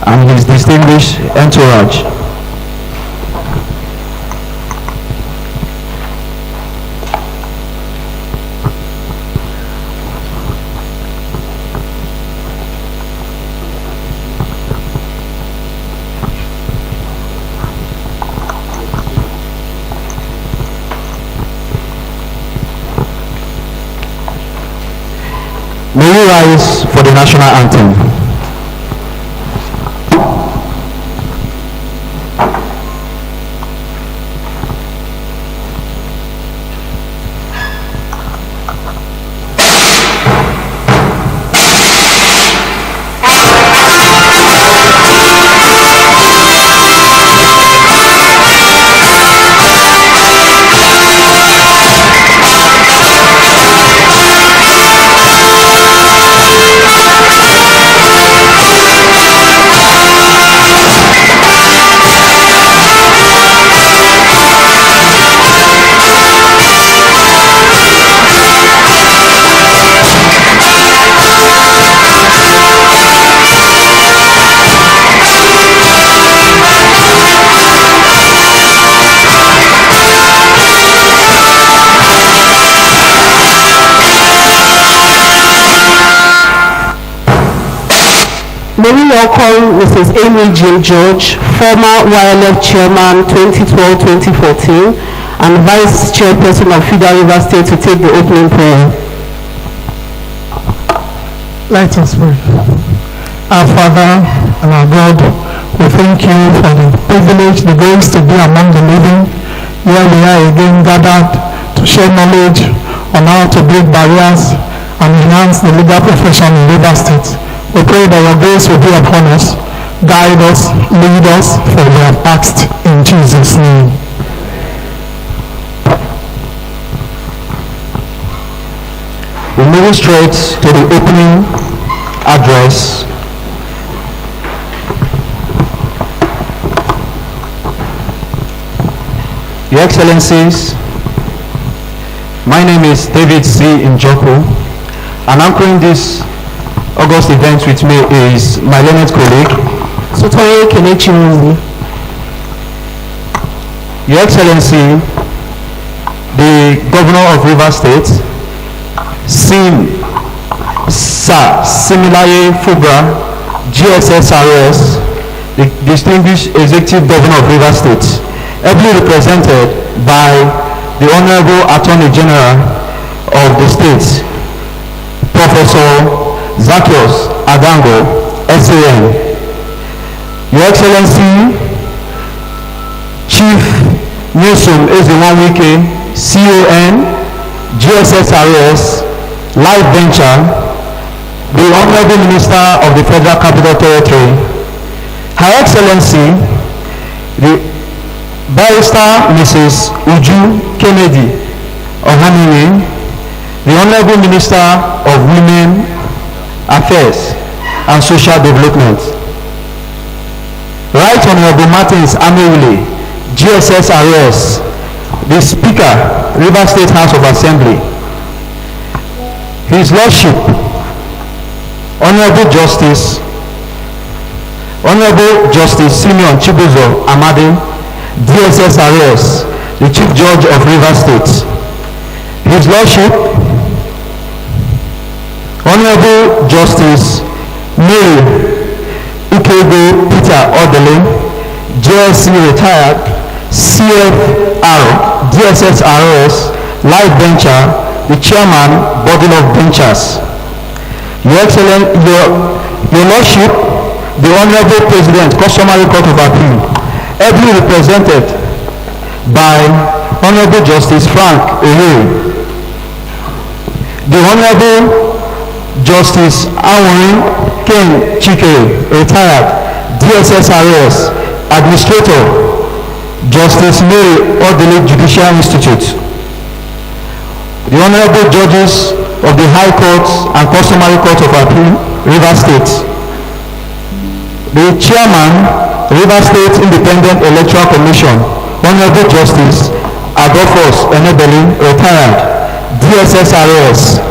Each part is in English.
and his distinguished entourage. May we rise for the national anthem. May we welcome Mrs. Amy Jim George, former YLF Chairman 2012-2014 and Vice Chairperson of Federal River State, to take the opening prayer. Let us pray. Our Father and our God, we thank you for the privilege, the grace to be among the living. Here we are again gathered to share knowledge on how to break barriers and enhance the legal profession in River State. We pray that your grace will be upon us, guide us, lead us, for we have asked in Jesus' name. We're moving straight to the opening address. Your Excellencies, my name is David C. Njoko, and anchoring this August event with me is my learned colleague, Sotoye Kelechi. Your Excellency, the Governor of River State, Sir Similaye Fubra, GSSRS, the distinguished Executive Governor of River State, ably represented by the Honorable Attorney General of the state, Professor Zacchaeus Adango, SAN. Your Excellency, Chief Newsom Ezewanwike, CON, GSSRS, Life Venture, the Honorable Minister of the Federal Capital Territory, Her Excellency, the Barrister Mrs. Uju Kennedy Ohanini, the Honorable Minister of Women Affairs and Social Development, Right Honorable Martins Amewule, GSSRS, the Speaker, River State House of Assembly, His Lordship, Honorable Justice Simeon Chibuzo Amadi, DSSRS, the Chief Judge of River State, His Lordship, Honorable Justice Mary Ukego Peter Odele, JSC retired, CFR, DSSRS, Life Venture, the Chairman, Body of Ventures. Your Lordship, the Honorable President, Customary Court of Appeal, ably represented by Honorable Justice Frank Oye, the Honorable Justice Aworin Ken Chike, retired, DSSRS, Administrator, Justice Mary Odele Judicial Institute, the Honorable Judges of the High Court and Customary Court of Appeal, River State, the Chairman, River State Independent Electoral Commission, Honorable Justice Adolphus Enebeli, retired, DSSRS,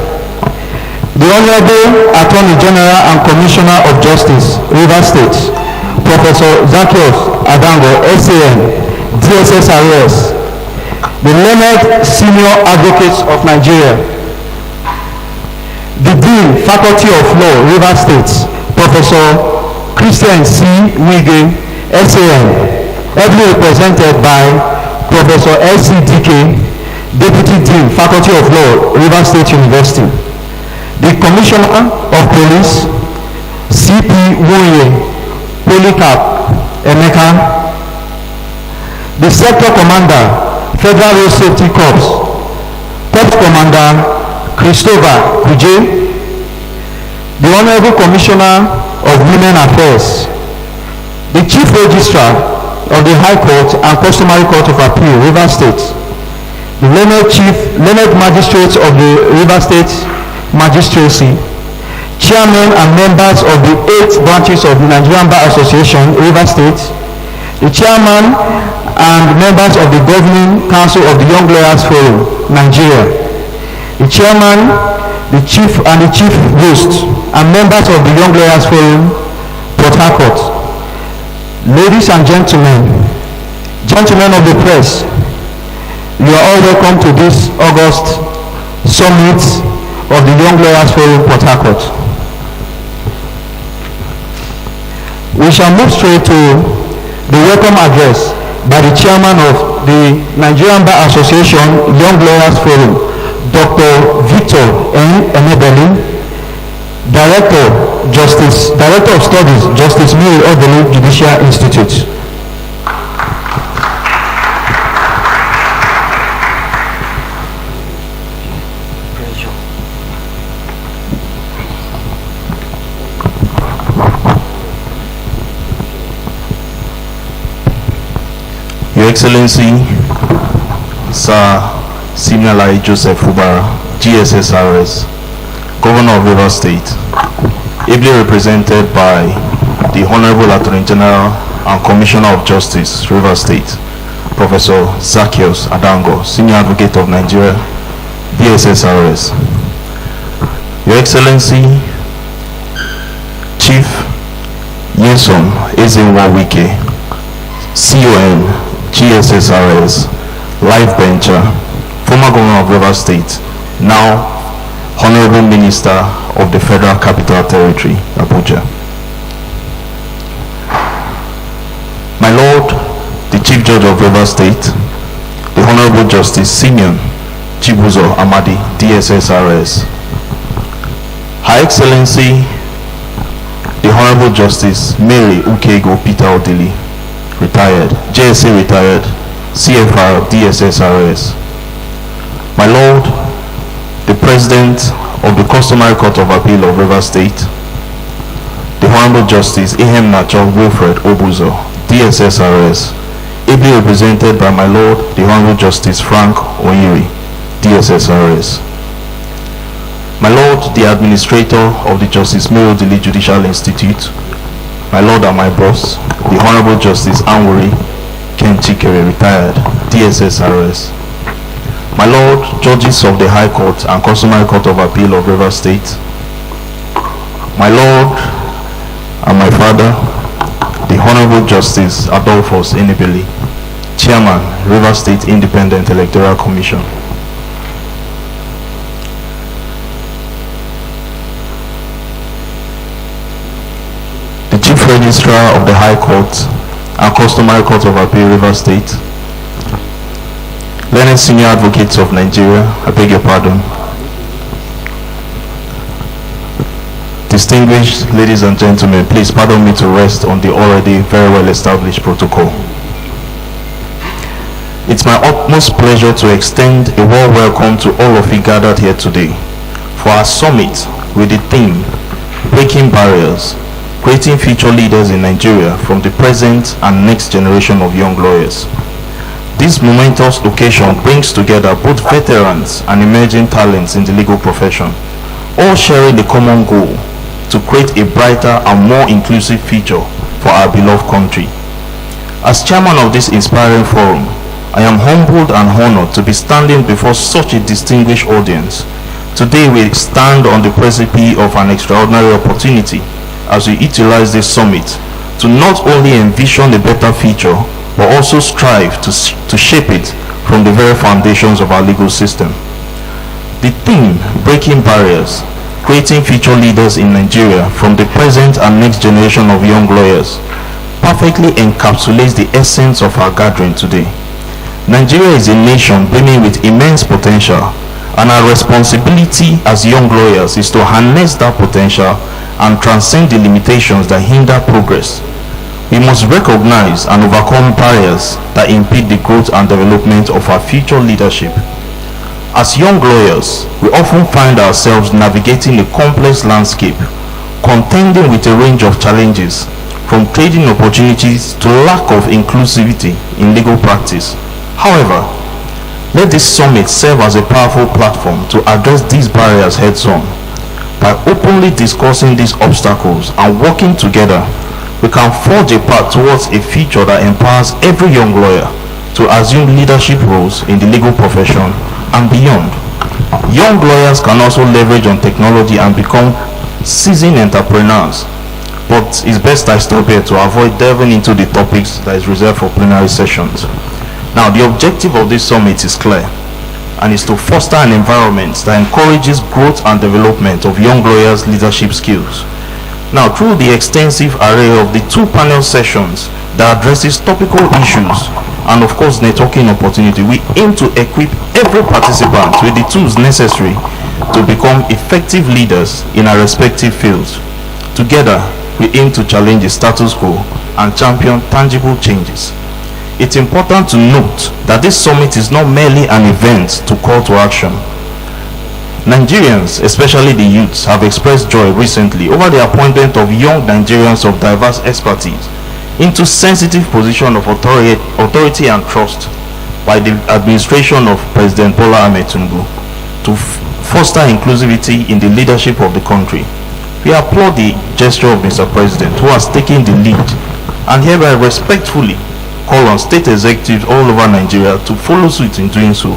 the Honorable Attorney General and Commissioner of Justice, River State, Professor Zacchaeus Adango, SAN, DSSRS. The learned senior advocates of Nigeria. The Dean, Faculty of Law, Rivers State, Professor Christian C. Wige, SAN, ably represented by Professor L.C. Dike, Deputy Dean, Faculty of Law, Rivers State University. The Commissioner of Police, C.P. Woye, Polycarp, Emeka. The Sector Commander, Federal Road Safety Corps, Corps Commander, Christopher Kuje. The Honorable Commissioner of Women Affairs, the Chief Registrar of the High Court and Customary Court of Appeal, Rivers State, the learned magistrates of the Rivers State Magistracy, chairmen and members of the 8 branches of the Nigerian Bar Association, Rivers State, the chairman and members of the Governing Council of the Young Lawyers Forum, Nigeria, the chairman, the chief host, and members of the Young Lawyers Forum, Port Harcourt. Ladies and gentlemen of the press, you are all welcome to this August summit of the Young Lawyers Forum, Port Harcourt. We shall move straight to the welcome address by the chairman of the Nigerian Bar Association Young Lawyers Forum, Dr. Victor N. Enebeli, Director of Studies, Justice Mary Odele Judicial Institute. Your Excellency, Sir Siminalayi Joseph Fubara, GSSRS, Governor of Rivers State, ably represented by the Honorable Attorney General and Commissioner of Justice, Rivers State, Professor Zacchaeus Adango, Senior Advocate of Nigeria, DSSRS. Your Excellency, Chief Nyesom Ezenwa-Wike, CON, GSSRS, Life Bencher, former Governor of Rivers State, now Honorable Minister of the Federal Capital Territory, Abuja. My Lord, the Chief Judge of Rivers State, the Honorable Justice Simeon Chibuzo Amadi, DSSRS. Her Excellency, the Honorable Justice Mary Ukego Peter Odili, retired, JSA retired, CFR, DSSRS. My Lord, the President of the Customary Court of Appeal of Rivers State, the Honorable Justice Ihem Nacho Wilfred Obuzo, DSSRS, ably represented by my Lord, the Honorable Justice Frank Onyiri, DSSRS. My Lord, the Administrator of the Justice Mary Odili Judicial Institute, my Lord and my boss, the Honorable Justice Anwuri Ken Chikere, retired, DSSRS. My Lord, Judges of the High Court and Customary Court of Appeal of Rivers State, my Lord and my Father, the Honorable Justice Adolphus Enebeli, Chairman, Rivers State Independent Electoral Commission. The Chief Registrar of the High Court and Customary Court of Appeal, Rivers State, learned senior advocates of Nigeria, I beg your pardon, distinguished ladies and gentlemen, please pardon me to rest on the already very well established protocol. It's my utmost pleasure to extend a warm welcome to all of you gathered here today for our summit with the theme, Breaking Barriers, Creating Future Leaders in Nigeria from the Present and Next Generation of Young Lawyers. This momentous occasion brings together both veterans and emerging talents in the legal profession, all sharing the common goal to create a brighter and more inclusive future for our beloved country. As chairman of this inspiring forum, I am humbled and honored to be standing before such a distinguished audience. Today we stand on the precipice of an extraordinary opportunity as we utilize this summit to not only envision a better future, but also strive to shape it from the very foundations of our legal system. The theme, Breaking Barriers, Creating Future Leaders in Nigeria from the Present and Next Generation of Young Lawyers, perfectly encapsulates the essence of our gathering today. Nigeria is a nation brimming with immense potential, and our responsibility as young lawyers is to harness that potential and transcend the limitations that hinder progress. We must recognize and overcome barriers that impede the growth and development of our future leadership. As young lawyers, we often find ourselves navigating a complex landscape, contending with a range of challenges, from trading opportunities to lack of inclusivity in legal practice. However, let this summit serve as a powerful platform to address these barriers heads-on. By openly discussing these obstacles and working together, we can forge a path towards a future that empowers every young lawyer to assume leadership roles in the legal profession and beyond. Young lawyers can also leverage on technology and become seasoned entrepreneurs, but it's best I stop here to avoid delving into the topics that is reserved for plenary sessions. Now, the objective of this summit is clear, and is to foster an environment that encourages growth and development of young lawyers' leadership skills. Now, through the extensive array of the 2 panel sessions that addresses topical issues and of course networking opportunity, we aim to equip every participant with the tools necessary to become effective leaders in our respective fields. Together, we aim to challenge the status quo and champion tangible changes. It's important to note that this summit is not merely an event to call to action. Nigerians, especially the youths, have expressed joy recently over the appointment of young Nigerians of diverse expertise into sensitive position of authority and trust by the administration of President Bola Ahmed Tinubu to foster inclusivity in the leadership of the country. We applaud the gesture of Mr. President, who has taken the lead, and hereby respectfully call on state executives all over Nigeria to follow suit in doing so.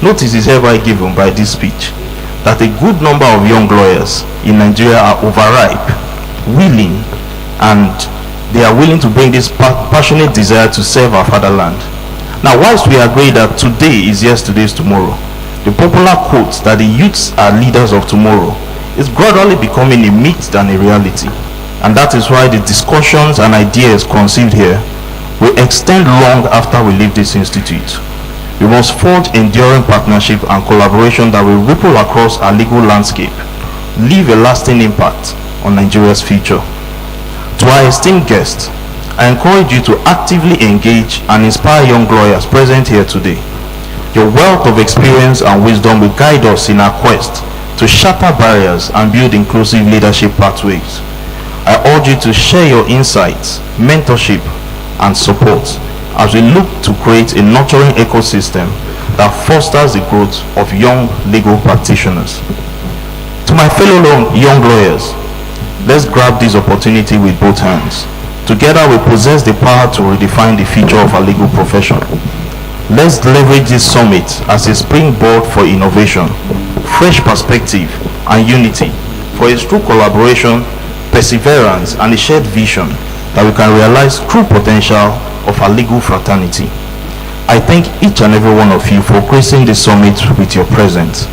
Notice is hereby given by this speech that a good number of young lawyers in Nigeria are overripe, willing, and they are willing to bring this passionate desire to serve our fatherland. Now, whilst we agree that today is yesterday's tomorrow, the popular quote that the youths are leaders of tomorrow is gradually becoming a myth than a reality. And that is why the discussions and ideas conceived here will extend long after we leave this institute. We must forge enduring partnership and collaboration that will ripple across our legal landscape, leave a lasting impact on Nigeria's future. To our esteemed guests, I encourage you to actively engage and inspire young lawyers present here today. Your wealth of experience and wisdom will guide us in our quest to shatter barriers and build inclusive leadership pathways. I urge you to share your insights, mentorship, and support as we look to create a nurturing ecosystem that fosters the growth of young legal practitioners. To my fellow young lawyers, let's grab this opportunity with both hands. Together we possess the power to redefine the future of our legal profession. Let's leverage this summit as a springboard for innovation, fresh perspective, and unity for a true collaboration, perseverance, and a shared vision that we can realize true potential of our legal fraternity. I thank each and every one of you for gracing the summit with your presence.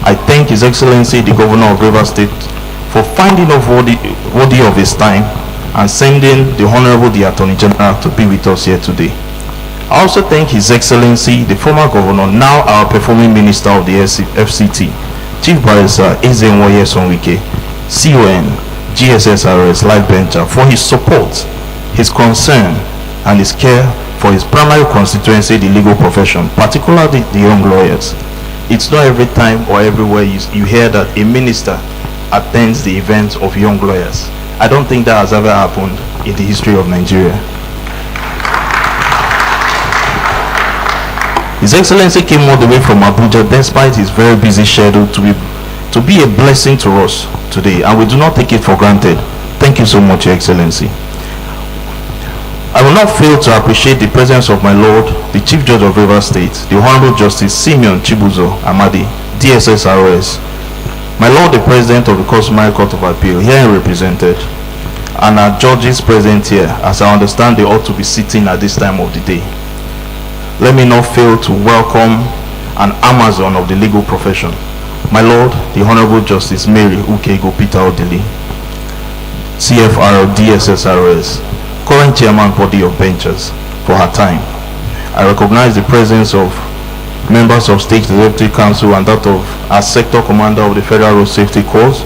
I thank His Excellency the Governor of Rivers State for finding us worthy of his time and sending the Honorable the Attorney General to be with us here today. I also thank His Excellency the former Governor, now our performing Minister of the FCT, Chief Barrister Ezenwoye Sonwike, CON, GSSRS Life Bencher, for his support, his concern, and his care for his primary constituency, the legal profession, particularly the young lawyers. It's not every time or everywhere you hear that a minister attends the events of young lawyers. I don't think that has ever happened in the history of Nigeria. His Excellency came all the way from Abuja despite his very busy schedule to be a blessing to us today, and we do not take it for granted. Thank you so much, Your Excellency. I will not fail to appreciate the presence of my Lord, the Chief Judge of Rivers State, the Honorable Justice Simeon Chibuzo Amadi, DSSRS, my Lord, the President of the Customary Court of Appeal, here represented, and our judges present here, as I understand they ought to be sitting at this time of the day. Let me not fail to welcome an Amazon of the legal profession, my Lord, the Honorable Justice Mary Ukego Peter Odili, CFR DSSRS, current Chairman Body of Benchers, for her time. I recognize the presence of members of State Executive Council and that of our Sector Commander of the Federal Road Safety Corps.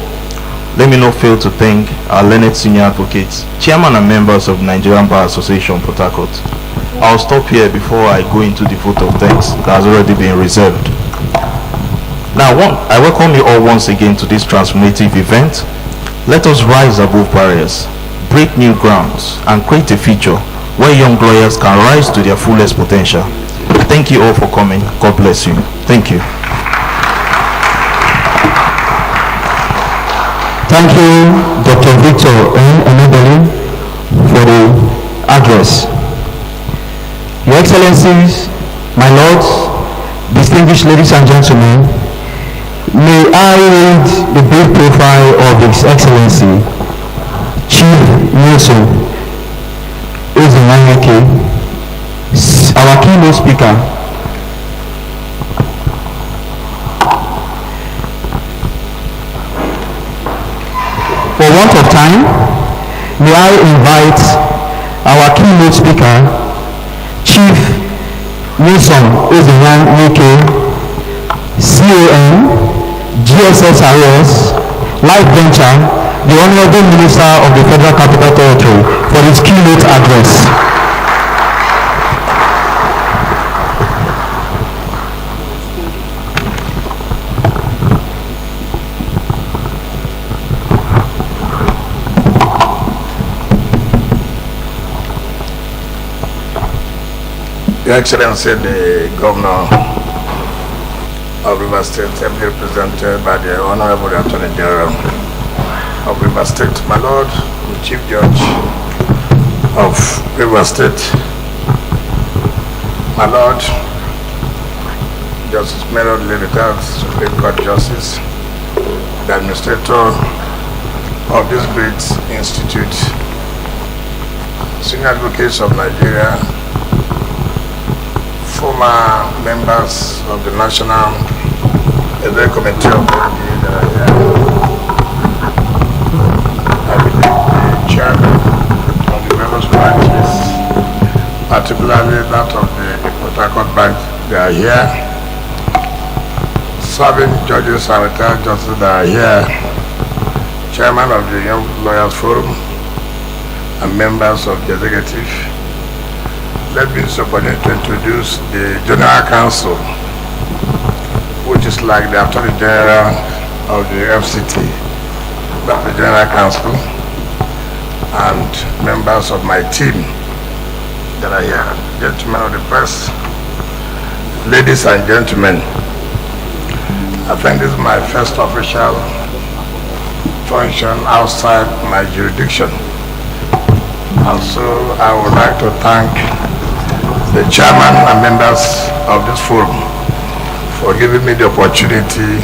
Let me not fail to thank our learned senior advocates, chairman and members of the Nigerian Bar Association, Port Harcourt. I'll stop here before I go into the vote of thanks that has already been reserved. Now, I welcome you all once again to this transformative event. Let us rise above barriers, break new grounds, and create a future where young lawyers can rise to their fullest potential. Thank you all for coming. God bless you. Thank you. Thank you, Dr. Victor Onobeli, for the address. Your Excellencies, my lords, distinguished ladies and gentlemen, may I read the brief profile of His Excellency, Chief Nelson Ozemaneke, our keynote speaker. For want of time, may I invite our keynote speaker, Chief Nelson Ozemaneke, CAN, GSSRS, Life Venture, the Honorable Minister of the Federal Capital Territory, for his keynote address. Your Excellency, the Governor of Rivers State, ably represented by the Honorable Attorney General of Rivers State, my Lord, the Chief Judge of Rivers State, my Lord, Justice Mary retired Supreme Court Justice, the Administrator of this great institute, Senior Advocates of Nigeria, former members of the National Executive Committee of the NDA that are here. I believe the chairman of the various branches, particularly that of the Port Harcourt branch, they are here. Serving judges and retired justices that are here. Chairman of the Young Lawyers Forum and members of the executive. Let me use the opportunity to introduce the General Counsel, which is like the Attorney General of the FCT, but the General Counsel, and members of my team that are here. Gentlemen of the press, ladies and gentlemen, I think this is my first official function outside my jurisdiction. And so I would like to thank the chairman and members of this forum for giving me the opportunity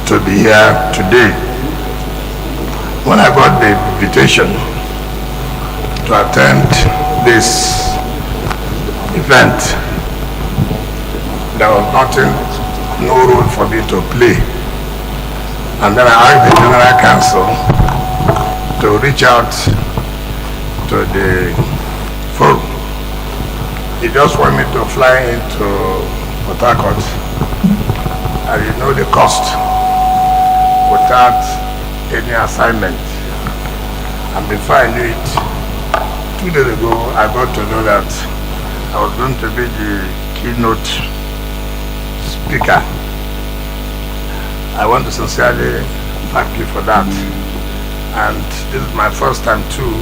to be here today. When I got the invitation to attend this event, there was no role for me to play. And then I asked the General Counsel to reach out to the forum. He just wanted me to fly into Port Harcourt, and you know the cost, without any assignment. And before I knew it, 2 days ago, I got to know that I was going to be the keynote speaker. I want to sincerely thank you for that. And this is my first time too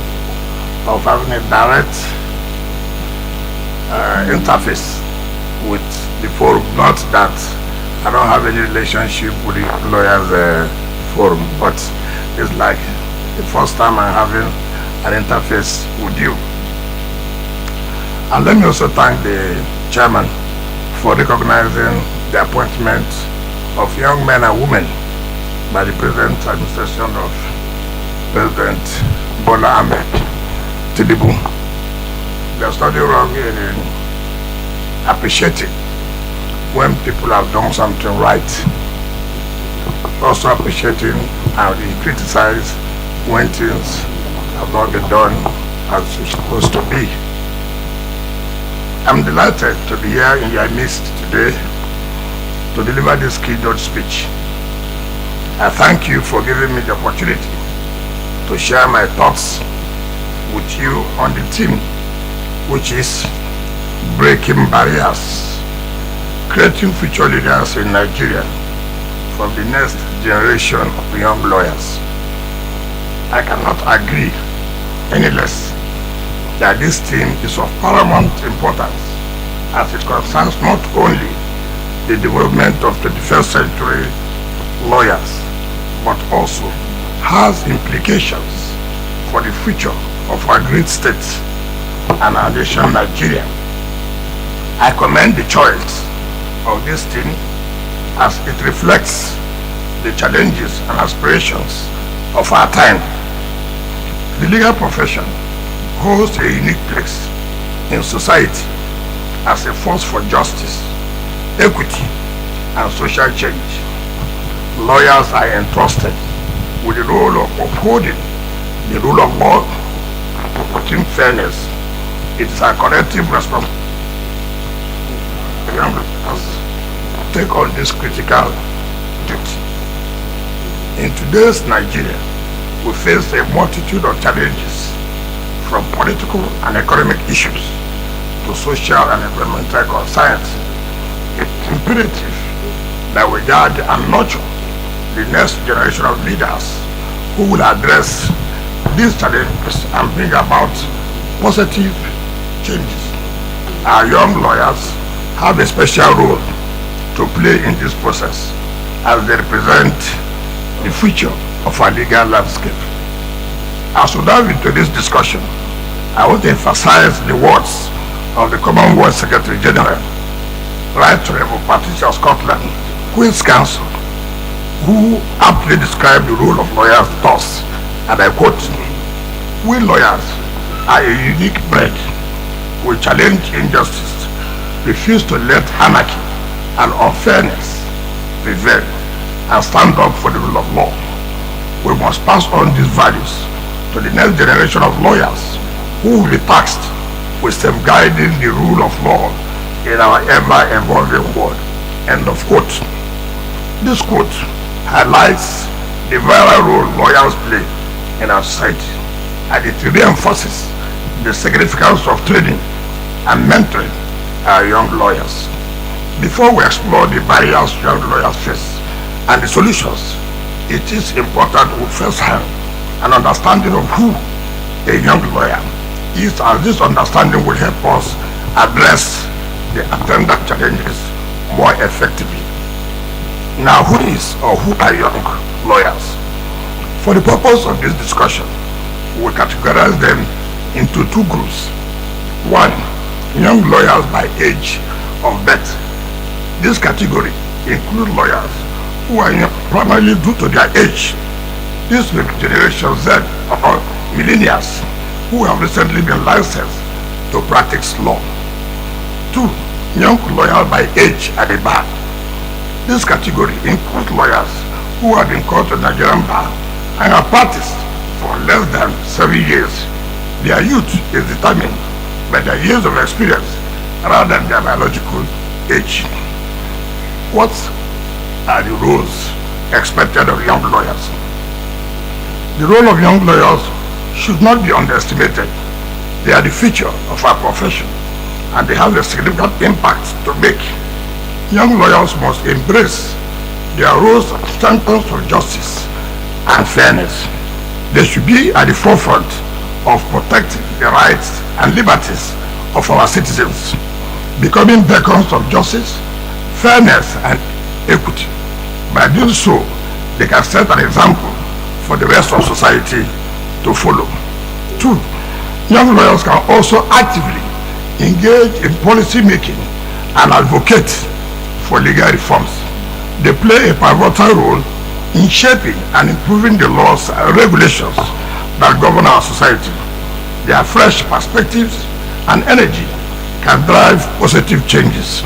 of having a direct interface with the forum. Not that I don't have any relationship with the lawyers forum, but it's like the first time I'm having an interface with you. And let me also thank the chairman for recognizing the appointment of young men and women by the present administration of President Bola Ahmed Tinubu. There's nothing wrong in appreciating when people have done something right. Also appreciating how they criticize when things have not been done as it's supposed to be. I'm delighted to be here in your midst today to deliver this keynote speech. I thank you for giving me the opportunity to share my thoughts with you on the theme, which is breaking barriers, creating future leaders in Nigeria from the next generation of young lawyers. I cannot agree any less that this theme is of paramount importance as it concerns not only the development of 21st century lawyers, but also has implications for the future of our great state and our nation, Nigeria. I commend the choice of this theme as it reflects the challenges and aspirations of our time. The legal profession holds a unique place in society as a force for justice, equity, and social change. Lawyers are entrusted with the role of upholding the rule of law, promoting fairness. It is our collective responsibility to take on this critical duty. In today's Nigeria, we face a multitude of challenges, from political and economic issues to social and environmental concerns. It's imperative that we guard and nurture the next generation of leaders who will address these challenges and bring about positive changes. Our young lawyers have a special role to play in this process as they represent the future of our legal landscape. As we dive into this discussion, I want to emphasize the words of the Commonwealth Secretary General, Right Honorable Patricia Scotland, Queen's Counsel, who aptly described the role of lawyers thus, and I quote, "We lawyers are a unique breed. We challenge injustice, refuse to let anarchy and unfairness prevail, and stand up for the rule of law. We must pass on these values to the next generation of lawyers who will be tasked with safeguarding the rule of law in our ever-evolving world." End of quote. This quote highlights the vital role lawyers play in our society, and it reinforces the significance of training and mentoring our young lawyers. Before we explore the barriers young lawyers face and the solutions, it is important we first have an understanding of who a young lawyer is, and this understanding will help us address the attendant challenges more effectively. Now, who is or who are young lawyers? For the purpose of this discussion, we categorize them into two groups. One, young lawyers by age of birth. This category includes lawyers who are young primarily due to their age. This will be Generation Z or millennials who have recently been licensed to practice law. Two, young lawyers by age at the bar. This category includes lawyers who have been called to the Nigerian bar and have practiced for less than 7 years. Their youth is determined by their years of experience rather than their biological age. What are the roles expected of young lawyers? The role of young lawyers should not be underestimated. They are the future of our profession, and they have a significant impact to make. Young lawyers must embrace their roles as champions of justice and fairness. They should be at the forefront of protecting the rights and liberties of our citizens, becoming beacons of justice, fairness, and equity. By doing so, they can set an example for the rest of society to follow. Two, young lawyers can also actively engage in policy making and advocate for legal reforms. They play a pivotal role in shaping and improving the laws and regulations that govern our society. Their fresh perspectives and energy can drive positive changes,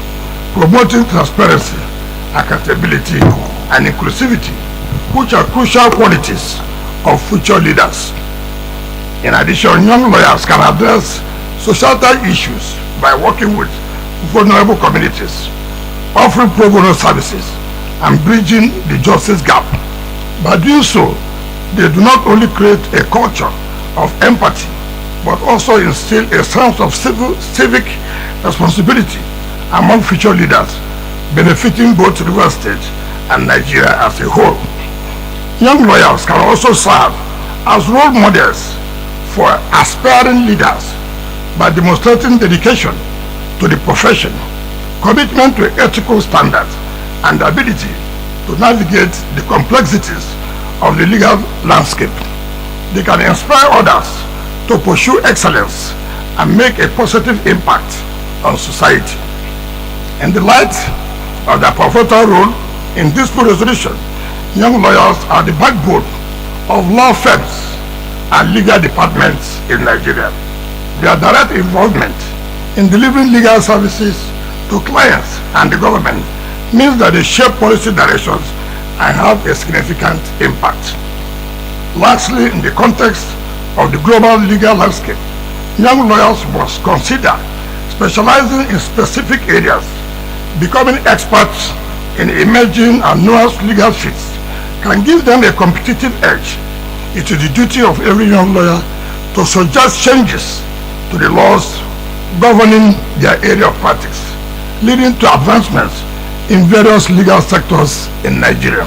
promoting transparency, accountability, and inclusivity, which are crucial qualities of future leaders. In addition, young lawyers can address societal issues by working with vulnerable communities, offering pro bono services, and bridging the justice gap. By doing so, they do not only create a culture of empathy, but also instill a sense of civic responsibility among future leaders, benefiting both Rivers State and Nigeria as a whole. Young lawyers can also serve as role models for aspiring leaders by demonstrating dedication to the profession, commitment to ethical standards, and ability to navigate the complexities of the legal landscape. They can inspire others to pursue excellence and make a positive impact on society. In the light of their pivotal role in dispute resolution, young lawyers are the backbone of law firms and legal departments in Nigeria. Their direct involvement in delivering legal services to clients and the government means that they shape policy directions and have a significant impact. Lastly, in the context of the global legal landscape, young lawyers must consider specializing in specific areas. Becoming experts in emerging and nuanced legal fields can give them a competitive edge. It is the duty of every young lawyer to suggest changes to the laws governing their area of practice, leading to advancements in various legal sectors in Nigeria.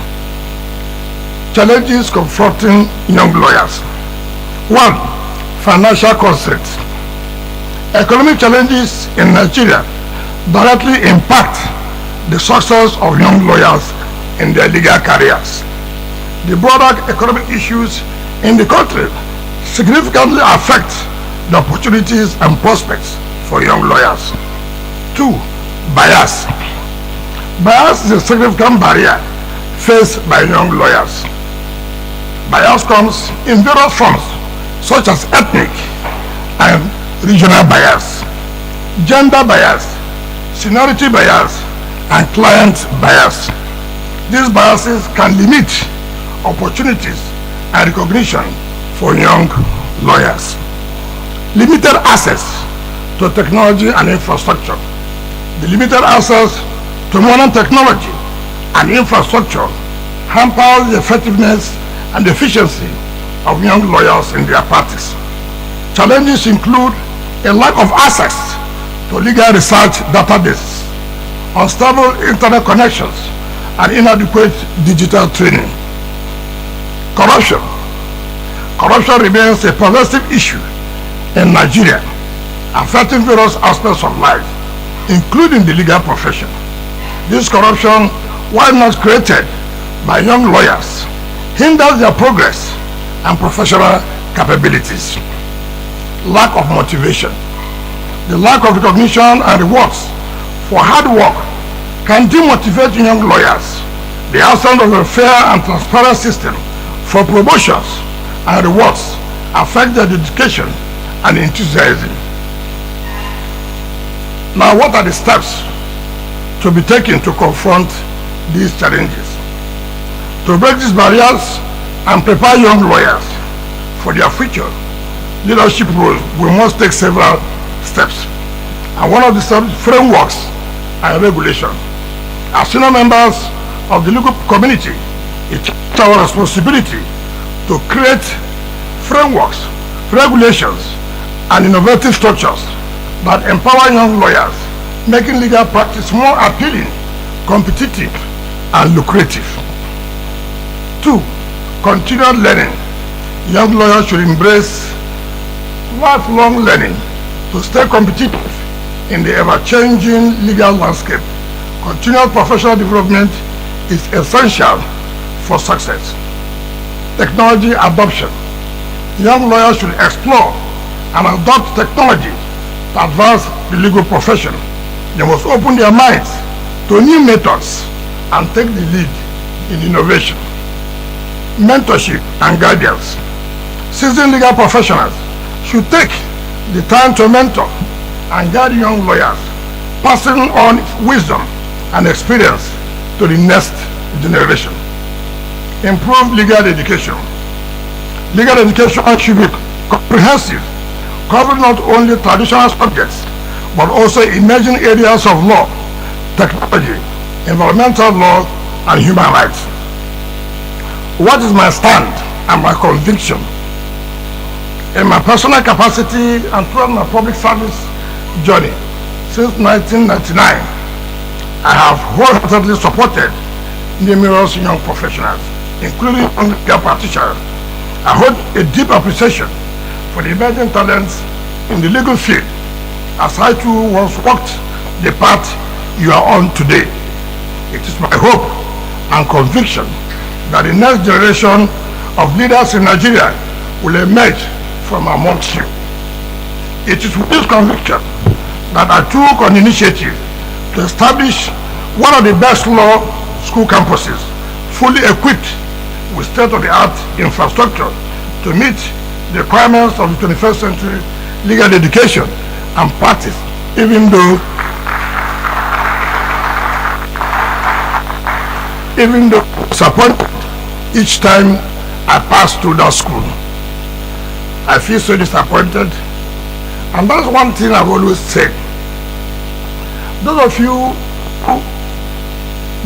Challenges confronting young lawyers. 1. Financial constraints. Economic challenges in Nigeria directly impact the success of young lawyers in their legal careers. The broader economic issues in the country significantly affect the opportunities and prospects for young lawyers. 2. Bias. Bias is a significant barrier faced by young lawyers. Bias comes in various forms, such as ethnic and regional bias, gender bias, seniority bias, and client bias. These biases can limit opportunities and recognition for young lawyers. Limited access to technology and infrastructure. The limited access to modern technology and infrastructure hampers the effectiveness and efficiency of young lawyers in their practice. Challenges include a lack of access to legal research databases, unstable internet connections, and inadequate digital training. Corruption. Corruption remains a pervasive issue in Nigeria, affecting various aspects of life, including the legal profession. This corruption, while not created by young lawyers, hinders their progress and professional capabilities. Lack of motivation. The lack of recognition and rewards for hard work can demotivate young lawyers. The absence of a fair and transparent system for promotions and rewards affect their dedication and enthusiasm. Now, what are the steps to be taken to confront these challenges? To break these barriers and prepare young lawyers for their future leadership roles, we must take several steps. And one of the steps, frameworks and regulation. As senior members of the legal community, it's our responsibility to create frameworks, regulations, and innovative structures that empower young lawyers, making legal practice more appealing, competitive, and lucrative. 2. Continued learning. Young lawyers should embrace lifelong learning to stay competitive in the ever-changing legal landscape. Continual professional development is essential for success. Technology adoption. Young lawyers should explore and adopt technology to advance the legal profession. They must open their minds to new methods and take the lead in innovation. Mentorship and guidance. Seasoned legal professionals should take the time to mentor and guide young lawyers, passing on wisdom and experience to the next generation. Improve legal education. Legal education should be comprehensive, covering not only traditional subjects, but also emerging areas of law, technology, environmental law, and human rights. What is my stand and my conviction? In my personal capacity and throughout my public service journey since 1999, I have wholeheartedly supported numerous young professionals, including legal practitioners. I hold a deep appreciation for the emerging talents in the legal field, as I too once walked the path you are on today. It is my hope and conviction that the next generation of leaders in Nigeria will emerge from amongst you. It is with this conviction that I took an initiative to establish one of the best law school campuses, fully equipped with state-of-the-art infrastructure to meet the requirements of the 21st century legal education and practice, even though disappointed each time I pass through that school. I feel so disappointed, and that's one thing I've always said. Those of you who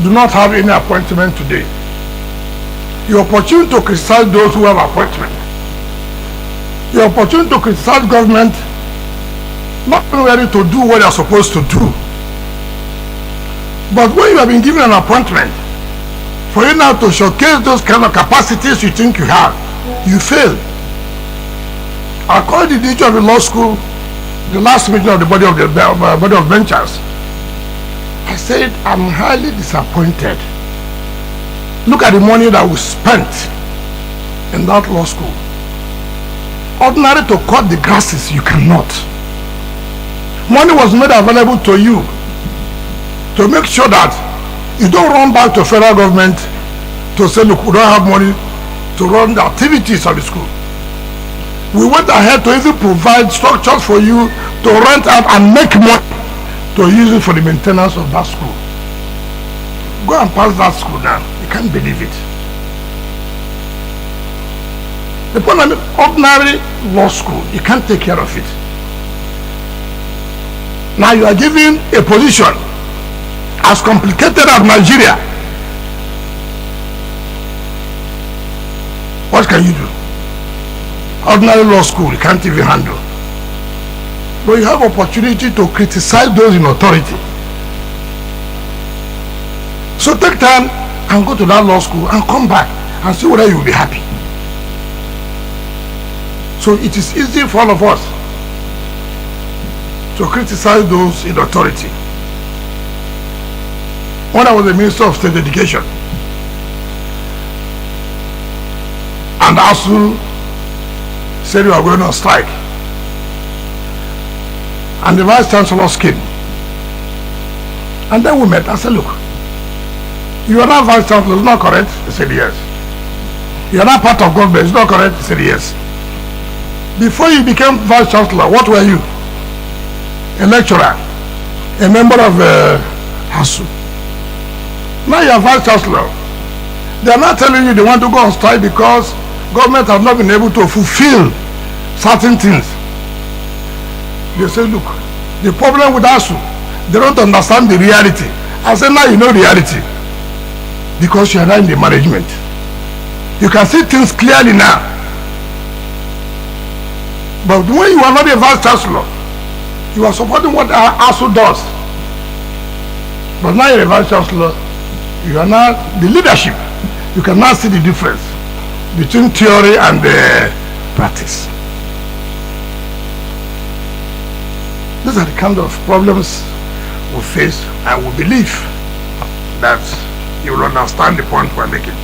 do not have any appointment today, your opportunity to criticize those who have appointment, your opportunity to criticize government not being ready to do what they are supposed to do. But when you have been given an appointment, for you now to showcase those kind of capacities you think you have, you fail. I called the teacher of the law school, the last meeting of the body of benchers. I said, I'm highly disappointed. Look at the money that we spent in that law school. Ordinary to cut the grasses, you cannot. Money was made available to you to make sure that you don't run back to federal government to say, look, we don't have money to run the activities of the school. We went ahead to even provide structures for you to rent out and make money to use it for the maintenance of that school. Go and pass that school now. You can't believe it. The point of ordinary law school, you can't take care of it. Now you are given a position as complicated as Nigeria. What can you do? Ordinary law school, you can't even handle. But you have opportunity to criticize those in authority. So take time and go to that law school and come back and see whether you will be happy. So it is easy for all of us to criticize those in authority. When I was the Minister of State Education, and ASU said we are going on strike, and the Vice Chancellor came, and then we met. I said, look, you are not Vice Chancellor, it's not correct? He said yes. You are not part of government, it's not correct? He said yes. Before you became Vice Chancellor, what were you? A lecturer, a member of ASU. Now you are Vice Chancellor. They are not telling you they want to go on strike because government has not been able to fulfill certain things. They say, look, the problem with ASU, they don't understand the reality. I said, now you know reality because you are not in the management. You can see things clearly now. But when you are not a Vice Chancellor, you are supporting what ASU does. But now you're a Vice Chancellor, you are not the leadership. You cannot see the difference between theory and practice. These are the kind of problems we face, and we believe that you will understand the point we're making.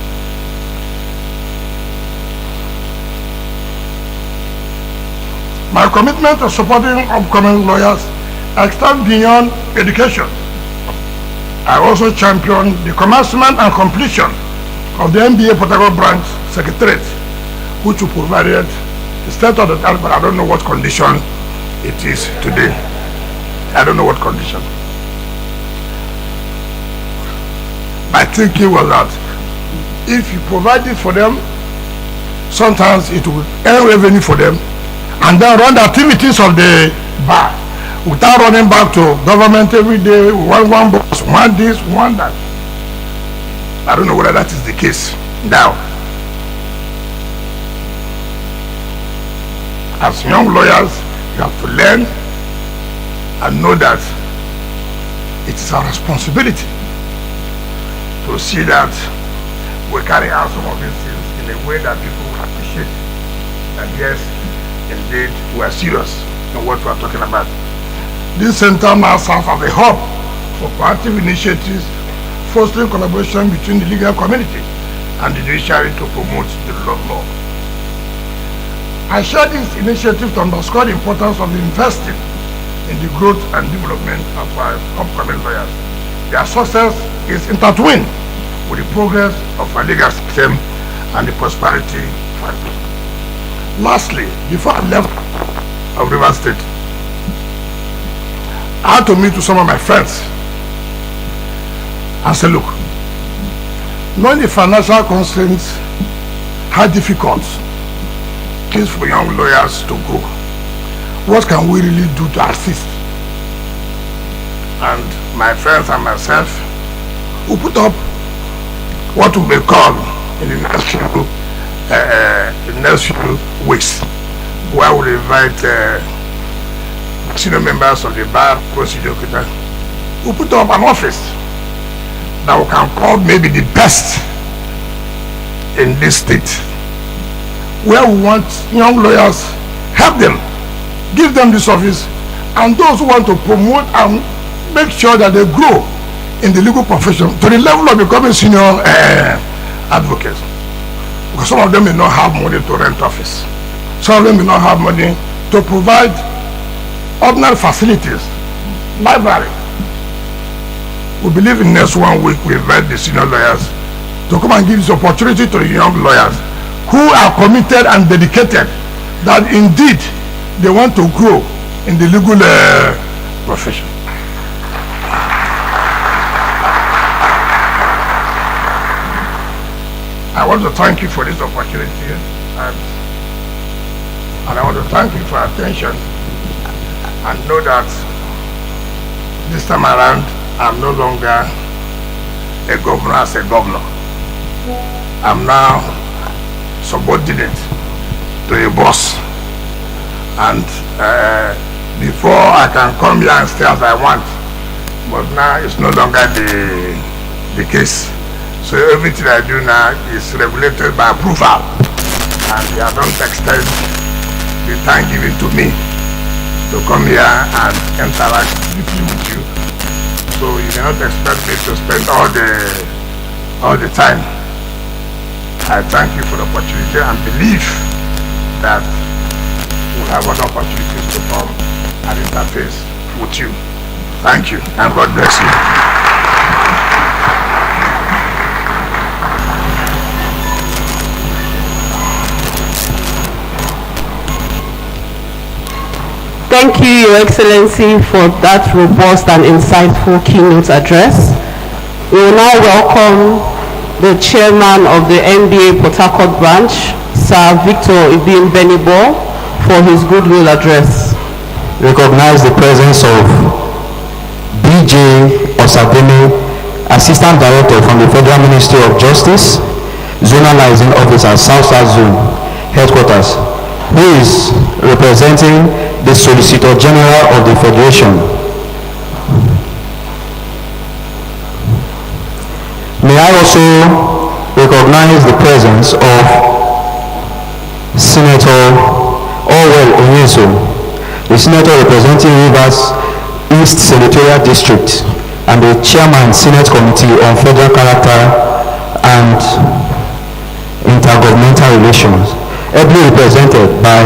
My commitment to supporting upcoming lawyers extends beyond education. I also champion the commencement and completion of the MBA Port Harcourt branch secretariat, which will provide The state of the art, but I don't know what condition it is today. I don't know what condition. My thinking was that if you provide it for them, sometimes it will earn revenue for them, and then run the activities of the bar without running back to government every day. One boss, one this, one that. I don't know whether that is the case now. As young lawyers, you have to learn and know that it is our responsibility to see that we carry out some of these things in a way that people will appreciate. And yes, indeed, we are serious in what we are talking about. This center now serves as a hub for proactive initiatives, fostering collaboration between the legal community and the judiciary to promote the rule of law. I share this initiative to underscore the importance of investing in the growth and development of our upcoming lawyers. Their success is intertwined with the progress of our legal system and the prosperity of our people. Lastly, before I left of Rivers State, I had to meet with some of my friends and say, look, knowing the financial constraints, how difficult it is for young lawyers to grow, what can we really do to assist? And my friends and myself, we put up what we may call in the next few weeks, where we invite senior members of the bar procedure. We put up an office that we can call maybe the best in this state, where we want young lawyers, help them, give them this office, and those who want to promote and make sure that they grow in the legal profession to the level of becoming senior advocates. Because some of them may not have money to rent office. Some of them may not have money to provide ordinary facilities, library. We believe in next 1 week we invite the senior lawyers to come and give this opportunity to the young lawyers who are committed and dedicated, that indeed they want to grow in the legal profession. I want to thank you for this opportunity, and I want to thank you for your attention, and know that this time around I'm no longer a governor as a governor. I'm now subordinate to a boss, and before I can come here and stay as I want, but now it's no longer the case. So everything I do now is regulated by approval, and they don't extend the time given to me to come here and interact deeply with you. So you cannot expect me to spend all the time. I thank you for the opportunity and believe that we'll have other opportunities to come and interface with you. Thank you, and God bless you. Thank you, Your Excellency, for that robust and insightful keynote address. We will now welcome the chairman of the NBA Port Harcourt branch, Sir Victor Ibim Benibo, for his Goodwill address. Recognize the presence of B.J. Osademe, Assistant Director from the Federal Ministry of Justice, Zonalizing Officer, South Zone Headquarters, who is representing the Solicitor General of the Federation. May I also recognize the presence of Senator Orwell Onyeso, the Senator representing Rivers East Senatorial District and the Chairman Senate Committee on Federal Character and Intergovernmental Relations, ably represented by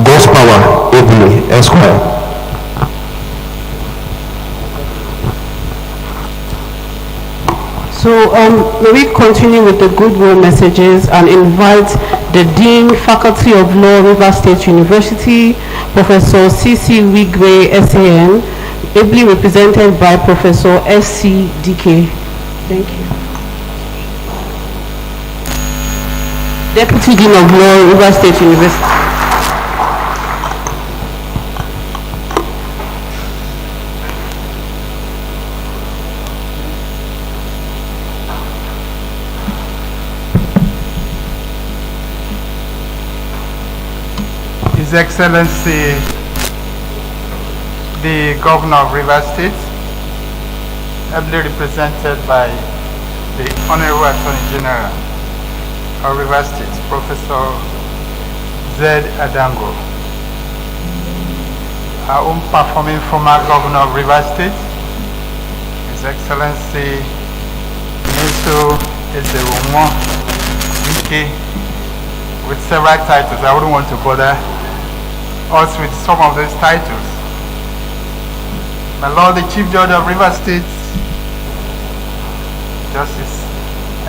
God's Power Ebule Esquire. So may we continue with the Goodwill messages and invite the Dean, Faculty of Law, Rivers State University, Professor C.C. Wigwe, SAN, ably represented by Professor S.C. Dike. Thank you. Deputy Dean of Law, Rivers State University. His Excellency, the Governor of Rivers State, ably represented by the Honorable Attorney General of Rivers State, Professor Z. Adango, our own performing former Governor of Rivers State, His Excellency Neso Ezewonwo Wike, with several titles. I wouldn't want to bother us with some of those titles. My Lord, the Chief Judge of Rivers State, Justice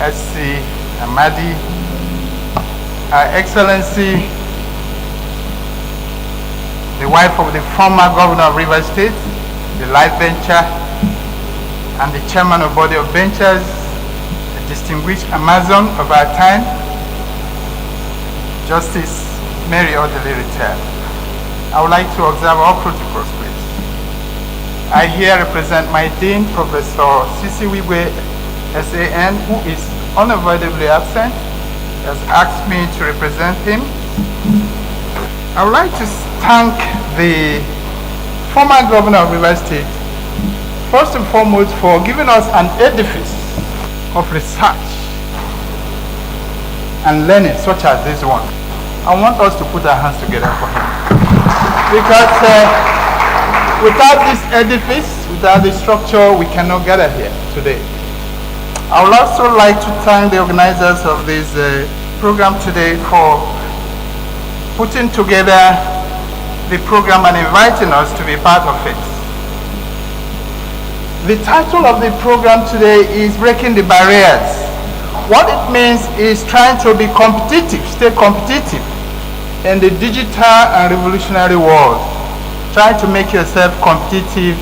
S.C. Amadi, Her Excellency, the wife of the former Governor of Rivers State, the Life Bencher, and the Chairman of Body of Benchers, the distinguished Amazon of our time, Justice Mary Odele retired. I would like to observe all protocols, please. I here represent my Dean, Professor C.C. Wigwe, SAN, who is unavoidably absent. He has asked me to represent him. I would like to thank the former Governor of Rivers State, first and foremost, for giving us an edifice of research and learning such as this one. I want us to put our hands together for him. Because without this edifice, without this structure, we cannot gather here today. I would also like to thank the organizers of this program today for putting together the program and inviting us to be part of it. The title of the program today is Breaking the Barriers. What it means is trying to be competitive, stay competitive in the digital and revolutionary world. Try to make yourself competitive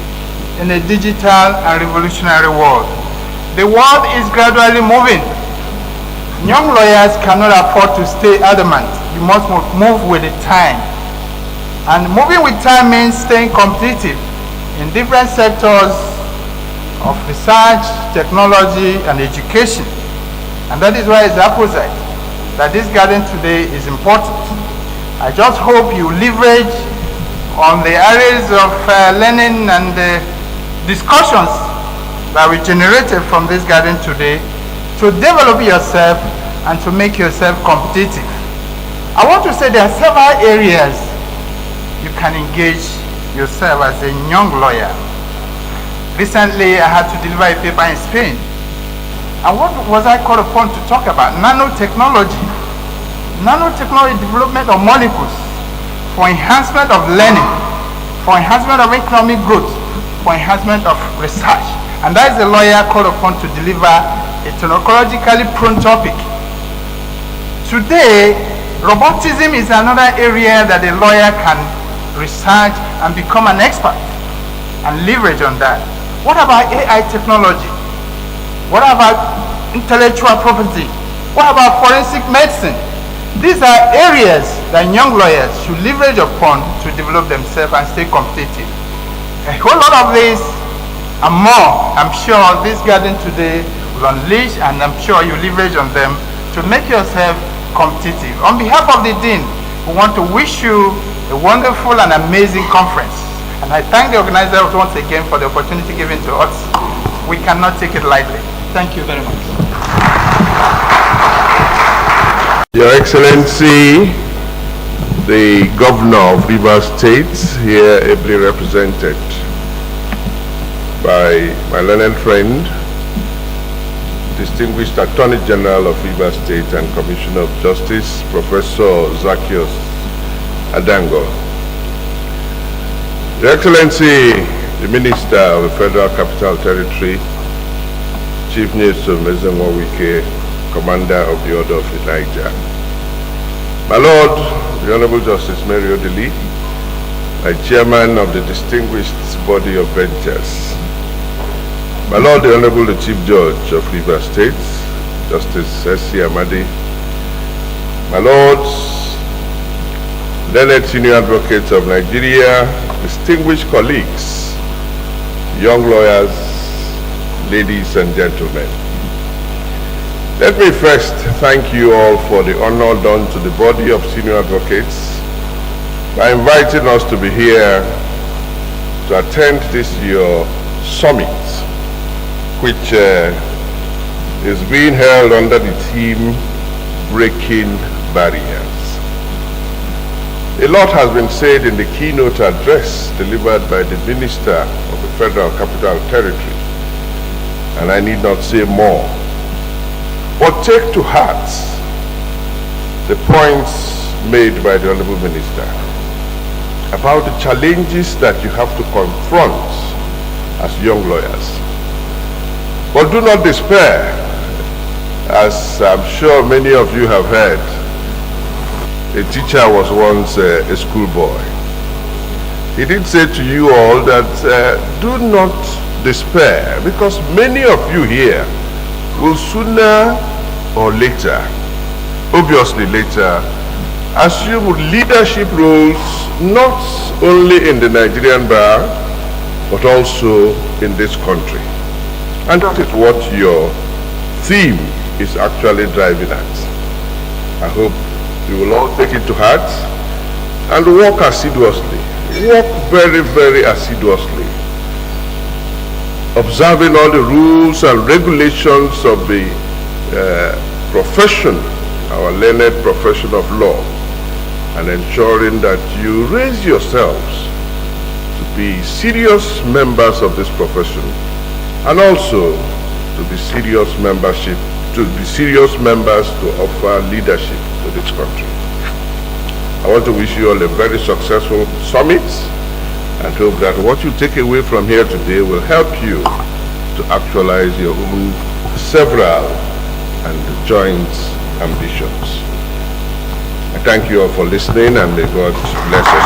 in a digital and revolutionary world. The world is gradually moving. Young lawyers cannot afford to stay adamant. You must move with the time. And moving with time means staying competitive in different sectors of research, technology, and education. And that is why it's opposite that this gathering today is important. I just hope you leverage on the areas of learning and discussions that we generated from this gathering today to develop yourself and to make yourself competitive. I want to say there are several areas you can engage yourself as a young lawyer. Recently, I had to deliver a paper in Spain. And what was I called upon to talk about? Nanotechnology. Nanotechnology development of molecules for enhancement of learning, for enhancement of economic growth, for enhancement of research. And that is the lawyer called upon to deliver a technologically prone topic. Today, robotism is another area that a lawyer can research and become an expert and leverage on that. What about AI technology? What about intellectual property? What about forensic medicine? These are areas that young lawyers should leverage upon to develop themselves and stay competitive. A whole lot of this and more, I'm sure this gathering today will unleash, and I'm sure you leverage on them to make yourself competitive. On behalf of the Dean, we want to wish you a wonderful and amazing conference. And I thank the organizers once again for the opportunity given to us. We cannot take it lightly. Thank you very much. Your Excellency, the Governor of Rivers State, here ably represented by my learned friend, Distinguished Attorney General of Rivers State and Commissioner of Justice, Professor Zacchaeus Adango. Your Excellency, the Minister of the Federal Capital Territory, Chief Nyesom Ezenwawike, Commander of the Order of the Niger. My Lord, the Honorable Justice Mary Odili, my Chairman of the Distinguished Body of Benchers. My Lord, the Honorable the Chief Judge of Rivers State, Justice S.C. Amadi. My Lords, learned senior advocates of Nigeria, distinguished colleagues, young lawyers, ladies and gentlemen. Let me first thank you all for the honor done to the body of senior advocates by inviting us to be here to attend this your summit, which is being held under the theme Breaking Barriers. A lot has been said in the keynote address delivered by the Minister of the Federal Capital Territory, and I need not say more. But take to heart the points made by the Honorable Minister about the challenges that you have to confront as young lawyers. But do not despair, as I'm sure many of you have heard. A teacher was once a schoolboy. He did say to you all that do not despair, because many of you here will sooner or later, obviously later, assume leadership roles not only in the Nigerian bar, but also in this country. And that is what your theme is actually driving at. I hope you will all take it to heart and work assiduously. Work very, very assiduously, observing all the rules and regulations of the profession, our learned profession of law, and ensuring that you raise yourselves to be serious members of this profession, and also to be serious members to offer leadership to this country. I want to wish you all a very successful summit and hope that what you take away from here today will help you to actualize your own several and joint ambitions. I thank you all for listening, and may God bless us all.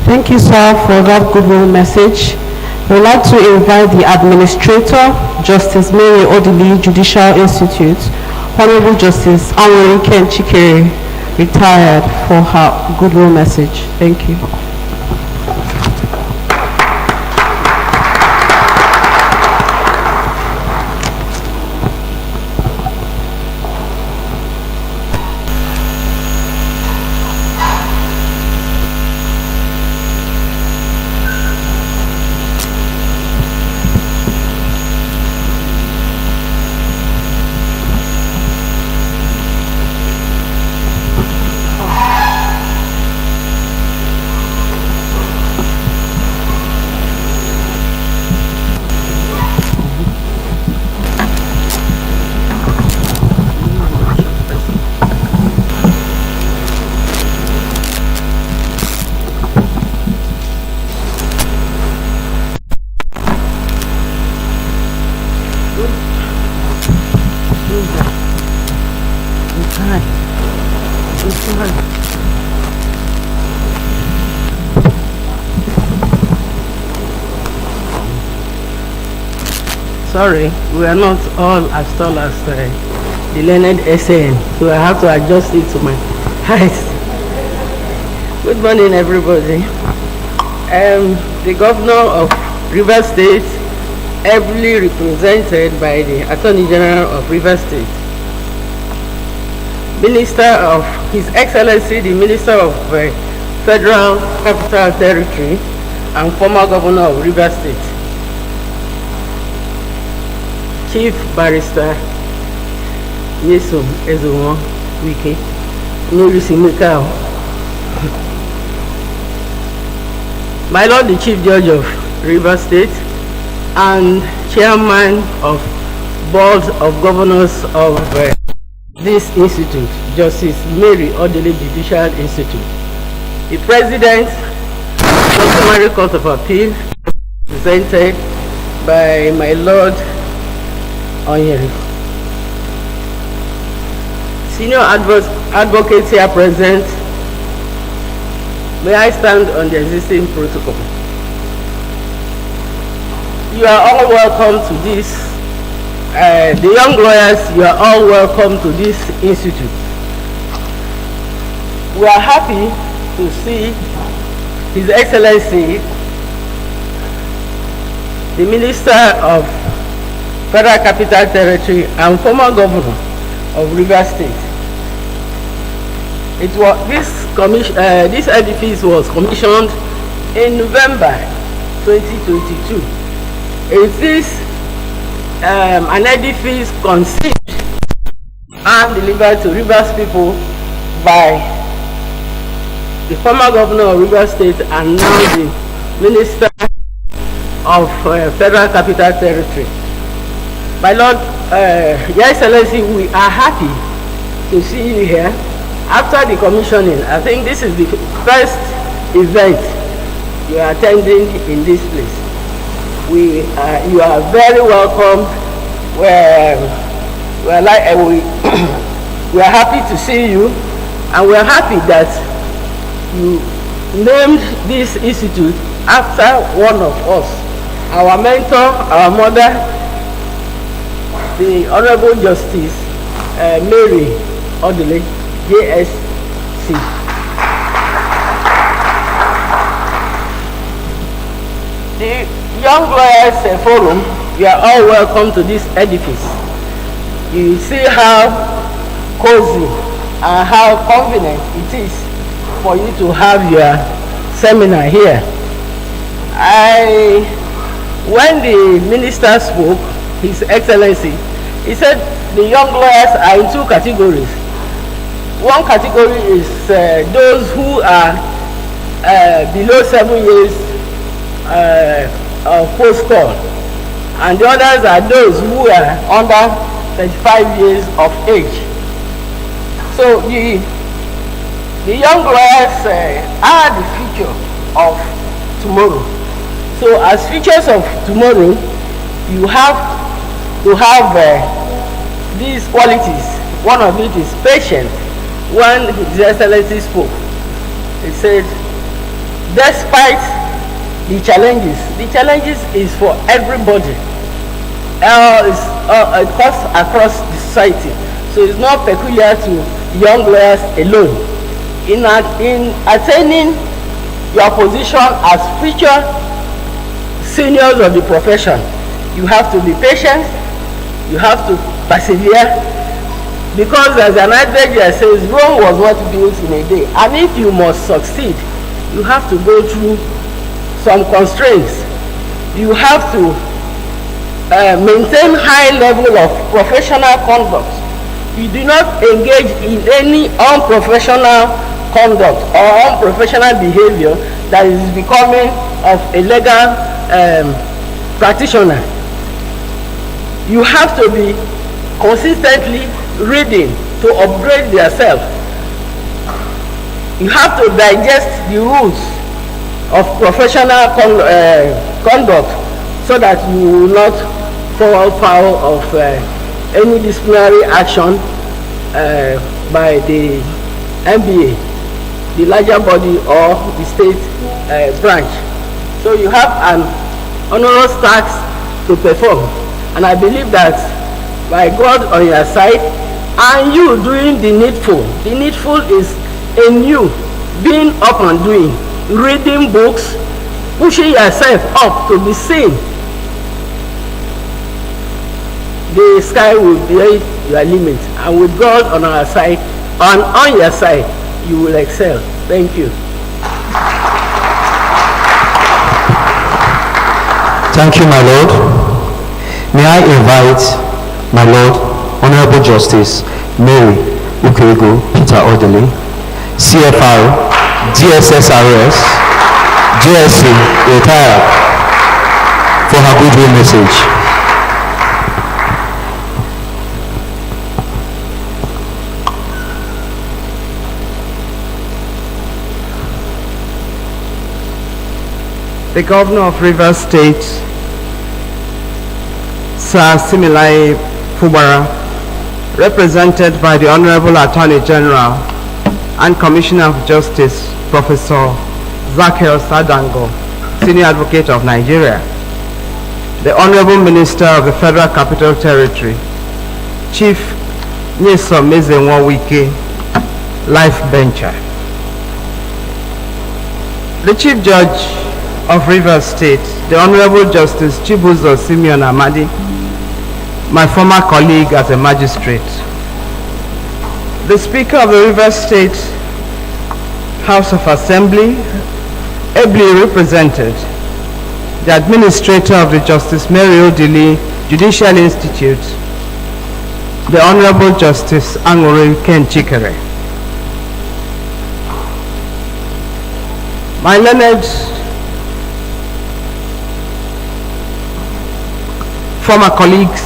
Thank you, sir, for that goodwill message. We'd like to invite the Administrator, Justice Mary Odili, Judicial Institute, Honorable Justice Ala-Igbo Chikere, retired, for her goodwill message. Thank you. Sorry, we are not all as tall as the learned SN, so I have to adjust it to my height. Good morning, everybody. The governor of Rivers State, ably represented by the Attorney General of Rivers State, Minister of His Excellency, the Minister of Federal Capital Territory, and former Governor of Rivers State, Chief Barrister Nyesom Ezenwawike, my Lord the Chief Judge of Rivers State and Chairman of Board of Governors of this institute, Justice Mary Odili Judicial Institute, the President, Summary Court of Appeal presented by my Lord Onyeri. Senior advocates here present, may I stand on the existing protocol? You are all welcome to this. The young lawyers, you are all welcome to this institute. We are happy to see His Excellency, the Minister of Federal Capital Territory and former Governor of Rivers State. This edifice was commissioned in November 2022. It is an edifice conceived and delivered to Rivers people by the former Governor of Rivers State and now the Minister of Federal Capital Territory. My Lord, Your Excellency, we are happy to see you here. After the commissioning, I think this is the first event you are attending in this place. You are very welcome. We are happy to see you, and we are happy that you named this institute after one of us, our mentor, our mother, the Honorable Justice Mary Odile, JSC. The Young Lawyers Forum, you are all welcome to this edifice. You see how cozy and how convenient it is for you to have your seminar here. When the minister spoke, His Excellency, he said the young lawyers are in two categories. One category is those who are below 7 years of post-call, and the others are those who are under 35 years of age. So the young lawyers are the future of tomorrow. So as futures of tomorrow, you have to have these qualities. One of it is patience. When His Excellency spoke, he said, despite the challenges is for everybody. It cuts across the society. So it's not peculiar to young lawyers alone. In attaining your position as future seniors of the profession, you have to be patient, you have to persevere, because as an adage that says, Rome was not built in a day, and if you must succeed, you have to go through some constraints. You have to maintain high level of professional conduct. You do not engage in any unprofessional conduct or unprofessional behavior that is becoming of a legal practitioner. You have to be consistently reading to upgrade yourself. You have to digest the rules of professional conduct so that you will not fall foul of any disciplinary action by the MBA, the larger body, or the state branch. So you have an onerous task to perform, and I believe that by God on your side and you doing the needful. The needful is in you being up and doing, reading books, pushing yourself up to be seen. The sky will be your limit, and with God on our side and on your side, you will excel. Thank you. Thank you, my Lord. May I invite my Lord, Honorable Justice Mary Ukego Peter Odele, CFR, DSSRS, JSC, retired, for her goodwill message. the Governor of Rivers State, Sir Similai Fubara, represented by the Honorable Attorney General and Commissioner of Justice, Professor Zacchaeus Adango, Senior Advocate of Nigeria, the Honorable Minister of the Federal Capital Territory, Chief Nyesom Mezenwa-Wike, Life Bencher, the Chief Judge of Rivers State, the Honorable Justice Chibuzo Simeon Amadi, my former colleague as a magistrate, the Speaker of the Rivers State House of Assembly, ably represented, the Administrator of the Justice Mary Odili Judicial Institute, the Honorable Justice Angore Ken Chikere, my learned former colleagues,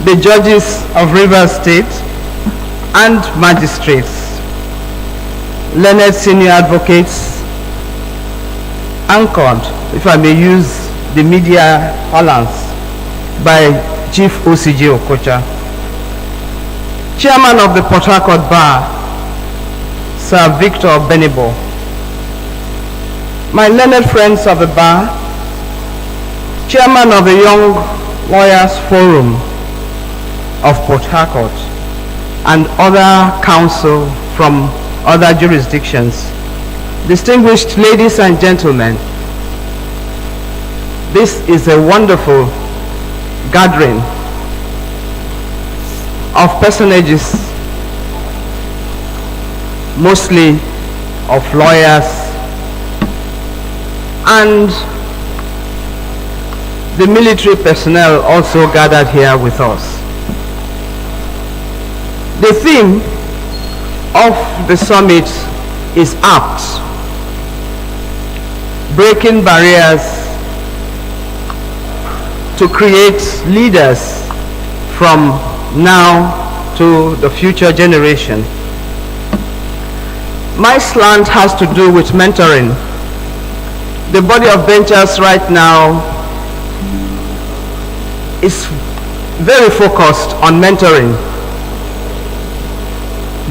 the judges of Rivers State and magistrates, learned senior advocates, anchored, if I may use the media parlance, by Chief OCJ Okocha, Chairman of the Port Harcourt Bar, Sir Victor Benibo, my learned friends of the bar, Chairman of the Young Lawyers Forum of Port Harcourt, and other counsel from other jurisdictions, distinguished ladies and gentlemen, this is a wonderful gathering of personages, mostly of lawyers, and the military personnel also gathered here with us. The theme of the summit is apt: breaking barriers to create leaders from now to the future generation. My slant has to do with mentoring. The body of benchers right now is very focused on mentoring,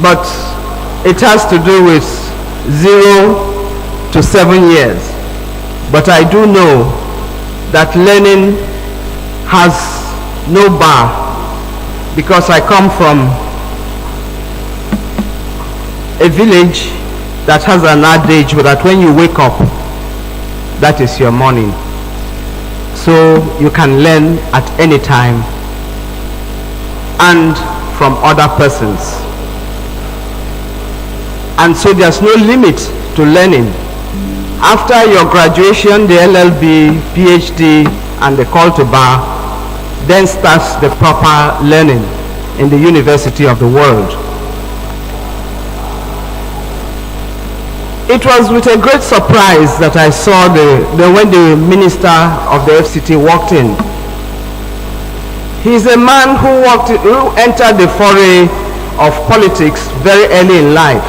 but it has to do with 0 to 7 years. But I do know that learning has no bar, because I come from a village that has an adage that when you wake up, that is your morning. So you can learn at any time and from other persons. And so there's no limit to learning. After your graduation, the LLB, PhD, and the call to bar, then starts the proper learning in the university of the world. It was with a great surprise that I saw when the minister of the FCT walked in. He's a man who entered the foray of politics very early in life,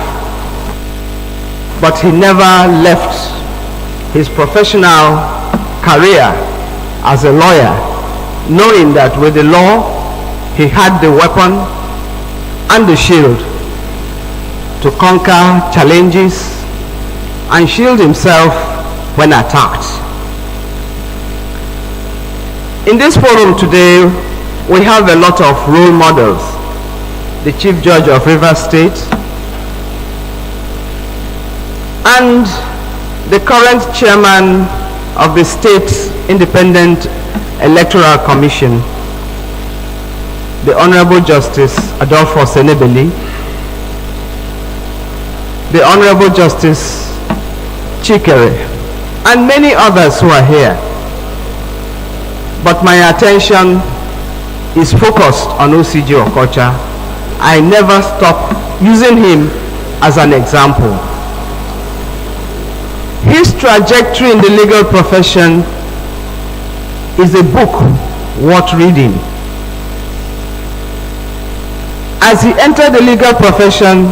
but he never left his professional career as a lawyer, knowing that with the law he had the weapon and the shield to conquer challenges and shield himself when attacked. In this forum today, we have a lot of role models. The Chief Judge of Rivers State and the current Chairman of the State Independent Electoral Commission, the Honorable Justice Adolfo Senebeli, the Honorable Justice Chikere, and many others who are here. But my attention is focused on OCJ Okocha. I never stop using him as an example. His trajectory in the legal profession is a book worth reading. As he entered the legal profession,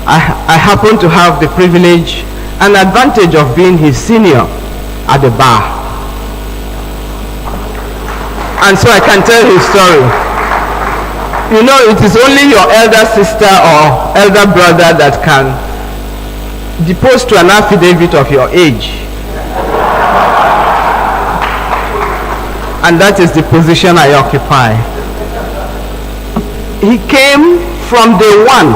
I happen to have the privilege and advantage of being his senior at the bar. And so I can tell his story. You know, it is only your elder sister or elder brother that can depose to an affidavit of your age. And that is the position I occupy. He came from day one,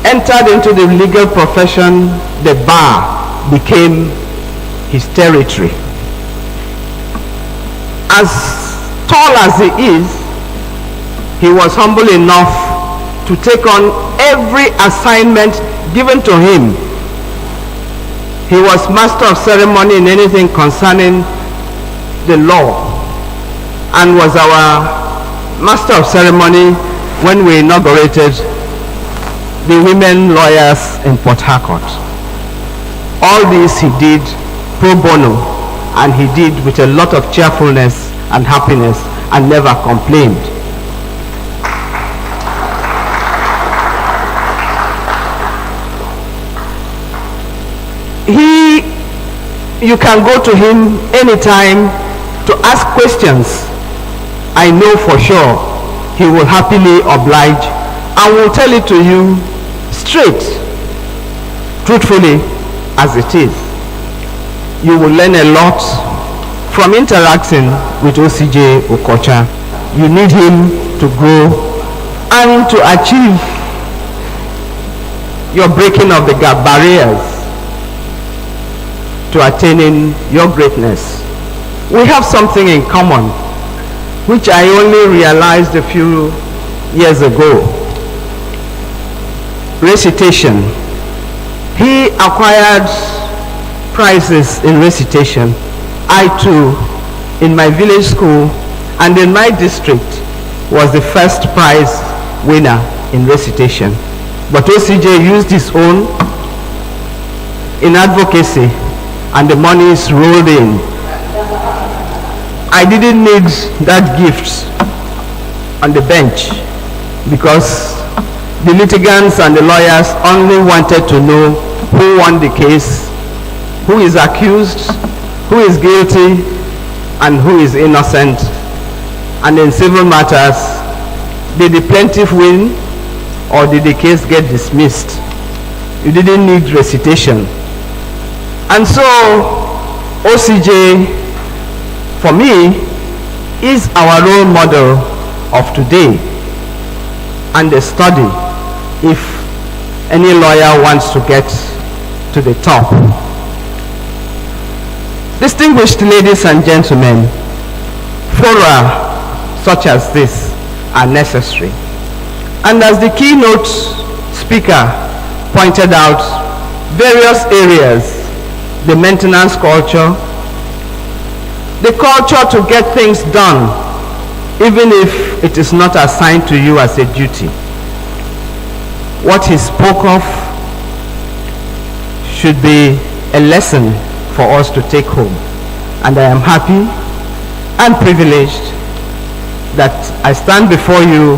entered into the legal profession, the bar became his territory. As tall as he is, he was humble enough to take on every assignment given to him. He was master of ceremony in anything concerning the law, and was our master of ceremony when we inaugurated the women lawyers in Port Harcourt. All this he did pro bono, and he did with a lot of cheerfulness and happiness, and never complained. You can go to him anytime to ask questions. I know for sure he will happily oblige and will tell it to you straight, truthfully as it is. You will learn a lot from interacting with OCJ Okocha. You need him to grow and to achieve your breaking of the gap barriers to attaining your greatness. We have something in common, which I only realized a few years ago. Recitation. He acquired prizes in recitation. I too, in my village school and in my district, was the first prize winner in recitation. But OCJ used his own in advocacy, and the monies rolled in. I didn't need that gift on the bench because the litigants and the lawyers only wanted to know who won the case, who is accused, who is guilty, and who is innocent. And in civil matters, did the plaintiff win or did the case get dismissed? You didn't need recitation. And so OCJ, for me, is our role model of today and a study if any lawyer wants to get to the top. Distinguished ladies and gentlemen, fora such as this are necessary. And as the keynote speaker pointed out, various areas, the maintenance culture, the culture to get things done, even if it is not assigned to you as a duty. What he spoke of should be a lesson for us to take home. And I am happy and privileged that I stand before you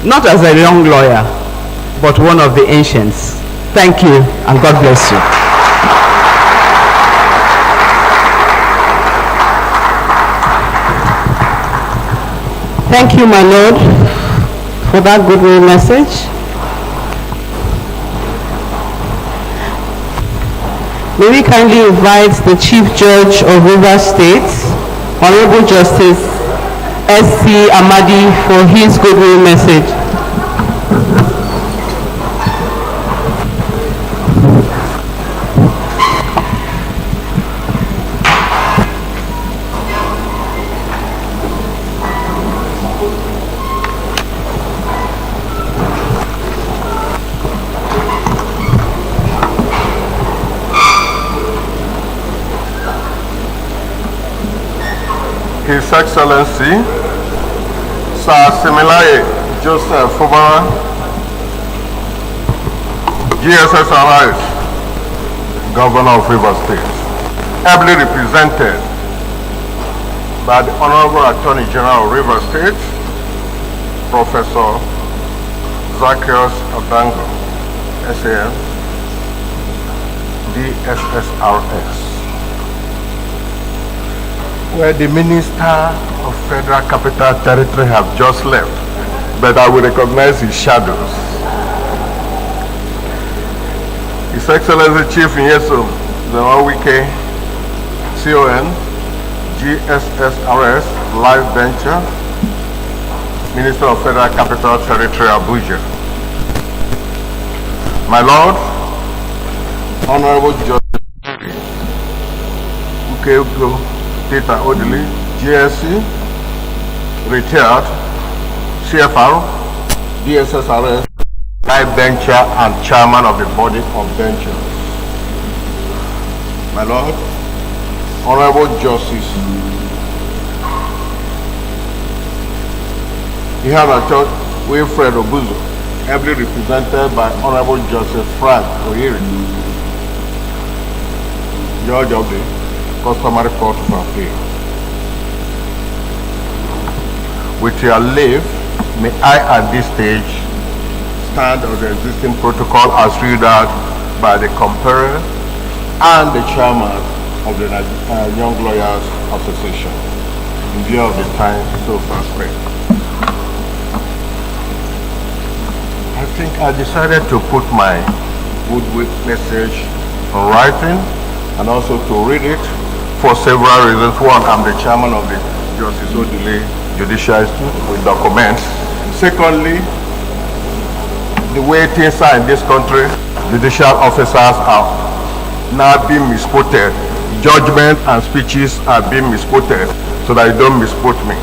not as a young lawyer, but one of the ancients. Thank you, and God bless you. Thank you, my Lord, for that goodwill message. May we kindly invite the Chief Judge of Rivers State, Honorable Justice S.C. Amadi, for his goodwill message. His Excellency, Sir Similaye Joseph Fubara, GSSRI, Governor of Rivers State, ably represented by the Honorable Attorney General of Rivers State, Professor Zacchaeus Odango, SAN, DSSRS, where the Minister of Federal Capital Territory have just left, but I will recognize his shadows. His Excellency Chief Nyesom Zawawike, CON, GSSRS, Life Venture, Minister of Federal Capital Territory, Abuja. My Lord, Honorable Justice Ukego Peter Odili, GSC, retired, CFR, DSSRS, Life Venture, and Chairman of the Body of Ventures. My Lord, Honorable Justice Ihana Church Wilfred Obuzo, ably represented by Honorable Justice Frank Oyiri, Judge of the Customary Court of Appeal. With your leave, may I at this stage stand on the existing protocol as read out by the comparer and the chairman of the Young Lawyers Association in view of the time so far spent. I think I decided to put my goodwill message in writing and also to read it for several reasons. One, I'm the chairman of the Justice Odile Judicial Institute with documents. Secondly, the way things are in this country, judicial officers are now being misquoted. Judgment and speeches are being misquoted so that you don't misquote me.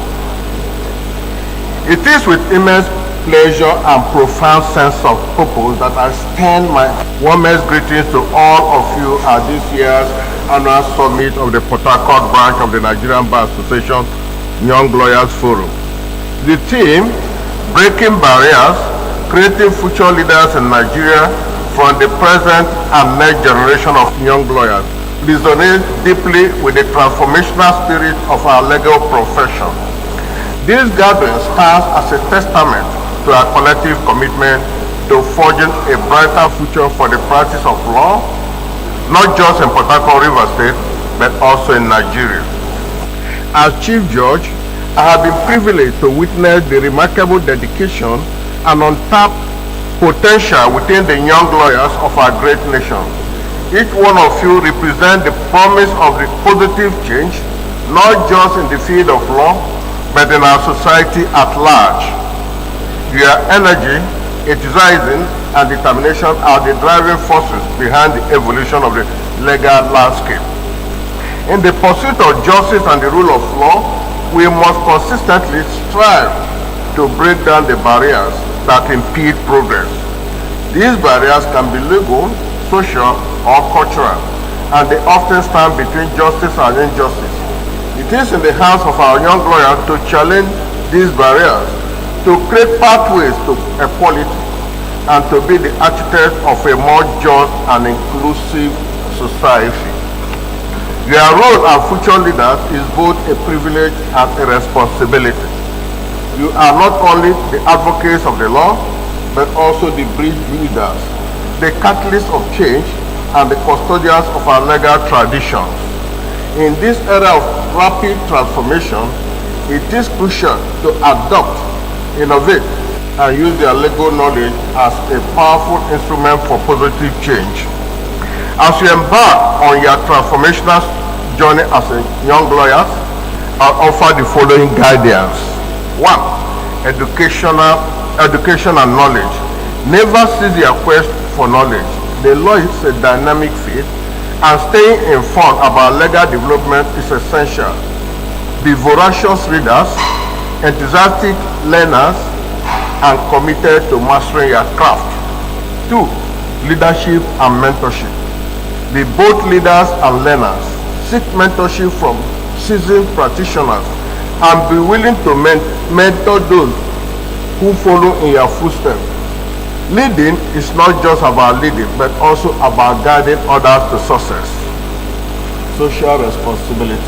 It is with immense pleasure and profound sense of purpose that I extend my warmest greetings to all of you at this year's annual summit of the Port Harcourt branch of the Nigerian Bar Association Young Lawyers Forum. The theme, Breaking Barriers, Creating Future Leaders in Nigeria from the Present and Next Generation of Young Lawyers, resonates deeply with the transformational spirit of our legal profession. This gathering stands as a testament to our collective commitment to forging a brighter future for the practice of law, not just in Port Harcourt River State, but also in Nigeria. As Chief Judge, I have been privileged to witness the remarkable dedication and untapped potential within the young lawyers of our great nation. Each one of you represents the promise of the positive change, not just in the field of law, but in our society at large. Your energy, enthusiasm, and determination are the driving forces behind the evolution of the legal landscape. In the pursuit of justice and the rule of law, we must consistently strive to break down the barriers that impede progress. These barriers can be legal, social, or cultural, and they often stand between justice and injustice. It is in the hands of our young lawyers to challenge these barriers, to create pathways to equality, and to be the architect of a more just and inclusive society. Your role as future leaders is both a privilege and a responsibility. You are not only the advocates of the law, but also the bridge builders, the catalysts of change, and the custodians of our legal traditions. In this era of rapid transformation, it is crucial to adopt, innovate, and use their legal knowledge as a powerful instrument for positive change. As you embark on your transformational journey as a young lawyer, I offer the following guidance. 1. Education and knowledge. Never cease your quest for knowledge. The law is a dynamic field, and staying informed about legal development is essential. Be voracious readers, enthusiastic learners, and committed to mastering your craft. 2. Leadership and mentorship. Be both leaders and learners. Seek mentorship from seasoned practitioners and be willing to mentor those who follow in your footsteps. Leading is not just about leading, but also about guiding others to success. Social responsibility.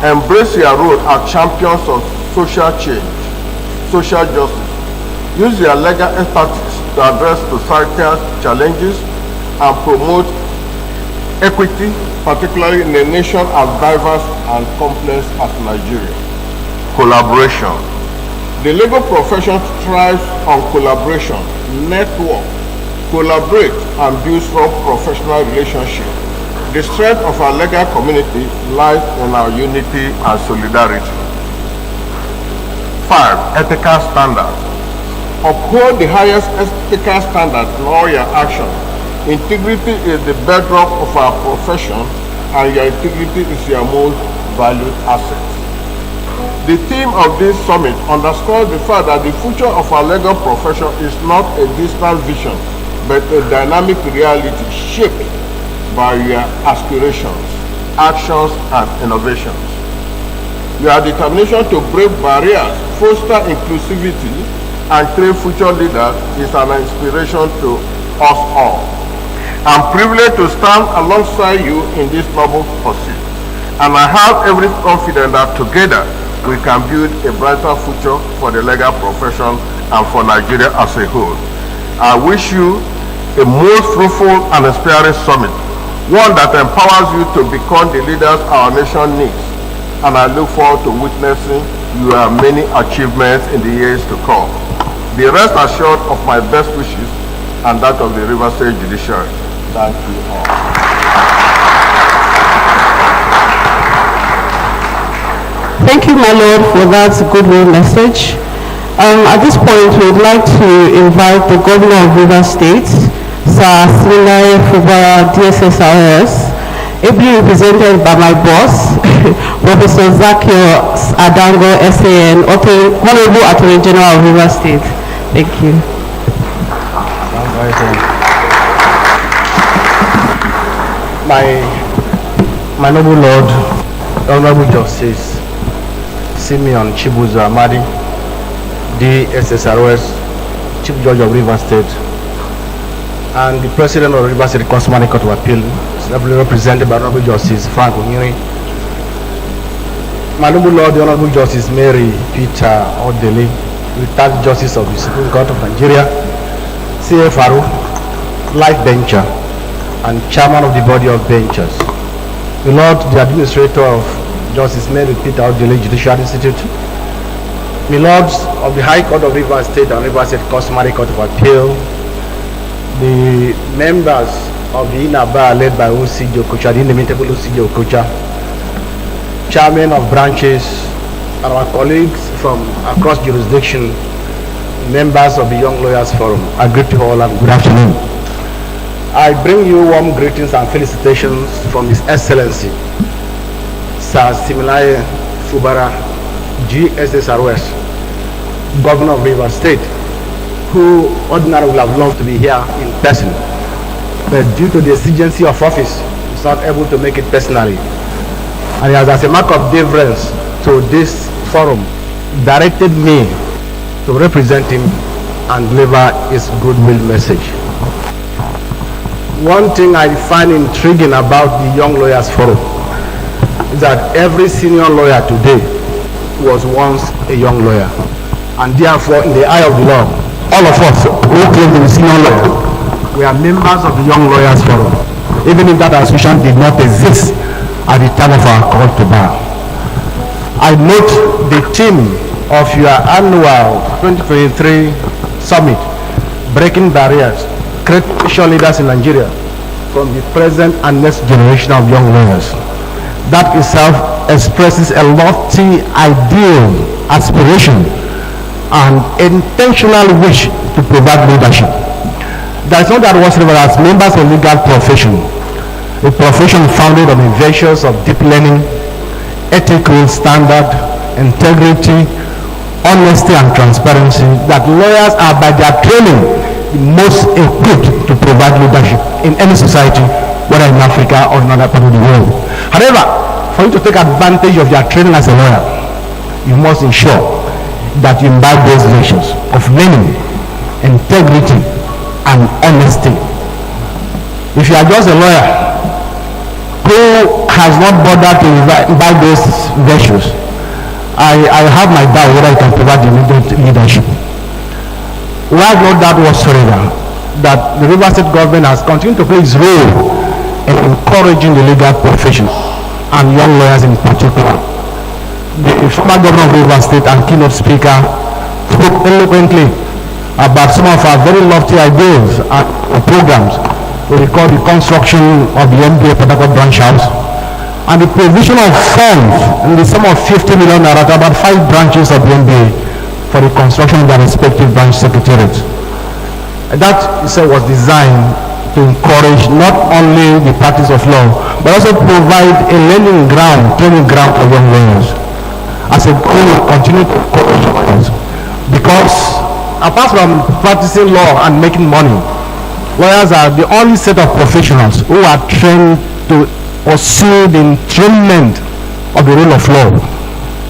Embrace your role as champions of social change, social justice. Use your legal expertise to address societal challenges and promote equity, particularly in a nation as diverse and complex as Nigeria. Collaboration. The legal profession thrives on collaboration, network, collaborate and build strong professional relationships. The strength of our legal community lies in our unity and solidarity. 5. Ethical standards. Uphold the highest ethical standards in all your actions. Integrity is the bedrock of our profession, and your integrity is your most valued asset. The theme of this summit underscores the fact that the future of our legal profession is not a distant vision, but a dynamic reality shaped by your aspirations, actions, and innovations. Your determination to break barriers, foster inclusivity, and create future leaders is an inspiration to us all. I'm privileged to stand alongside you in this noble pursuit, and I have every confidence that together we can build a brighter future for the legal profession and for Nigeria as a whole. I wish you a most fruitful and inspiring summit, one that empowers you to become the leaders our nation needs, and I look forward to witnessing your many achievements in the years to come. Be rest assured of my best wishes and that of the River State Judicial. Thank you all. Thank you, my Lord, for that goodwill message. At this point, we would like to invite the Governor of River State, Sir Siminalayi Fubara, DSSRS, ably represented by my boss, Professor Zakio Adango, SAN, Honorable Attorney General of River State. Thank you. My noble Lord, Honorable Justice Simeon Chibuzo Amadi, DSSRS, Chief Judge of River State, and the President of River State Customary Court of Appeal, represented by Honorable Justice Frank Onyiri. My noble Lord, the Honorable Justice Mary Peter Odeli, retired Justice of the Supreme Court of Nigeria, CFRO, Life Bencher, and Chairman of the Body of Benchers. The Lord, the Administrator of Justice Mary Peter Odeli Judicial Institute, the Lords of the High Court of River State and River State Customary Court of Appeal, the members of the inner bar led by O.C.J. Okocha, the inimitable O.C.J. Okocha, chairmen of branches, and our colleagues from across jurisdiction, members of the Young Lawyers Forum. I greet you all and good afternoon. I bring you warm greetings and felicitations from His Excellency, Sir Siminalayi Fubara, GSSRS, Governor of River State, who ordinarily would have loved to be here in person, but due to the exigency of office, he's not able to make it personally. And he has, as a mark of deference to this forum, directed me to represent him and deliver his goodwill message. One thing I find intriguing about the Young Lawyers Forum is that every senior lawyer today was once a young lawyer, and therefore in the eye of the law, all of us who claim to be senior lawyer, we are members of the Young Lawyers Forum, even if that association did not exist at the time of our call to bar. I note the theme of your annual 2023 summit, Breaking Barriers, Create Future Leaders in Nigeria, from the present and next generation of young lawyers. That itself expresses a lofty ideal, aspiration, and intentional wish to provide leadership. That is not that whatsoever as members of legal profession, a profession founded on the virtues of deep learning, ethical standard, integrity, honesty and transparency, that lawyers are by their training the most equipped to provide leadership in any society, whether in Africa or in other parts of the world. However, for you to take advantage of your training as a lawyer, you must ensure that you imbibe those virtues of learning, integrity, and honesty. If you are just a lawyer who has not bothered to imbibe those virtues, I have my doubt whether you can provide the needed leadership. We have no doubt whatsoever that the River State government has continued to play its role in encouraging the legal profession and young lawyers in particular. The former governor of Rivers State and keynote speaker spoke eloquently about some of our very lofty ideas and programs. We recall the construction of the MBA Port Harcourt branch house and the provision of funds in the sum of 50 million naira to about 5 branches of the MBA for the construction of their respective branch secretariats. That was designed to encourage not only the practice of law, but also provide a learning ground, training ground for young lawyers. As a goal, we continue to encourage lawyers because apart from practicing law and making money, lawyers are the only set of professionals who are trained to pursue the enthronement of the rule of law,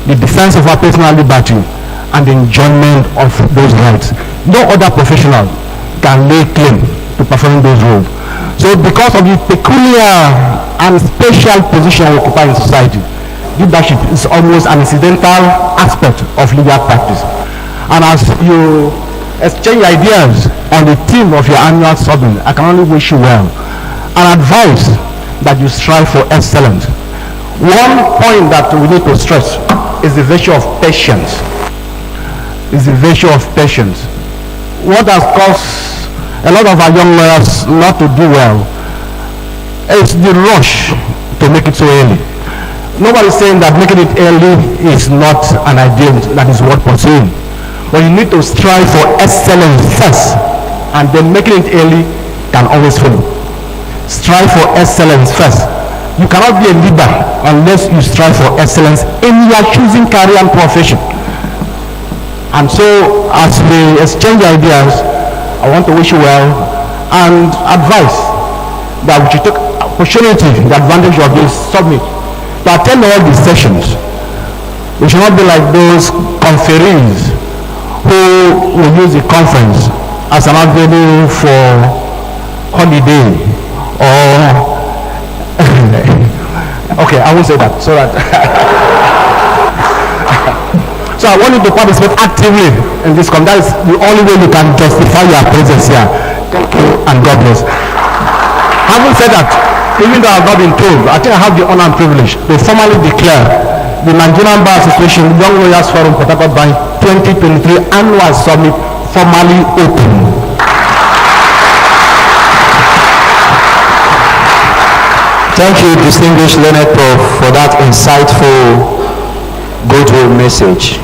the defense of our personal liberty, and the enjoyment of those rights. No other professional can lay claim to performing those roles. So because of the peculiar and special position we occupy in society, leadership is almost an incidental aspect of legal practice. And as you exchange ideas on the theme of your annual summit, I can only wish you well and advise that you strive for excellence. One point that we need to stress is the virtue of patience. Is the virtue of patience. What has caused a lot of our young lawyers not to do well is the rush to make it so early. Nobody is saying that making it early is not an ideal that is worth pursuing. But you need to strive for excellence first, and then making it early can always follow. Strive for excellence first. You cannot be a leader unless you strive for excellence in your choosing career and profession. And so, as we exchange ideas, I want to wish you well and advise that we should take opportunity, the advantage of this summit, to attend all these sessions. We should not be like those conferees who will use the conference as an avenue for holiday or okay, I won't say that. So I want you to participate actively in this conference. That is the only way you can justify your presence here. Thank you and God bless. Having said that, even though I have not been told, I think I have the honor and privilege to formally declare the Nigerian Bar Association Young Lawyers Forum Port Harcourt Branch 2023 Annual Summit formally open. Thank you, distinguished learned prof, for that insightful Goodwill message.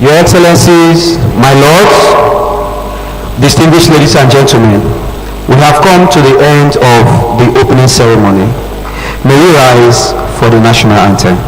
Your Excellencies, my lords, distinguished ladies and gentlemen, we have come to the end of the opening ceremony. May we rise for the national anthem.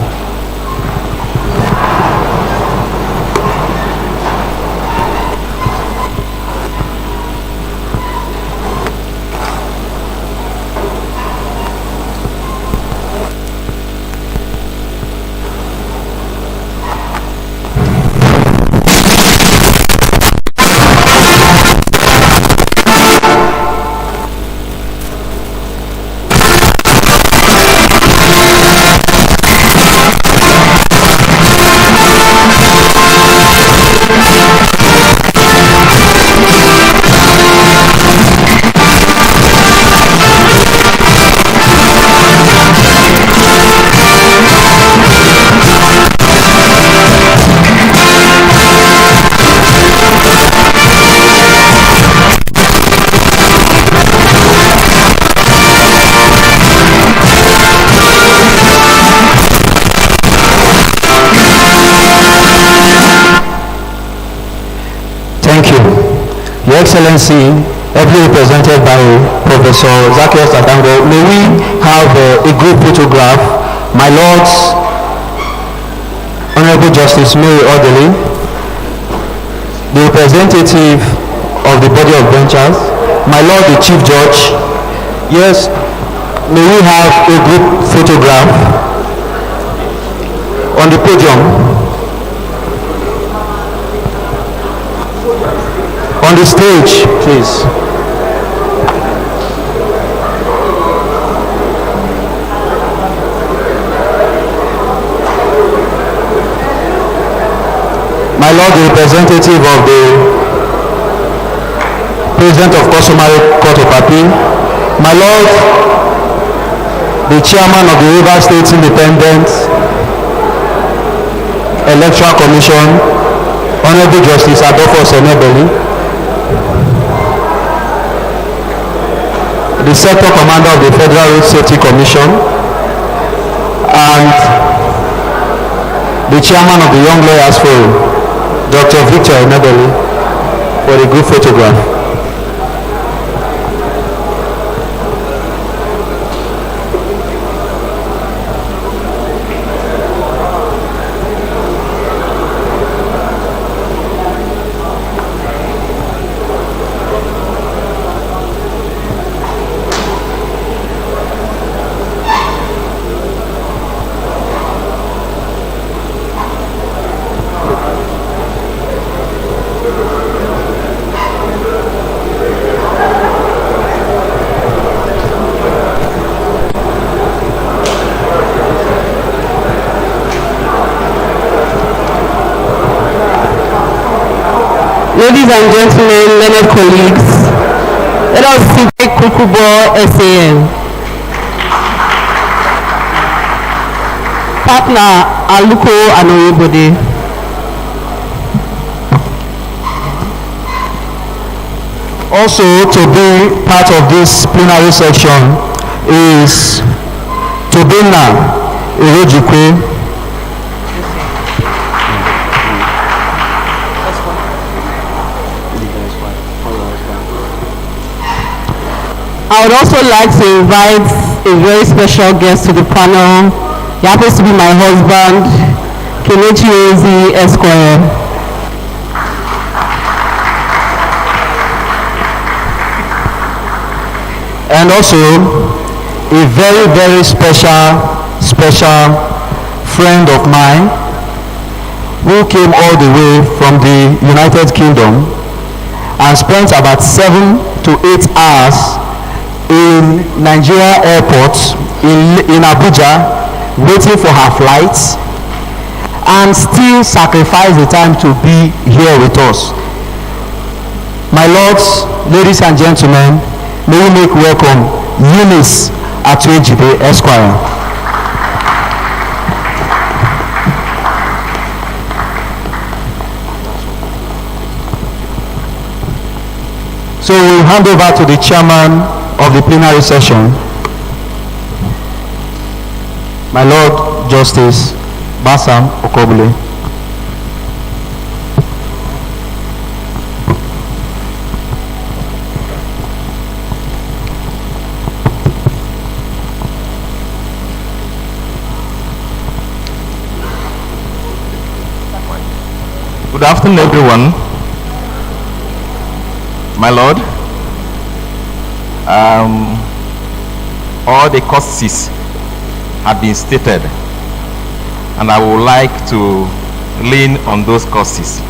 Your Excellency, ably represented by Professor Zacchaeus Adango, may we have a group photograph. My Lords, Honorable Justice Mary Orderly, the representative of the body of benchers, my Lord the Chief Judge. Yes, may we have a group photograph on the podium. On the stage, please. My Lord, the representative of the President of Customary Court of Appeal, My Lord, the chairman of the Rivers State Independent Electoral Commission, Honorable Justice Adolfo Senebeli, the sector commander of the Federal Road Safety Commission, and the chairman of the Young Lawyers Forum, Dr. Victor Enebeli, for the group photograph. Ladies and gentlemen, learned colleagues, let us celebrate Kukubo SAN. Partner Aluko Anoyebode. Also, to be part of this plenary session is Tobina Irojikwe. I would also like to invite a very special guest to the panel. He happens to be my husband, Kelechi Ozi Esquire. And also a very, very special friend of mine who came all the way from the United Kingdom and spent about 7 to 8 hours in Nigeria airport in Abuja waiting for her flights and still sacrifice the time to be here with us. My lords, ladies and gentlemen, may we make welcome Eunice Atuejibe Esquire. So we'll hand over to the chairman of the plenary session, my Lord Justice Basam Okobule. Good afternoon, everyone. My Lord, all the causes have been stated, and I would like to lean on those causes.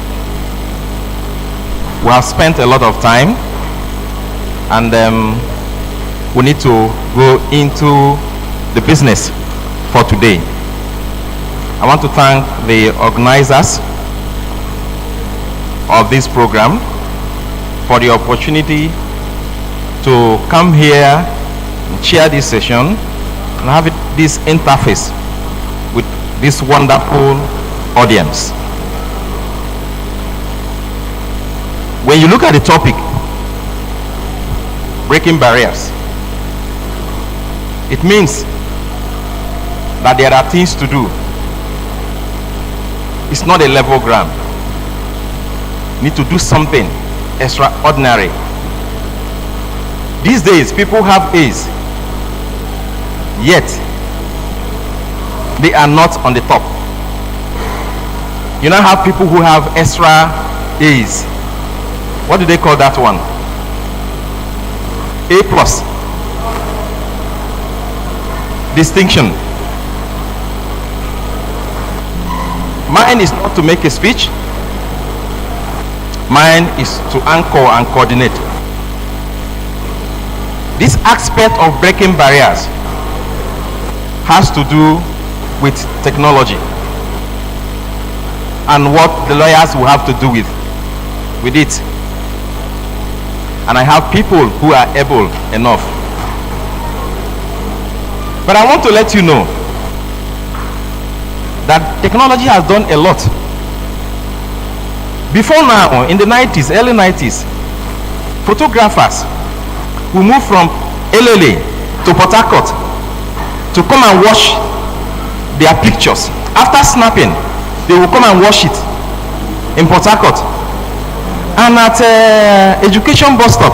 We have spent a lot of time, and we need to go into the business for today. I want to thank the organizers of this program for the opportunity to come here and chair this session and have this interface with this wonderful audience. When you look at the topic, breaking barriers, it means that there are things to do. It's not a level ground. You need to do something extraordinary. These days, people have A's, yet they are not on the top. You now have people who have extra A's. What do they call that one? A plus. Distinction. Mine is not to make a speech. Mine is to anchor and coordinate. This aspect of breaking barriers has to do with technology and what the lawyers will have to do with it. And I have people who are able enough But I want to let you know that technology has done a lot. Before now, in the 90s, early 90s, photographers will move from LLA to Port Harcourt to come and wash their pictures. After snapping, they will come and wash it in Port Harcourt. And at education bus stop,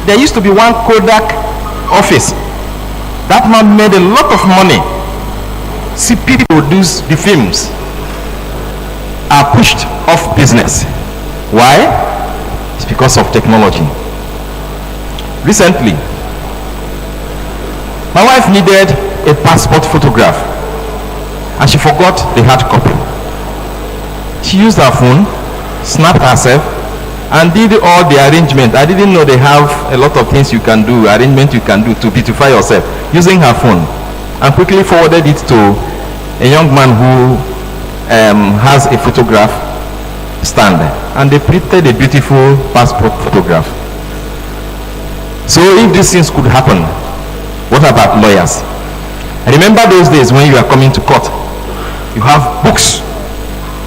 there used to be one Kodak office. That man made a lot of money. See, people produce the films are pushed off business. Why? It's because of technology. Recently, my wife needed a passport photograph and she forgot the hard copy. She used her phone, snapped herself, and did all the arrangement. I didn't know they have a lot of things you can do, arrangement you can do to beautify yourself using her phone, and quickly forwarded it to a young man who has a photograph stand, and they printed a beautiful passport photograph. So if these things could happen, what about lawyers? I remember those days when you are coming to court, you have books,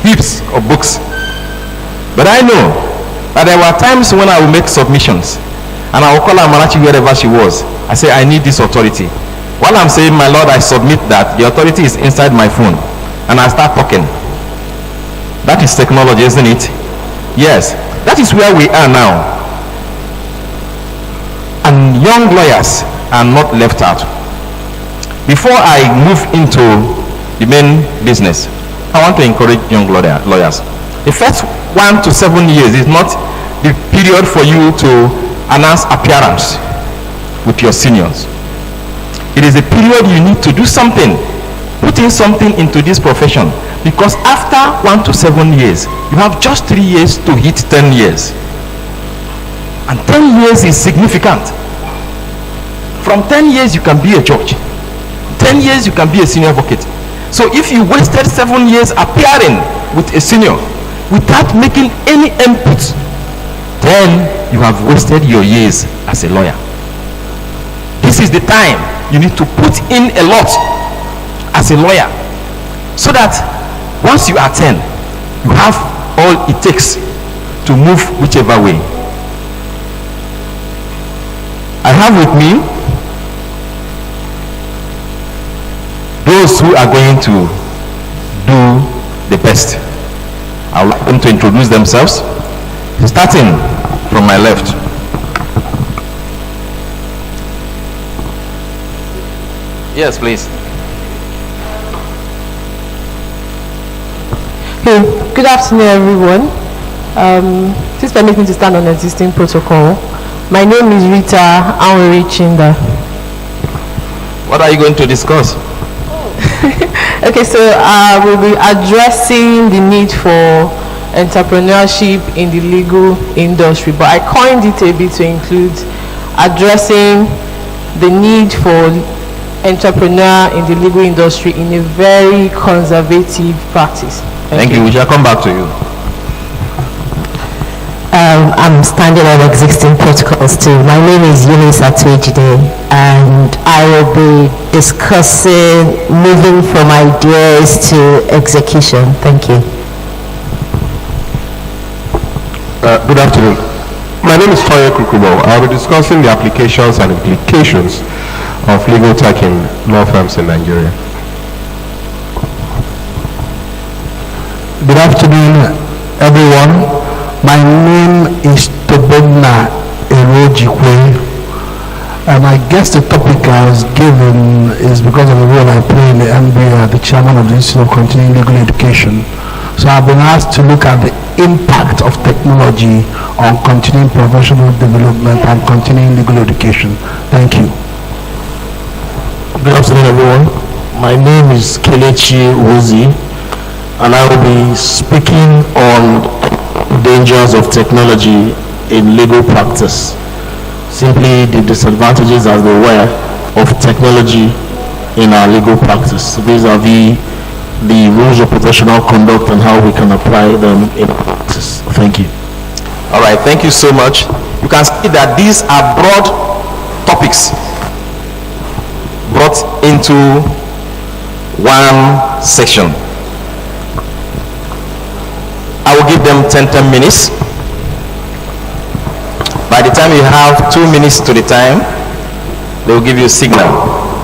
heaps of books. But I know that there were times when I would make submissions and I would call Amarachi wherever she was. I say, I need this authority. While I'm saying, my Lord, I submit that, the authority is inside my phone, and I start talking. That is technology, isn't it? Yes, that is where we are now. And young lawyers are not left out. Before I move into the main business, I want to encourage young lawyers. The first 1 to 7 years is not the period for you to announce appearance with your seniors. It is a period you need to do something, put in something into this profession, because after 1 to 7 years, you have just 3 years to hit 10 years. And 10 years is significant. From 10 years, you can be a judge. 10 years, you can be a senior advocate. So if you wasted 7 years appearing with a senior without making any input, then you have wasted your years as a lawyer. This is the time you need to put in a lot as a lawyer, so that once you are 10, you have all it takes to move whichever way. I have with me those who are going to do the best. I would like them to introduce themselves, starting from my left. Yes, please. Hey, good afternoon, everyone. Please permit me to stand on existing protocol. My name is Rita Anweri-Chinda. What are you going to discuss? Okay, so we'll be addressing the need for entrepreneurship in the legal industry, but I coined it a bit to include addressing the need for entrepreneur in the legal industry in a very conservative practice. Thank you. We shall come back to you. I'm standing on existing protocols too. My name is Eunice Atwejide, and I will be discussing moving from ideas to execution. Thank you. Good afternoon. My name is Toye Kukubo. I will be discussing the applications and implications of legal tech in law firms in Nigeria. Good afternoon, everyone. My name is Tobogna Erojikwe, and I guess the topic I was given is because of the role I play in the MBA, the chairman of the Institute of Continuing Legal Education. So I've been asked to look at the impact of technology on continuing professional development and continuing legal education. Thank you. Good afternoon, everyone. My name is Kelechi Wozi, and I will be speaking on dangers of technology in legal practice. Simply the disadvantages as they were of technology in our legal practice, vis-a-vis the rules of professional conduct and how we can apply them in practice. Thank you. All right, thank you so much. You can see that these are broad topics brought not into one section. I will give them 10 minutes. By the time you have 2 minutes to the time, they will give you a signal.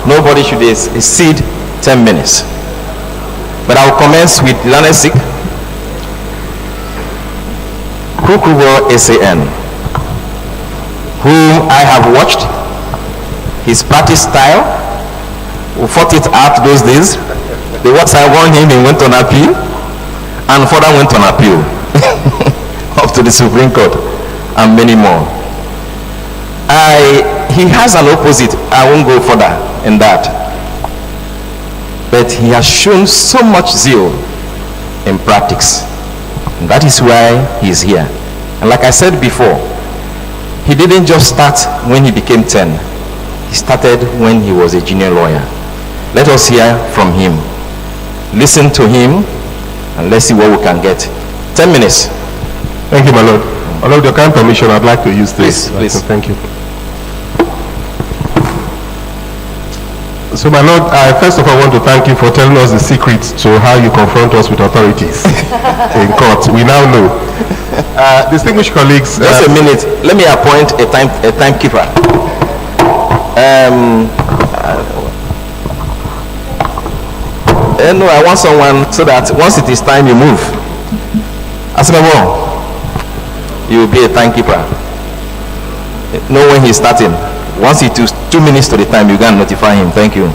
Nobody should exceed 10 minutes. But I will commence with Lanesik, Kukubo SAN, whom I have watched, his practice style. We fought it out those days. The words I won him, he went on appeal, and further went on appeal up to the Supreme Court, and many more. He has an opposite. I won't go further in that. But he has shown so much zeal in practice. And that is why he is here. And like I said before, he didn't just start when he became 10. He started when he was a junior lawyer. Let us hear from him. Listen to him, and let's see what we can get. 10 minutes. Thank you, my lord. My lord, with your kind permission, I'd like to use this. Please. Thank you. So, my lord, I first of all want to thank you for telling us the secret to how you confront us with authorities in court. We now know. Distinguished colleagues. Just a minute. Let me appoint a timekeeper. No, I want someone so that once it is time, you move. Asimabo, you will be a timekeeper. Know when he's starting. Once it is 2 minutes to the time, you can notify him. Thank you.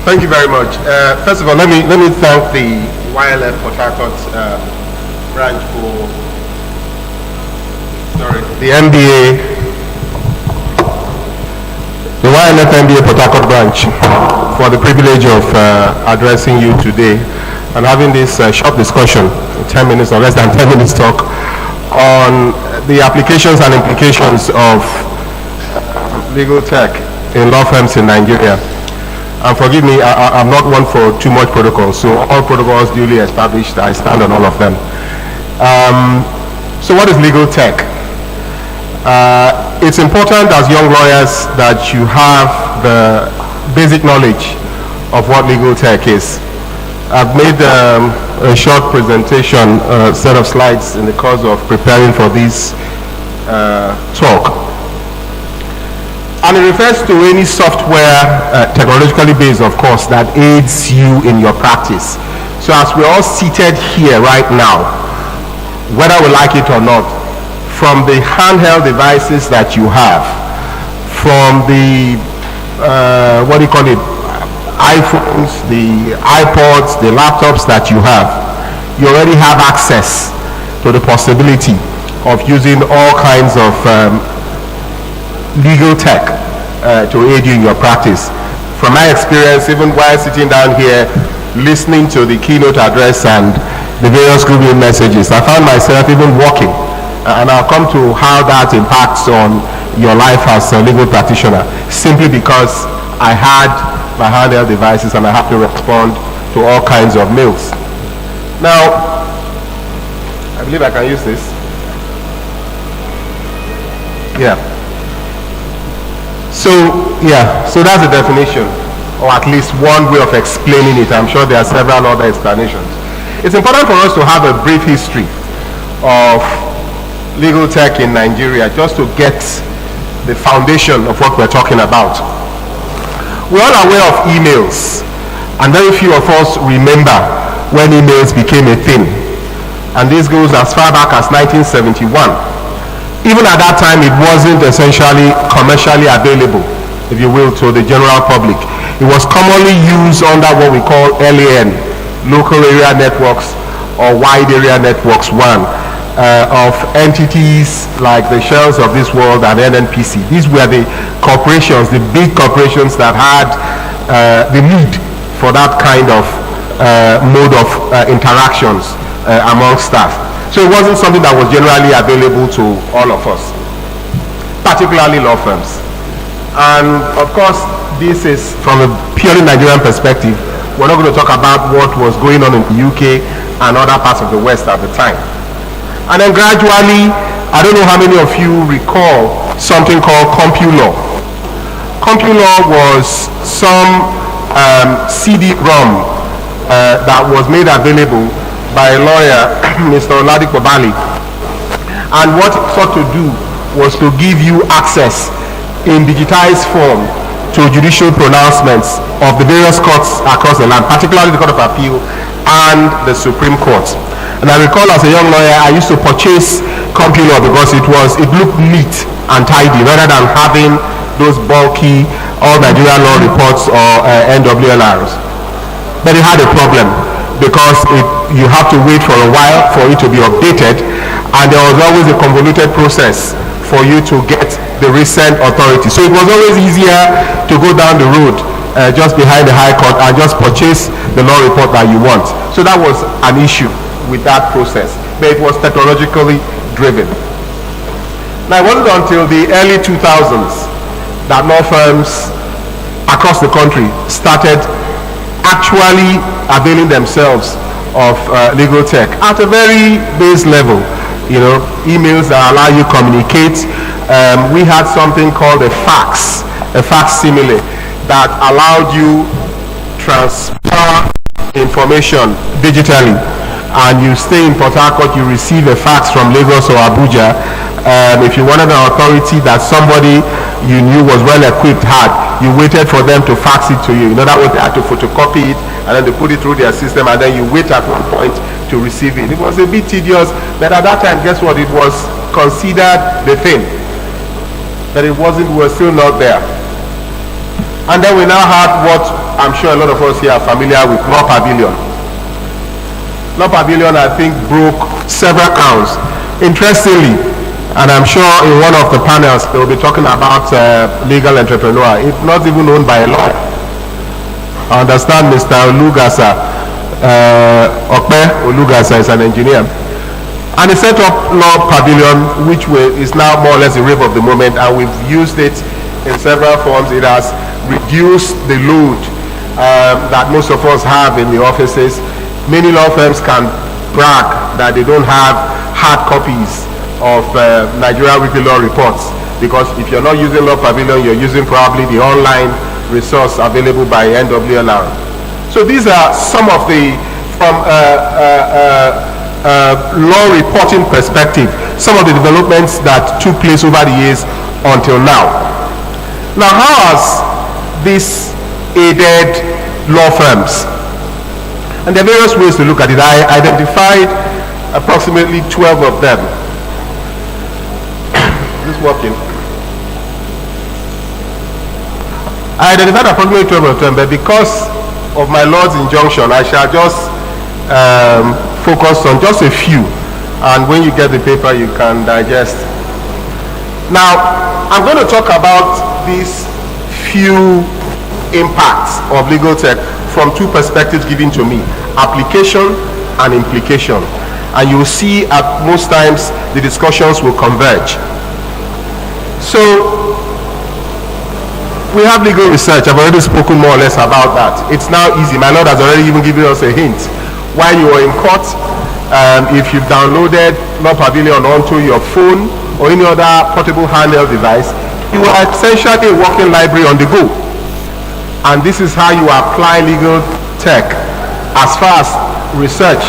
Thank you very much. First of all, let me thank the YLF Port Harcourt branch for the MBA, the YLF MBA Port Harcourt branch for the privilege of addressing you today and having this short discussion, 10 minutes or less than 10 minutes talk on the applications and implications of legal tech in law firms in Nigeria. And forgive me, I'm not one for too much protocol, so all protocols duly established, I stand on all of them. So what is legal tech? It's important as young lawyers that you have the basic knowledge of what legal tech is. I've made a short presentation, set of slides in the course of preparing for this talk. And it refers to any software, technologically based, of course, that aids you in your practice. So as we're all seated here right now, whether we like it or not, from the handheld devices that you have, from the, iPhones, the iPods, the laptops that you have, you already have access to the possibility of using all kinds of legal tech to aid you in your practice. From my experience, even while sitting down here listening to the keynote address and the various Goodwill messages, I found myself even walking, and I'll come to how that impacts on your life as a legal practitioner, simply because I had my handheld devices and I have to respond to all kinds of mails. Now, I believe I can use this. Yeah. So that's the definition, or at least one way of explaining it. I'm sure there are several other explanations. It's important for us to have a brief history of legal tech in Nigeria, just to get the foundation of what we're talking about. We're all aware of emails, and very few of us remember when emails became a thing. And this goes as far back as 1971. Even at that time, it wasn't essentially commercially available, if you will, to the general public. It was commonly used under what we call LAN, local area networks, or wide area networks one, of entities like the Shells of this world and NNPC. These were the corporations, the big corporations that had the need for that kind of mode of interactions among staff. So it wasn't something that was generally available to all of us, particularly law firms. And of course, this is from a purely Nigerian perspective. We're not going to talk about what was going on in the UK and other parts of the West at the time. And then gradually, I don't know how many of you recall something called CompuLaw. CompuLaw was some CD-ROM that was made available by a lawyer, Mr. Ala-Igbo. And what it sought to do was to give you access in digitized form to judicial pronouncements of the various courts across the land, particularly the Court of Appeal and the Supreme Court. And I recall as a young lawyer, I used to purchase CompuLaw because it looked neat and tidy rather than having those bulky all Nigerian law reports or NWLRs. But it had a problem because you have to wait for a while for it to be updated, and there was always a convoluted process for you to get the recent authority. So it was always easier to go down the road just behind the High Court and just purchase the law report that you want. So that was an issue with that process, but it was technologically driven. Now it wasn't until the early 2000s that law firms across the country started actually availing themselves of legal tech at a very base level. You know, emails that allow you to communicate. We had something called a facsimile that allowed you transfer information digitally, and you stay in Port Harcourt, you receive a fax from Lagos or Abuja. If you wanted an authority that somebody you knew was well equipped had, you waited for them to fax it to you. You know, that way they had to photocopy it and then they put it through their system, and then you wait at one point to receive it. It was a bit tedious, but at that time, guess what? It was considered the thing. But it wasn't, we were still not there. And then we now have what I'm sure a lot of us here are familiar with, Law Pavilion. Law Pavilion, I think, broke several crowns. Interestingly, and I'm sure in one of the panels they will be talking about legal entrepreneur. It's not even owned by a lawyer. I understand Mr. Olugasa, Olugasa is an engineer. And he set up Law Pavilion, which is now more or less the rave of the moment, and we've used it in several forms. It has reduced the load that most of us have in the offices. Many law firms can brag that they don't have hard copies of Nigeria weekly law reports, because if you're not using Law Pavilion, you're using probably the online resource available by NWLR. So these are some of the, from law reporting perspective, some of the developments that took place over the years until now. Now, how has this aided law firms? And there are various ways to look at it. I identified approximately 12 of them. Is this working? I identified approximately 12 of them, but because of my Lord's injunction, I shall just focus on just a few. And when you get the paper, you can digest. Now, I'm going to talk about these few impacts of legal tech from two perspectives given to me: application and implication. And you will see at most times the discussions will converge. So we have legal research. I've already spoken more or less about that. It's now easy. My Lord has already even given us a hint. While you are in court, if you've downloaded Law Pavilion onto your phone or any other portable handheld device, you are essentially a working library on the go. And this is how you apply legal tech as far as research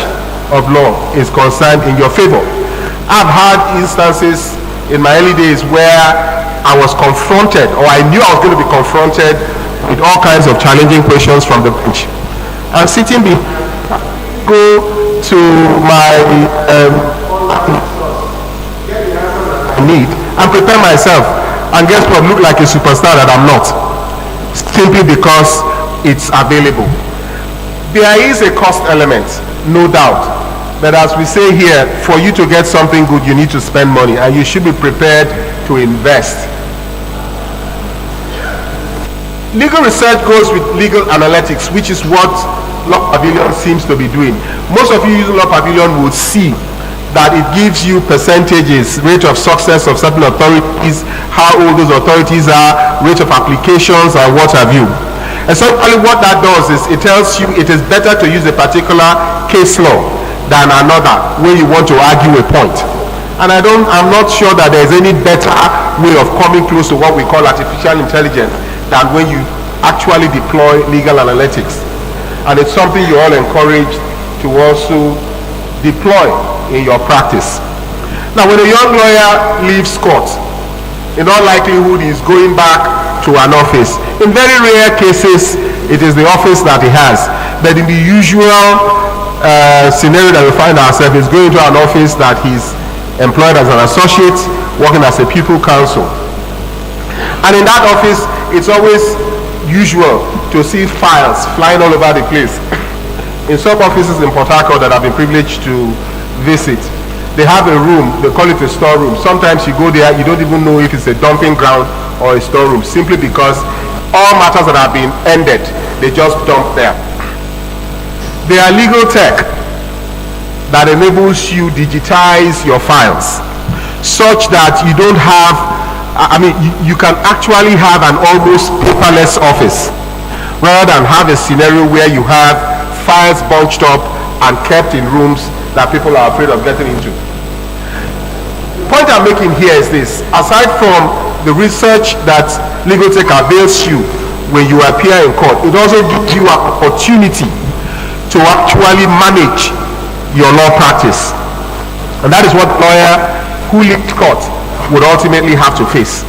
of law is concerned in your favor. I've had instances in my early days where I was confronted, or I knew I was going to be confronted with all kinds of challenging questions from the bench. And sitting behind, go to my need and prepare myself, and guess what? Look like a superstar that I'm not, simply because it's available. There is a cost element, no doubt, but as we say here, for you to get something good, you need to spend money, and you should be prepared to invest. Legal research goes with legal analytics, which is what Law Pavilion seems to be doing. Most of you using Law Pavilion would see that it gives you percentages, rate of success of certain authorities, how old those authorities are, rate of applications, and what have you. Essentially what that does is it tells you it is better to use a particular case law than another when you want to argue a point. And I'm not sure that there is any better way of coming close to what we call artificial intelligence than when you actually deploy legal analytics. And it's something you're all encouraged to also deploy in your practice. Now, when a young lawyer leaves court, in all likelihood he's going back to an office. In very rare cases, it is the office that he has. But in the usual scenario that we find ourselves, he's going to an office that he's employed as an associate, working as a pupil counsel. And in that office, it's always usual to see files flying all over the place. In some offices in Port Harcourt that I've been privileged to visit, they have a room, they call it a storeroom. Sometimes you go there, you don't even know if it's a dumping ground or a storeroom, simply because all matters that have been ended, they just dump there. There are legal tech that enables you digitize your files such that you don't have, you can actually have an almost paperless office rather than have a scenario where you have files bunched up and kept in rooms that people are afraid of getting into. The point I'm making here is this: aside from the research that legal tech avails you when you appear in court, it also gives you an opportunity to actually manage your law practice. And that is what a lawyer who leaves court would ultimately have to face.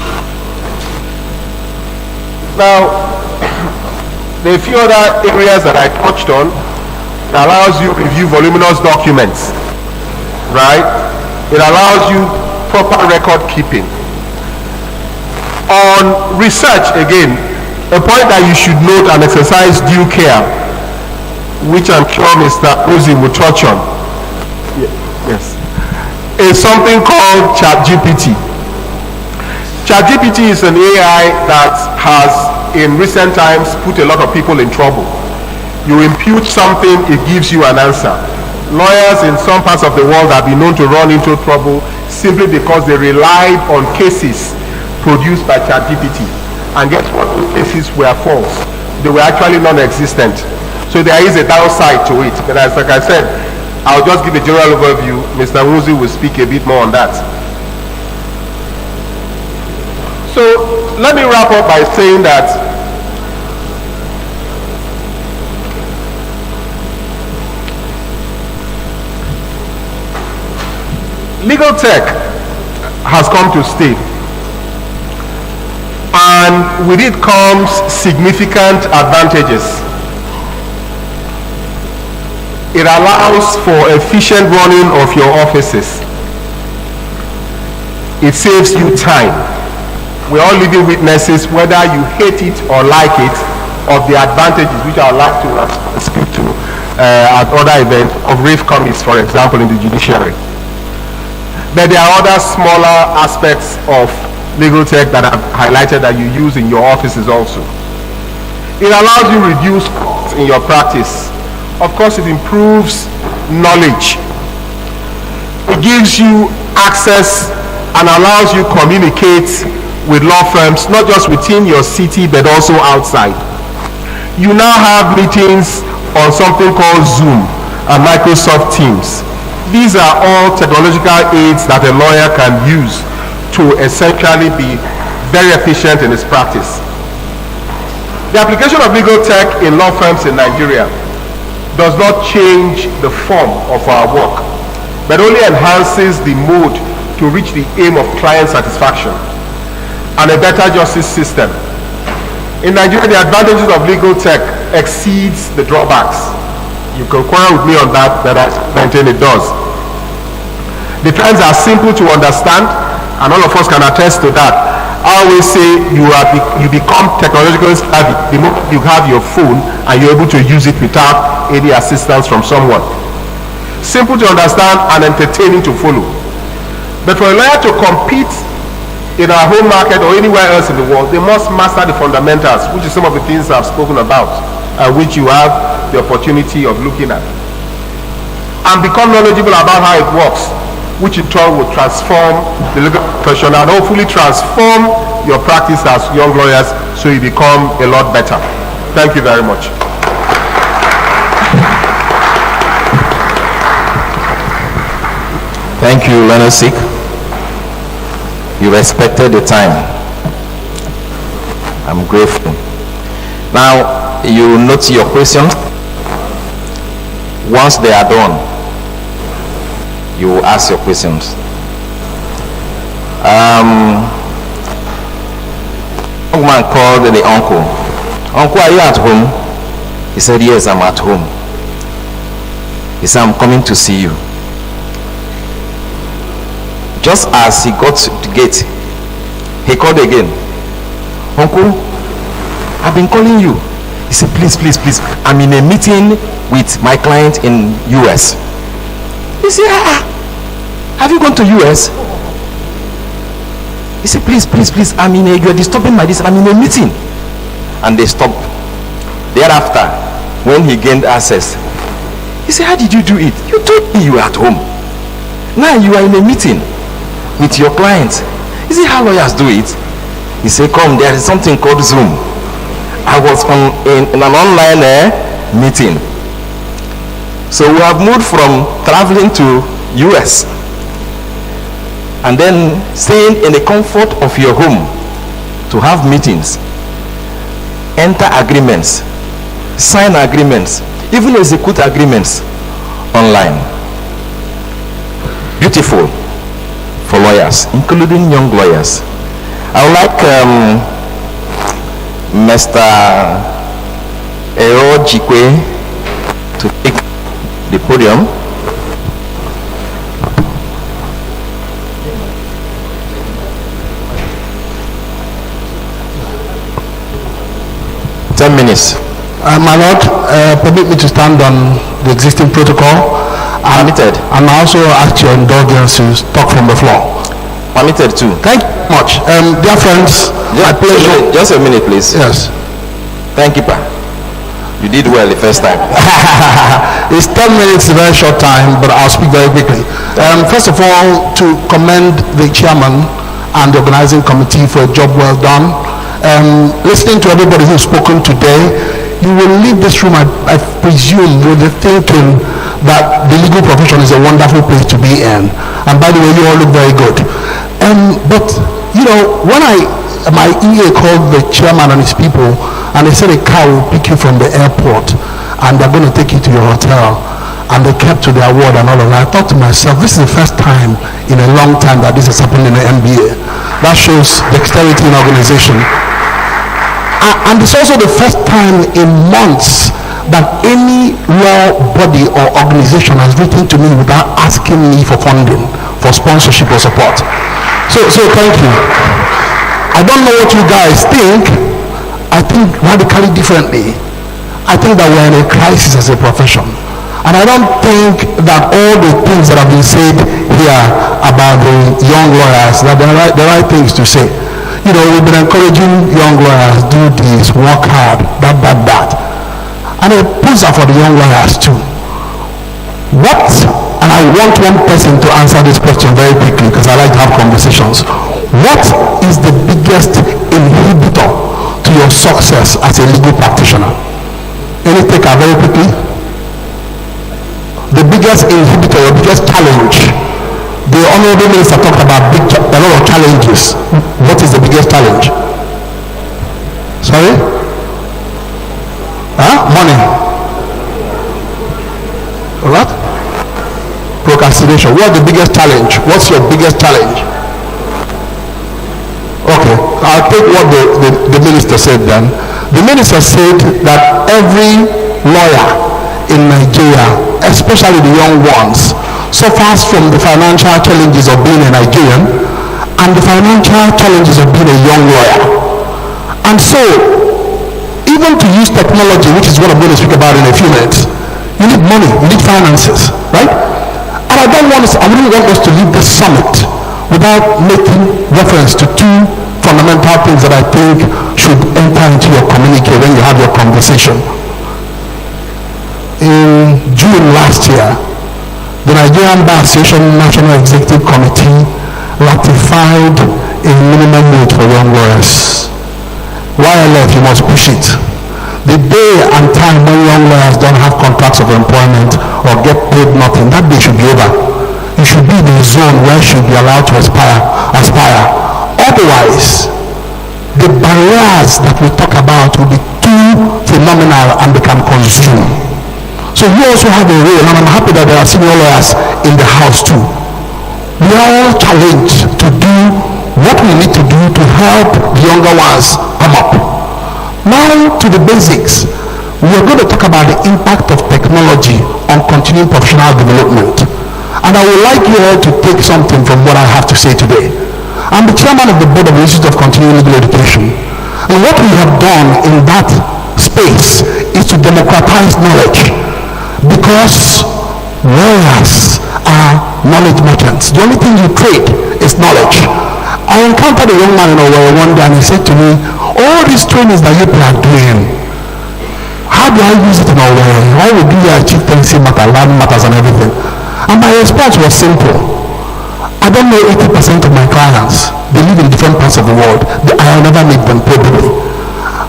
Now, there are a few other areas that I touched on that allows you to review voluminous documents, right? It allows you proper record keeping. On research, again, a point that you should note and exercise due care, which I'm sure Mr. Uzi will touch on, yes, is something called ChatGPT. ChatGPT is an AI that has, in recent times, put a lot of people in trouble. You impute something, it gives you an answer. Lawyers in some parts of the world have been known to run into trouble simply because they relied on cases produced by ChatGPT. And guess what? Those cases were false. They were actually non-existent. So there is a downside to it. But as like I said, I'll just give a general overview. Mr. Uzi will speak a bit more on that. So let me wrap up by saying that legal tech has come to stay, and with it comes significant advantages. It allows for efficient running of your offices. It saves you time. We're all living witnesses, whether you hate it or like it, of the advantages which I would like to speak to at other events of rave comics, for example, in the judiciary. But there are other smaller aspects of legal tech that I've highlighted that you use in your offices also. It allows you to reduce costs in your practice. Of course, it improves knowledge. It gives you access and allows you to communicate with law firms, not just within your city, but also outside. You now have meetings on something called Zoom and Microsoft Teams. These are all technological aids that a lawyer can use to essentially be very efficient in his practice. The application of legal tech in law firms in Nigeria does not change the form of our work, but only enhances the mode to reach the aim of client satisfaction and a better justice system. In Nigeria, the advantages of legal tech exceeds the drawbacks. You can quarrel with me on that, but I maintain it does. The trends are simple to understand, and all of us can attest to that. I always say you become technologically savvy the moment you have your phone and you're able to use it without any assistance from someone. Simple to understand and entertaining to follow. But for a lawyer to compete in our home market or anywhere else in the world, they must master the fundamentals, which is some of the things I've spoken about, which you have the opportunity of looking at. And become knowledgeable about how it works, which in turn will transform the legal profession and hopefully transform your practice as young lawyers so you become a lot better. Thank you very much. Thank you, Leonard Sik. You respected the time. I'm grateful. Now, you note your questions. Once they are done, you will ask your questions. Young man called the uncle. Uncle, are you at home? He said, yes, I'm at home. He said, I'm coming to see you. Just as he got to the gate, he called again. Uncle, I've been calling you. He said, please, please, please, I'm in a meeting with my client in US. He said, have you gone to US? He said, please, please, please, you're disturbing my this, I'm in a meeting. And they stopped. Thereafter, when he gained access, he said, how did you do it? You told me you were at home. Now you are in a meeting with your client. Is it how lawyers do it? He said, come, there is something called Zoom. I was in an online meeting. So we have moved from traveling to US and then staying in the comfort of your home to have meetings, enter agreements, sign agreements, even execute agreements online. Beautiful for lawyers, including young lawyers. I would like Mr. Ero Jikwe to take the podium. My Lord, permit me to stand on the existing protocol. Permitted. And I also ask your indulgence to talk from the floor. Permitted too. Thank you very much. Dear friends, my pleasure. Just a minute, please. Yes. Thank you, Pa. You did well the first time. It's 10 minutes, a very short time, but I'll speak very quickly. First of all, to commend the chairman and the organizing committee for a job well done. Listening to everybody who's spoken today, you will leave this room, I presume, with the thinking that the legal profession is a wonderful place to be in. And by the way, you all look very good. But, you know, when my EA called the chairman and his people, and they said a car will pick you from the airport, and they're going to take you to your hotel, and they kept to their word and all of that, I thought to myself, this is the first time in a long time that this has happened in the NBA. That shows dexterity in organization. And it's also the first time in months that any law body or organization has written to me without asking me for funding, for sponsorship or support. So thank you. I don't know what you guys think. I think radically differently. I think that we're in a crisis as a profession. And I don't think that all the things that have been said here about the young lawyers, that they're the right things to say. You know, we've been encouraging young lawyers, do this, work hard, that. And it puts up for the young lawyers too. What, and I want one person to answer this question very quickly because I like to have conversations. What is the biggest inhibitor to your success as a legal practitioner? Any taker very quickly? The biggest inhibitor, the biggest challenge. The Honorable Minister talked about a lot of challenges. What is the biggest challenge? Sorry? Money. What? Procrastination. What's the biggest challenge? What's your biggest challenge? Okay, I'll take what the minister said then. The minister said that every lawyer in Nigeria, especially the young ones, suffers from the financial challenges of being a Nigerian and the financial challenges of being a young lawyer. And so, even to use technology, which is what I'm going to speak about in a few minutes, you need money, you need finances, right? And I wouldn't want us to leave this summit without making reference to two fundamental things that I think should enter into your communique when you have your conversation. In June last year, the Nigerian Bar Association National Executive Committee ratified a minimum wage for young lawyers. YLF, you must push it. The day and time when young lawyers don't have contracts of employment or get paid nothing, that day should be over. You should be in a zone where you should be allowed to aspire. Otherwise, the barriers that we talk about will be too phenomenal and they can consume. So you also have a role, and I'm happy that there are senior lawyers in the house too. We are all challenged to do what we need to do to help the younger ones come up. Now to the basics. We are going to talk about the impact of technology on continuing professional development. And I would like you all to take something from what I have to say today. I'm the chairman of the board of the Institute of Continuing Legal Education. And what we have done in that space is to democratize knowledge, because lawyers are knowledge merchants. The only thing you trade is knowledge. I encountered a young man in Owerri one day, and he said to me, all these trainings that you are doing, how do I use it in Owerri? How would you achieve tenancy matter, land matters and everything? And my response was simple. I don't know 80% of my clients. They live in different parts of the world. I'll never meet them probably.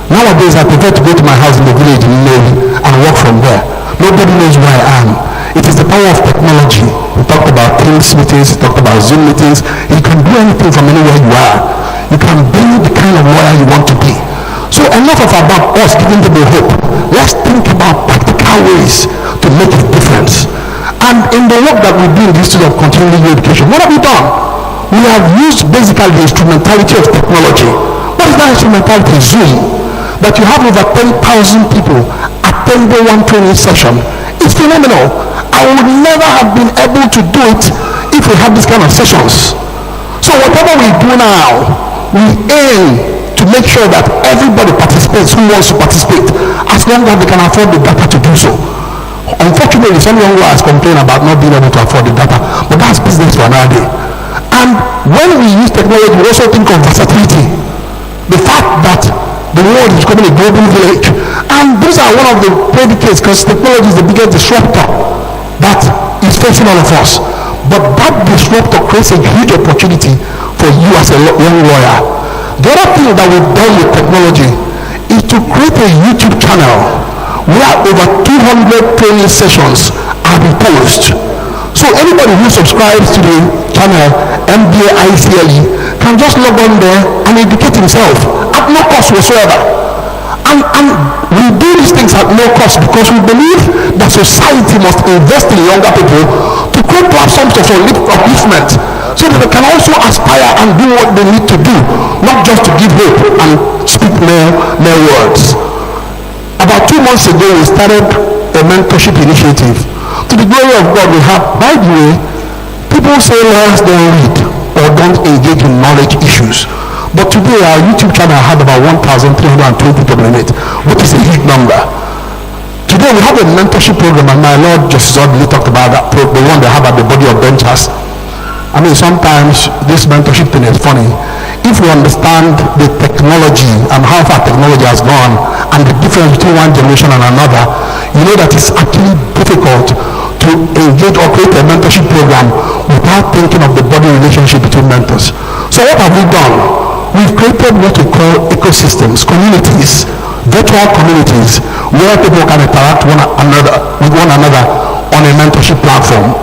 Nowadays, I prefer to go to my house in the village in Navy and work from there. Nobody knows where I am. It is the power of technology. We talked about Teams meetings, we talked about Zoom meetings. You can do anything from anywhere you are. You can be the kind of lawyer you want to be. So enough of about us giving them a hope. Let's think about practical ways to make a difference. And in the work that we do in the Institute of Continuing Legal Education, what have we done? We have used basically the instrumentality of technology. What is that instrumentality? Zoom. That you have over 10,000 people attending one training session. It's phenomenal. I would never have been able to do it if we had this kind of sessions. So whatever we do now, we aim to make sure that everybody participates who wants to participate, as long as they can afford the data to do so. Unfortunately, some young lawyers complain about not being able to afford the data, but that's business for another day. And when we use technology, we also think of versatility. The fact that the world is becoming a global village. And those are one of the predicates, because technology is the biggest disruptor that is facing all of us. But that disruptor creates a huge opportunity for you as a young lawyer. The other thing that we've done with technology is to create a YouTube channel where over 200 training sessions are proposed. So anybody who subscribes to the channel MBA ICLE can just log on there and educate himself at no cost whatsoever. And we do these things at no cost because we believe that society must invest in younger people to create platforms of upliftment, so that they can also aspire and do what they need to do, not just to give hope and speak mere words. About 2 months ago, we started a mentorship initiative. To the glory of God, we have, by the way, people say lawyers don't read or don't engage in knowledge issues. But today, our YouTube channel had about 1,320 people in it, which is a huge number. Today, we have a mentorship program, and my Lord Justice Audley talked about that, the one they have at the body of benchers. I mean, sometimes this mentorship thing is funny. If we understand the technology and how far technology has gone and the difference between one generation and another, you know that it's actually difficult to engage or create a mentorship program without thinking of the body relationship between mentors. So what have we done? We've created what we call ecosystems, communities, virtual communities, where people can interact with one another on a mentorship platform.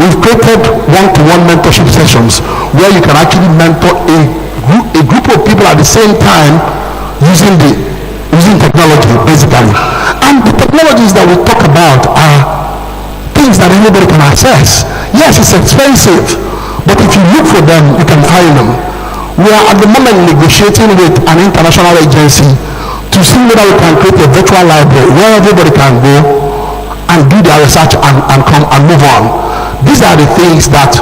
We've created one-to-one mentorship sessions where you can actually mentor a group of people at the same time using technology, basically. And the technologies that we talk about are things that anybody can access. Yes, it's expensive, but if you look for them, you can find them. We are at the moment negotiating with an international agency to see whether we can create a virtual library where everybody can go and do their research and come and move on. These are the things that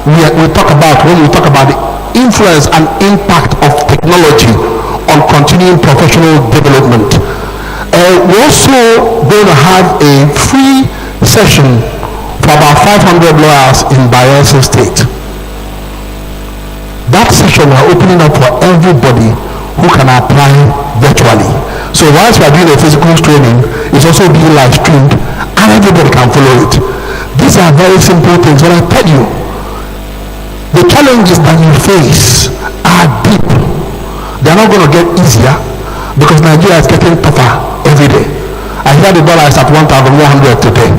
we talk about when we talk about the influence and impact of technology on continuing professional development. We're also going to have a free session for about 500 lawyers in Bayelsa State. That session we're opening up for everybody who can apply virtually. So whilst we are doing a physical training, it's also being live streamed and everybody can follow it. These are very simple things, but I tell you, the challenges that you face are deep. They're not going to get easier because Nigeria is getting tougher every day. I hear the dollar is at 1,100 today.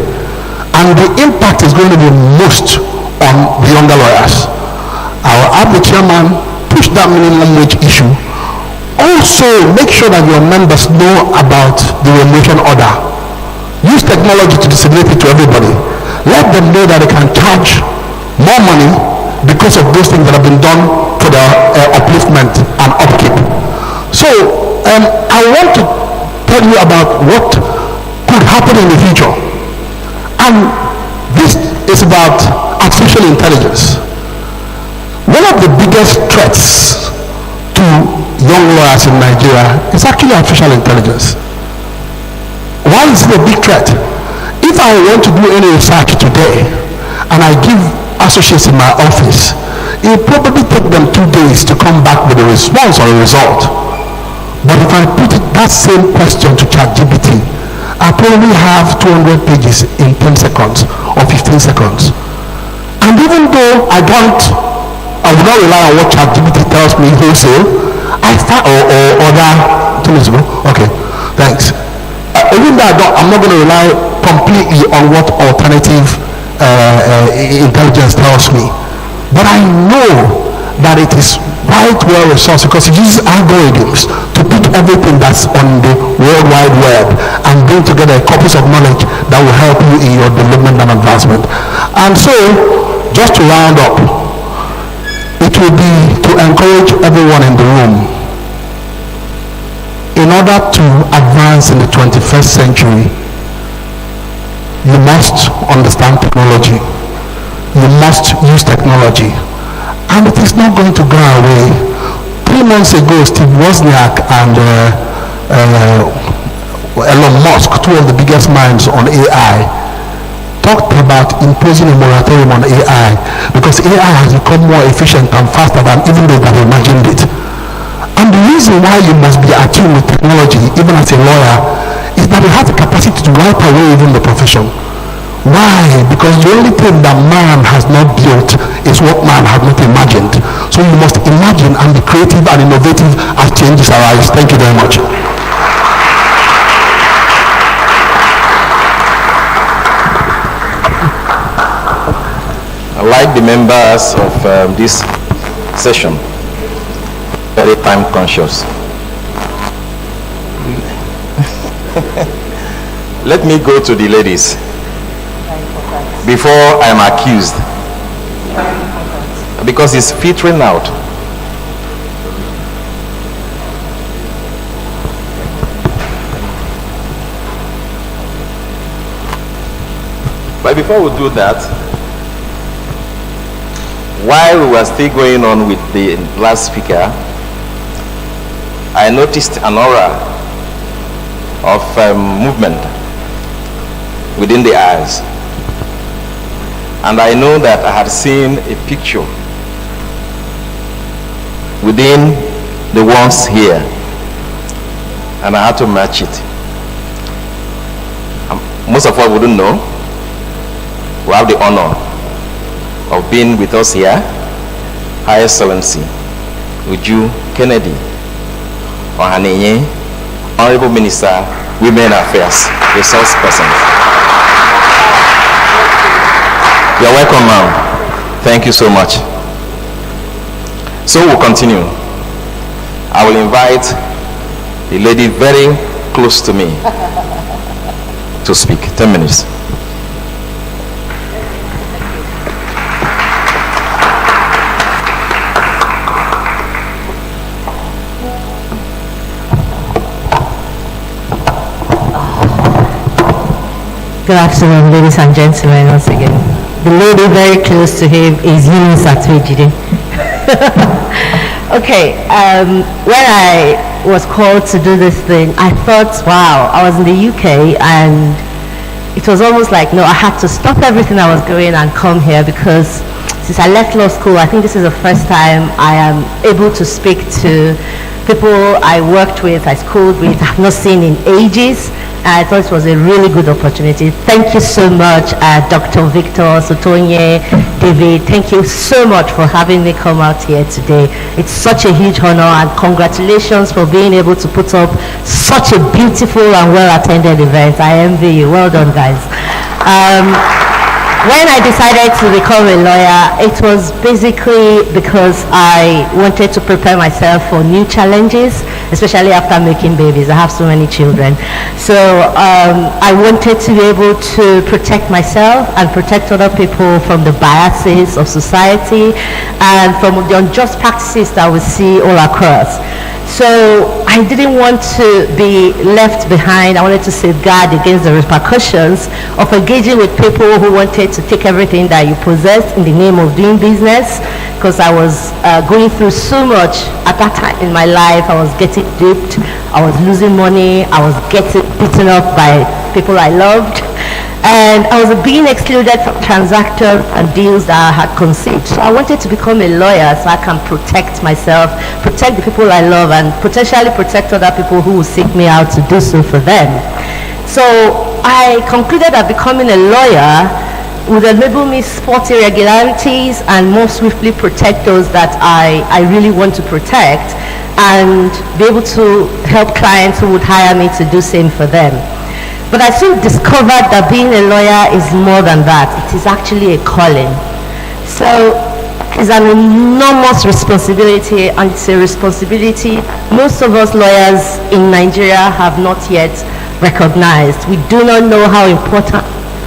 And the impact is going to be most on the younger lawyers. I will have the chairman push that minimum wage issue Also, make sure that your members know about the remuneration order. Use technology to disseminate it to everybody. Let them know that they can charge more money because of those things that have been done for their upliftment and upkeep. So, I want to tell you about what could happen in the future. And this is about artificial intelligence. One of the biggest threats to young lawyers in Nigeria is actually artificial intelligence. Why is it a big threat? If I want to do any research today and I give associates in my office, it will probably take them 2 days to come back with a response or a result. But if I put that same question to ChatGPT, I probably have 200 pages in 10 seconds or 15 seconds. And even though I will not rely on what ChatGPT tells me wholesale, or other 2 minutes ago. Okay, thanks. Even though I'm not going to rely completely on what alternative intelligence tells me, but I know that it is quite well resourced because it uses algorithms to put everything that's on the World Wide Web and bring together corpus of knowledge that will help you in your development and advancement. And so, just to round up, it will be to encourage everyone in the room. In order to advance in the 21st century, you must understand technology. You must use technology. And it is not going to go away. 3 months ago, Steve Wozniak and Elon Musk, two of the biggest minds on AI, talked about imposing a moratorium on AI because AI has become more efficient and faster than even they have imagined it. And the reason why you must be attuned with technology, even as a lawyer, is that it has the capacity to wipe away even the profession. Why? Because the only thing that man has not built is what man has not imagined. So you must imagine and be creative and innovative as changes arise. Thank you very much. I like the members of this session, very time conscious. Let me go to the ladies before I'm accused, because it's filtering out. But before we do that, while we were still going on with the last speaker, I noticed an aura of movement within the eyes. And I know that I had seen a picture within the ones here, and I had to match it. Most of us wouldn't know. We have the honor of being with us here, High Excellency Uju Kennedy Ohanenye, Honorable Minister, Women Affairs, Resource Person. You're welcome, ma'am. Thank you so much. So we'll continue. I will invite the lady very close to me to speak. 10 minutes. Good afternoon, ladies and gentlemen, once again. The lady very close to him is Eunice Atwejide. Okay, when I was called to do this thing, I thought, wow, I was in the UK and it was almost like, no, I had to stop everything I was doing and come here because since I left law school, I think this is the first time I am able to speak to people I worked with, I schooled with, I've not seen in ages. I thought it was a really good opportunity. Thank you so much, Dr. Victor, Sotonye, David. Thank you so much for having me come out here today. It's such a huge honor, and congratulations for being able to put up such a beautiful and well-attended event. I envy you. Well done, guys. When I decided to become a lawyer, it was basically because I wanted to prepare myself for new challenges. especially after making babies. I have so many children. So I wanted to be able to protect myself and protect other people from the biases of society and from the unjust practices that we see all across. So I didn't want to be left behind. I wanted to safeguard against the repercussions of engaging with people who wanted to take everything that you possessed in the name of doing business, because I was going through so much at that time in my life. I was getting duped, I was losing money, I was getting beaten up by people I loved, and I was being excluded from transactions and deals that I had conceived. So I wanted to become a lawyer so I can protect myself, protect the people I love, and potentially protect other people who will seek me out to do so for them. So I concluded that becoming a lawyer would enable me spot irregularities and more swiftly protect those that I really want to protect, and be able to help clients who would hire me to do same for them. But I soon discovered that being a lawyer is more than that. It is actually a calling. So it's an enormous responsibility, and it's a responsibility most of us lawyers in Nigeria have not yet recognized. We do not know how important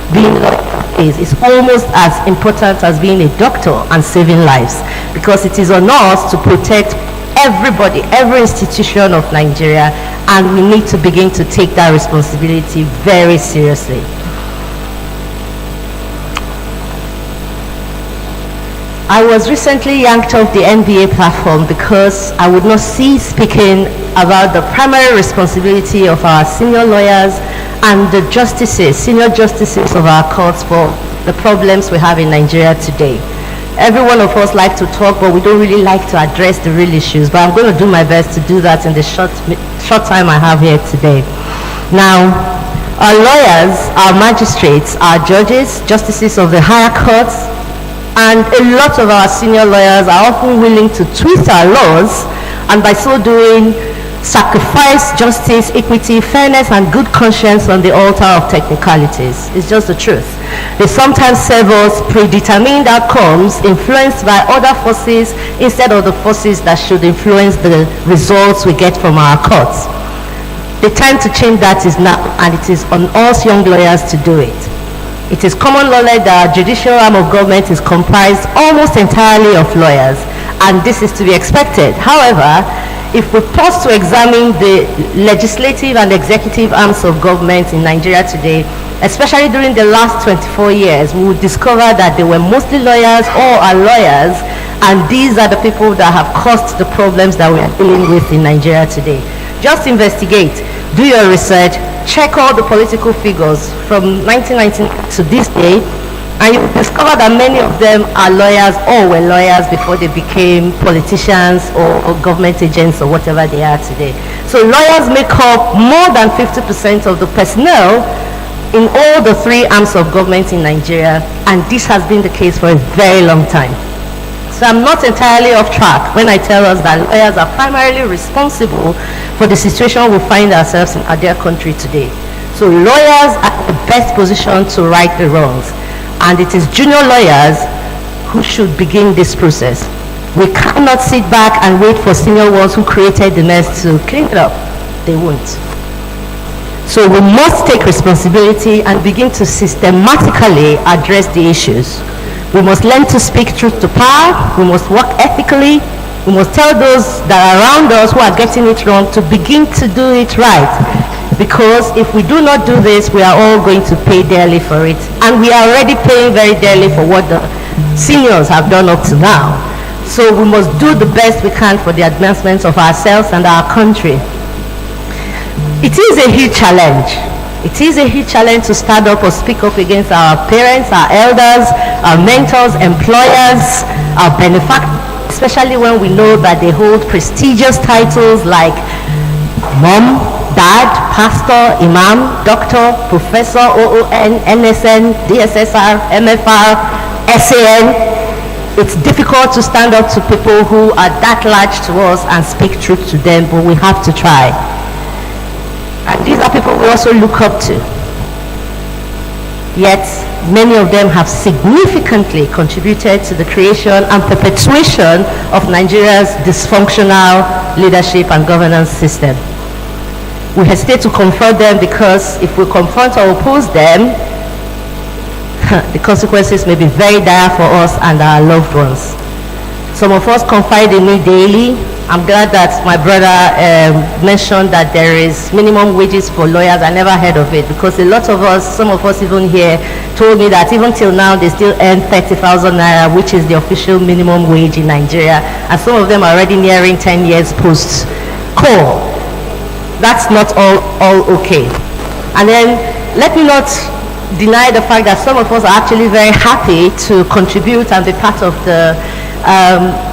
being a lawyer is. It's almost as important as being a doctor and saving lives, because it is on us to protect everybody, every institution of Nigeria, and we need to begin to take that responsibility very seriously. I was recently yanked off the NBA platform because I would not cease speaking about the primary responsibility of our senior lawyers and the justices, senior justices of our courts, for the problems we have in Nigeria today. Every one of us like to talk, but we don't really like to address the real issues. But I'm going to do my best to do that in the short time I have here today. Now, our lawyers, our magistrates, our judges, justices of the higher courts, and a lot of our senior lawyers are often willing to twist our laws, and by so doing, sacrifice justice, equity, fairness, and good conscience on the altar of technicalities. It's just the truth. They sometimes serve us predetermined outcomes influenced by other forces instead of the forces that should influence the results we get from our courts. The time to change that is now, and it is on us young lawyers to do it. It is common knowledge that our judicial arm of government is comprised almost entirely of lawyers, and this is to be expected. However, if we pause to examine the legislative and executive arms of government in Nigeria today, especially during the last 24 years, we will discover that they were mostly lawyers or are lawyers, and these are the people that have caused the problems that we are dealing with in Nigeria today. Just investigate, do your research, check all the political figures from 1990 to this day, and you discover that many of them are lawyers or were lawyers before they became politicians or government agents or whatever they are today. So lawyers make up more than 50% of the personnel in all the three arms of government in Nigeria, and this has been the case for a very long time. So I'm not entirely off track when I tell us that lawyers are primarily responsible for the situation we find ourselves in our dear country today. So lawyers are in the best position to right the wrongs, and it is junior lawyers who should begin this process. We cannot sit back and wait for senior ones who created the mess to clean it up. They won't. So we must take responsibility and begin to systematically address the issues. We must learn to speak truth to power. We must work ethically. We must tell those that are around us who are getting it wrong to begin to do it right. Because if we do not do this, we are all going to pay dearly for it. And we are already paying very dearly for what the seniors have done up to now. So we must do the best we can for the advancement of ourselves and our country. It is a huge challenge. It is a huge challenge to stand up or speak up against our parents, our elders, our mentors, employers, our benefactors, especially when we know that they hold prestigious titles like mom, dad, pastor, imam, doctor, professor, OON, NSN, DSSR, MFR, SAN. It's difficult to stand up to people who are that large to us and speak truth to them, but we have to try. And these are people we also look up to. Yet, many of them have significantly contributed to the creation and perpetuation of Nigeria's dysfunctional leadership and governance system. We hesitate to confront them because if we confront or oppose them, the consequences may be very dire for us and our loved ones. Some of us confide in me daily. I'm glad that my brother mentioned that there is minimum wages for lawyers. I never heard of it because a lot of us, some of us even here, told me that even till now they still earn 30,000 naira, which is the official minimum wage in Nigeria, and some of them are already nearing 10 years post-call. That's not all okay. And then let me not deny the fact that some of us are actually very happy to contribute and be part of the,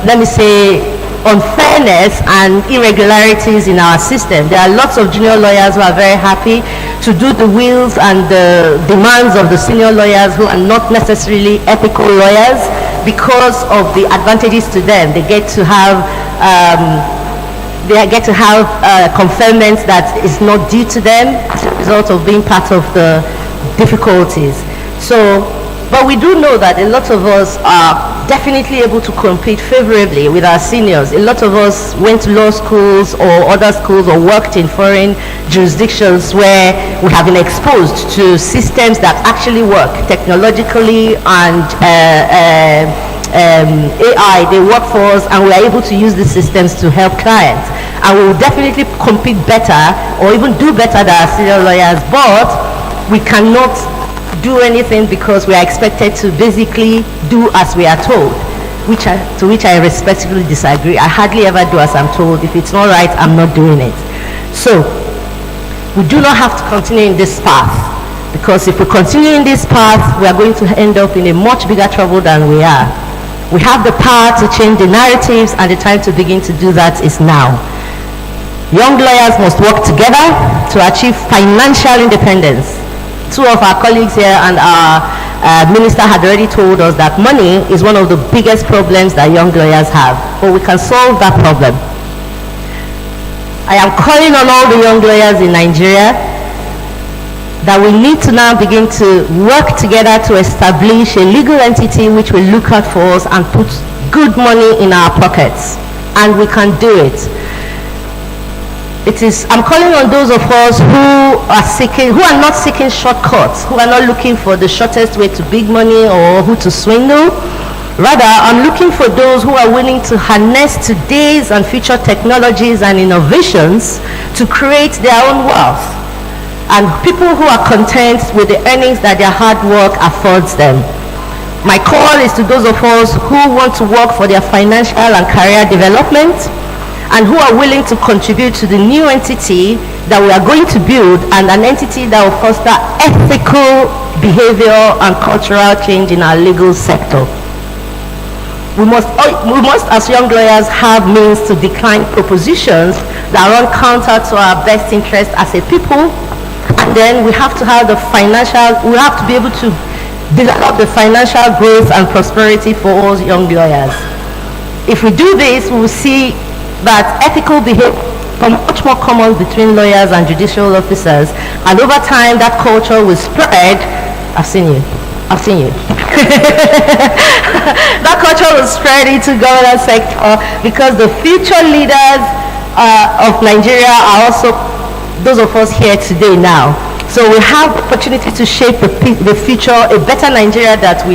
let me say, unfairness and irregularities in our system. There are lots of junior lawyers who are very happy to do the wills and the demands of the senior lawyers who are not necessarily ethical lawyers because of the advantages to them. They get to have conferment that is not due to them as a result of being part of the difficulties. So, but we do know that a lot of us are definitely able to compete favorably with our seniors. A lot of us went to law schools or other schools or worked in foreign jurisdictions where we have been exposed to systems that actually work technologically and AI, they work for us, and we are able to use these systems to help clients. And we will definitely compete better or even do better than our senior lawyers, but we cannot do anything because we are expected to basically do as we are told, to which I respectfully disagree. I hardly ever do as I'm told. If it's not right, I'm not doing it. So we do not have to continue in this path, because if we continue in this path, we are going to end up in a much bigger trouble than we are. We have the power to change the narratives, and the time to begin to do that is now. Young lawyers must work together to achieve financial independence. Two of our colleagues here and our minister had already told us that money is one of the biggest problems that young lawyers have, but we can solve that problem. I am calling on all the young lawyers in Nigeria that we need to now begin to work together to establish a legal entity which will look out for us and put good money in our pockets, and we can do it. I'm calling on those of us who are not seeking shortcuts, who are not looking for the shortest way to big money or who to swindle. Rather, I'm looking for those who are willing to harness today's and future technologies and innovations to create their own wealth, and people who are content with the earnings that their hard work affords them. My call is to those of us who want to work for their financial and career development, and who are willing to contribute to the new entity that we are going to build, and an entity that will foster ethical behavior and cultural change in our legal sector. We must as young lawyers have means to decline propositions that run counter to our best interest as a people, and then we have to have we have to be able to develop the financial growth and prosperity for all young lawyers. If we do this, we will see that ethical behavior become much more common between lawyers and judicial officers, and over time that culture will spread. I've seen you. That culture will spread into governance sector, because the future leaders of Nigeria are also those of us here today now. So we have the opportunity to shape the future, a better Nigeria that we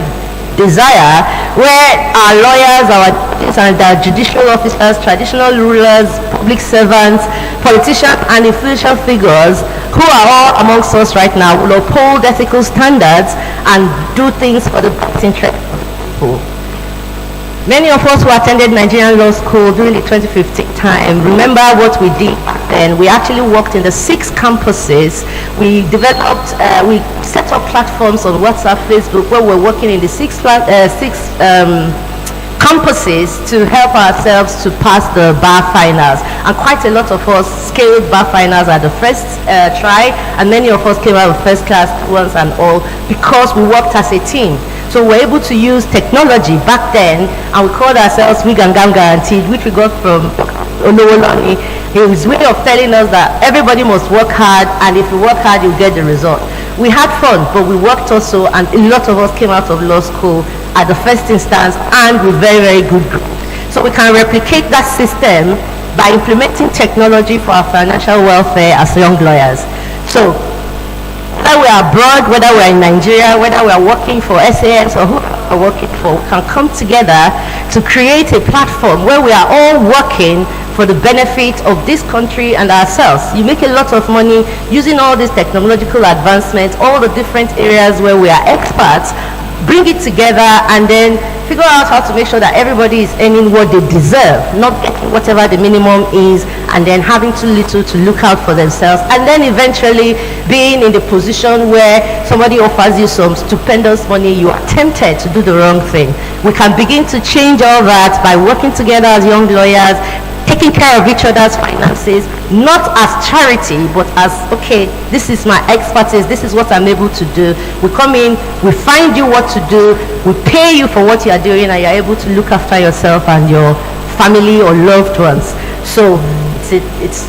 desire, where our lawyers, our judges and our judicial officers, traditional rulers, public servants, politicians and influential figures who are all amongst us right now will uphold ethical standards and do things for the best interest of people. Many of us who attended Nigerian Law School during the 2015 time remember what we did back then. We actually worked in the 6 campuses. We developed, we set up platforms on WhatsApp, Facebook, where we're working in the 6 campuses to help ourselves to pass the bar finals. And quite a lot of us scaled bar finals at the first try, and many of us came out with first class ones and all, because we worked as a team. So we're able to use technology back then, and we called ourselves Wig and Gam Guaranteed, which we got from Olowoloni. His way of telling us that everybody must work hard, and if you work hard, you get the result. We had fun, but we worked also, and a lot of us came out of law school at the first instance and with very, very good grades. So we can replicate that system by implementing technology for our financial welfare as young lawyers. So, whether we are abroad, whether we are in Nigeria, whether we are working for SAS or who we are working for, we can come together to create a platform where we are all working for the benefit of this country and ourselves. You make a lot of money using all these technological advancements, all the different areas where we are experts, bring it together and then figure out how to make sure that everybody is earning what they deserve, not getting whatever the minimum is and then having too little to look out for themselves, and then eventually being in the position where somebody offers you some stupendous money, you are tempted to do the wrong thing. We can begin to change all that by working together as young lawyers, taking care of each other's finances, not as charity, but as, okay, this is my expertise, this is what I'm able to do. We come in, we find you what to do, we pay you for what you are doing, and you're able to look after yourself and your family or loved ones. So it's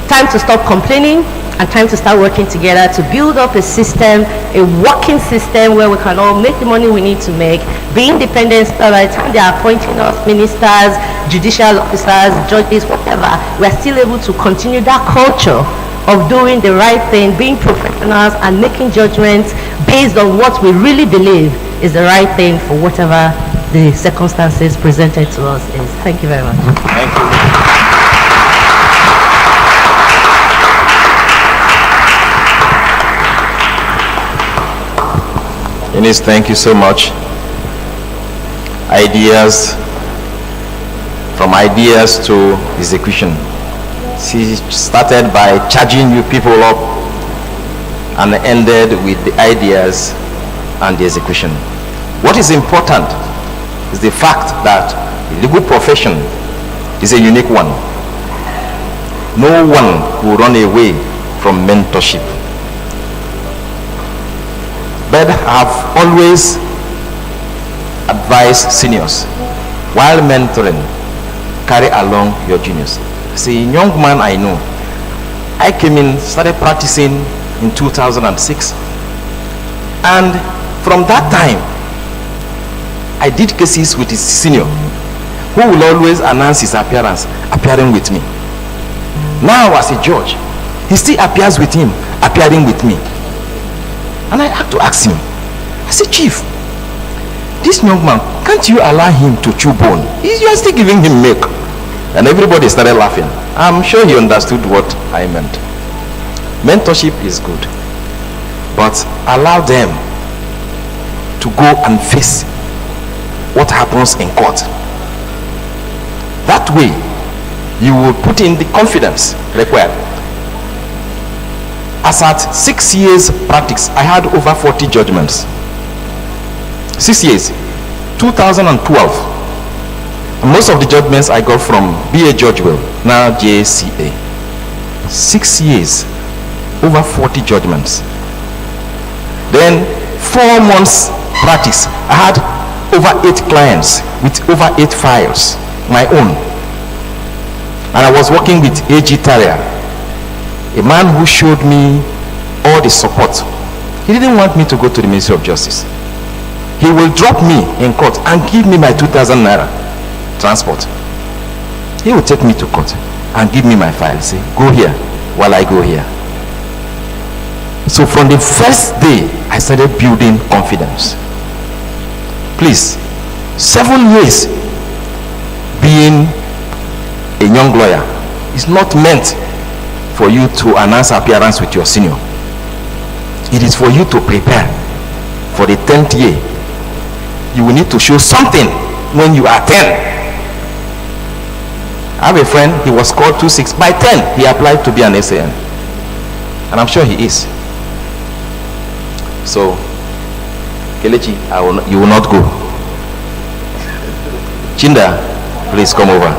time to stop complaining and time to start working together to build up a system, a working system where we can all make the money we need to make, be independent. By the time they are appointing us ministers, judicial officers, judges, whatever, we're still able to continue that culture of doing the right thing, being professionals and making judgments based on what we really believe is the right thing for whatever the circumstances presented to us is. Thank you very much. Thank you. Eunice, thank you so much. From ideas to execution. She started by charging you people up and ended with the ideas and the execution. What is important is the fact that the legal profession is a unique one. No one will run away from mentorship. But I have always advised seniors, while mentoring, carry along your juniors. As a young man I know, I came in, started practicing in 2006. And from that time, I did cases with his senior, who will always announce his appearance, appearing with me. Now as a judge, he still appears with him, appearing with me. And I had to ask him, I said, Chief, this young man, can't you allow him to chew bone? You are still giving him milk. And everybody started laughing. I'm sure he understood what I meant. Mentorship is good, but allow them to go and face what happens in court. That way, you will put in the confidence required. As at 6 years practice, I had over 40 judgments. 6 years, 2012. And most of the judgments I got from BA Goodwill, now JCA. 6 years, over 40 judgments. Then 4 months practice, I had over 8 clients with over 8 files, my own. And I was working with AG Taria, a man who showed me all the support. He didn't want me to go to the Ministry of Justice. He will drop me in court and give me my 2,000 naira transport. He will take me to court and give me my file, say, go here while I go here. So from the first day, I started building confidence. Please, 7 years being a young lawyer is not meant for you to announce appearance with your senior. It is for you to prepare for the 10th year. You will need to show something when you are 10. I have a friend, he was called 26. By 10, he applied to be an SAN. And I'm sure he is. So, Kelechi, you will not go. Chinda, please come over.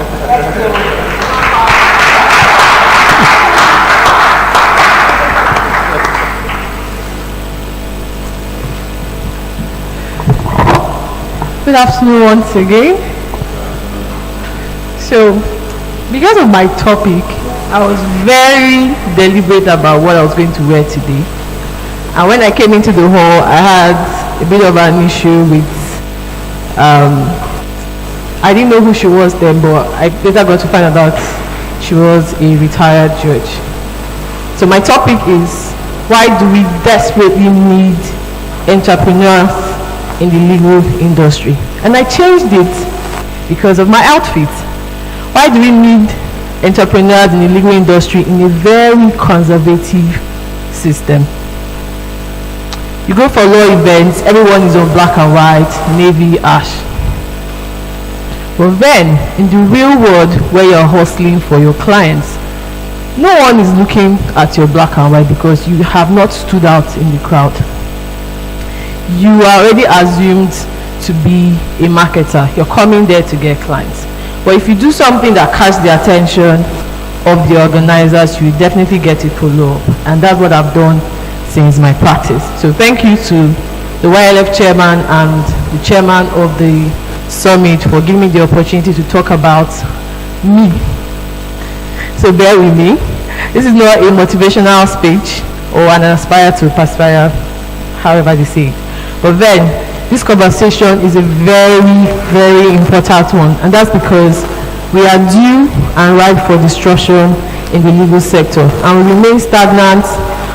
Good afternoon once again. So, because of my topic, I was very deliberate about what I was going to wear today. And when I came into the hall, I had a bit of an issue with, I didn't know who she was then, but I later got to find out she was a retired judge. So my topic is, why do we desperately need entrepreneurs in the legal industry? And I changed it because of my outfit. Why do we need entrepreneurs in the legal industry in a very conservative system? You go for law events, everyone is on black and white, navy, ash. But then, in the real world where you're hustling for your clients, no one is looking at your black and white because you have not stood out in the crowd. You are already assumed to be a marketer. You're coming there to get clients. But if you do something that catches the attention of the organizers, you definitely get a follow-up. And that's what I've done since my practice. So thank you to the YLF chairman and the chairman of the summit for giving me the opportunity to talk about me. So bear with me. This is not a motivational speech or an aspire to perspire, however they say it. But then, this conversation is a very, very important one, and that's because we are due and ripe for disruption in the legal sector, and we remain stagnant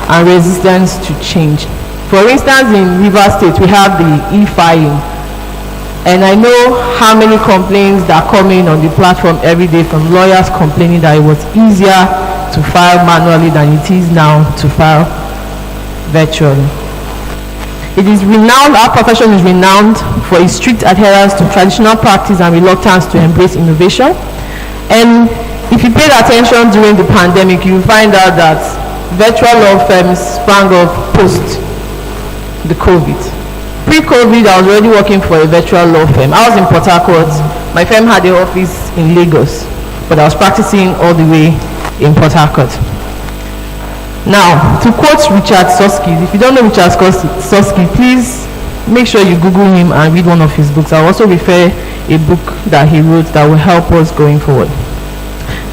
and resistant to change. For instance, in Rivers State, we have the e-filing, and I know how many complaints that come in on the platform every day from lawyers complaining that it was easier to file manually than it is now to file virtually. It is renowned, our profession is renowned for its strict adherence to traditional practice and reluctance to embrace innovation. And if you paid attention during the pandemic, you will find out that virtual law firms sprang up post the COVID. Pre-COVID, I was already working for a virtual law firm. I was in Port Harcourt. My firm had an office in Lagos, but I was practicing all the way in Port Harcourt. Now, to quote Richard Susskind, if you don't know Richard Susskind, please make sure you Google him and read one of his books. I'll also refer a book that he wrote that will help us going forward.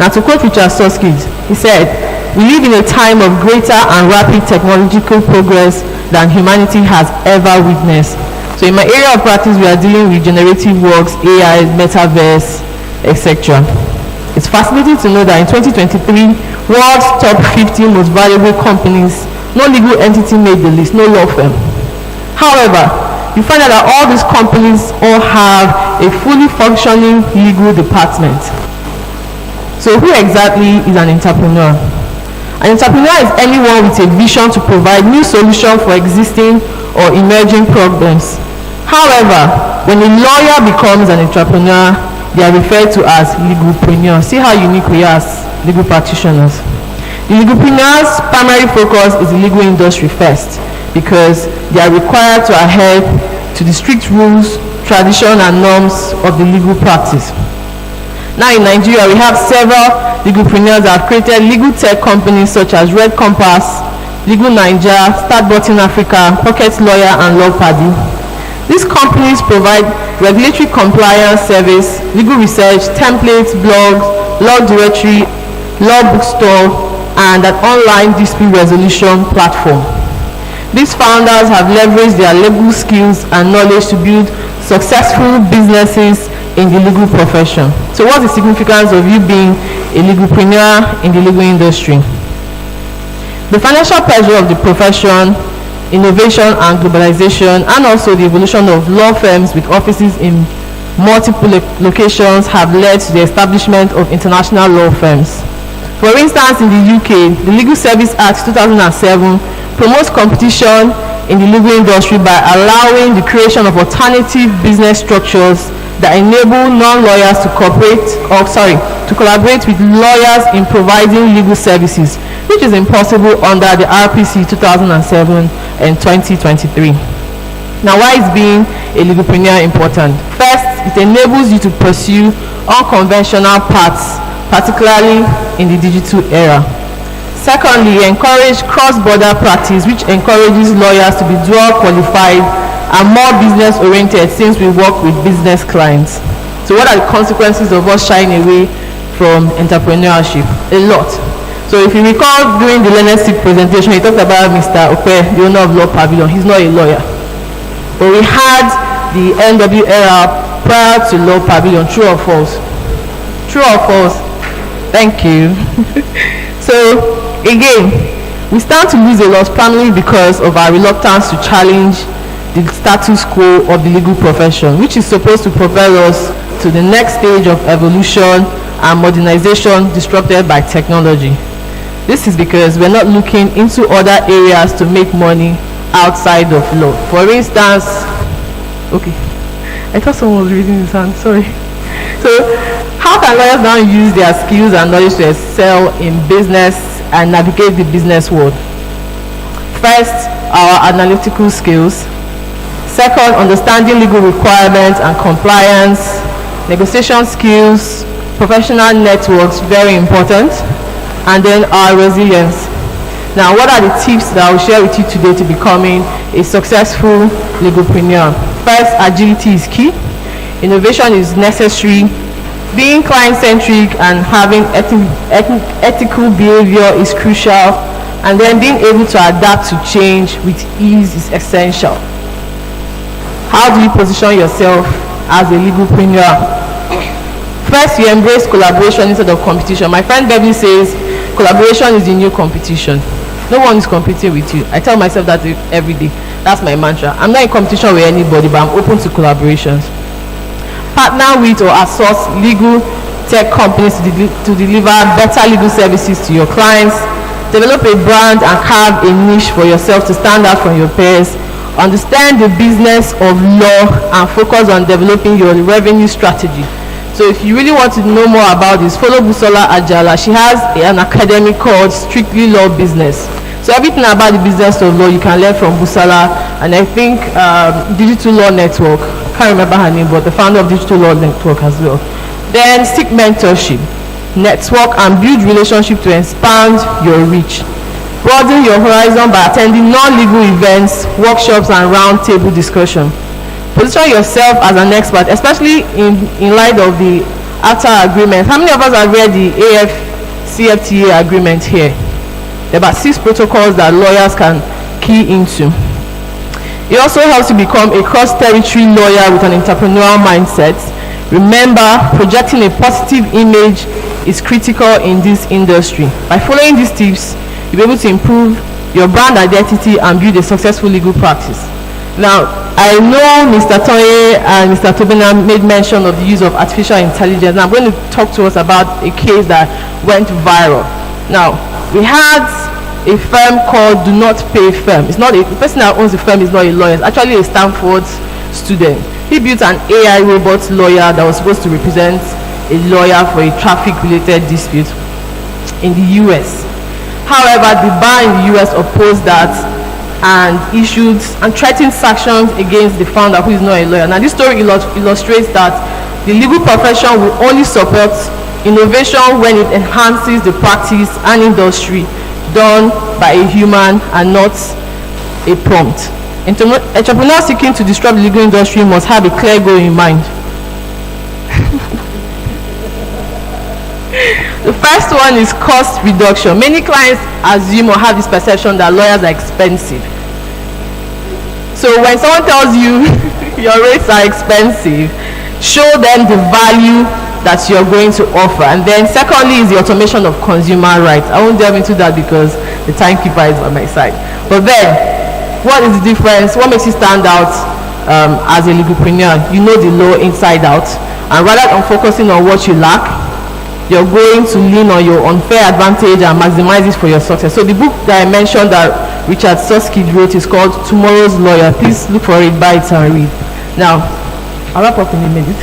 Now, to quote Richard Susskind, he said, "We live in a time of greater and rapid technological progress than humanity has ever witnessed." So in my area of practice, we are dealing with generative works, AI, metaverse, etc. It's fascinating to know that in 2023, world's top 50 most valuable companies, no legal entity made the list, no law firm. However, you find out that all these companies all have a fully functioning legal department. So who exactly is an entrepreneur? An entrepreneur is anyone with a vision to provide new solutions for existing or emerging problems. However, when a lawyer becomes an entrepreneur, they are referred to as legalpreneurs. See how unique we are as legal practitioners. The legalpreneurs' primary focus is the legal industry first, because they are required to adhere to the strict rules, tradition, and norms of the legal practice. Now in Nigeria, we have several legalpreneurs that have created legal tech companies such as Red Compass, Legal Niger, Start Button Africa, Pocket Lawyer, and Law Paddy. These companies provide regulatory compliance service, legal research, templates, blogs, law directory, law bookstore, and an online dispute resolution platform. These founders have leveraged their legal skills and knowledge to build successful businesses in the legal profession. So what's the significance of you being a legalpreneur in the legal industry? The financial pressure of the profession, innovation and globalization, and also the evolution of law firms with offices in multiple locations have led to the establishment of international law firms. For instance, in the UK, the Legal Service Act 2007 promotes competition in the legal industry by allowing the creation of alternative business structures that enable non-lawyers to collaborate with lawyers in providing legal services, which is impossible under the RPC 2007 and 2023. Now, why is being a legalpreneur important? First, it enables you to pursue unconventional paths, particularly in the digital era. Secondly, encourage cross-border practice, which encourages lawyers to be dual qualified and more business oriented, since we work with business clients. So what are the consequences of us shying away from entrepreneurship? A lot. So if you recall during the Learned Seek presentation, he talked about Mr. Ope, the owner of Law Pavilion. He's not a lawyer. But we had the NW era prior to Law Pavilion. True or false? True or false? Thank you. So, again, we stand to lose a lot primarily because of our reluctance to challenge the status quo of the legal profession, which is supposed to propel us to the next stage of evolution and modernization disrupted by technology. This is because we're not looking into other areas to make money outside of law. For instance, okay, I thought someone was raising his hand, sorry. So, how can lawyers now use their skills and knowledge to excel in business and navigate the business world? First, our analytical skills. Second, understanding legal requirements and compliance. Negotiation skills, professional networks, very important. And then our resilience. Now, what are the tips that I will share with you today to becoming a successful legalpreneur? First, agility is key. Innovation is necessary. Being client-centric and having ethical behavior is crucial. And then being able to adapt to change with ease is essential. How do you position yourself as a legalpreneur? First, you embrace collaboration instead of competition. My friend Beverly says collaboration is the new competition. No one is competing with you. I tell myself that every day. That's my mantra. I'm not in competition with anybody, but I'm open to collaborations. Partner with or outsource legal tech companies to deliver better legal services to your clients. Develop a brand and carve a niche for yourself to stand out from your peers. Understand the business of law and focus on developing your revenue strategy. So if you really want to know more about this, follow Busola Ajala. She has an academy called Strictly Law Business. So everything about the business of law you can learn from Busola, and I think Digital Law Network, I can't remember her name, but the founder of Digital Law Network as well. Then seek mentorship, network and build relationships to expand your reach. Broaden your horizon by attending non-legal events, workshops and roundtable discussion. Position yourself as an expert, especially in light of the ATA agreement. How many of us have read the AFCFTA agreement here? There are about 6 protocols that lawyers can key into. It also helps you become a cross-territory lawyer with an entrepreneurial mindset. Remember, projecting a positive image is critical in this industry. By following these tips, you'll be able to improve your brand identity and build a successful legal practice. Now, I know Mr. Toye and Mr. Tobina made mention of the use of artificial intelligence. Now, I'm going to talk to us about a case that went viral. Now, we had a firm called Do Not Pay Firm. It's not the person that owns the firm is not a lawyer. It's actually a Stanford student. He built an AI robot lawyer that was supposed to represent a lawyer for a traffic-related dispute in the US. However, the bar in the US opposed that and issued and threatened sanctions against the founder, who is not a lawyer. Now, this story illustrates that the legal profession will only support innovation when it enhances the practice and industry done by a human and not a prompt. Entrepreneurs seeking to disrupt the legal industry must have a clear goal in mind. The first one is cost reduction. Many clients assume or have this perception that lawyers are expensive. So when someone tells you your rates are expensive, show them the value that you're going to offer. And then secondly is the automation of consumer rights. I won't delve into that because the timekeeper is by my side. But then, what is the difference? What makes you stand out as a legalpreneur? You know the law inside out. And rather than focusing on what you lack, you're going to lean on your unfair advantage and maximize it for your success. So the book that I mentioned that Richard Susskind wrote is called Tomorrow's Lawyer. Please look for it, buy it and read. Now, I'll wrap up in a minute.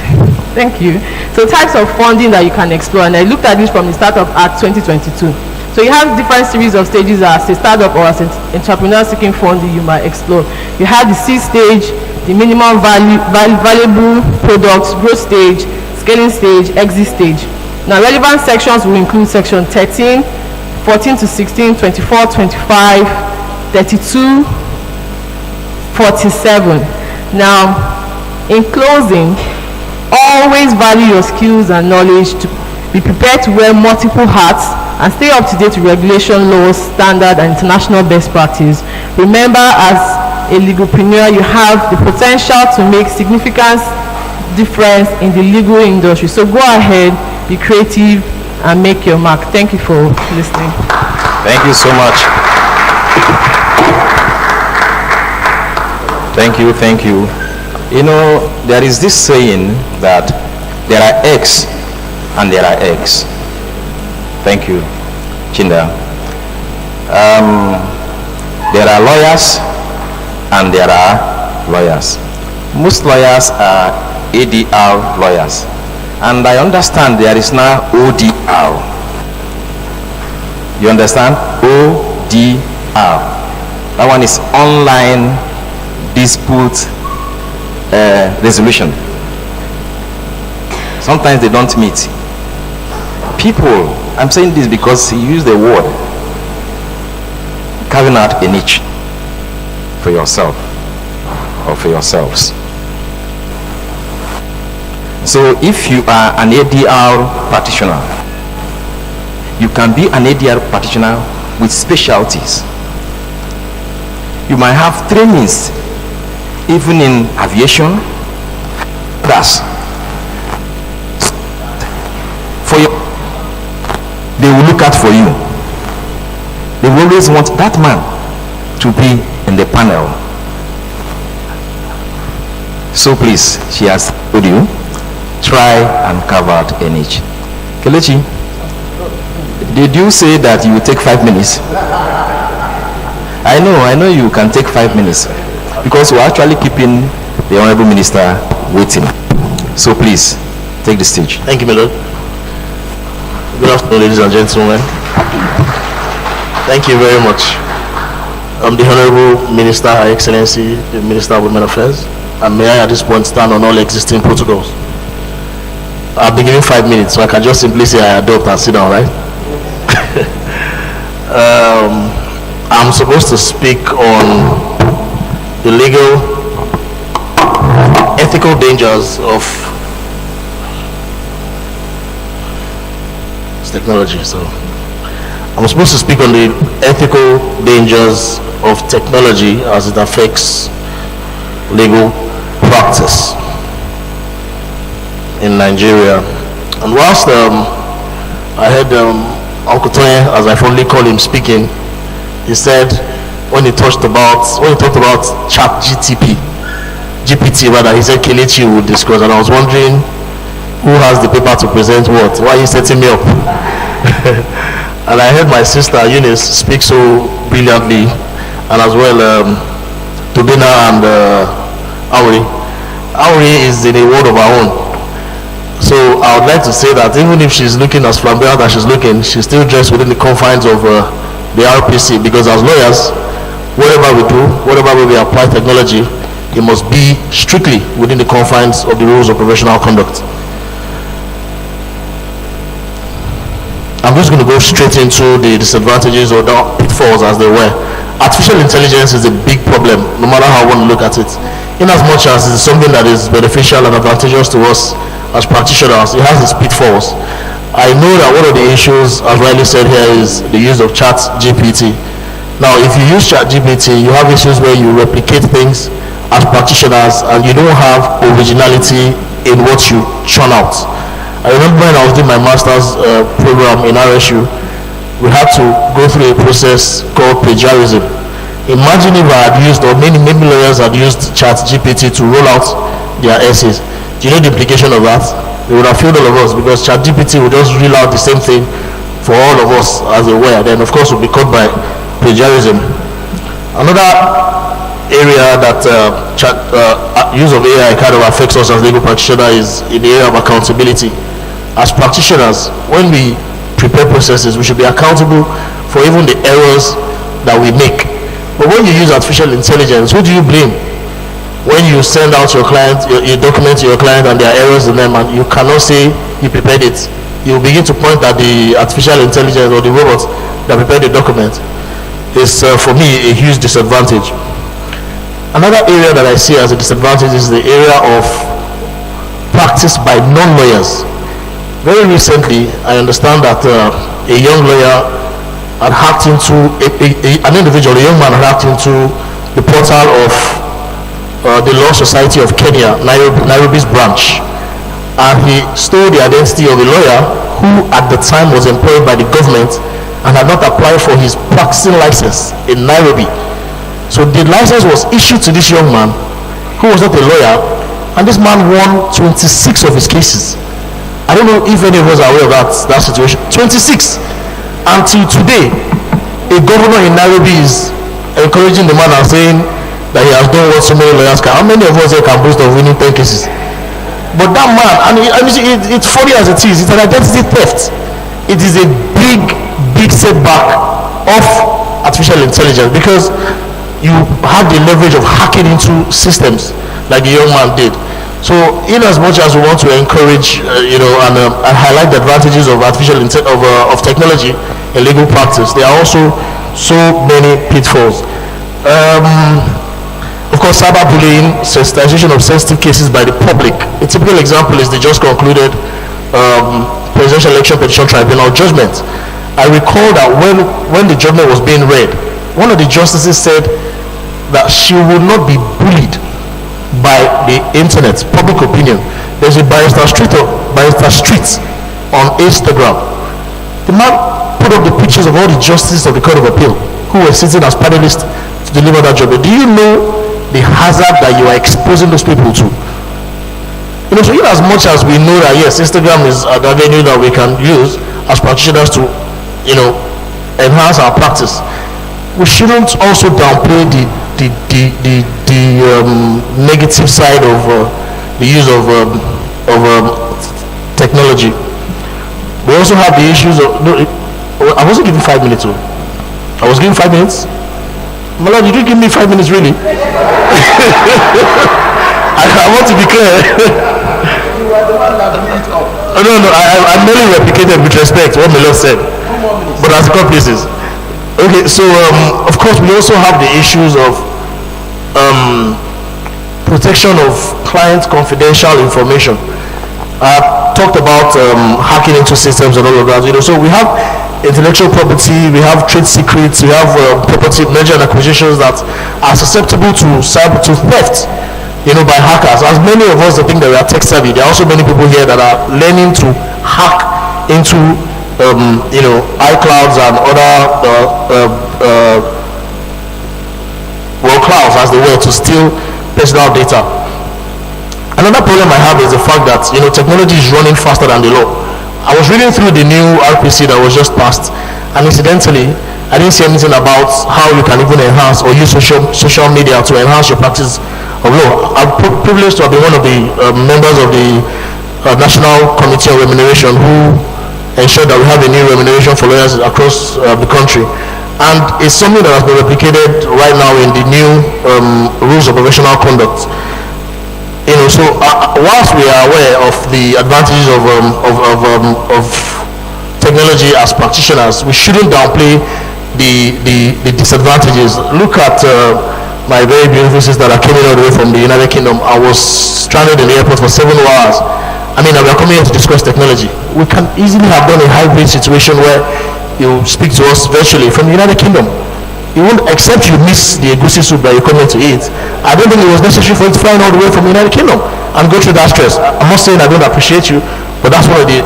Thank you. So types of funding that you can explore, and I looked at this from the Startup Act 2022. So you have different series of stages as a startup or as an entrepreneur seeking funding you might explore. You have the seed stage, the minimum valuable products, growth stage, scaling stage, exit stage. Now, relevant sections will include section 13, 14 to 16, 24, 25, 32, 47. Now, in closing, always value your skills and knowledge, to be prepared to wear multiple hats and stay up to date with regulation, laws, standard, and international best practice. Remember, as a legalpreneur, you have the potential to make significant difference in the legal industry. So go ahead, be creative, and make your mark. Thank you for listening. Thank you so much. Thank you, thank you. You know, there is this saying that there are eggs and there are eggs. Thank you, Chinda. There are lawyers and there are lawyers. Most lawyers are ADR lawyers. And I understand there is now ODR. You understand? ODR. That one is online dispute resolution. Sometimes they don't meet. People, I'm saying this because he used the word, carving out a niche for yourself or for yourselves. So if you are an ADR practitioner, you can be an ADR practitioner with specialties. You might have trainings even in aviation. That's for you. They will look out for you. They will always want that man to be in the panel. So please, she has told you, try and carve out a niche. Kelechi, did you say that you will take 5 minutes? I know you can take 5 minutes because we're actually keeping the Honorable Minister waiting. So please, take the stage. Thank you, my lord. Good afternoon, ladies and gentlemen. Thank you very much. I'm the Honorable Minister, Her Excellency, the Minister of Women Affairs, and may I at this point stand on all existing protocols. I've been given 5 minutes, so I can just simply say I adopt and sit down, right? I'm supposed to speak on the legal, ethical dangers of technology. So I'm supposed to speak on the ethical dangers of technology as it affects legal practice in Nigeria. And whilst I heard Uncle Tony, as I fondly call him, speaking, he said when he talked about GPT rather, he said Kelechi would discuss, and I was wondering who has the paper to present what? Why are you setting me up? And I heard my sister Eunice speak so brilliantly, and as well Tobina and Auri is in a world of her own. So I would like to say that even if she's looking as flamboyant as she's looking, she's still dressed within the confines of the RPC, because as lawyers, whatever we do, whatever way we apply technology, it must be strictly within the confines of the rules of professional conduct. I'm just going to go straight into the disadvantages or the pitfalls, as they were. Artificial intelligence is a big problem, no matter how one look at it. In as much as it's something that is beneficial and advantageous to us as practitioners, it has its pitfalls. I know that one of the issues, as rightly said here, is the use of ChatGPT. Now, if you use ChatGPT, you have issues where you replicate things as practitioners and you don't have originality in what you churn out. I remember when I was doing my master's program in RSU, we had to go through a process called plagiarism. Imagine if I had used, or many lawyers had used ChatGPT to roll out their essays. Do you know the implication of that? They would have failed all of us, because ChatGPT would just reel out the same thing for all of us as they were. Then, of course, we'll be caught by plagiarism. Another area that use of AI kind of affects us as legal practitioners is in the area of accountability. As practitioners, when we prepare processes, we should be accountable for even the errors that we make. But when you use artificial intelligence, who do you blame? When you send out your client, your document to your client and there are errors in them, and you cannot say you prepared it, you begin to point at the artificial intelligence or the robot that prepared the document. Is for me a huge disadvantage. Another area that I see as a disadvantage is the area of practice by non-lawyers. Very recently, I understand that a young lawyer had hacked into, a young man had hacked into the portal of the Law Society of Kenya, Nairobi's branch. And he stole the identity of a lawyer who at the time was employed by the government and had not applied for his practicing license in Nairobi. So the license was issued to this young man who was not a lawyer, and this man won 26 of his cases. I don't know if any of us are aware of that situation. 26. Until today, a governor in Nairobi is encouraging the man and saying that he has done what so many lawyers can. How many of us here can boast of winning 10 cases? But that man, and you see, it's funny as it is, it's an identity theft. It is a big setback of artificial intelligence, because you have the leverage of hacking into systems like the young man did. So in as much as we want to encourage, and highlight the advantages of of technology in legal practice, there are also so many pitfalls. Of course, cyberbullying, sensitization of sensitive cases by the public. A typical example is the just concluded Presidential Election Petition Tribunal judgment. I recall that when the judgment was being read, one of the justices said that she would not be bullied by the internet, public opinion. There's a Barrister Street on Instagram. The man put up the pictures of all the justices of the Court of Appeal who were sitting as panelists to deliver that judgment. Do you know the hazard that you are exposing those people to? So in as much as we know that yes, Instagram is an avenue that we can use as practitioners to, enhance our practice, we shouldn't also downplay the negative side of the use of technology. We also have the issues of. No, I wasn't given 5 minutes. I was given 5 minutes. My lord, you didn't give me 5 minutes, really. I want to be clear. No, I merely replicated with respect what my lord said, but as God pleases. Okay, so of course we also have the issues of protection of client confidential information. I talked about hacking into systems and all of that. So we have intellectual property, we have trade secrets, we have property merger and acquisitions that are susceptible to theft, by hackers. As many of us that think that we are tech savvy, there are also many people here that are learning to hack into iClouds and other clouds, as they were, to steal personal data. Another problem I have is the fact that technology is running faster than the law. I was reading through the new RPC that was just passed, and incidentally, I didn't see anything about how you can even enhance or use social media to enhance your practice of law. I'm privileged to have been one of the members of the National Committee on Remuneration who ensure that we have a new remuneration for lawyers across the country, and it's something that has been replicated right now in the new rules of professional conduct. So whilst we are aware of the advantages of technology as practitioners, we shouldn't downplay the disadvantages. Look at my very beautiful sister that came in all the way from the United Kingdom. I was stranded in the airport for 7 hours. We are coming here to discuss technology. We can easily have done a hybrid situation where you speak to us virtually from the United Kingdom. You won't, except you miss the egusi soup that you come here to eat. I don't think it was necessary for you to fly all the way from the United Kingdom and go through that stress. I'm not saying I don't appreciate you, but that's one of the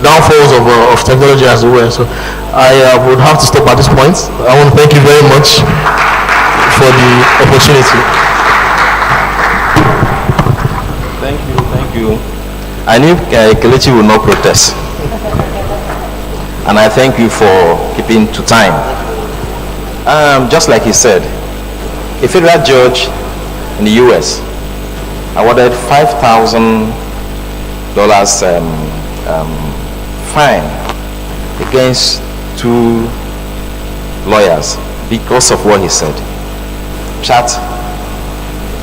downfalls of technology as it were. So I would have to stop at this point. I want to thank you very much for the opportunity. Thank you. I knew Kelechi will not protest. And I thank you for keeping to time. Just like he said, a federal judge in the US awarded $5,000 fine against 2 lawyers because of what he said. Chat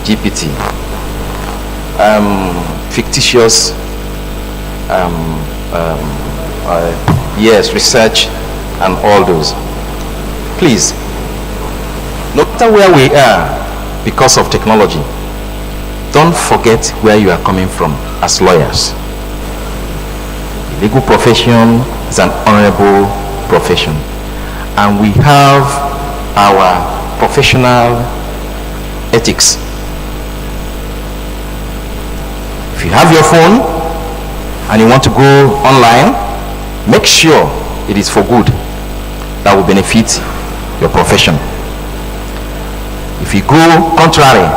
GPT, fictitious research and all those. Please, no matter where we are because of technology, don't forget where you are coming from as lawyers. The legal profession is an honorable profession, and we have our professional ethics. If you have your phone and you want to go online, make sure it is for good that will benefit your profession. If you go contrary,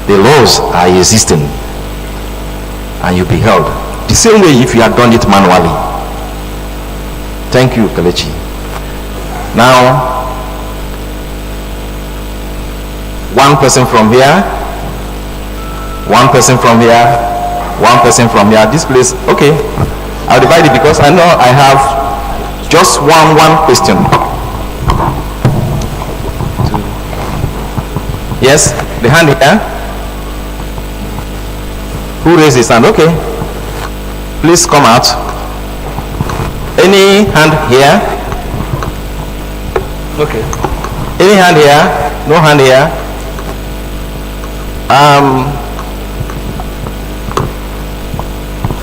the laws are existing and you'll be held. The same way if you had done it manually. Thank you, Kelechi. Now, one person from here, one person from here, one person from here. This place, okay. I'll divide it because I know I have just one question. Yes, the hand here. Who raised his hand? Okay. Please come out. Any hand here? Okay. Any hand here? No hand here.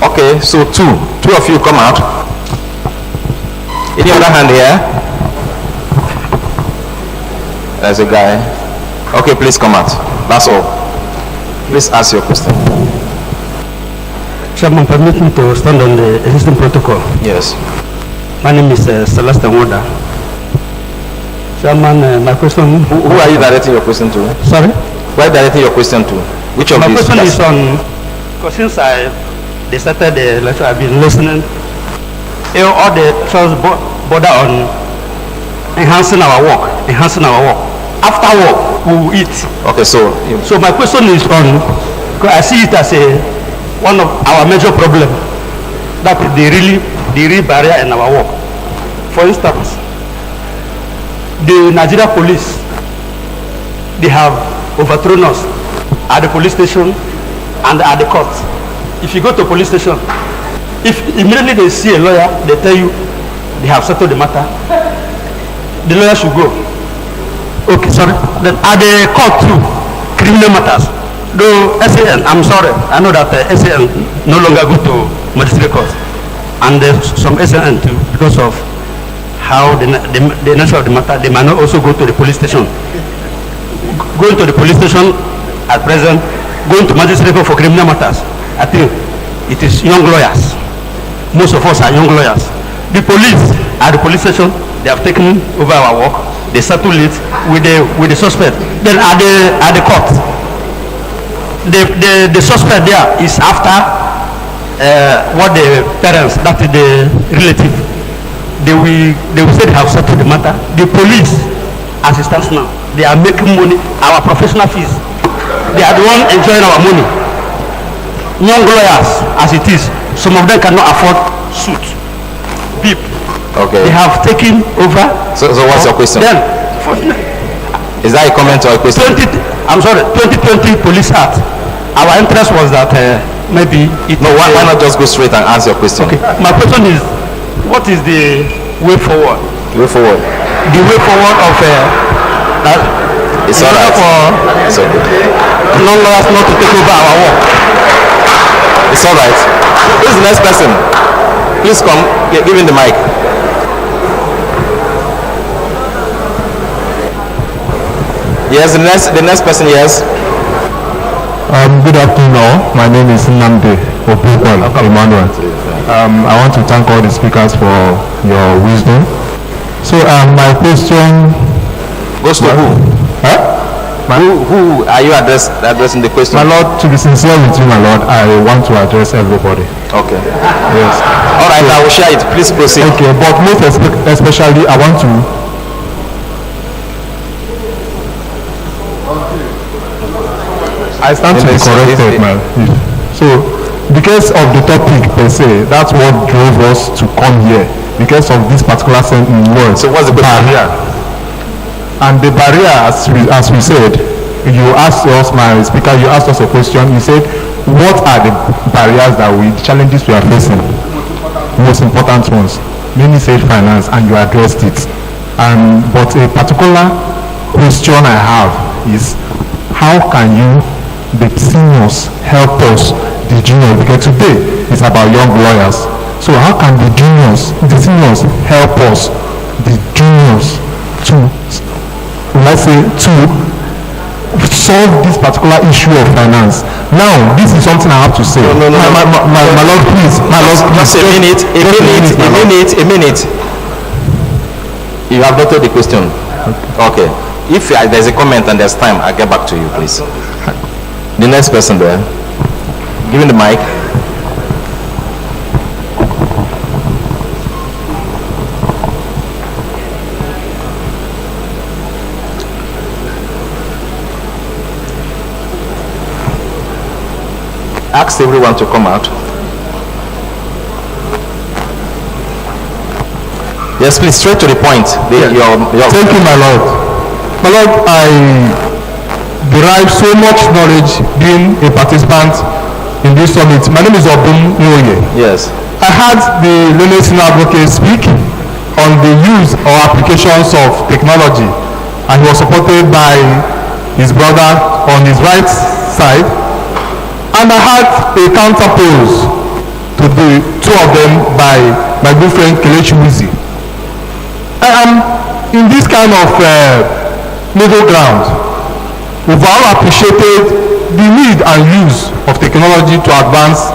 Okay, so two of you come out. Any other hand here? There's a guy. Okay, please come out. That's all. Please ask your question. Chairman, permit me to stand on the existing protocol. Yes. My name is Celeste Woda. Chairman, my question... Who are you directing your question to? Sorry? Who are you directing your question to? Which of my these? My question is on... Because since they started the lecture, I've been listening. All the lectures border on enhancing our work. After work, we will eat. Okay, so my question is on... Because I see it as one of our major problems, that the real barrier in our work. For instance, the Nigeria police, they have overthrown us at the police station and at the court. If you go to a police station, if immediately they see a lawyer, they tell you they have settled the matter, the lawyer should go. Okay, sorry. Then at the court too, criminal matters. Though SAN, I'm sorry, I know that SAN no longer go to magistrate court, and some SAN too, because of how the nature of the matter, they might not also go to the police station. Going to the police station at present, going to magistrate court for criminal matters, I think it is young lawyers. Most of us are young lawyers. The police at the police station, they have taken over our work. They settle it with the suspect. Then at the court, the suspect there is after what the parents, that is the relative, they will say they have settled the matter. The police, as it stands now, they are making money, our professional fees. They are the one enjoying our money. Young lawyers, as it is, some of them cannot afford suit. Beep. Okay. They have taken over. So what's your question? Then, is that a comment or a question? 2020 Police Act. Our interest was that maybe it... No, why not just go straight and answer your question? Okay. My question is, what is the way forward? Way forward? The way forward of that... It's all right. It's okay. Non-lawyers not to take over our work. It's all right. Who's the next person? Please come. Give him the mic. Yes, the next person, yes. Good afternoon all. My name is Nnamdi Obukwal Emmanuel. I want to thank all the speakers for your wisdom. So my question goes to who? Who are you addressing the question? My Lord, to be sincere with you, my Lord, I want to address everybody. Okay. Yes. All right, I will share it. Please proceed. Okay, but most especially, I want to... I stand to be corrected, man. So, because of the topic per se, that's what drove us to come here. Because of this particular word. So, what's the barrier? And the barrier, as we said, you asked us, my speaker, you asked us a question. You said, what are the barriers the challenges we are facing? Most important ones. Many said finance, and you addressed it. But a particular question I have is, how can you, the seniors, help us, the juniors? Because today it's about young lawyers. So how can the seniors help us, the juniors, to, let's say, to solve this particular issue of finance? Now, this is something I have to say. No. My Lord, please. My Lord, please. Just a minute. You have noted the question. Okay. If there's a comment and there's time, I'll get back to you, please. The next person there. Give him the mic. Ask everyone to come out. Yes, please, straight to the point. Thank you, my Lord. My Lord, I derive so much knowledge being a participant in this summit. My name is Obum Nwoye. Yes. I had the learned senior advocate speak on the use or applications of technology, and he was supported by his brother on his right side. And I had a counterpose to the two of them by my good friend Kelechi Uzi. I am in this kind of middle ground. We've all appreciated the need and use of technology to advance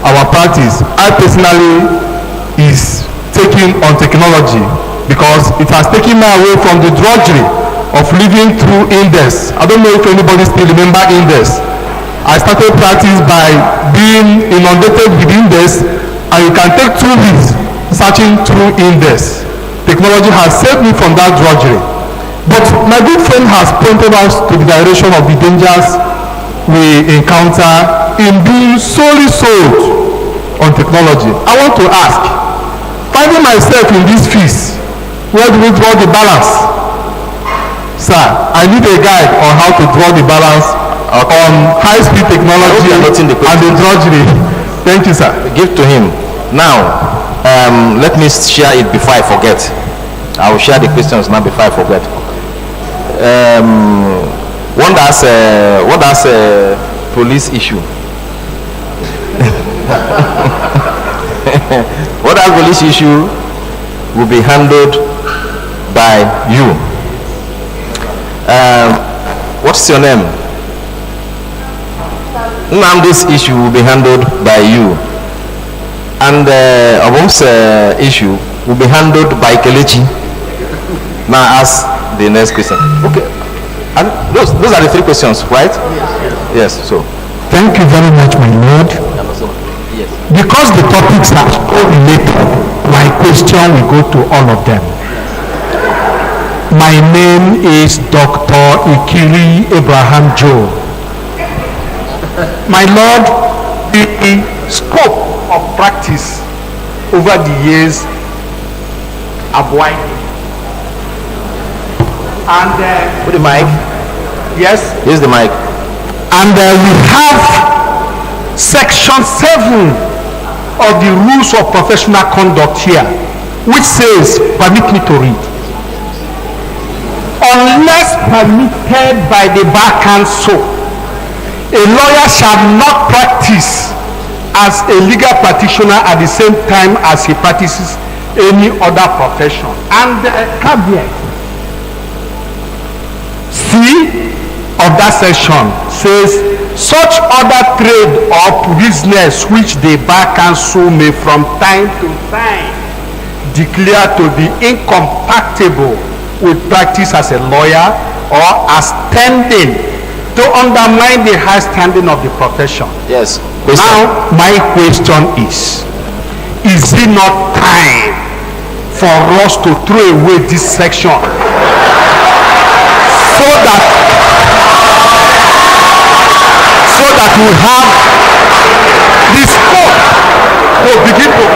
our practice. I personally is taking on technology because it has taken me away from the drudgery of living through index. I don't know if anybody still remember index. I started practice by being inundated with index, and you can take 2 weeks searching through index. Technology has saved me from that drudgery. But my good friend has pointed us to the direction of the dangers we encounter in being solely sold on technology. I want to ask, finding myself in this feast, where do we draw the balance? Sir, I need a guide on how to draw the balance on high-speed technology and the drudgery. Thank you, sir. Give to him. Now, let me share it before I forget. I will share the questions now before I forget. What does police issue? What does police issue will be handled by you. What's your name? Now this issue will be handled by you, and Obum's issue will be handled by Kelechi. Now ask the next question. Okay, and those are the 3 questions, right? Yes. So thank you very much, my lord. Yes. Because the topics are all related, my question will go to all of them. My name is Dr. Ikiri Abraham Joe. My lord, the scope of practice over the years have widened. And with the mic. Yes. Here's the mic. And we have section 7 of the rules of professional conduct here, which says, permit me to read, unless permitted by the bar council, a lawyer shall not practice as a legal practitioner at the same time as he practices any other profession. And the caveat C of that section says, such other trade or business which the bar council may from time to time declare to be incompatible with practice as a lawyer or as tending to undermine the high standing of the profession. Yes. Now, my question is it not time for us to throw away this section so that we have the scope to begin to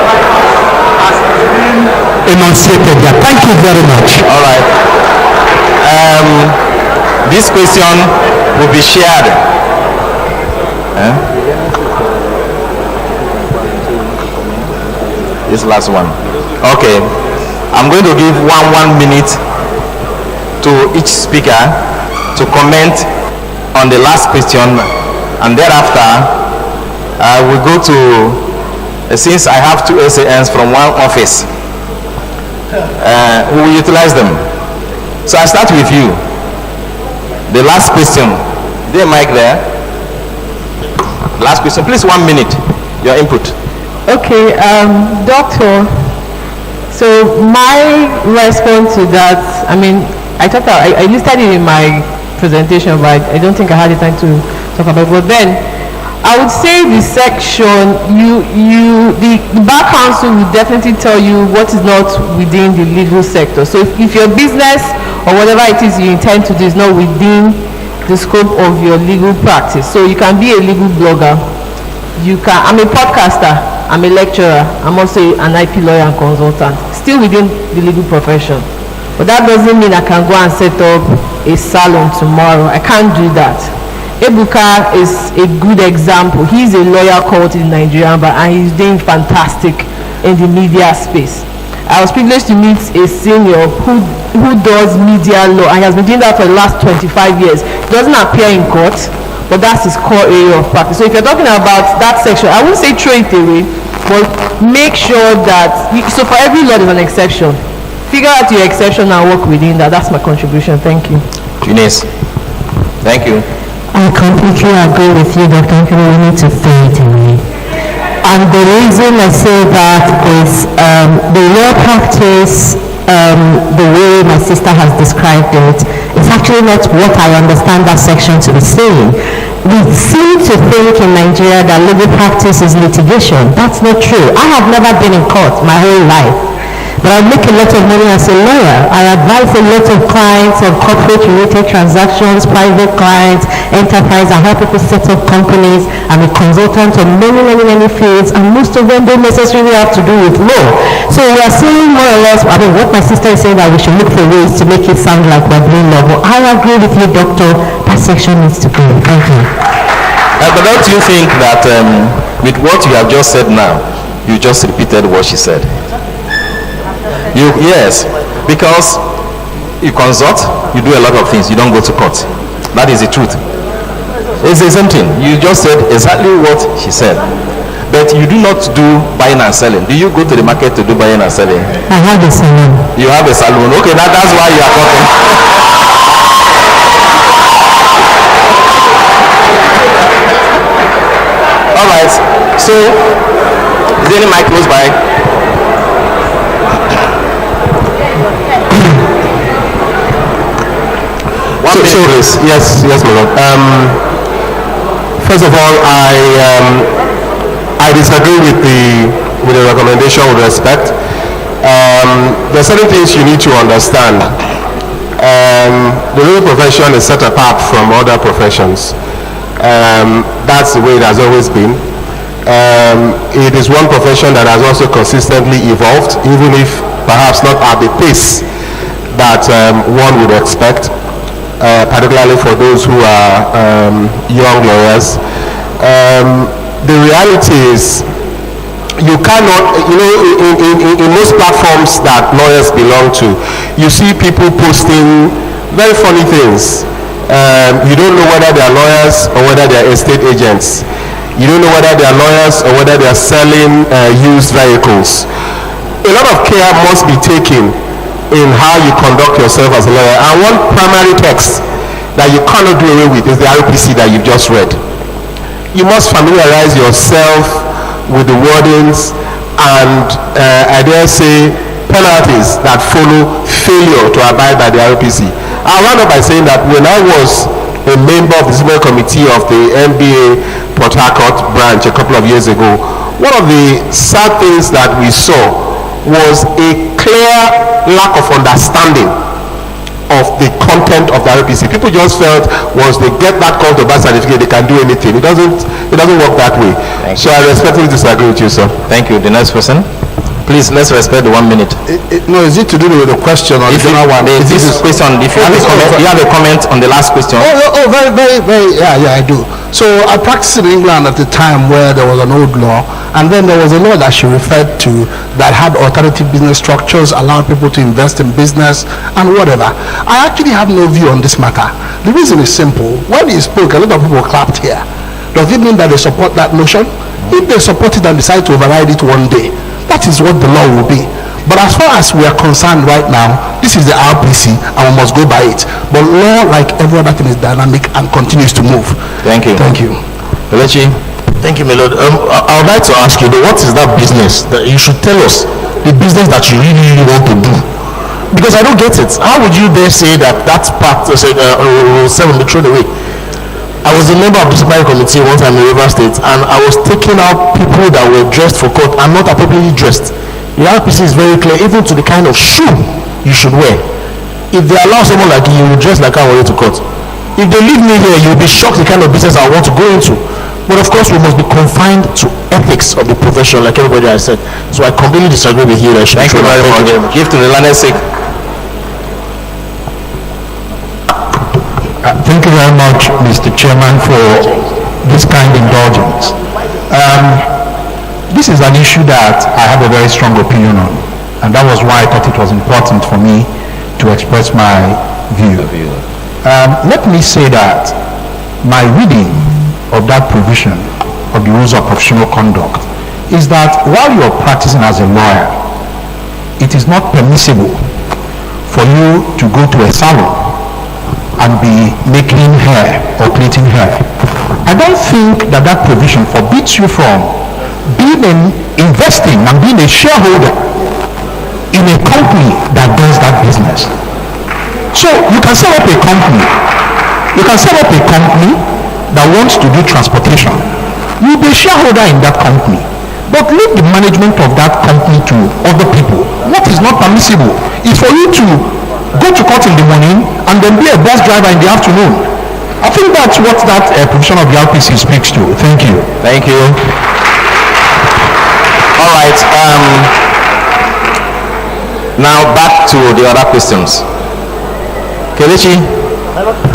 enunciated there. Thank you very much. All right. This question will be shared. This last one. Okay. I'm going to give one minute to each speaker to comment on the last question, and thereafter I will go to, since I have 2 SANs from one office, we will utilize them. So I start with you. The last question. Is there a mic there? Last question, please. 1 minute. Your input. Okay, doctor. So my response to that, I mean, I listed it in my presentation, but I don't think I had the time to talk about it. But then, I would say the section, the Bar Council will definitely tell you what is not within the legal sector. So if your business or whatever it is you intend to do is not within the scope of your legal practice, so you can be a legal blogger. I'm a podcaster, I'm a lecturer, I'm also an IP lawyer and consultant, still within the legal profession. But that doesn't mean I can go and set up a salon tomorrow. I can't do that. Ebuka is a good example. He's a lawyer called in Nigeria, and he's doing fantastic in the media space. I was privileged to meet a senior who does media law, and he has been doing that for the last 25 years. He doesn't appear in court, but that's his core area of practice. So if you're talking about that section, I wouldn't say throw it away, but make sure that, so for every law there's an exception. Figure out your exception and work within that. That's my contribution. Thank you. Eunice, thank you. I completely agree with you, Dr. Nkemo. We need to throw it away. And the reason I say that is the law practice, the way my sister has described it, is actually not what I understand that section to be saying. We seem to think in Nigeria that legal practice is litigation. That's not true. I have never been in court my whole life. But I make a lot of money as a lawyer. I advise a lot of clients of corporate-related transactions, private clients, enterprise. I help people set up companies. I'm a consultant on many fields, and most of them don't necessarily have to do with law. So we are saying more or less, I mean, what my sister is saying, that we should look for ways to make it sound like we're doing law. But I agree with you, doctor. That section needs to go. Thank you. But don't you think that with what you have just said now, you just repeated what she said? Yes, because you consult, you do a lot of things, you don't go to court. That is the truth. It's the same thing. You just said exactly what she said. But you do not do buying and selling. Do you go to the market to do buying and selling? I have a salon. You have a salon. Okay, that's why you are talking. Alright, so is there any mic close by? Yes, my lord. First of all, I disagree with the recommendation with respect. There are certain things you need to understand. The legal profession is set apart from other professions. That's the way it has always been. It is one profession that has also consistently evolved, even if perhaps not at the pace that one would expect. Particularly for those who are young lawyers. The reality is, you cannot, in most platforms that lawyers belong to, you see people posting very funny things. You don't know whether they are lawyers or whether they are estate agents. You don't know whether they are lawyers or whether they are selling used vehicles. A lot of care must be taken in how you conduct yourself as a lawyer. And one primary text that you cannot do away with is the RPC that you've just read. You must familiarize yourself with the wordings and I dare say penalties that follow failure to abide by the RPC. I'll round up by saying that when I was a member of the disciplinary committee of the MBA Port Harcourt branch a couple of years ago, one of the sad things that we saw was a clear lack of understanding of the content of the RPC. People just felt once they get that call to birth certificate, they can do anything. It doesn't work that way. So I respectfully disagree with you, sir. Thank you. The next person. Please, let's respect the 1 minute. No, is it to do with the question or the general one? This question, if you have a comment on the last question. Very, yeah, I do. So I practiced in England at the time where there was an old law, and then there was a law that she referred to that had alternative business structures, allowed people to invest in business and whatever. I actually have no view on this matter. The reason is simple. When he spoke, a lot of people clapped here. Does it mean that they support that notion? If they support it and decide to override it one day, that is what the law will be. But as far as we are concerned right now, this is the RPC and we must go by it. But law, like every other thing, is dynamic and continues to move. Thank you. Thank you. Kelechi. Thank you, my lord. I would like to ask you, what is that business that you should tell us? The business that you really, really want to do? Because I don't get it. How would you dare say that that's part of Rule 7 be thrown away? I was a member of the disciplinary committee one time in River State, and I was taking out people that were dressed for court and not appropriately dressed. The RPC is very clear, even to the kind of shoe you should wear. If they allow someone like you to dress like I want to court, if they leave me here, you'll be shocked the kind of business I want to go into. But of course, we must be confined to ethics of the profession, like everybody has said. So I completely disagree with you. Thank you very much. Give to the learned sake. Thank you very much, Mr. Chairman, for this kind indulgence. This is an issue that I have a very strong opinion on, and that was why I thought it was important for me to express my view. Let me say that my reading of that provision of the rules of professional conduct is that while you're practicing as a lawyer, it is not permissible for you to go to a salon and be making hair or plaiting hair. I don't think that that provision forbids you from investing and being a shareholder in a company that does that business. So you can set up a company. You can set up a company that wants to do transportation. You'll be a shareholder in that company, but leave the management of that company to other people. What is not permissible is for you to go to court in the morning and then be a bus driver in the afternoon. I think that's what that provision of the RPC speaks to. Thank you. Thank you. All right. Now back to the other questions. Kelechi,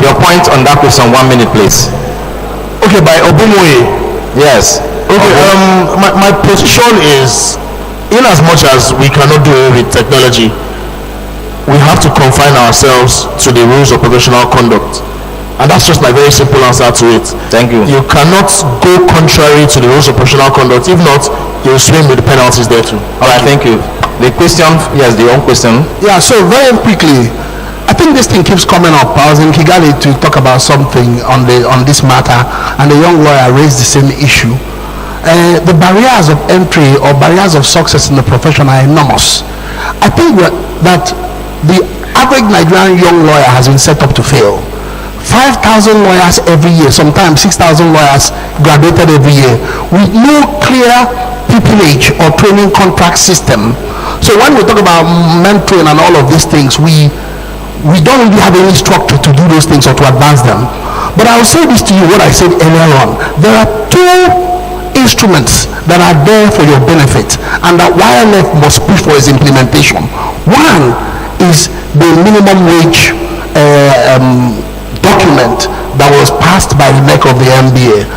your point on that question, 1 minute, please. Okay, by Obumoye. Yes. Okay. My position is, in as much as we cannot do it with technology, we have to confine ourselves to the rules of professional conduct. And that's just my very simple answer to it. Thank you. You cannot go contrary to the rules of professional conduct. If not, you'll swim with the penalties there too. All right, thank you. The question, yes, the own question. Yeah, so very quickly, I think this thing keeps coming up. I was in Kigali to talk about something on this matter, and the young lawyer raised the same issue. The barriers of entry or barriers of success in the profession are enormous. I think that the average Nigerian young lawyer has been set up to fail. 5,000 lawyers every year, sometimes 6,000 lawyers graduated every year with no clear pupillage or training contract system. So when we talk about mentoring and all of these things, we don't really have any structure to do those things or to advance them. But I will say this to you, what I said earlier on. There are two instruments that are there for your benefit and that YLF must push for its implementation. One is the minimum wage document that was passed by the neck of the MBA.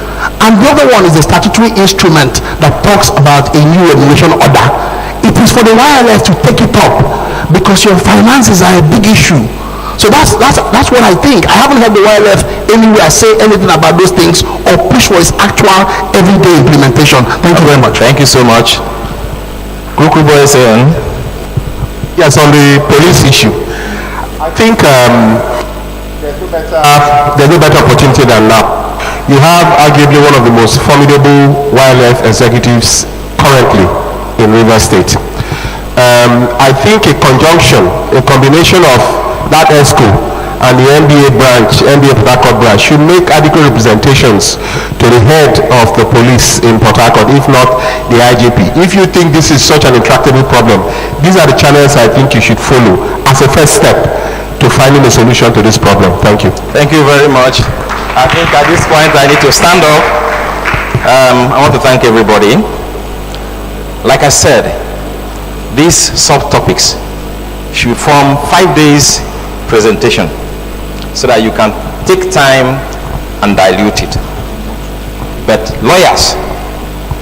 And the other one is the statutory instrument that talks about a new remuneration order. It is for the YLF to take it up because your finances are a big issue. So that's what I think. I haven't heard the YLF anywhere say anything about those things or push for its actual everyday implementation. Thank you very much. Thank you so much. Kukubo is saying. Yes, on the police issue, I think there's no better opportunity than now. You have arguably one of the most formidable YLF executives currently in River State. I think a combination of that ESCO and the MBA Port Harcourt branch should make adequate representations to the head of the police in Port Harcourt, if not the IGP. If you think this is such an intractable problem, these are the channels I think you should follow as a first step to finding a solution to this problem. Thank you. Thank you very much. I think at this point I need to stand up. I want to thank everybody. Like I said, these subtopics should form 5 days presentation so that you can take time and dilute it. But lawyers,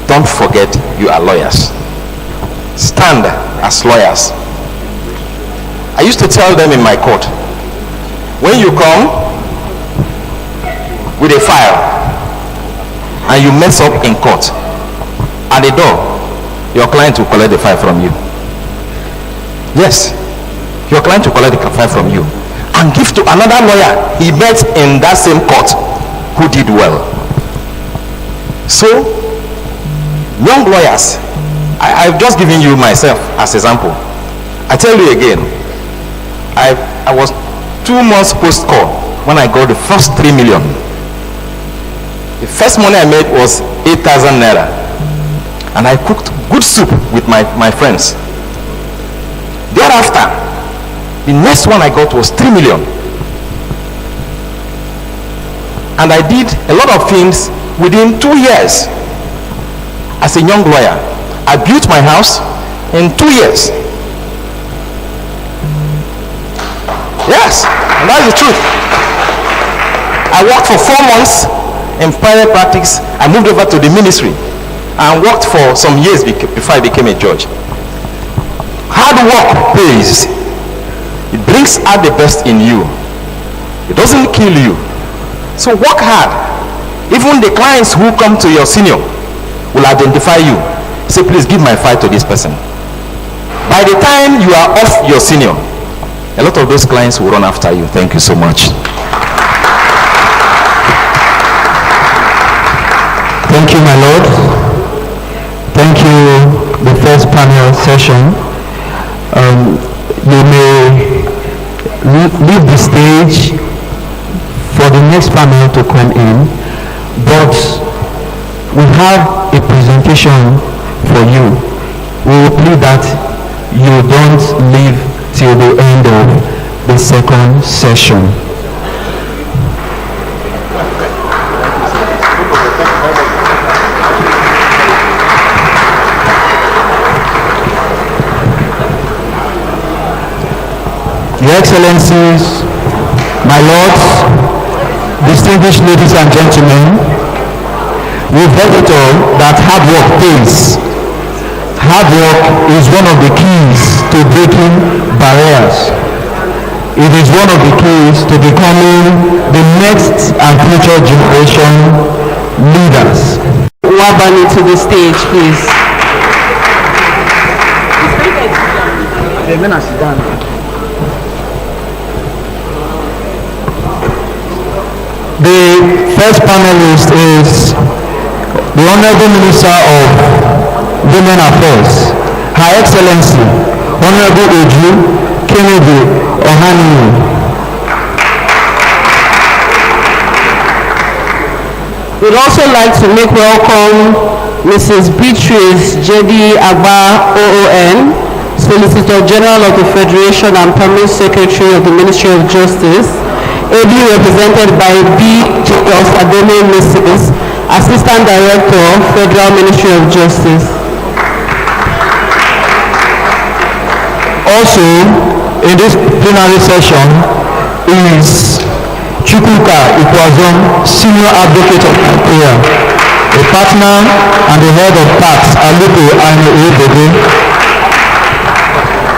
don't forget you are lawyers. Stand as lawyers. I used to tell them in my court, when you come with a file and you mess up in court, at the door, your client will collect the file from you. Yes, your client will collect the file from you and give to another lawyer he met in that same court who did well. So, young lawyers, I've just given you myself as example. I tell you again, I was 2 months post-call when I got the first 3 million. The first money I made was 8,000 naira. And I cooked good soup with my friends. Thereafter, the next one I got was 3 million. And I did a lot of things within 2 years. As a young lawyer, I built my house in 2 years. Yes, and that's the truth. I worked for 4 months in private practice. I moved over to the ministry and worked for some years before I became a judge. Hard work pays. It brings out the best in you. It doesn't kill you. So work hard. Even the clients who come to your senior will identify you. Say, please give my file to this person. By the time you are off your senior, a lot of those clients will run after you. Thank you so much. Thank you, my Lord. Thank you, the first panel session. You may leave the stage for the next panel to come in, but we have a presentation for you. We will plead that you don't leave till the end of the second session. Your Excellencies, my lords, distinguished ladies and gentlemen, we've heard it all that hard work pays. Hard work is one of the keys to breaking barriers. It is one of the keys to becoming the next and future generation leaders. Wabani to the stage, please. The first panelist is the Honorable Minister of Women Affairs, Her Excellency, Honorable Eju Kennedy Ohanini. We'd also like to make welcome Mrs. Beatrice Jedi Agba OON, Solicitor General of the Federation and Permanent Secretary of the Ministry of Justice, ably represented by B. Osadome Mrs., Assistant Director, Federal Ministry of Justice. Also, in this plenary session is Chukwuka Ikwazon, Senior Advocate of Nigeria, a partner and the head of tax, Aluko Aino.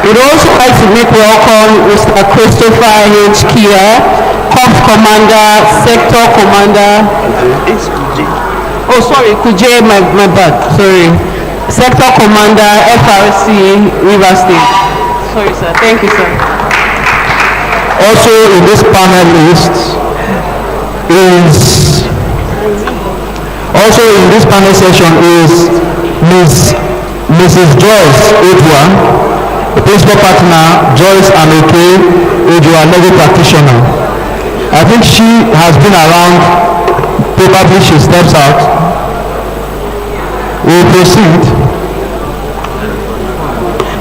We'd also like to make welcome Mr. Christopher H. Kia, Corps Commander, Sector Commander. Oh, sorry, Kuje, my bad, sorry. Sector Commander, FRC, River State. Sorry, sir. Thank you, sir. Also in this panel list is, also in this panel session is Mrs. Joyce Edwa, the principal partner, Joyce Anoke Edwa, legal practitioner. I think she has been around, probably she steps out. We'll proceed.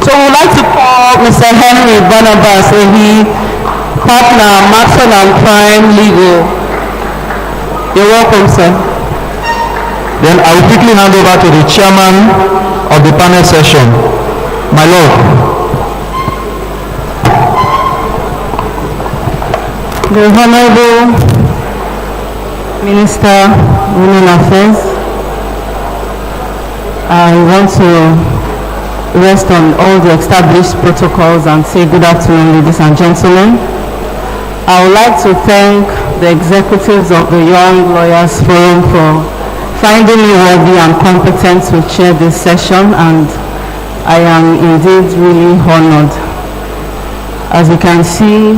So we'd like to call Mr. Henry Barnabas, partner, Matson and Prime Legal. You're welcome, sir. Then I will quickly hand over to the chairman of the panel session, my lord. The Honorable Minister of Women Affairs, I want to rest on all the established protocols and say good afternoon, ladies and gentlemen. I would like to thank the executives of the Young Lawyers Forum for finding me worthy and competent to chair this session, and I am indeed really honored. As you can see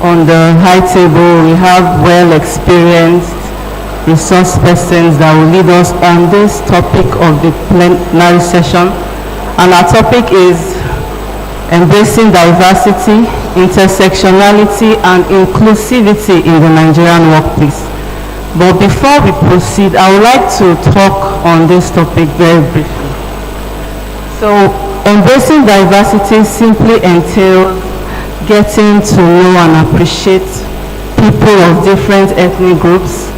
on the high table, we have well-experienced resource persons that will lead us on this topic of the plenary session. And our topic is embracing diversity, intersectionality, and inclusivity in the Nigerian workplace. But before we proceed, I would like to talk on this topic very briefly. So, embracing diversity simply entails getting to know and appreciate people of different ethnic groups,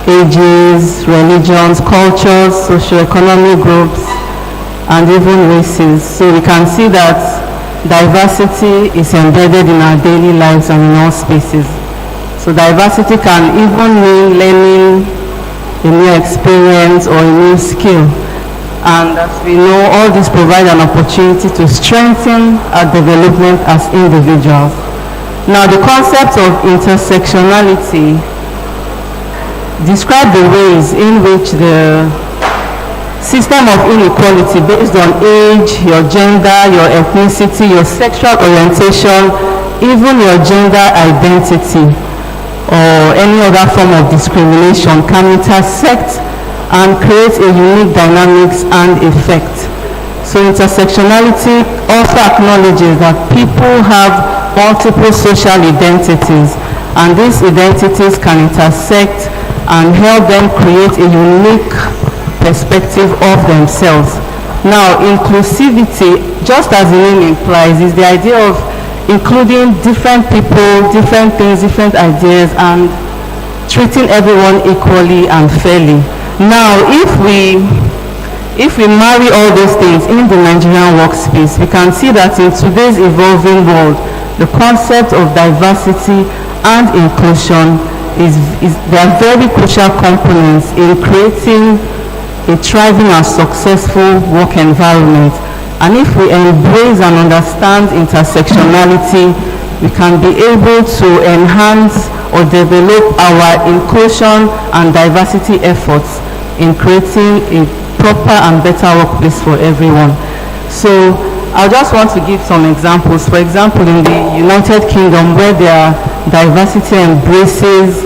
ages, religions, cultures, socioeconomic groups, and even races. So we can see that diversity is embedded in our daily lives and in all spaces. So diversity can even mean learning a new experience or a new skill. And as we know, all this provides an opportunity to strengthen our development as individuals. Now, the concept of intersectionality describes the ways in which the system of inequality based on age, your gender, your ethnicity, your sexual orientation, even your gender identity, or any other form of discrimination can intersect and create a unique dynamics and effect. So intersectionality also acknowledges that people have multiple social identities, and these identities can intersect and help them create a unique perspective of themselves. Now, inclusivity, just as the name implies, is the idea of including different people, different things, different ideas, and treating everyone equally and fairly. Now, if we marry all those things in the Nigerian workspace, we can see that in today's evolving world, the concept of diversity and inclusion they are very crucial components in creating a thriving and successful work environment. And if we embrace and understand intersectionality, we can be able to enhance or develop our inclusion and diversity efforts in creating a proper and better workplace for everyone. So I just want to give some examples. For example, in the United Kingdom, where their diversity embraces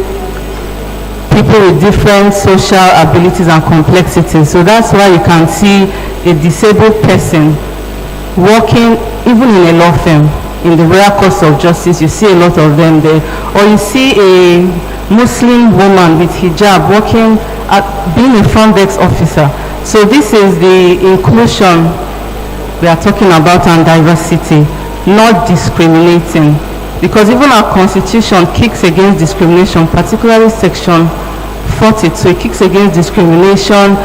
people with different social abilities and complexities. So that's why you can see a disabled person working even in a law firm. In the rare course of justice, you see a lot of them there. Or you see a Muslim woman with hijab working at being a front desk officer. So this is the inclusion we are talking about and diversity, not discriminating. Because even our constitution kicks against discrimination, particularly section 42, it kicks against discrimination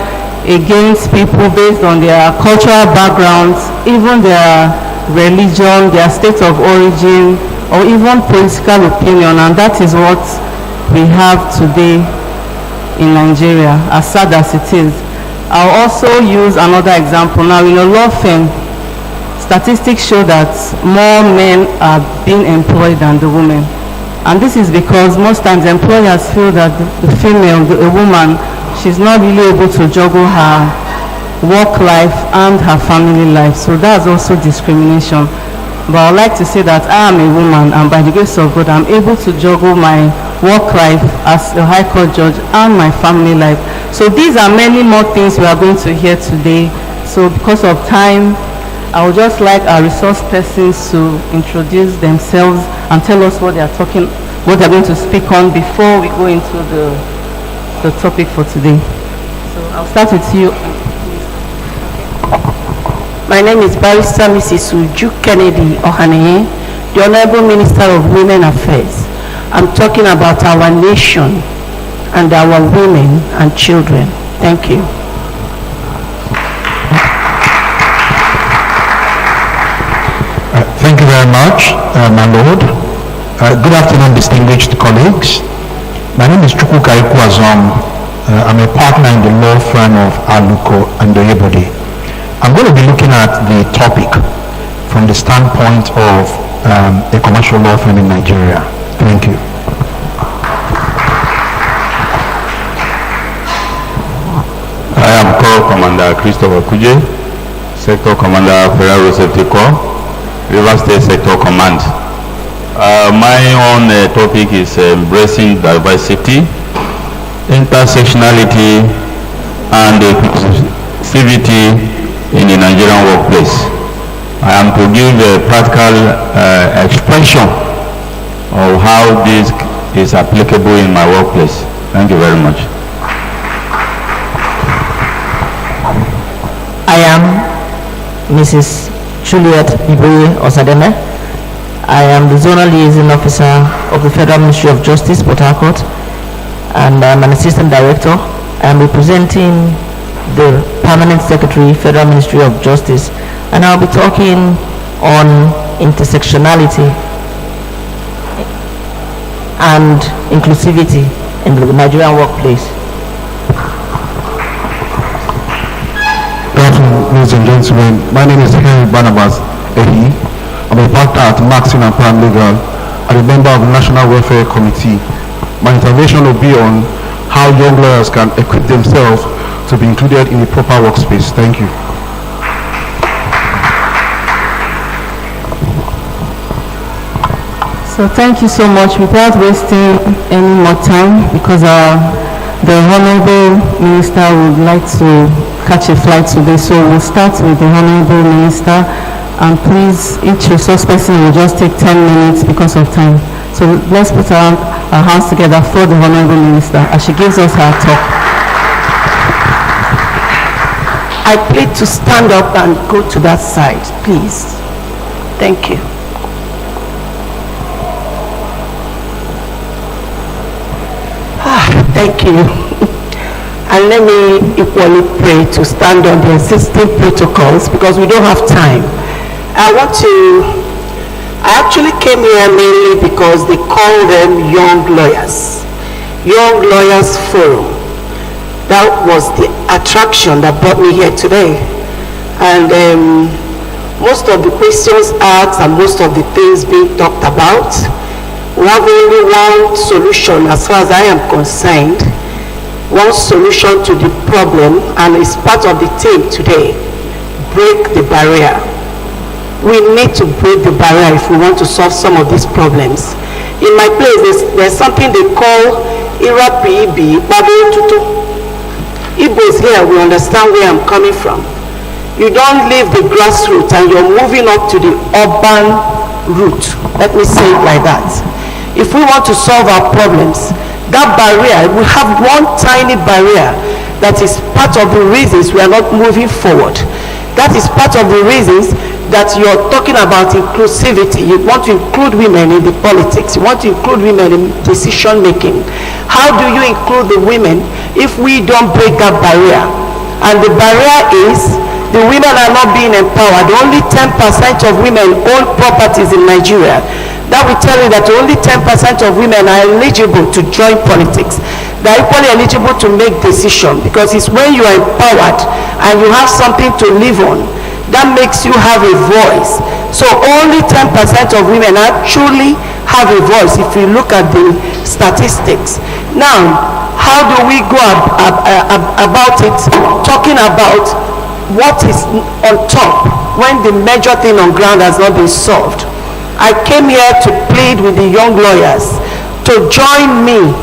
against people based on their cultural backgrounds, even their religion, their state of origin, or even political opinion. And that is what we have today in Nigeria, as sad as it is. I'll also use another example. Now, in a law firm, statistics show that more men are being employed than the women. And this is because most times employers feel that the female, a woman, she's not really able to juggle her work life and her family life. So that's also discrimination. But I'd like to say that I am a woman, and by the grace of God, I'm able to juggle my work life as a High Court judge and my family life. So these are many more things we are going to hear today. So because of time, I would just like our resource persons to introduce themselves and tell us what they're going to speak on before we go into the topic for today. So I'll start with you. My name is Barrister Mrs. Uju Kennedy Ohaneye, the Honorable Minister of Women Affairs. I'm talking about our nation and our women and children. Thank you. Thank you very much, my Lord. Good afternoon, distinguished colleagues. My name is Chukwuka Ikwazom. I'm a partner in the law firm of Aluko and Oyebode. I'm going to be looking at the topic from the standpoint of a commercial law firm in Nigeria. Thank you. I am Corps Commander Christopher Kuje, Sector Commander Federal Safety Corps, River State Sector Command. My own topic is embracing diversity, intersectionality, and inclusivity in the Nigerian workplace. I am to give a practical expression of how this is applicable in my workplace. Thank you very much. I am Mrs. Juliet Iboye Osademe. I am the Zonal Liaison Officer of the Federal Ministry of Justice, Port Harcourt, and I'm an Assistant Director. I am representing the Permanent Secretary, Federal Ministry of Justice, and I'll be talking on intersectionality and inclusivity in the Nigerian workplace. Good afternoon, ladies and gentlemen. My name is Henry Barnabas Ehi. I'm a partner at Maxine and Paralegal and a member of the National Welfare Committee. My intervention will be on how young lawyers can equip themselves to be included in a proper workspace. Thank you. So thank you so much. Without wasting any more time, because the Honorable Minister would like to catch a flight today, so we'll start with the Honorable Minister, and please, each resource person will just take 10 minutes because of time. So let's put our hands together for the Honorable Minister as she gives us her talk. I plead to stand up and go to that side, please. Thank you. Thank you. And let me equally pray to stand on the existing protocols because we don't have time. I actually came here mainly because they call them Young Lawyers. Young Lawyers Forum. That was the attraction that brought me here today. And most of the questions asked and most of the things being talked about, we have only one solution as far as I am concerned, one solution to the problem, and it's part of the team today: break the barrier. We need to break the barrier if we want to solve some of these problems. In my place, there's something they call Irapi-Ibi, Babu-Tutu. Igbos here, we understand where I'm coming from. You don't leave the grassroots and you're moving up to the urban route. Let me say it like that. If we want to solve our problems, that barrier, we have one tiny barrier that is part of the reasons we are not moving forward. That is part of the reasons that you're talking about inclusivity. You want to include women in the politics. You want to include women in decision making. How do you include the women if we don't break that barrier? And the barrier is the women are not being empowered. Only 10% of women own properties in Nigeria. That will tell you that only 10% of women are eligible to join politics. They are equally eligible to make decisions because it's when you are empowered and you have something to live on that makes you have a voice. So only 10% of women actually have a voice if you look at the statistics. Now, how do we go about it, talking about what is on top when the major thing on ground has not been solved? I came here to plead with the young lawyers to join me,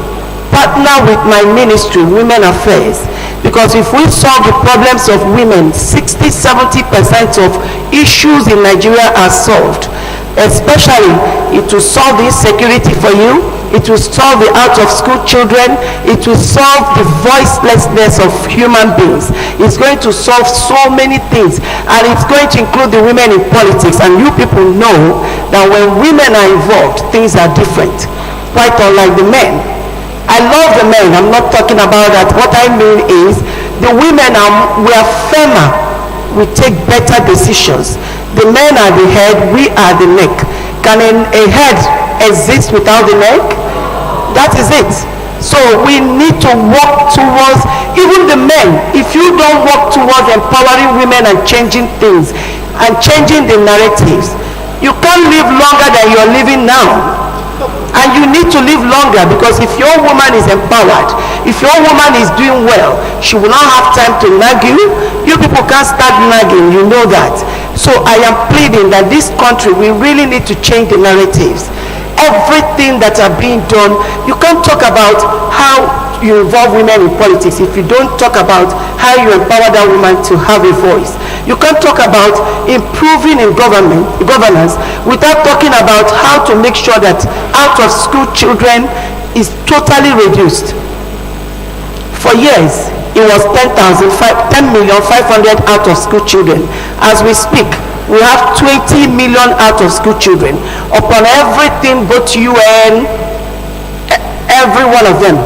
partner with my ministry, Women Affairs, because if we solve the problems of women, 60-70% of issues in Nigeria are solved. Especially, it will solve the insecurity for you, it will solve the out-of-school children, it will solve the voicelessness of human beings. It's going to solve so many things, and it's going to include the women in politics. And you people know that when women are involved, things are different, quite unlike the men. I love the men, I'm not talking about that. What I mean is the women we are firmer, we take better decisions. The men are the head, we are the neck. Can a head exist without the neck? That is it. So we need to work towards, even the men, if you don't work towards empowering women and changing things and changing the narratives, you can't live longer than you're living now. And you need to live longer, because if your woman is empowered, if your woman is doing well, she will not have time to nag you. You people can't start nagging, you know that. So I am pleading that this country, we really need to change the narratives. Everything that are being done, you can't talk about how you involve women in politics if you don't talk about how you empower that woman to have a voice. You can't talk about improving in governance without talking about how to make sure that out of school children is totally reduced. For years, it was 10,500 out of school children. As we speak, we have 20 million out of school children. Upon everything, both UN, every one of them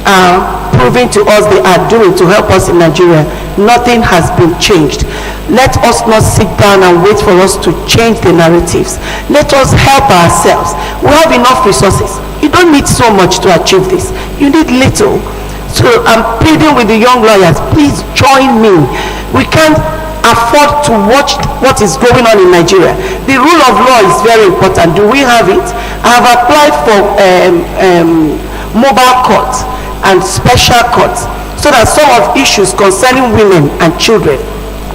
are proving to us they are doing to help us in Nigeria. Nothing has been changed. Let us not sit down and wait for us to change the narratives. Let us help ourselves. We have enough resources. You don't need so much to achieve this. You need little. So I'm pleading with the young lawyers, please join me. We can't afford to watch what is going on in Nigeria. The rule of law is very important. Do we have it? I have applied for mobile courts and special courts so that some of issues concerning women and children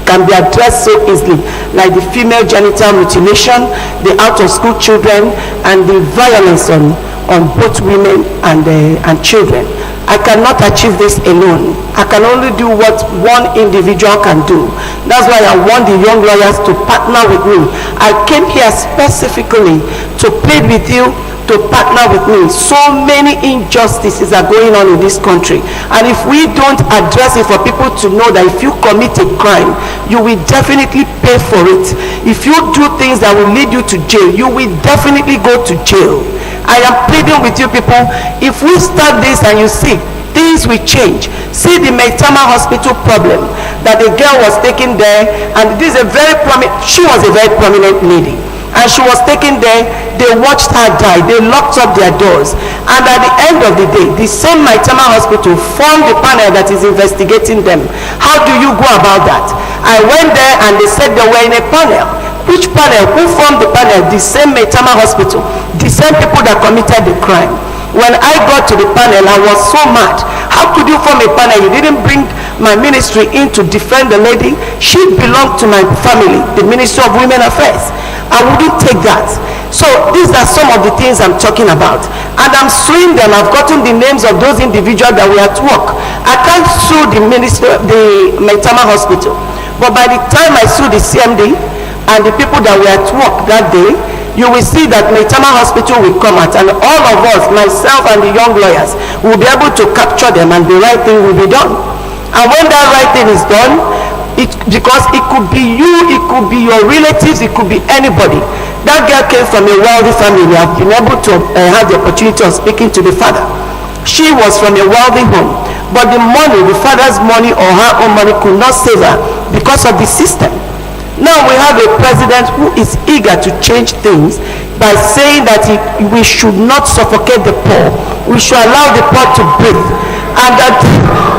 can be addressed so easily, like the female genital mutilation, the out of school children, and the violence on both women and children. I cannot achieve this alone. I can only do what one individual can do. That's why I want the young lawyers to partner with me. I came here specifically to plead with you to partner with me. So many injustices are going on in this country. And if we don't address it for people to know that if you commit a crime, you will definitely pay for it. If you do things that will lead you to jail, you will definitely go to jail. I am pleading with you people, if we start this and you see, things will change. See the Maitama Hospital problem, that the girl was taken there, and this is she was a very prominent lady, and she was taken there, they watched her die, they locked up their doors, and at the end of the day, the same Maitama Hospital formed the panel that is investigating them. How do you go about that? I went there and they said they were in a panel. Which panel? Who formed the panel? The same Maitama Hospital, the same people that committed the crime. When I got to the panel, I was so mad. How could you form a panel? You didn't bring my ministry in to defend the lady. She belonged to my family, the Ministry of Women Affairs. I wouldn't take that. So these are some of the things I'm talking about. And I'm suing them. I've gotten the names of those individuals that were at work. I can't sue the Maitama Hospital. But by the time I sue the CMD, and the people that were at work that day, you will see that Maitama Hospital will come out, and all of us, myself and the young lawyers, will be able to capture them, and the right thing will be done. And when that right thing is done, because it could be you, it could be your relatives, it could be anybody. That girl came from a wealthy family. I've been able to have the opportunity of speaking to the father. She was from a wealthy home, but the money, the father's money or her own money, could not save her because of the system. Now we have a president who is eager to change things by saying that we should not suffocate the poor. We should allow the poor to breathe. And that,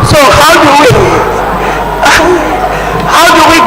so how do we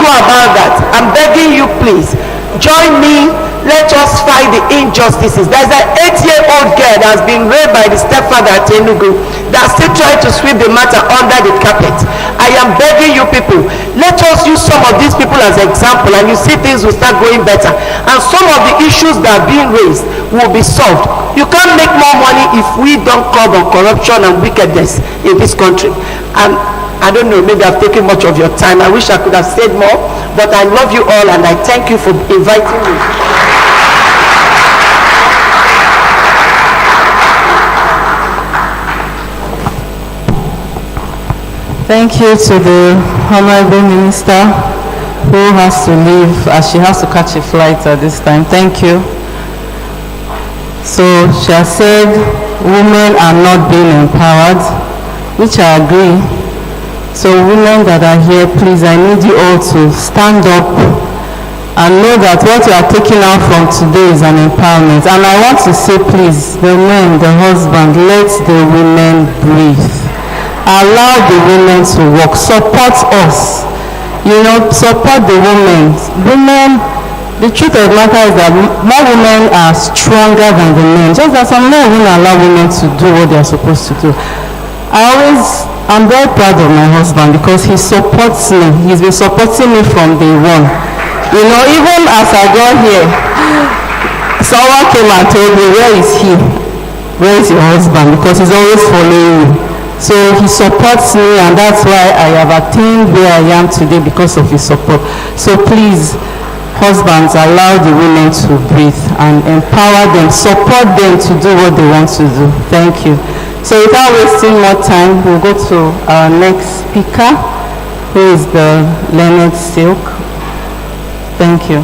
go about that? I'm begging you, please, join me. Let us fight the injustices. There's an 8-year-old girl that has been raped by the stepfather at Enugu that still trying to sweep the matter under the carpet. I am begging you people, let us use some of these people as example, and you see things will start going better. And some of the issues that are being raised will be solved. You can't make more money if we don't curb on corruption and wickedness in this country. And I don't know, maybe I've taken much of your time. I wish I could have said more, but I love you all and I thank you for inviting me. Thank you to the Honorable Minister who has to leave as she has to catch a flight at this time. Thank you. So she has said women are not being empowered, which I agree. So women that are here, please, I need you all to stand up and know that what you are taking out from today is an empowerment. And I want to say, please, the men, the husband, let the women breathe. Allow the women to work. Support us. You know, support the women. Women, the truth of the matter is that more women are stronger than the men. Just that some men won't allow women to do what they are supposed to do. I'm very proud of my husband because he supports me. He's been supporting me from day one. You know, even as I got here, someone came and told me, where is he? Where is your husband? Because he's always following me. So he supports me, and that's why I have attained where I am today, because of his support. So please, husbands, allow the women to breathe and empower them, support them to do what they want to do. Thank you. So without wasting more time, we'll go to our next speaker, who is the Leonard Silk. Thank you.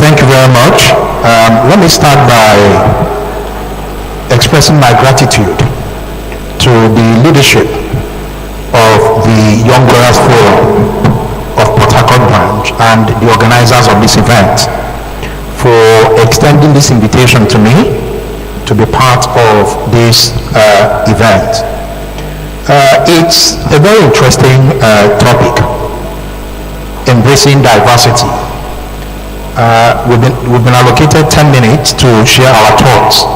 Thank you very much. Let me start by expressing my gratitude to the leadership of the Young Lawyers Forum of Port Harcourt branch and the organizers of this event for extending this invitation to me to be part of this event. It's a very interesting topic, embracing diversity. We've been allocated 10 minutes to share our thoughts.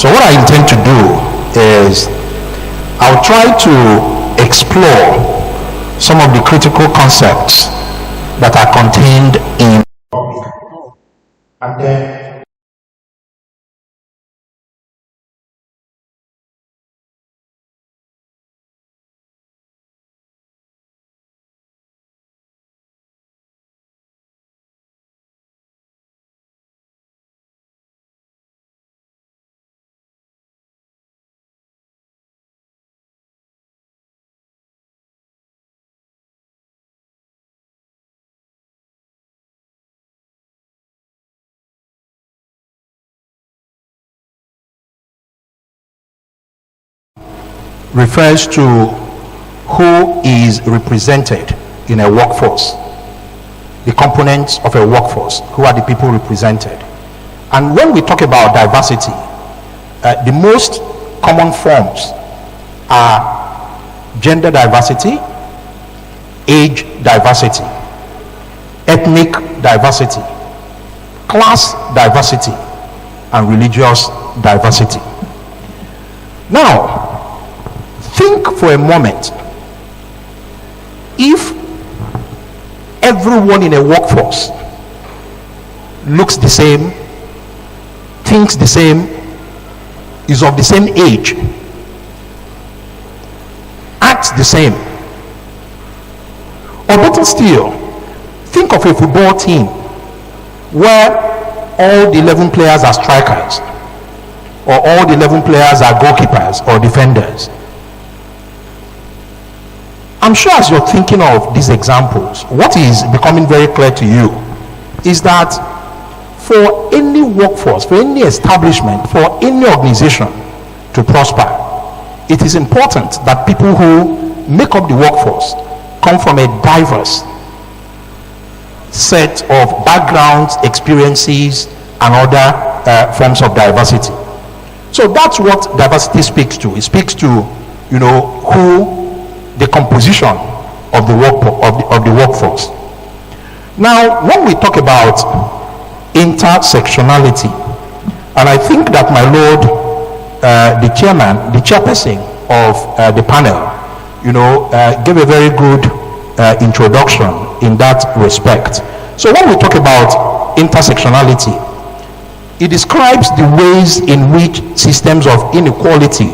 So what I intend to do is I'll try to explore some of the critical concepts that are contained in and then refers to who is represented in a workforce, the components of a workforce, who are the people represented. And when we talk about diversity, the most common forms are gender diversity, age diversity, ethnic diversity, class diversity, and religious diversity. Now, think for a moment, if everyone in a workforce looks the same, thinks the same, is of the same age, acts the same, or better still, think of a football team where all the 11 players are strikers, or all the 11 players are goalkeepers or defenders. I'm sure as you're thinking of these examples, what is becoming very clear to you is that for any workforce, for any establishment, for any organization to prosper, it is important that people who make up the workforce come from a diverse set of backgrounds, experiences, and other forms of diversity. So that's what diversity speaks to. It speaks to, who the composition of the workforce. Now, when we talk about intersectionality, and I think that my lord, the chairperson of the panel, gave a very good introduction in that respect. So when we talk about intersectionality, it describes the ways in which systems of inequality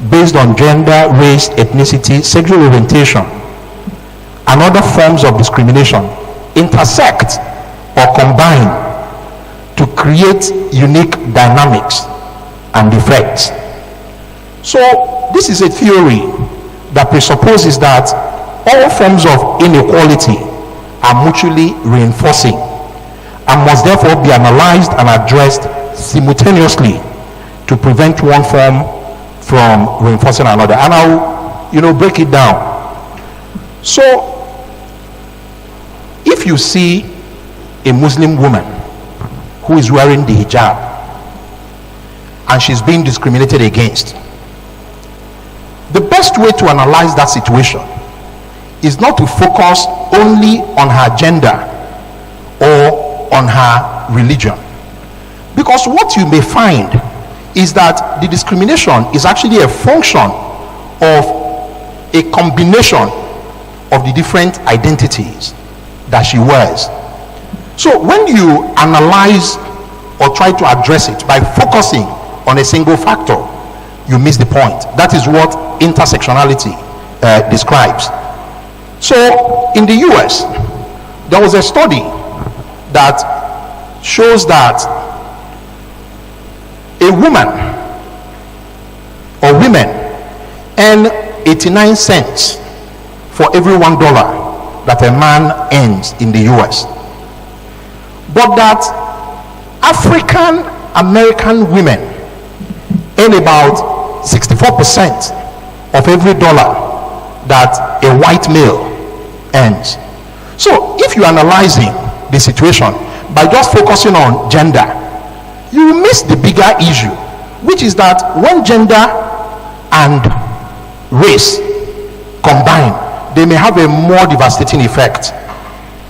based on gender, race, ethnicity, sexual orientation, and other forms of discrimination intersect or combine to create unique dynamics and effects. So this is a theory that presupposes that all forms of inequality are mutually reinforcing and must therefore be analyzed and addressed simultaneously to prevent one form from reinforcing another. And I'll break it down. So if you see a Muslim woman who is wearing the hijab and she's being discriminated against, the best way to analyze that situation is not to focus only on her gender or on her religion, because what you may find is that the discrimination is actually a function of a combination of the different identities that she wears. So when you analyze or try to address it by focusing on a single factor, you miss the point. That is what intersectionality describes. So in the US, there was a study that shows that a woman or women earn 89 cents for every $1 that a man earns in the US. But that African American women earn about 64% of every dollar that a white male earns. So if you're analyzing the situation by just focusing on gender, you miss the bigger issue, which is that when gender and race combine, they may have a more devastating effect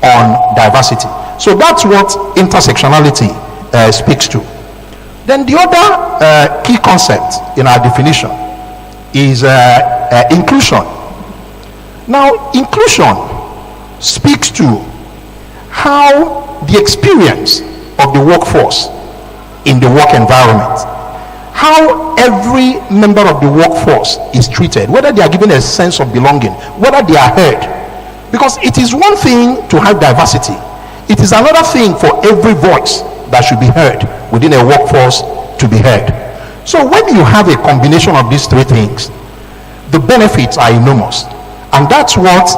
on diversity. So that's what intersectionality speaks to. Then the other key concept in our definition is inclusion. Now, inclusion speaks to how the experience of the workforce in the work environment, how every member of the workforce is treated, whether they are given a sense of belonging, whether they are heard. Because it is one thing to have diversity, it is another thing for every voice that should be heard within a workforce to be heard. So when you have a combination of these three things, the benefits are enormous. And that's what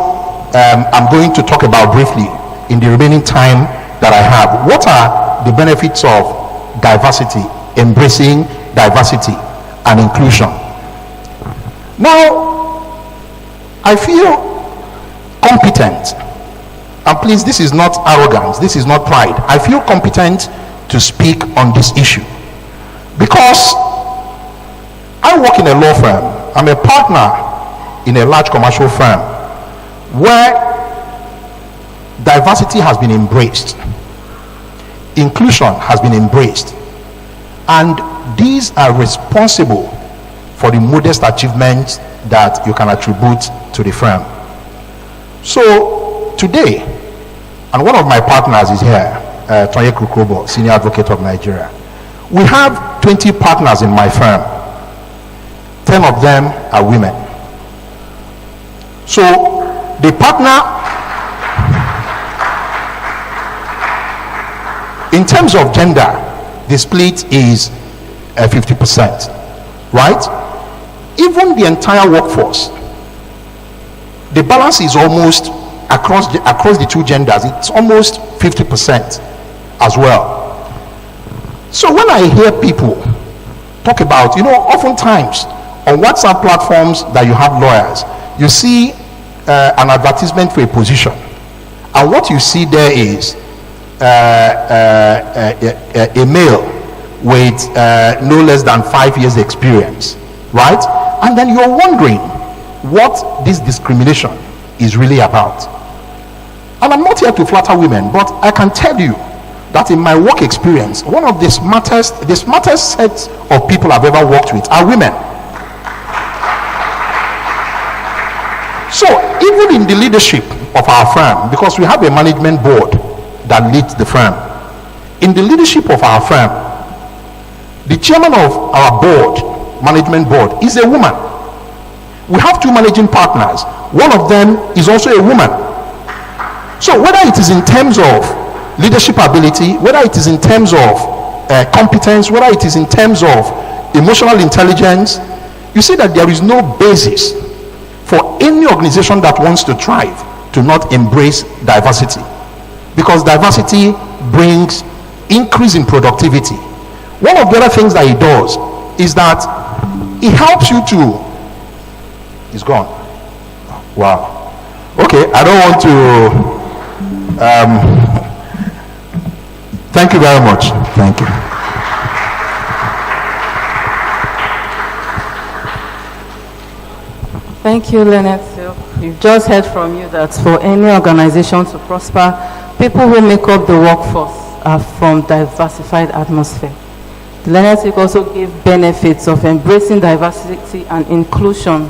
I'm going to talk about briefly in the remaining time that I have. What are the benefits of diversity, embracing diversity and inclusion? Now, I feel competent, and please, this is not arrogance, this is not pride. I feel competent to speak on this issue because I work in a law firm. I'm a partner in a large commercial firm where diversity has been embraced, inclusion has been embraced, and these are responsible for the modest achievements that you can attribute to the firm. So today, and one of my partners is here, Tonye Krukobo, Senior Advocate of Nigeria. We have 20 partners in my firm. 10 of them are women. So the partner, in terms of gender, the split is 50%, right? Even the entire workforce, the balance is almost across the two genders, it's almost 50% as well. So when I hear people talk about, oftentimes on WhatsApp platforms that you have lawyers, you see an advertisement for a position, and what you see there is a male with no less than 5 years experience, right? And then you're wondering what this discrimination is really about. And I'm not here to flatter women, but I can tell you that in my work experience, one of the smartest sets of people I've ever worked with are women. So even in the leadership of our firm, because we have a management board that leads the firm, in the leadership of our firm, the chairman of our board, management board, is a woman. We have two managing partners. One of them is also a woman. So whether it is in terms of leadership ability, whether it is in terms of competence, whether it is in terms of emotional intelligence, you see that there is no basis for any organization that wants to thrive to not embrace diversity, because diversity brings increase in productivity. One of the other things that it does is that it helps you to, it's gone, wow, okay, I don't want to thank you very much, thank you. Thank you, Leonard. So we've just heard from you that for any organization to prosper, people who make up the workforce are from diversified atmosphere. The Leonard also gave benefits of embracing diversity and inclusion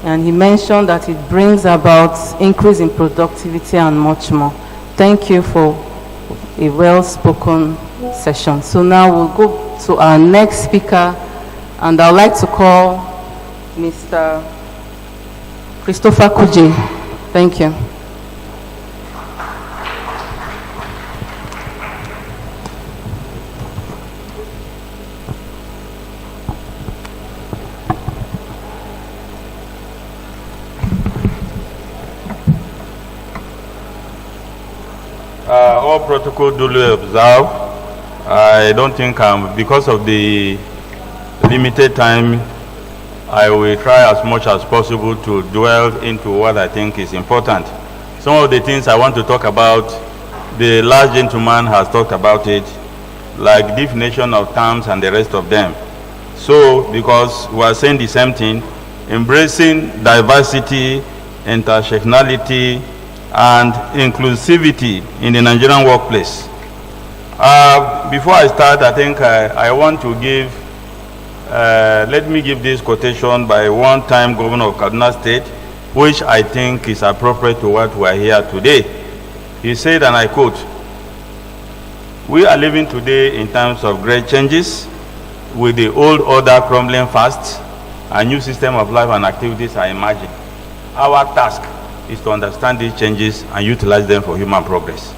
and he mentioned that it brings about increase in productivity and much more. Thank you for a well-spoken session. So now we'll go to our next speaker, and I'd like to call Mr. Christopher Kuje. Thank you. All protocol duly observed. I don't think because of the limited time, I will try as much as possible to dwell into what I think is important. Some of the things I want to talk about, the last gentleman has talked about it, like definition of terms and the rest of them. So, because we are saying the same thing, embracing diversity, intersectionality, and inclusivity in the Nigerian workplace. Before I start, I think I want to give, let me give this quotation by one-time governor of Kaduna State, which I think is appropriate to what we are here today. He said, and I quote, "We are living today in times of great changes, with the old order crumbling fast, a new system of life and activities are emerging. Our task is to understand these changes and utilize them for human progress."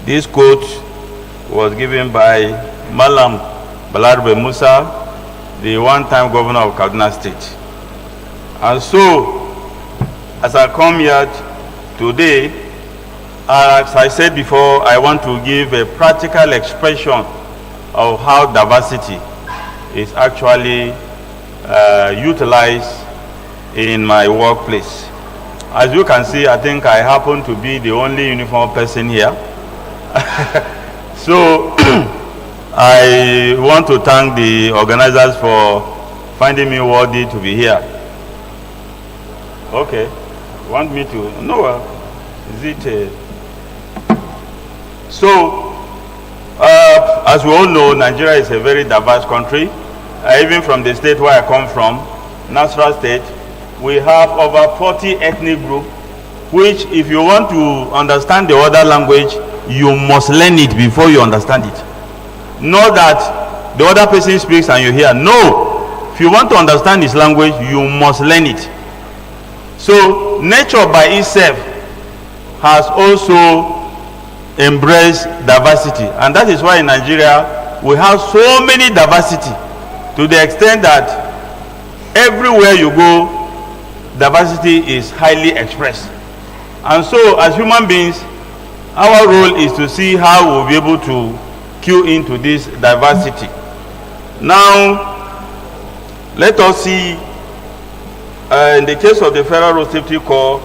This quote was given by Malam Balarbe Musa, the one-time governor of Kaduna State. And so, as I come here today, as I said before, I want to give a practical expression of how diversity is actually utilized in my workplace. As you can see, I think I happen to be the only uniform person here. So I want to thank the organizers for finding me worthy to be here. Okay, want me to? No, is it? So, as we all know, Nigeria is a very diverse country. Even from the state where I come from, Nasarawa State, we have over 40 ethnic groups, which if you want to understand the other language, you must learn it before you understand it. Not that the other person speaks and you hear. No, if you want to understand his language, you must learn it. So nature by itself has also embraced diversity, and that is why in Nigeria we have so many diversity, to the extent that everywhere you go, diversity is highly expressed. And so as human beings, our role is to see how we'll be able to cue into this diversity. Now, let us see, in the case of the Federal Road Safety Corps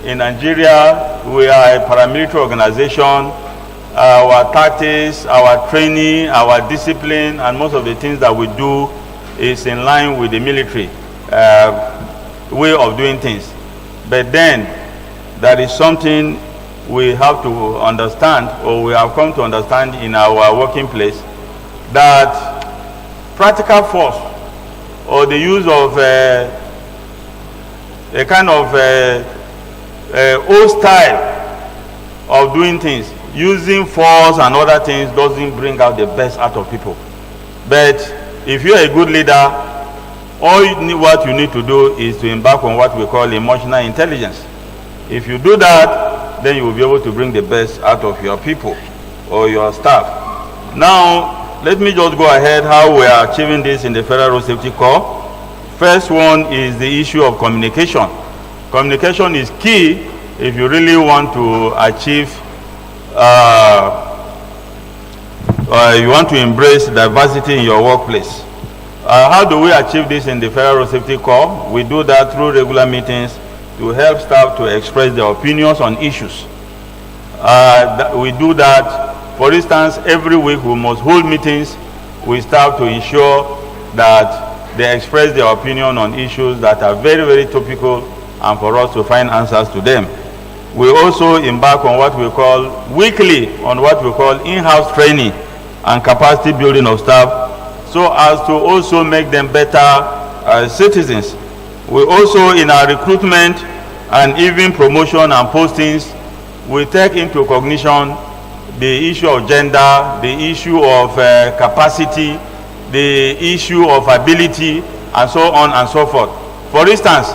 in Nigeria, we are a paramilitary organization. Our tactics, our training, our discipline, and most of the things that we do is in line with the military way of doing things. But then there is something we have to understand, or we have come to understand in our working place, that practical force, or the use of a kind of old style of doing things, using force and other things, doesn't bring out the best out of people. But if you're a good leader, what you need to do is to embark on what we call emotional intelligence. If you do that, then you will be able to bring the best out of your people or your staff. Now, let me just go ahead how we are achieving this in the Federal Road Safety Corps. First one is the issue of communication. Communication is key if you really want to achieve, you want to embrace diversity in your workplace. How do we achieve this in the Federal Road Safety Corps? We do that through regular meetings to help staff to express their opinions on issues. We do that, for instance, every week we must hold meetings with staff to ensure that they express their opinion on issues that are very, very topical, and for us to find answers to them. We also embark on what we call weekly, on what we call in-house training and capacity building of staff, so as to also make them better citizens. We also, in our recruitment and even promotion and postings, we take into cognition the issue of gender, the issue of capacity, the issue of ability, and so on and so forth. For instance,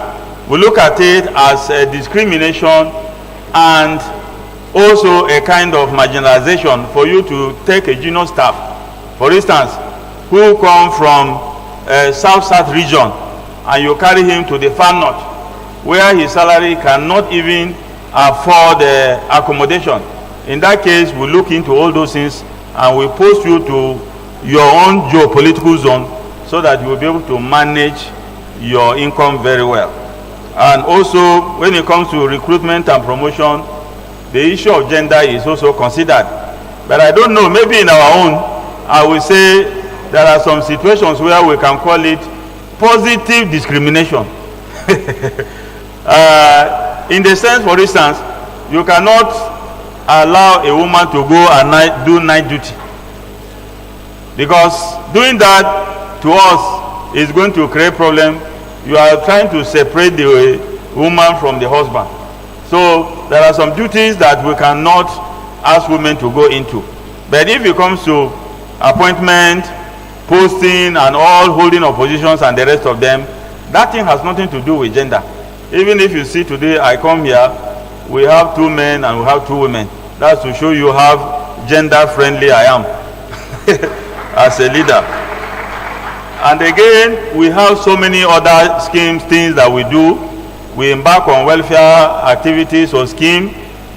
we look at it as a discrimination and also a kind of marginalization for you to take a junior staff, for instance, who come from South region, and you carry him to the far north, where his salary cannot even afford accommodation. In that case, we look into all those things and we post you to your own geopolitical zone so that you will be able to manage your income very well. And also, when it comes to recruitment and promotion, the issue of gender is also considered. But I don't know, maybe in our own, I will say there are some situations where we can call it positive discrimination. In the sense, for instance, you cannot allow a woman to go and do night duty, because doing that to us is going to create problem. You are trying to separate the woman from the husband. So there are some duties that we cannot ask women to go into. But if it comes to appointment, posting, and all holding of positions and the rest of them, that thing has nothing to do with gender. Even if you see today, I come here, we have 2 men and we have 2 women. That's to show you how gender friendly I am as a leader. And again, we have so many other schemes, things that we do. We embark on welfare activities or scheme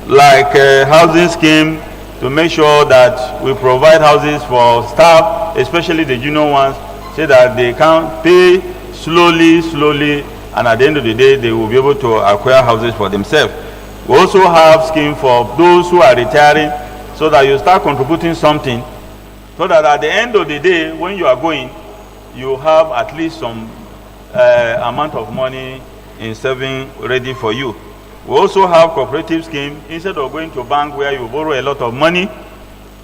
like housing scheme to make sure that we provide houses for staff, especially the junior ones, so that they can pay slowly, and at the end of the day, they will be able to acquire houses for themselves. We also have scheme for those who are retiring, so that you start contributing something, so that at the end of the day, when you are going, you have at least some amount of money in saving ready for you. We also have cooperative scheme. Instead of going to bank where you borrow a lot of money,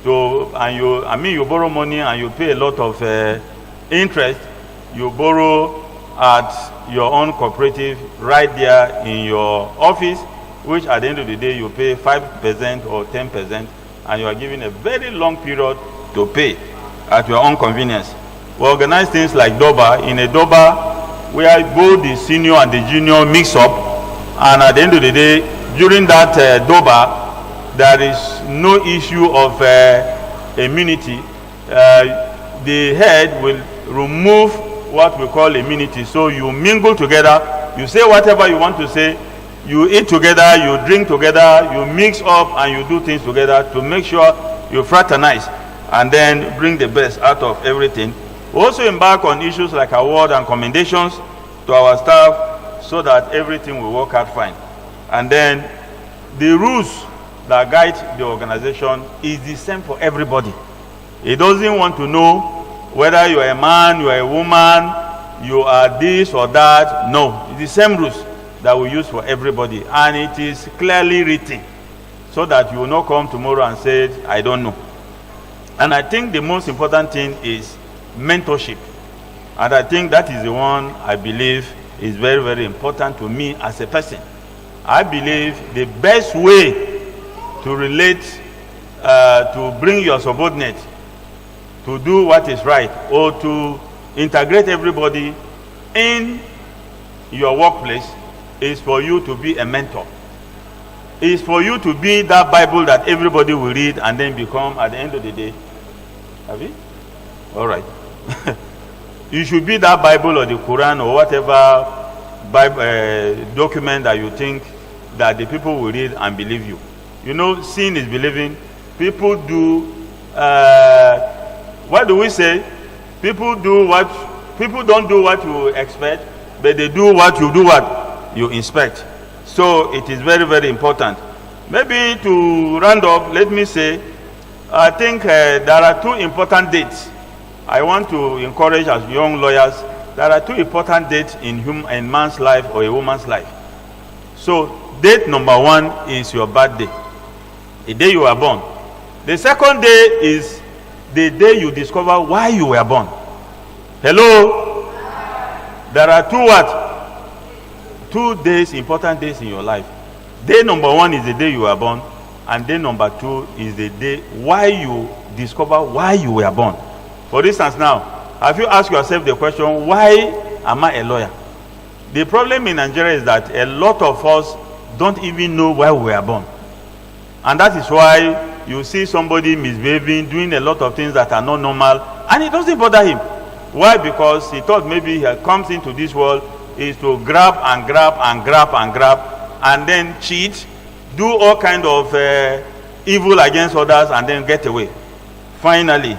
you borrow money and you pay a lot of interest, you borrow at your own cooperative right there in your office, which at the end of the day you pay 5% or 10%, and you are given a very long period to pay at your own convenience. We organize things like DOBA. In a DOBA, where both the senior and the junior mix up, and at the end of the day, during that DOBA, there is no issue of immunity. The head will remove what we call immunity. So you mingle together, you say whatever you want to say, you eat together, you drink together, you mix up, and you do things together to make sure you fraternize and then bring the best out of everything. We also embark on issues like award and commendations to our staff so that everything will work out fine. And then the rules that guide the organization is the same for everybody. It doesn't want to know whether you are a man, you are a woman, you are this or that. No, it's the same rules that we use for everybody, and it is clearly written so that you will not come tomorrow and say, I don't know. And I think the most important thing is mentorship. And I think that is the one I believe is very, very important to me as a person. I believe the best way to relate, to bring your subordinate to do what is right, or to integrate everybody in your workplace, is for you to be a mentor. Is for you to be that Bible that everybody will read and then become, at the end of the day. Have you? All right. You should be that Bible or the Quran or whatever Bible, document that you think that the people will read and believe you. You know, seeing is believing. People do, what do we say? People don't do what you expect, but they do what you do what you inspect. So it is very, very important. Maybe to round up, let me say, I think there are 2 important dates I want to encourage as young lawyers. There are 2 important dates in man's life or a woman's life. So date number 1 is your birthday, the day you were born. The second day is the day you discover why you were born. Hello? There are 2 what? 2 days, important days in your life. Day number 1 is the day you were born, and day number 2 is the day why you discover why you were born. For instance now, have you asked yourself the question, why am I a lawyer? The problem in Nigeria is that a lot of us don't even know why we were born. And that is why you see somebody misbehaving, doing a lot of things that are not normal, and it doesn't bother him. Why? Because he thought maybe he comes into this world is to grab and grab and grab and grab, and then cheat, do all kind of evil against others, and then get away. Finally,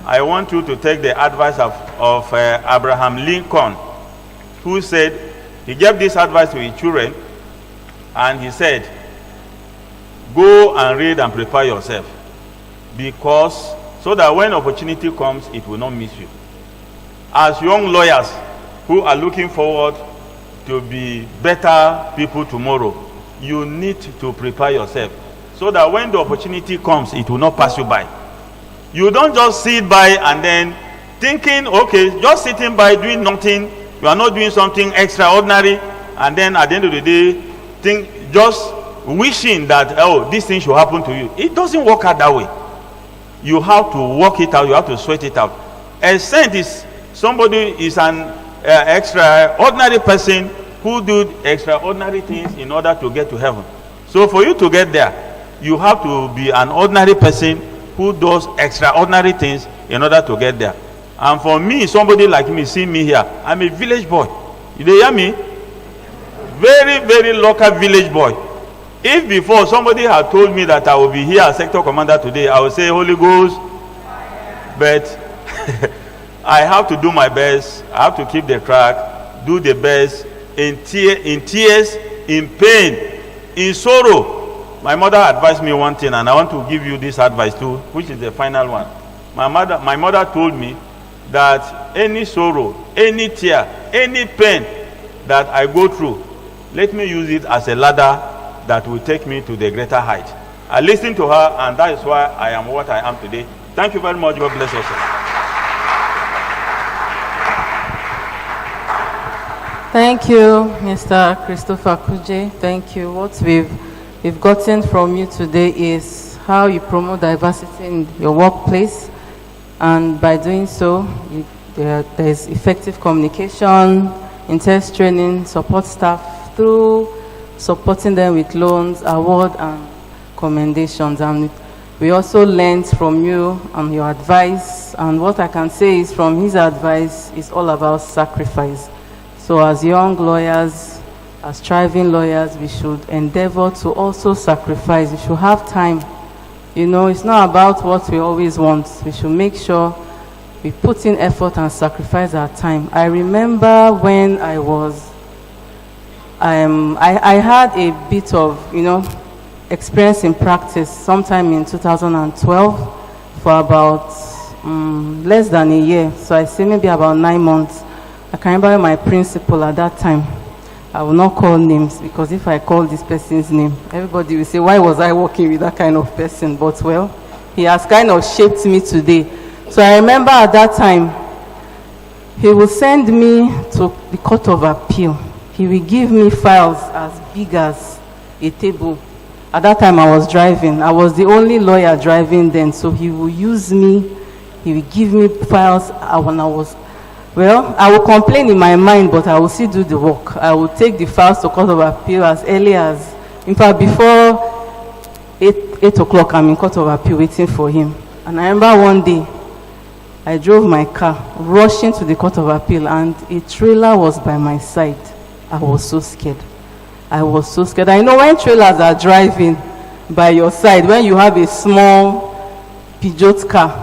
I want you to take the advice of Abraham Lincoln, who said, he gave this advice to his children, and he said, go and read and prepare yourself, because so that when opportunity comes, it will not miss you. As young lawyers who are looking forward to be better people tomorrow, you need to prepare yourself so that when the opportunity comes, it will not pass you by. You don't just sit by and then thinking, okay, just sitting by doing nothing, you are not doing something extraordinary, and then at the end of the day, just wishing that, oh, this thing should happen to you. It doesn't work out that way. You have to work it out, you have to sweat it out. A saint is somebody is an extraordinary person who do extraordinary things in order to get to heaven. So for you to get there, you have to be an ordinary person who does extraordinary things in order to get there. And for me, somebody like me, see me here, I'm a village boy. You hear me? Very, very local village boy. If before somebody had told me that I will be here as sector commander today, I would say Holy Ghost. But I have to do my best. I have to keep the track, do the best in tears, in pain, in sorrow. My mother advised me one thing, and I want to give you this advice too, which is the final one. My mother told me that any sorrow, any tear, any pain that I go through, let me use it as a ladder that will take me to the greater height. I listened to her, and that is why I am what I am today. Thank you very much. God bless us. Thank you, Mr. Christopher Kuje. Thank you. What we've gotten from you today is how you promote diversity in your workplace, and by doing so, there is effective communication, intense training, support staff through supporting them with loans, award, and commendations. And we also learned from you and your advice, and what I can say is from his advice is all about sacrifice. So as young lawyers, as striving lawyers, we should endeavor to also sacrifice. We should have time. You know, it's not about what we always want. We should make sure we put in effort and sacrifice our time. I remember when I was, I had a bit of, experience in practice sometime in 2012 for about less than a year. So I say maybe about 9 months. I can remember my principal at that time. I will not call names, because if I call this person's name, everybody will say, why was I working with that kind of person? But well, he has kind of shaped me today. So I remember at that time, he will send me to the Court of Appeal. He will give me files as big as a table. At that time I was driving. I was the only lawyer driving then, so he will use me. He will give me files when I was, well, I will complain in my mind, but I will still do the work. I will take the files to Court of Appeal as early as, in fact, before 8 o'clock, I'm in Court of Appeal waiting for him. And I remember one day, I drove my car, rushing to the Court of Appeal, and a trailer was by my side. I was so scared. I was so scared. I know when trailers are driving by your side, when you have a small Peugeot car,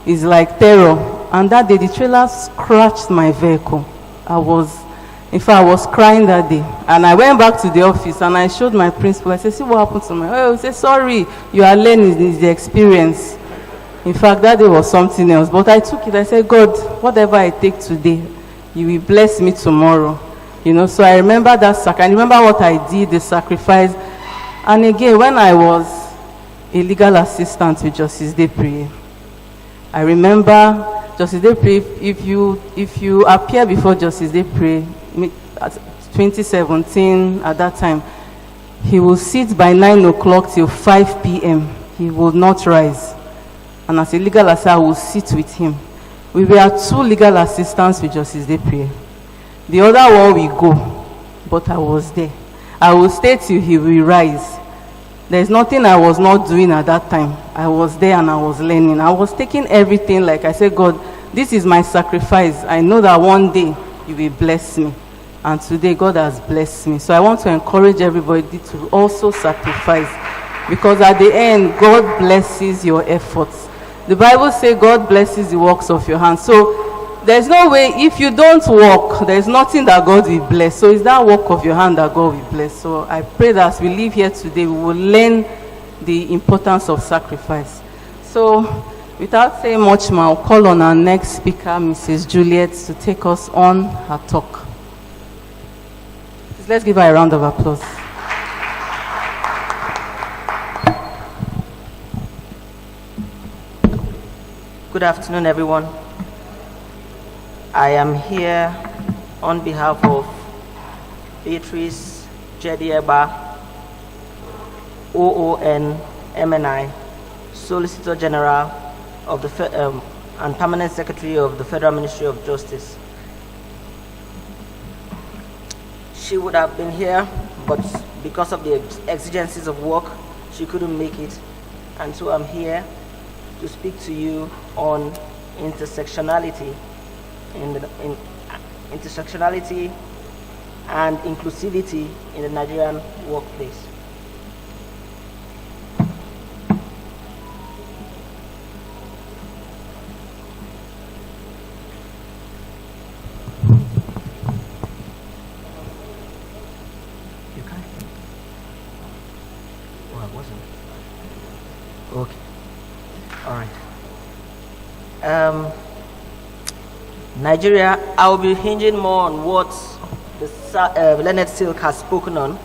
it's like terror. And that day, the trailer scratched my vehicle. I was crying that day. And I went back to the office and I showed my principal. I said, see what happened to my, oh, he said, sorry, you are learning, is the experience. In fact, that day was something else. But I took it. I said, God, whatever I take today, you will bless me tomorrow. So I remember that I remember what I did, the sacrifice. And again, when I was a legal assistant with Justice Deprie, I remember Justice Deprie, if you appear before Justice Deprie, 2017, at that time, he will sit by 9 o'clock till 5 p.m. He will not rise. And as a legal assistant, I will sit with him. We were 2 legal assistants with Justice Deprie. The other one will go, but I was there. I will stay till he will rise. There's nothing I was not doing at that time. I was there and I was learning. I was taking everything, like I said, God, this is my sacrifice. I know that one day you will bless me. And today God has blessed me. So I want to encourage everybody to also sacrifice. Because at the end, God blesses your efforts. The Bible says God blesses the works of your hands. So there's no way, if you don't work, there's nothing that God will bless. So it's that work of your hand that God will bless. So I pray that as we leave here today, we will learn the importance of sacrifice. So without saying much more, I'll call on our next speaker, Mrs. Juliet, to take us on her talk. Please, let's give her a round of applause. Good afternoon, everyone. I am here on behalf of Beatrice Jedieba, OON MNI, Solicitor General of the and Permanent Secretary of the Federal Ministry of Justice. She would have been here, but because of the exigencies of work, she couldn't make it. And so I'm here to speak to you on intersectionality intersectionality and inclusivity in the Nigerian workplace. You can't? Oh, I wasn't. Okay. All right. Nigeria, I will be hinging more on what the Leonard Silk has spoken on,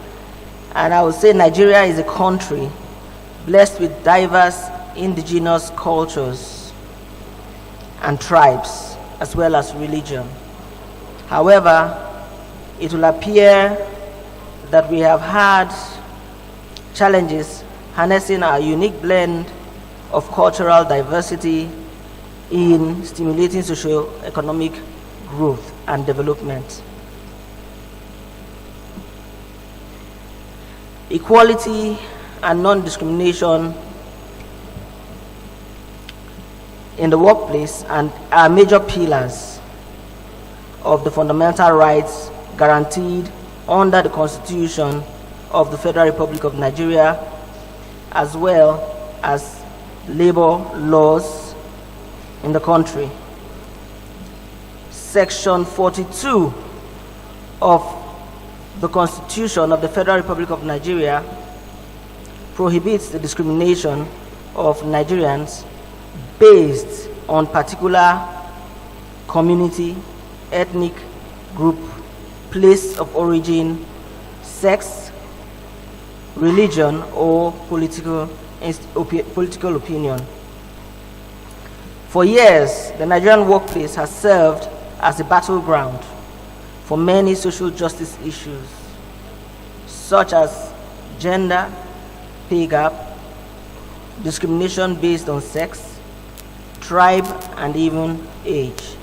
and I will say Nigeria is a country blessed with diverse indigenous cultures and tribes, as well as religion. However, it will appear that we have had challenges harnessing our unique blend of cultural diversity in stimulating socio-economic growth and development. Equality and non-discrimination in the workplace and are major pillars of the fundamental rights guaranteed under the Constitution of the Federal Republic of Nigeria, as well as labor laws in the country. Section 42 of the Constitution of the Federal Republic of Nigeria prohibits the discrimination of Nigerians based on particular community, ethnic group, place of origin, sex, religion, or political opinion. For years, the Nigerian workplace has served as a battleground for many social justice issues, such as gender, pay gap, discrimination based on sex, tribe, and even age.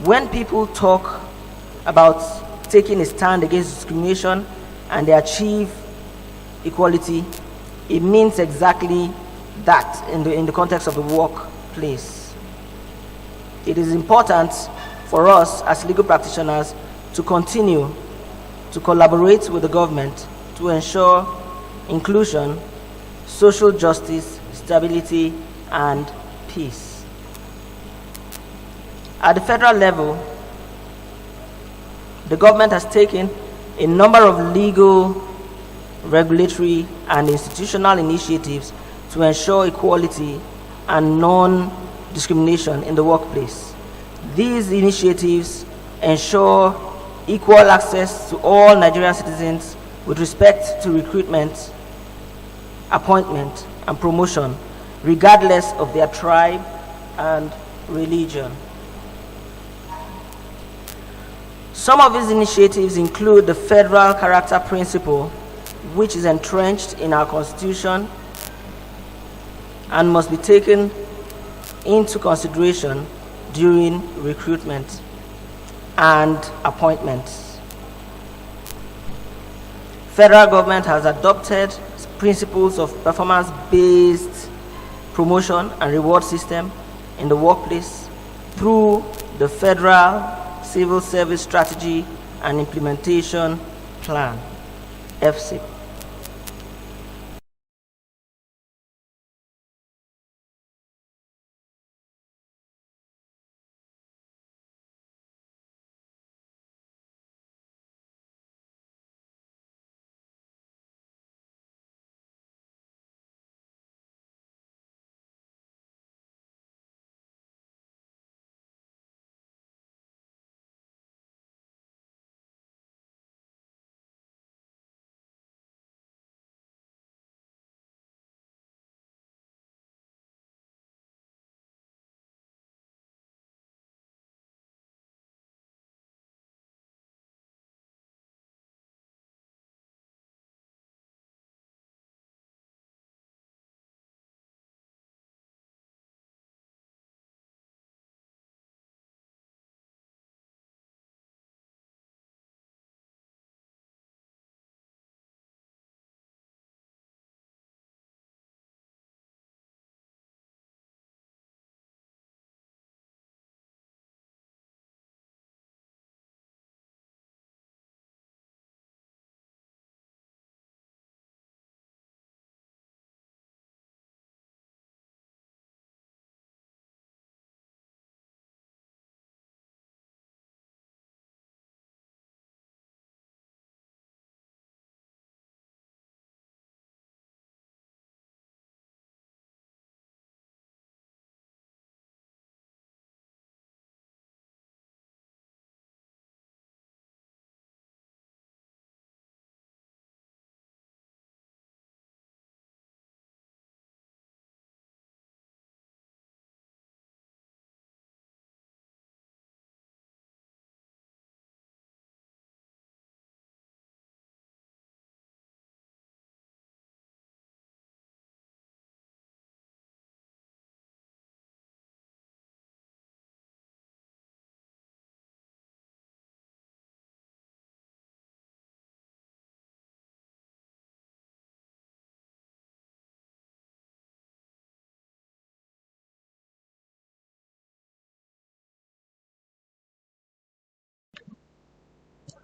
When people talk about taking a stand against discrimination and they achieve equality, it means exactly that in the context of the workplace. It is important for us as legal practitioners to continue to collaborate with the government to ensure inclusion, social justice, stability, and peace. At the federal level, the government has taken a number of legal, regulatory, and institutional initiatives to ensure equality and non-discrimination in the workplace. These initiatives ensure equal access to all Nigerian citizens with respect to recruitment, appointment, and promotion, regardless of their tribe and religion. Some of these initiatives include the federal character principle, which is entrenched in our Constitution and must be taken into consideration during recruitment and appointments. Federal government has adopted principles of performance-based promotion and reward system in the workplace through the Federal Civil Service Strategy and Implementation Plan, FCIP.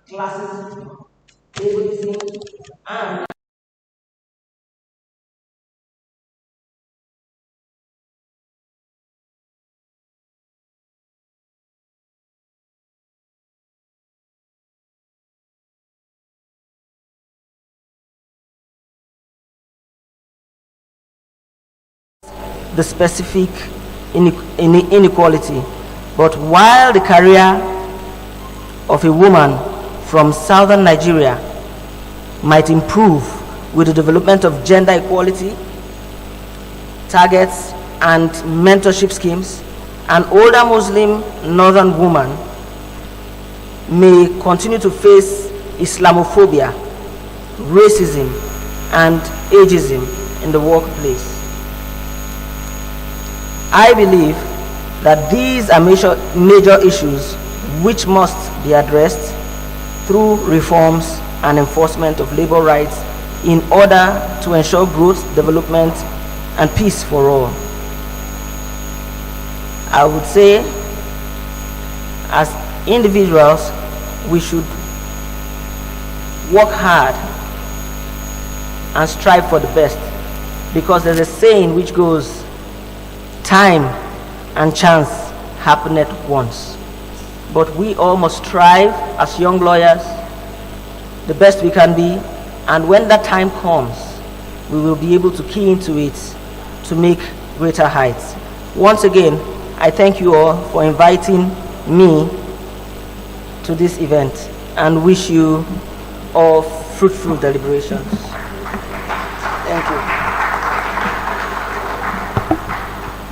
Classes, everything, and the specific inequality. But while the career of a woman from southern Nigeria might improve with the development of gender equality targets and mentorship schemes, an older Muslim northern woman may continue to face Islamophobia, racism, and ageism in the workplace. I believe that these are major issues which must be addressed through reforms and enforcement of labor rights in order to ensure growth, development, and peace for all. I would say, as individuals, we should work hard and strive for the best, because there's a saying which goes, time and chance happen at once. But we all must strive as young lawyers the best we can be, and when that time comes, we will be able to key into it to make greater heights. Once again, I thank you all for inviting me to this event and wish you all fruitful deliberations. Thank you.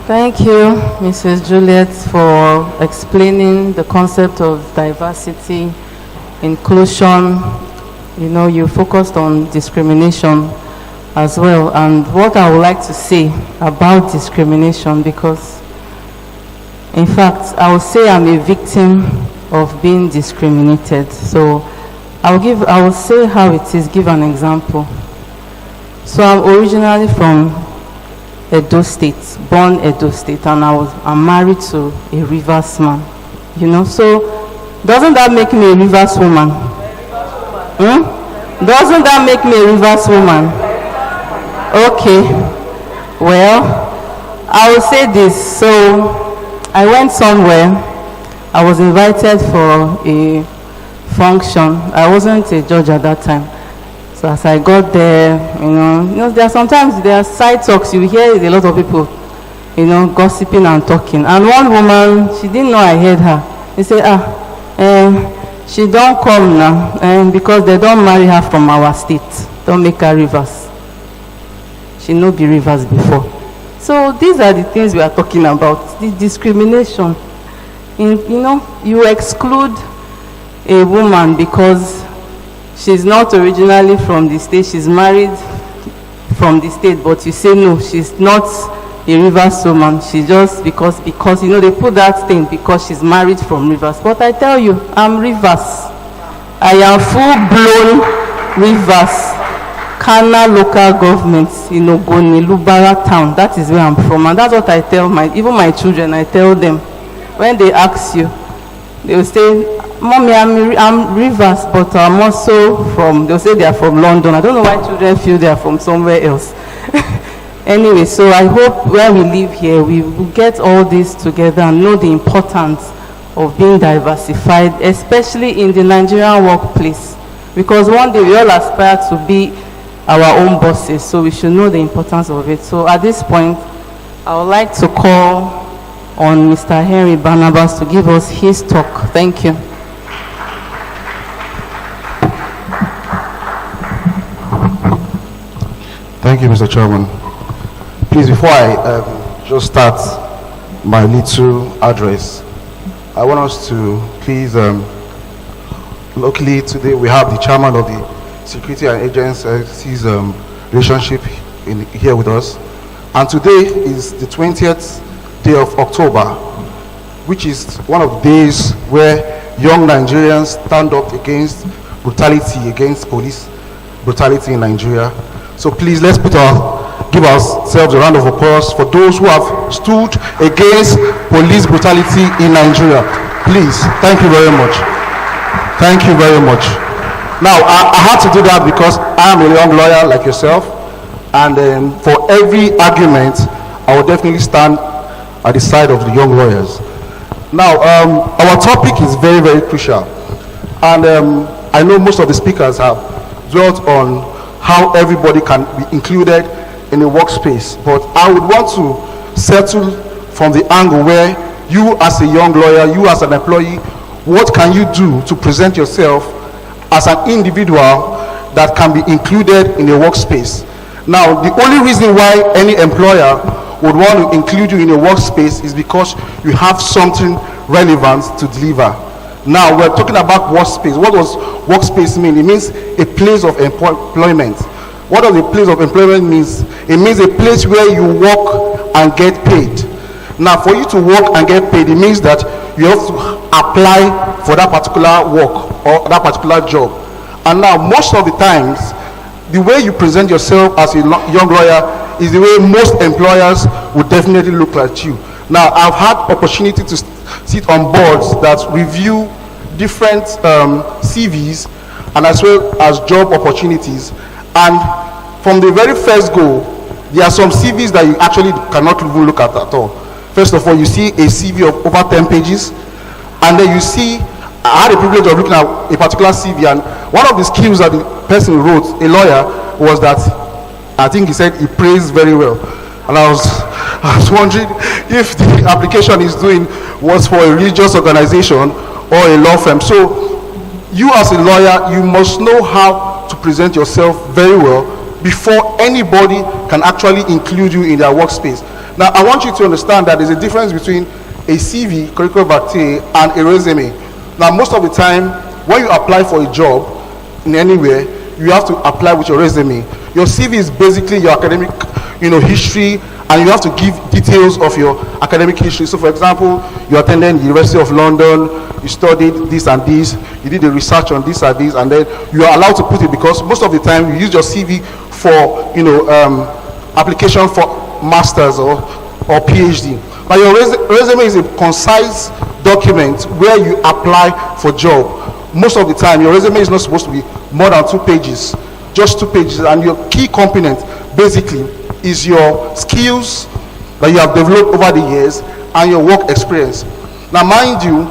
Thank you, Mrs. Juliet, for explaining the concept of diversity, inclusion. You know, you focused on discrimination as well. And what I would like to say about discrimination, because in fact, I would say I'm a victim of being discriminated. So I will say how it is, give an example. So I'm originally from Edo State, born Edo State, and I'm married to a Rivers man. You know, so doesn't that make me a Rivers woman? Doesn't that make me a Rivers woman? Okay. Well, I will say this. So I went somewhere. I was invited for a function. I wasn't a judge at that time. So as I got there, you know, there are side talks. You hear a lot of people, you know, gossiping and talking. And one woman, she didn't know I heard her. They said, she don't come now, because they don't marry her from our state. Don't make her Rivers. She no be Rivers before. So these are the things we are talking about. The discrimination. You know, you exclude a woman because she's not originally from the state, she's married from the state, but you say no, she's not a Rivers woman, she just because you know they put that thing because she's married from Rivers. But I tell you, I'm Rivers. I am full-blown Rivers. Kana local government in Ogoni, Lubara town, that is where I'm from, and that's what I tell even my children. I tell them when they ask you, they will say, Mommy, I'm Rivers, but I'm also they'll say they are from London. I don't know why children feel they are from somewhere else. Anyway, so I hope when we live here, we will get all this together and know the importance of being diversified, especially in the Nigerian workplace. Because one day we all aspire to be our own bosses, so we should know the importance of it. So at this point, I would like to call on Mr. Henry Barnabas to give us his talk. Thank you. Thank you, Mr. Chairman. Please, before I just start my little address, I want us to please, locally today we have the chairman of the Security and Agencies Relationship here with us. And today is the 20th day of October, which is one of the days where young Nigerians stand up against brutality, against police brutality in Nigeria. So please, let's give ourselves a round of applause for those who have stood against police brutality in Nigeria. Please, thank you very much. Thank you very much. Now, I had to do that because I am a young lawyer like yourself, and for every argument, I will definitely stand at the side of the young lawyers. Now, our topic is very, very crucial, and I know most of the speakers have dwelt on how everybody can be included in a workspace, but I would want to settle from the angle where you as a young lawyer, you as an employee, what can you do to present yourself as an individual that can be included in a workspace? Now, the only reason why any employer would want to include you in a workspace is because you have something relevant to deliver. Now, we're talking about workspace. What does workspace mean? It means a place of employment. What does a place of employment means? It means a place where you work and get paid. Now, for you to work and get paid, it means that you have to apply for that particular work or that particular job. And now, most of the times, the way you present yourself as a young lawyer is the way most employers would definitely look at you. Now, I've had opportunity to sit on boards that review different CVs and as well as job opportunities. And from the very first go, there are some CVs that you actually cannot even look at all. First of all, you see a CV of over 10 pages, and then you see, I had the privilege of looking at a particular CV, and one of the skills that the person wrote, a lawyer, was that I think he said he prays very well. And I was wondering if the application he's doing was for a religious organization or a law firm. So you as a lawyer, you must know how to present yourself very well before anybody can actually include you in their workspace. Now, I want you to understand that there's a difference between a CV, curriculum vitae, and a resume. Now, most of the time, when you apply for a job in anywhere, you have to apply with your resume. Your CV is basically your academic, history, and you have to give details of your academic history. So, for example, you attended the University of London, you studied this and this, you did the research on this and this, and then you are allowed to put it, because most of the time you use your CV for, application for masters or PhD. Now, your resume is a concise document where you apply for job. Most of the time, your resume is not supposed to be more than 2 pages, just 2 pages, and your key component basically is your skills that you have developed over the years and your work experience. Now, mind you,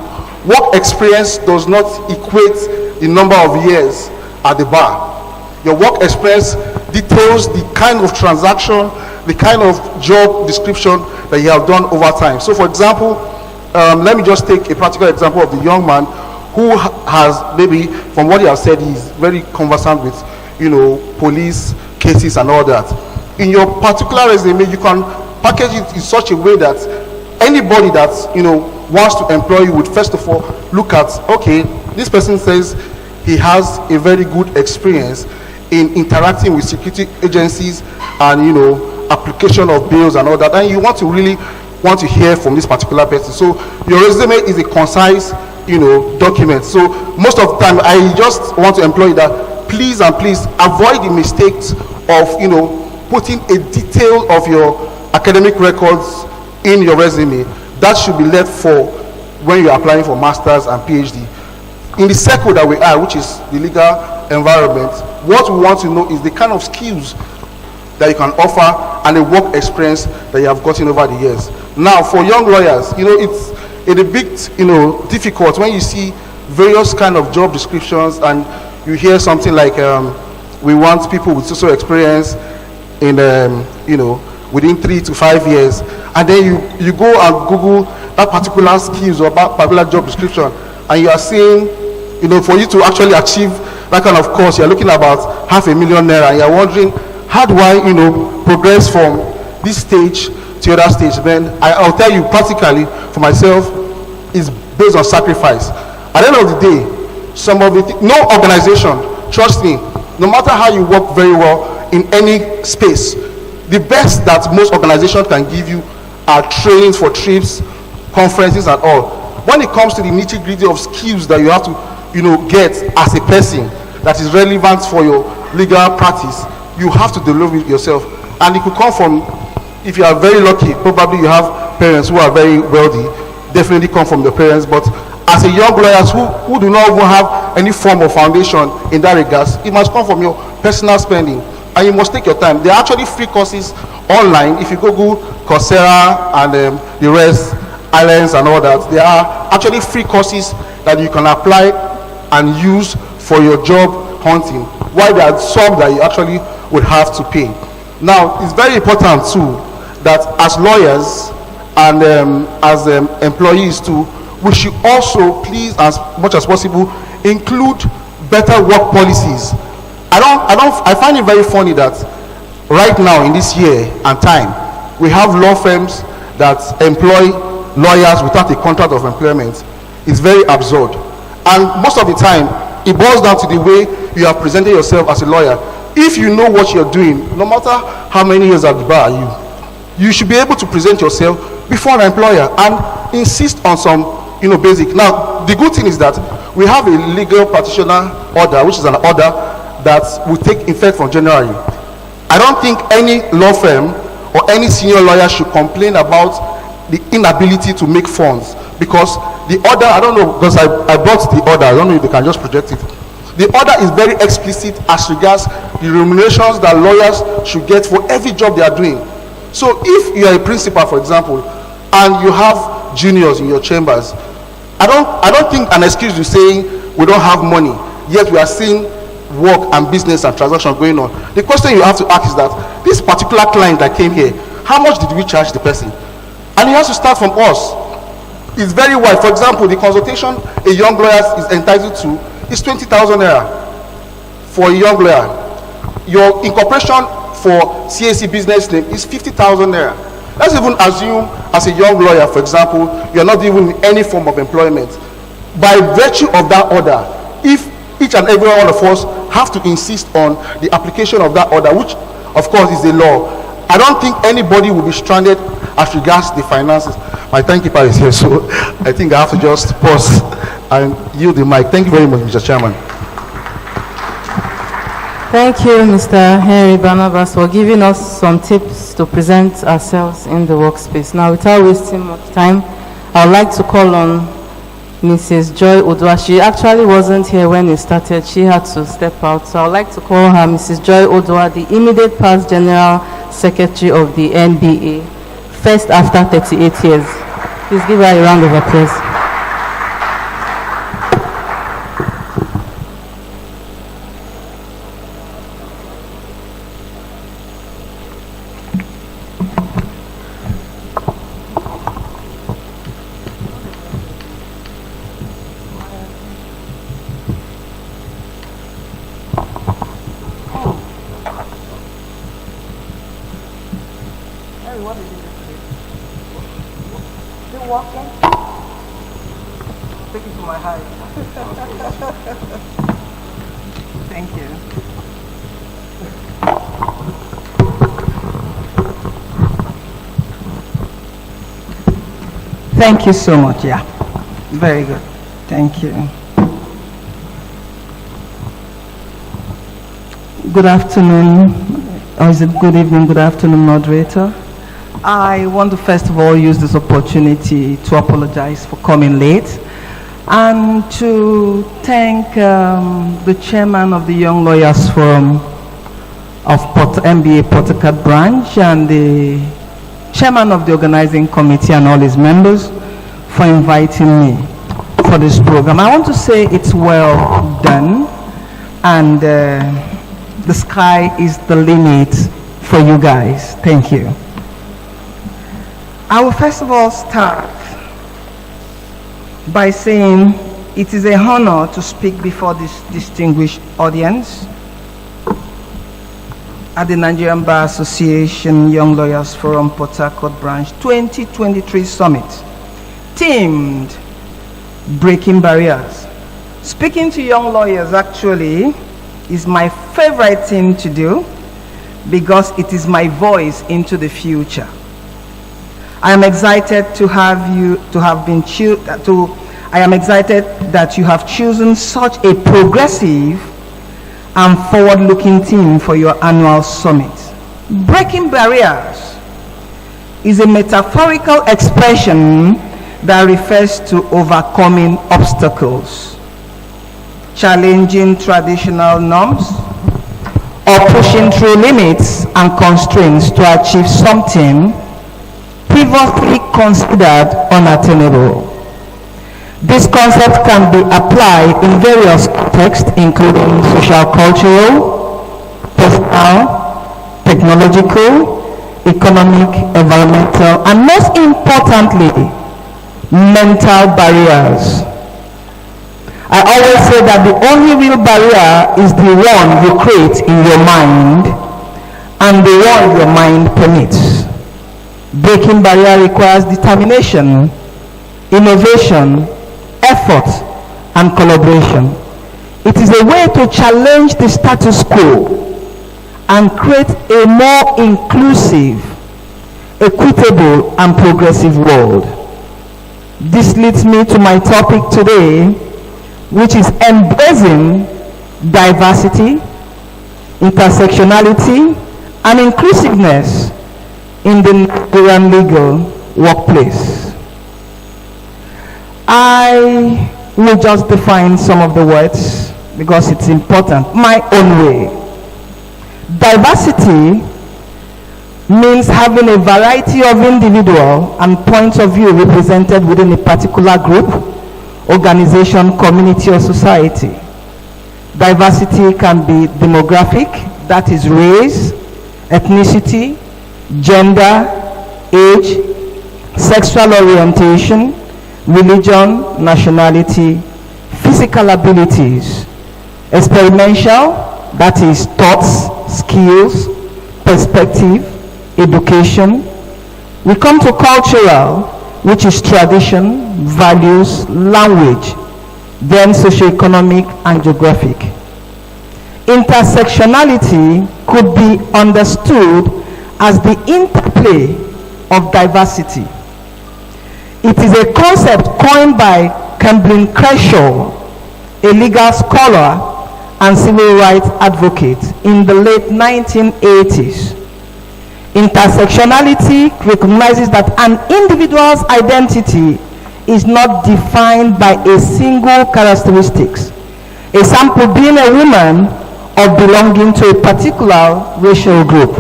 work experience does not equate the number of years at the bar. Your work experience details the kind of transaction, the kind of job description that you have done over time. So, for example, let me just take a practical example of the young man who has, maybe from what you have said, he's very conversant with, police cases and all that. In your particular resume, you can package it in such a way that anybody that wants to employ you would first of all look at, okay, this person says he has a very good experience in interacting with security agencies and application of bills and all that, and you really want to hear from this particular person. So your resume is a concise document. So most of the time, I just want to employ that please avoid the mistakes of putting a detail of your academic records in your resume. That should be left for when you're applying for masters and PhD. In the circle that we are, which is the legal environment, what we want to know is the kind of skills that you can offer and the work experience that you have gotten over the years. Now, for young lawyers, it's a bit difficult when you see various kind of job descriptions and you hear something like we want people with social experience in within 3 to 5 years, and then you go and Google that particular skills or that particular job description, and you are seeing for you to actually achieve that kind of course, you're looking about $500,000 naira, and you're wondering, how do I progress from this stage to the other stage? Then I'll tell you practically for myself, is based on sacrifice. At the end of the day, no organization, trust me, no matter how you work very well in any space, the best that most organizations can give you are trainings for trips, conferences and all. When it comes to the nitty-gritty of skills that you have to get as a person that is relevant for your legal practice, you have to develop it yourself. And it could come from, if you are very lucky, probably you have parents who are very wealthy, definitely come from your parents. But as a young lawyers who do not even have any form of foundation in that regards, it must come from your personal spending, and you must take your time. There are actually free courses online. If you Google Coursera and the rest, islands and all that, there are actually free courses that you can apply and use for your job hunting, while there are some that you actually would have to pay. Now, it's very important too that as lawyers and as employees too, we should also, please, as much as possible, include better work policies. I find it very funny that right now in this year and time, we have law firms that employ lawyers without a contract of employment. It's very absurd. And most of the time, it boils down to the way you have presented yourself as a lawyer. If you know what you're doing, no matter how many years at the bar are you should be able to present yourself before an employer and insist on some basic. Now, the good thing is that we have a legal practitioner order, which is an order that will take effect from January. I don't think any law firm or any senior lawyer should complain about the inability to make funds, because the order, I don't know, because I brought the order, I don't know if they can just project it. The order is very explicit as regards the remunerations that lawyers should get for every job they are doing. So if you are a principal, for example, and you have juniors in your chambers, I don't think an excuse is saying we don't have money, yet we are seeing work and business and transaction going on. The question you have to ask is that this particular client that came here, how much did we charge the person? And it has to start from us. It's very wide. For example, the consultation a young lawyer is entitled to is 20,000 naira for a young lawyer. Your incorporation for CAC business name is 50,000 naira. Let's even assume as a young lawyer, for example, you are not even in any form of employment. By virtue of that order, if each and every one of us have to insist on the application of that order, which of course is the law, I don't think anybody will be stranded as regards the finances. My timekeeper is here, so I think I have to just pause and yield the mic. Thank you very much, Mr. Chairman. Thank you, Mr. Henry Barnabas, for giving us some tips to present ourselves in the workspace. Now, without wasting much time, I would like to call on Mrs. Joy Odua. She actually wasn't here when it started. She had to step out. So I would like to call her Mrs. Joy Odua, the immediate past General Secretary of the NBA, first after 38 years. Please give her a round of applause. Thank you. Thank you so much. Yeah, very good. Thank you. Good afternoon, or is it good evening, good afternoon, moderator. I want to first of all use this opportunity to apologize for coming late and to thank the chairman of the Young Lawyers Forum of MBA Port Harcourt branch and the chairman of the organizing committee and all his members for inviting me for this program. I want to say it's well done, and the sky is the limit for you guys. Thank you. I will first of all start by saying it is a honor to speak before this distinguished audience at the Nigerian Bar Association Young Lawyers Forum Port Harcourt Branch 2023 Summit, themed Breaking Barriers. Speaking to young lawyers actually is my favorite thing to do because it is my voice into the future. I am excited to have you I am excited that you have chosen such a progressive and forward-looking theme for your annual summit. Breaking barriers is a metaphorical expression that refers to overcoming obstacles, challenging traditional norms, or pushing through limits and constraints to achieve something previously considered unattainable. This concept can be applied in various contexts, including social, cultural, personal, technological, economic, environmental, and most importantly, mental barriers. I always say that the only real barrier is the one you create in your mind and the one your mind permits. Breaking barrier requires determination, innovation, effort, and collaboration. It is a way to challenge the status quo and create a more inclusive, equitable, and progressive world. This leads me to my topic today, which is embracing diversity, intersectionality, and inclusiveness in the Nigerian legal workplace. I will just define some of the words because it's important, my own way. Diversity means having a variety of individual and points of view represented within a particular group, organization, community, or society. Diversity can be demographic, that is race, ethnicity, gender, age, sexual orientation, religion, nationality, physical abilities, experiential, that is thoughts, skills, perspective, education, We come to cultural, which is tradition, values, language, then socioeconomic and geographic. Intersectionality could be understood as the interplay of diversity. It is a concept coined by Camblin Crenshaw, a legal scholar and civil rights advocate in the late 1980s. Intersectionality recognizes that an individual's identity is not defined by a single characteristic, a sample being a woman or belonging to a particular racial group,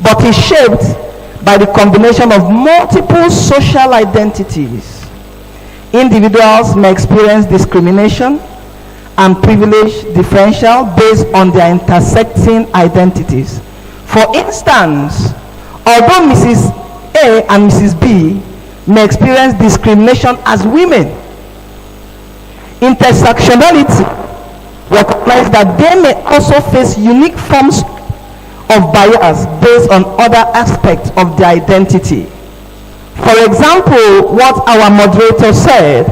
but is shaped by the combination of multiple social identities. Individuals may experience discrimination and privilege differential based on their intersecting identities. For instance, although Mrs. A and Mrs. B may experience discrimination as women, intersectionality recognizes that they may also face unique forms of bias based on other aspects of their identity. For example, what our moderator said,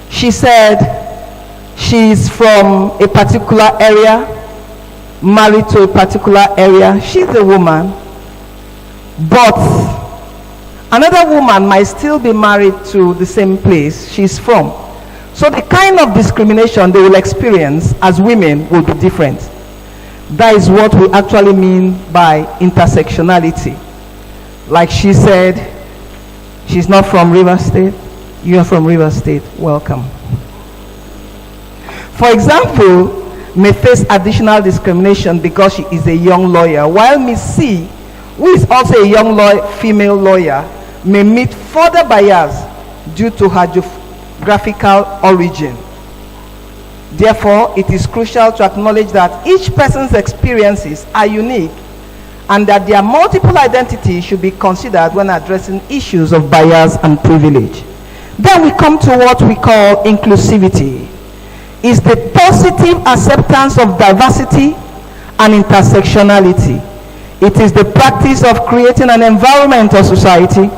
she said she's from a particular area, married to a particular area. She's a woman, but another woman might still be married to the same place she's from. So the kind of discrimination they will experience as women will be different. That is what we actually mean by intersectionality. Like she said, she's not from River State. You are from River State. Welcome. For example, may face additional discrimination because she is a young lawyer, while Miss C, who is also a young female lawyer, may meet further bias due to her geographical origin. Therefore, it is crucial to acknowledge that each person's experiences are unique and that their multiple identities should be considered when addressing issues of bias and privilege. Then we come to what we call inclusivity. It's the positive acceptance of diversity and intersectionality. It is the practice of creating an environment or society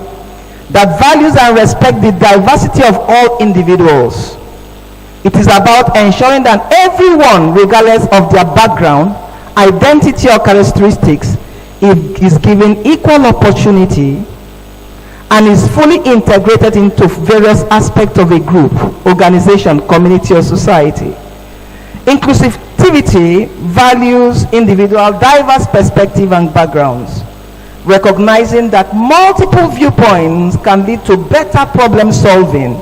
that values and respects the diversity of all individuals. It is about ensuring that everyone, regardless of their background, identity or characteristics, is given equal opportunity and is fully integrated into various aspects of a group, organization, community, or society. Inclusivity values individual diverse perspectives and backgrounds, recognizing that multiple viewpoints can lead to better problem solving,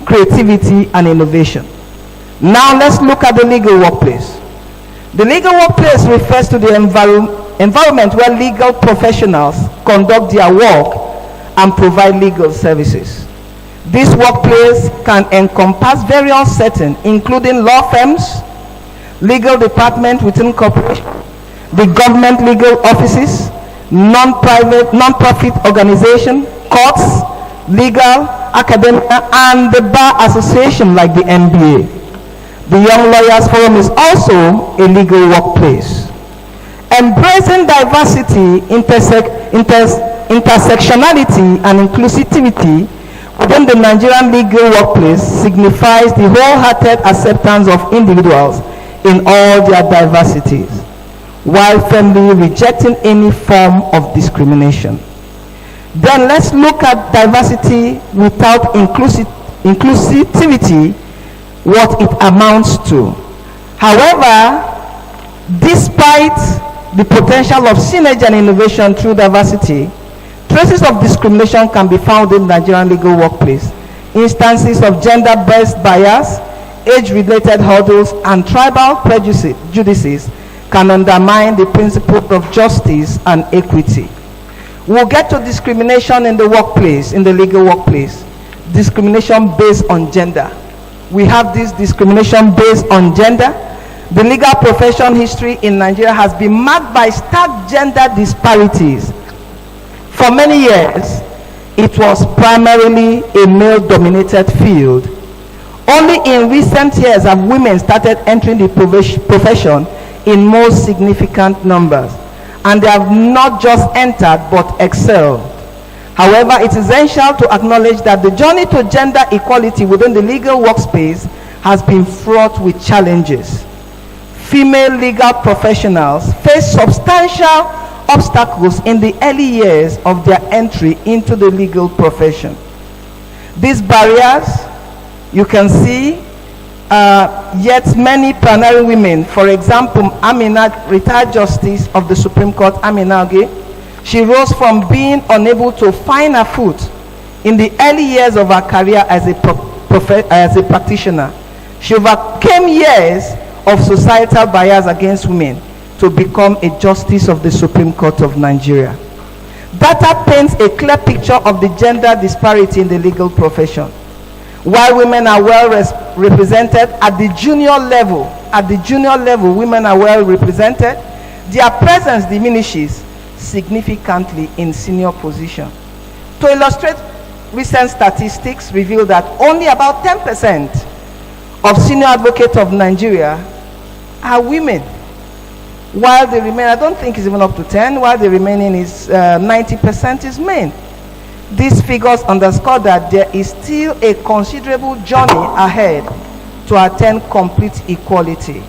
creativity, and innovation. Now let's look at the legal workplace. The legal workplace refers to the environment where legal professionals conduct their work and provide legal services. This workplace can encompass various settings, including law firms, legal department within corporation, the government legal offices, non-profit organization, courts, legal, academia, and the bar association like the NBA. The Young Lawyers Forum is also a legal workplace. Embracing diversity, intersectionality, and inclusivity within the Nigerian legal workplace signifies the wholehearted acceptance of individuals in all their diversities, while firmly rejecting any form of discrimination. Then let's look at diversity without inclusivity, what it amounts to. However, despite the potential of synergy and innovation through diversity, traces of discrimination can be found in the Nigerian legal workplace. Instances of gender-based bias, age-related hurdles, and tribal prejudices can undermine the principles of justice and equity. We'll get to discrimination in the workplace, in the legal workplace. Discrimination based on gender. We have this discrimination based on gender. The legal profession history in Nigeria has been marked by stark gender disparities. For many years, it was primarily a male-dominated field. Only in recent years have women started entering the profession in more significant numbers. and they have not just entered but excelled. However, it is essential to acknowledge that the journey to gender equality within the legal workspace has been fraught with challenges. Female legal professionals face substantial obstacles in the early years of their entry into the legal profession. These barriers, you can see, yet many plenary women, for example, Amina, retired Justice of the Supreme Court, Amina Oge, she rose from being unable to find her foot in the early years of her career as a practitioner. She overcame years of societal bias against women to become a Justice of the Supreme Court of Nigeria. Data paints a clear picture of the gender disparity in the legal profession. While women are well represented at the junior level, women are well represented, their presence diminishes significantly in senior position. To illustrate, recent statistics reveal that only about 10% of senior advocates of Nigeria are women, while the remaining, I don't think it's even up to 10, while the remaining is 90% is men. These figures underscore that there is still a considerable journey ahead to attain complete equality.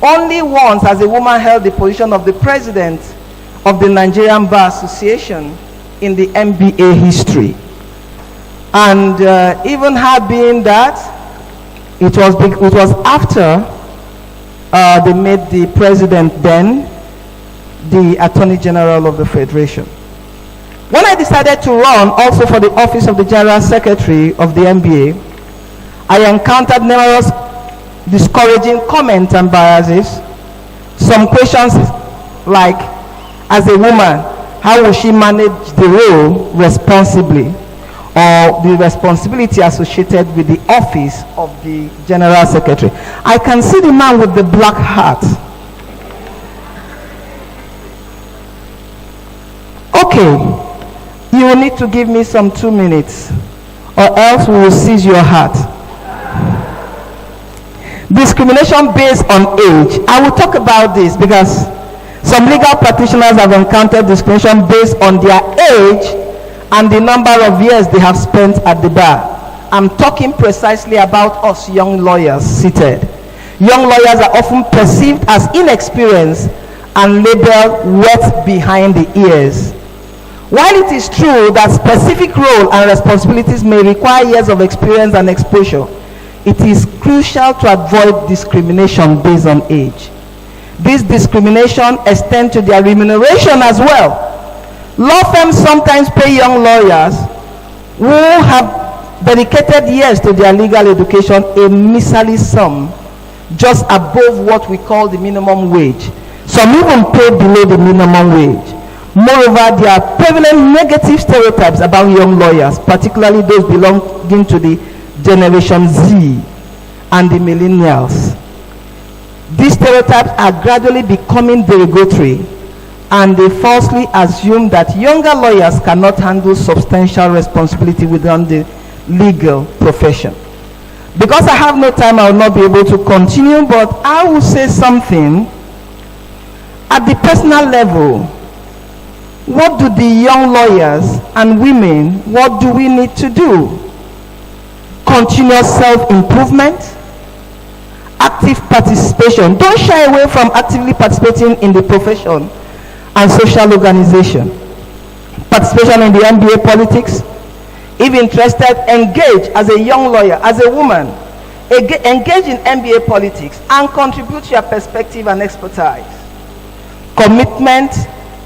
Only once has a woman held the position of the president of the Nigerian Bar Association in the NBA history. And even her being that, it was after they made the president then the Attorney General of the Federation. When I decided to run also for the office of the General Secretary of the NBA, I encountered numerous discouraging comments and biases. Some questions like, as a woman, how will she manage the role responsibly, or the responsibility associated with the office of the General Secretary? I can see the man with the black hat. Okay, you will need to give me some 2 minutes, or else we will seize your heart. Discrimination based on age. I will talk about this because some legal practitioners have encountered discrimination based on their age and the number of years they have spent at the bar. I'm talking precisely about us young lawyers seated. Young lawyers are often perceived as inexperienced and labeled wet behind the ears. While it is true that specific role and responsibilities may require years of experience and exposure, it is crucial to avoid discrimination based on age. This discrimination extends to their remuneration as well. Law firms sometimes pay young lawyers who have dedicated years to their legal education a miserly sum, just above what we call the minimum wage. Some even pay below the minimum wage. Moreover, there are prevalent negative stereotypes about young lawyers, particularly those belonging to the Generation Z and the millennials. These stereotypes are gradually becoming derogatory, and they falsely assume that younger lawyers cannot handle substantial responsibility within the legal profession. Because I have no time, I will not be able to continue, but I will say something. At the personal level, what do the young lawyers and women, what do we need to do? Continuous self-improvement, active participation. Don't shy away from actively participating in the profession and social organization. Participation in the NBA politics. If interested, engage as a young lawyer, as a woman. Engage in NBA politics and contribute your perspective and expertise. Commitment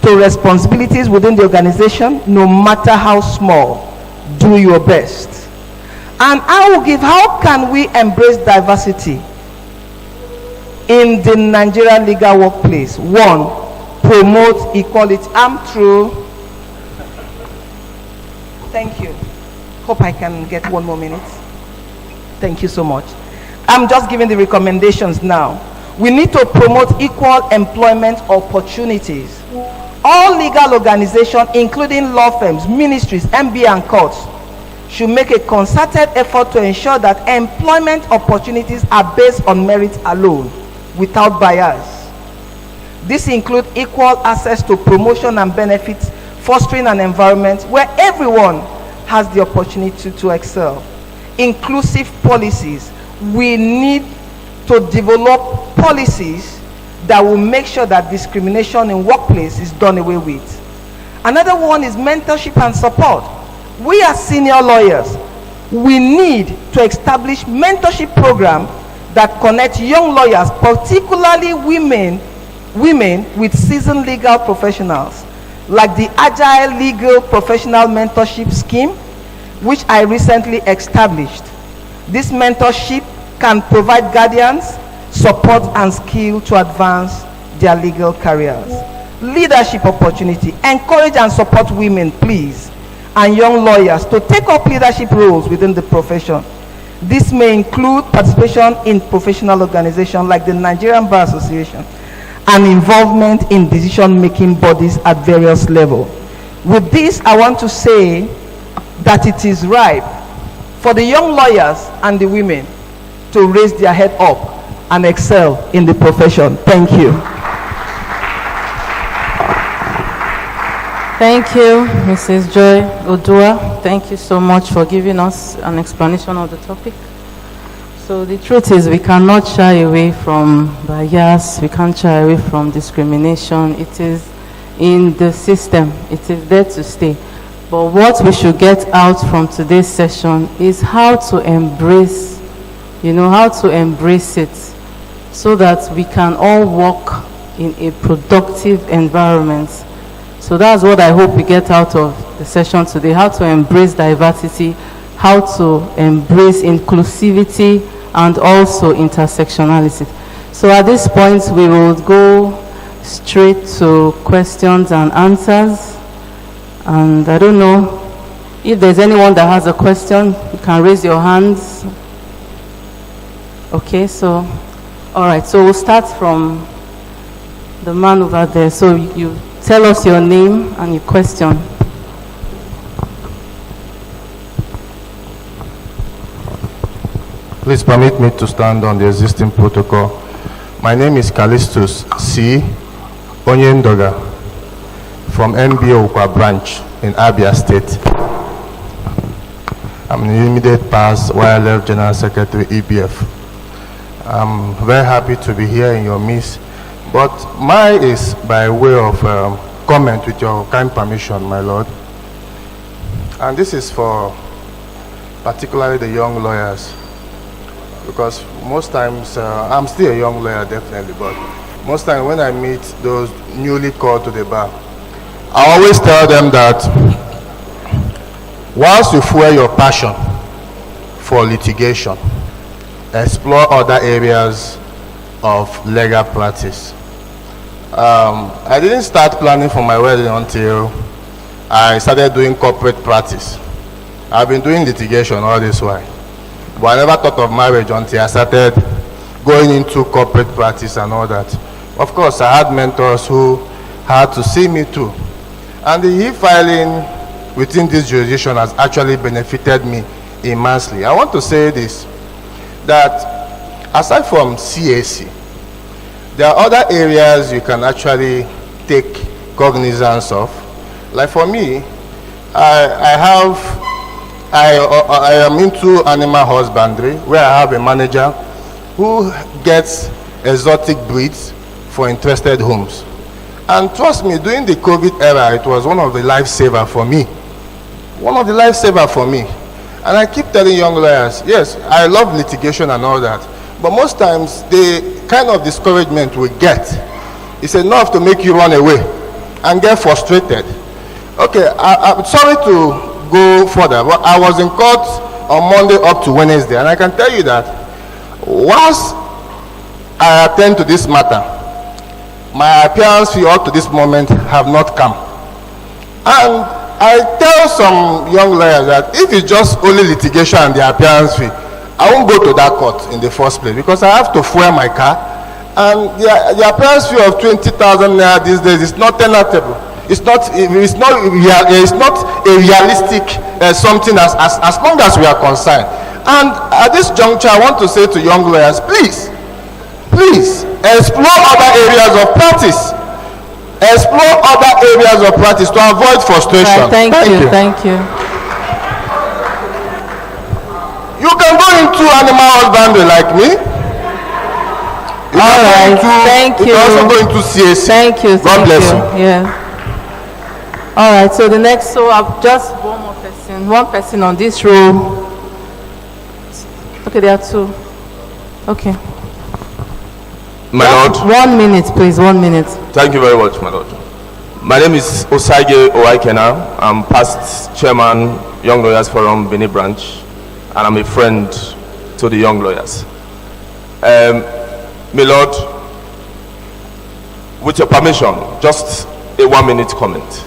to responsibilities within the organization, no matter how small. Do your best. And I will give, how can we embrace diversity in the Nigerian legal workplace? One, promote equality. I'm through. Thank you. Hope I can get 1 more minute. Thank you so much. I'm just giving the recommendations now. We need to promote equal employment opportunities. All legal organizations, including law firms, ministries, MBA, and courts, should make a concerted effort to ensure that employment opportunities are based on merit alone, without bias. This includes equal access to promotion and benefits, fostering an environment where everyone has the opportunity to excel. Inclusive policies. We need to develop policies that will make sure that discrimination in workplace is done away with. Another one is mentorship and support. We as senior lawyers, we need to establish mentorship programs that connect young lawyers, particularly women with seasoned legal professionals, like the Agile Legal Professional Mentorship Scheme, which I recently established. This mentorship can provide guidance, support, and skill to advance their legal careers. Leadership opportunity. Encourage and support women, please, and young lawyers to take up leadership roles within the profession. This may include participation in professional organizations like the Nigerian Bar Association and involvement in decision-making bodies at various levels. With this, I want to say that it is ripe for the young lawyers and the women to raise their head up and excel in the profession. Thank you. Thank you, Mrs. Joy Odua. Thank you so much for giving us an explanation of the topic. So the truth is we cannot shy away from bias, we can't shy away from discrimination. It is in the system, it is there to stay. But what we should get out from today's session is how to embrace, how to embrace it so that we can all work in a productive environment. So that's what I hope we get out of the session today, how to embrace diversity, how to embrace inclusivity, and also intersectionality. So at this point, we will go straight to questions and answers. And I don't know if there's anyone that has a question, you can raise your hands. Okay, so, all right, so we'll start from the man over there. So you tell us your name and your question. Please permit me to stand on the existing protocol. My name is Callistus C. Onyendoga from MBO Ukwa branch in Abia State. I'm the immediate past YLF General Secretary EBF. I'm very happy to be here in your midst, but mine is by way of comment with your kind permission, my lord. And this is for particularly the young lawyers, because most times, I'm still a young lawyer definitely, but most times when I meet those newly called to the bar, I always tell them that whilst you fuel your passion for litigation, explore other areas of legal practice. I didn't start planning for my wedding until I started doing corporate practice. I've been doing litigation all this while, but I never thought of marriage until I started going into corporate practice and all that. Of course, I had mentors who had to see me too. And the e-filing within this jurisdiction has actually benefited me immensely. I want to say this, that aside from CAC, there are other areas you can actually take cognizance of. Like for me, I am into animal husbandry, where I have a manager who gets exotic breeds for interested homes. And trust me, during the COVID era, it was one of the lifesaver for me. One of the lifesaver for me. And I keep telling young lawyers, yes, I love litigation and all that, but most times the kind of discouragement we get is enough to make you run away and get frustrated. Okay, I'm sorry to go further, but I was in court on Monday up to Wednesday, and I can tell you that once I attend to this matter, my appearance fee up to this moment have not come. And I tell some young lawyers that if it's just only litigation and the appearance fee, I won't go to that court in the first place, because I have to fuel my car, and the appearance fee of 20,000 naira these days is not tenable. It's not a realistic something as long as we are concerned. And at this juncture, I want to say to young lawyers, please, Please explore other areas of practice. Explore other areas of practice to avoid frustration. Right, thank you. You can go into animal husbandry like me. Thank you. You can also go into CAC. Thank you. God bless you. Yeah. All right. So the next, I've just one person on this row. Okay, there are two. Okay. My Lord. 1 minute, please. 1 minute. Thank you very much, my Lord. My name is Osage Owaikena. I'm past chairman, Young Lawyers Forum, Benin branch, and I'm a friend to the young lawyers. My Lord, with your permission, just a 1 minute comment.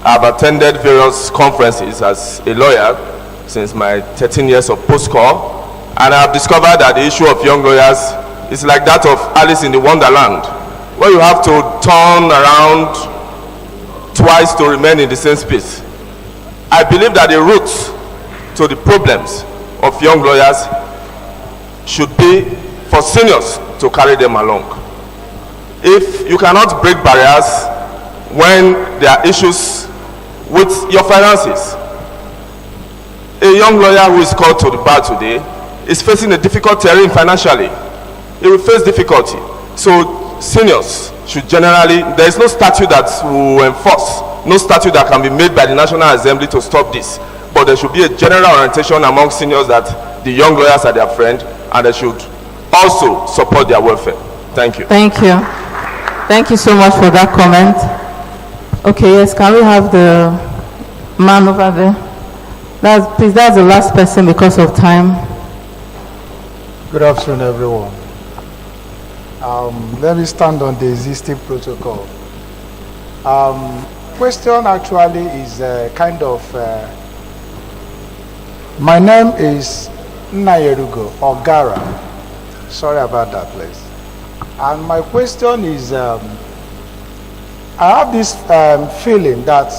I've attended various conferences as a lawyer since my 13 years of post-call, and I've discovered that the issue of young lawyers is like that of Alice in the Wonderland, where you have to turn around twice to remain in the same space. I believe that the roots to the problems of young lawyers should be for seniors to carry them along. If you cannot break barriers when there are issues with your finances, a young lawyer who is called to the bar today is facing a difficult terrain financially. He will face difficulty. So seniors should generally, there is no statute that will enforce, no statute that can be made by the National Assembly to stop this. But there should be a general orientation among seniors that the young lawyers are their friend, and they should also support their welfare. Thank you. Thank you. Thank you so much for that comment. Okay, yes, can we have the man over there? Please, that's the last person because of time. Good afternoon, everyone. Let me stand on the existing protocol. Question actually is kind of, my name is Nnayerugo Ogara. Sorry about that, please. And my question is, I have this feeling that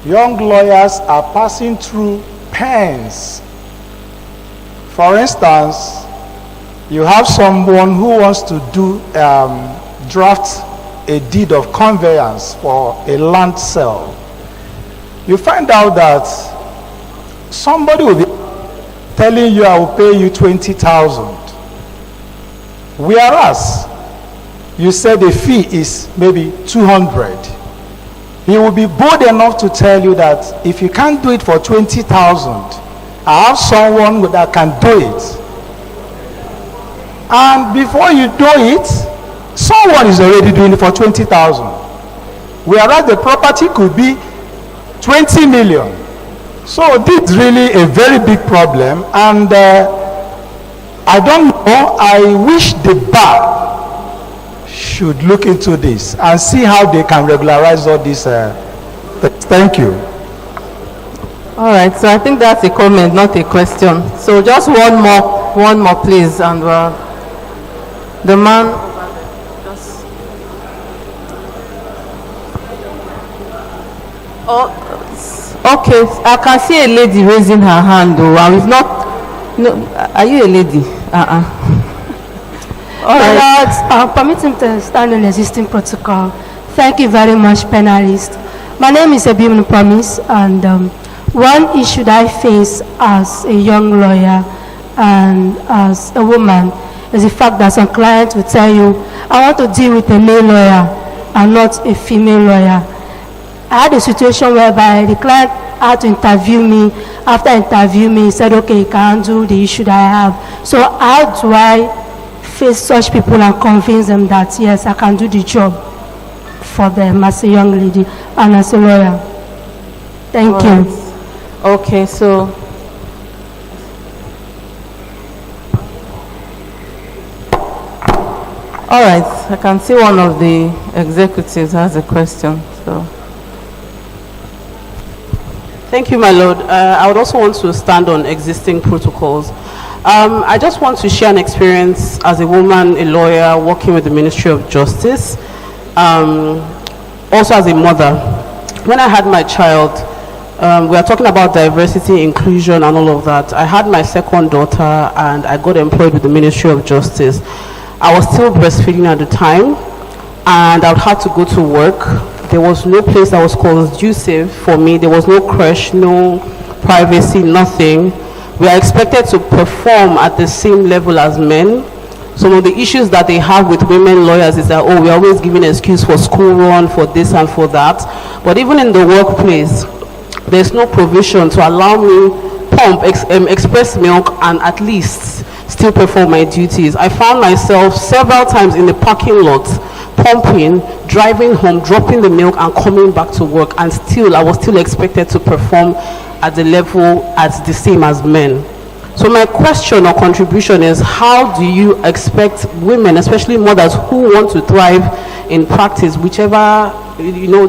young lawyers are passing through pains. For instance, you have someone who wants to do draft a deed of conveyance for a land sale. You find out that somebody will be telling you, I will pay you 20,000. Whereas you said the fee is maybe 200. He will be bold enough to tell you that if you can't do it for 20,000, I have someone that can do it. And before you do it, someone is already doing it for 20,000. Whereas the property could be 20 million. So this is really a very big problem, and I don't know, I wish the bar should look into this and see how they can regularize all this. Thank you. All right, so I think that's a comment, not a question. So just one more please, and the man. Okay, I can see a lady raising her hand though, and it's not, no, are you a lady? All right. Permit him to stand on existing protocol. Thank you very much, panelists. My name is Abimun Promise, and one issue that I face as a young lawyer and as a woman is the fact that some clients will tell you, I want to deal with a male lawyer and not a female lawyer. I had a situation whereby the client had to interview me. After interviewing me, he said, okay, you can handle the issue that I have. So how do I face such people and convince them that, yes, I can do the job for them as a young lady and as a lawyer? Thank you. Okay, so all right, I can see one of the executives has a question. So thank you, my lord. I would also want to stand on existing protocols. I just want to share an experience as a woman, a lawyer, working with the Ministry of Justice, also as a mother. When I had my child, we are talking about diversity, inclusion, and all of that. I had my second daughter, and I got employed with the Ministry of Justice. I was still breastfeeding at the time, and I would have to go to work. There was no place that was conducive for me. There was no creche, no privacy, nothing. We are expected to perform at the same level as men. Some of the issues that they have with women lawyers is that, oh, we're always giving an excuse for school run, for this and for that. But even in the workplace, there's no provision to allow me pump, express milk, and at least still perform my duties. I found myself several times in the parking lot, pumping, driving home, dropping the milk, and coming back to work, and still, I was still expected to perform at the level as the same as men. So my question or contribution is, how do you expect women, especially mothers who want to thrive in practice, whichever,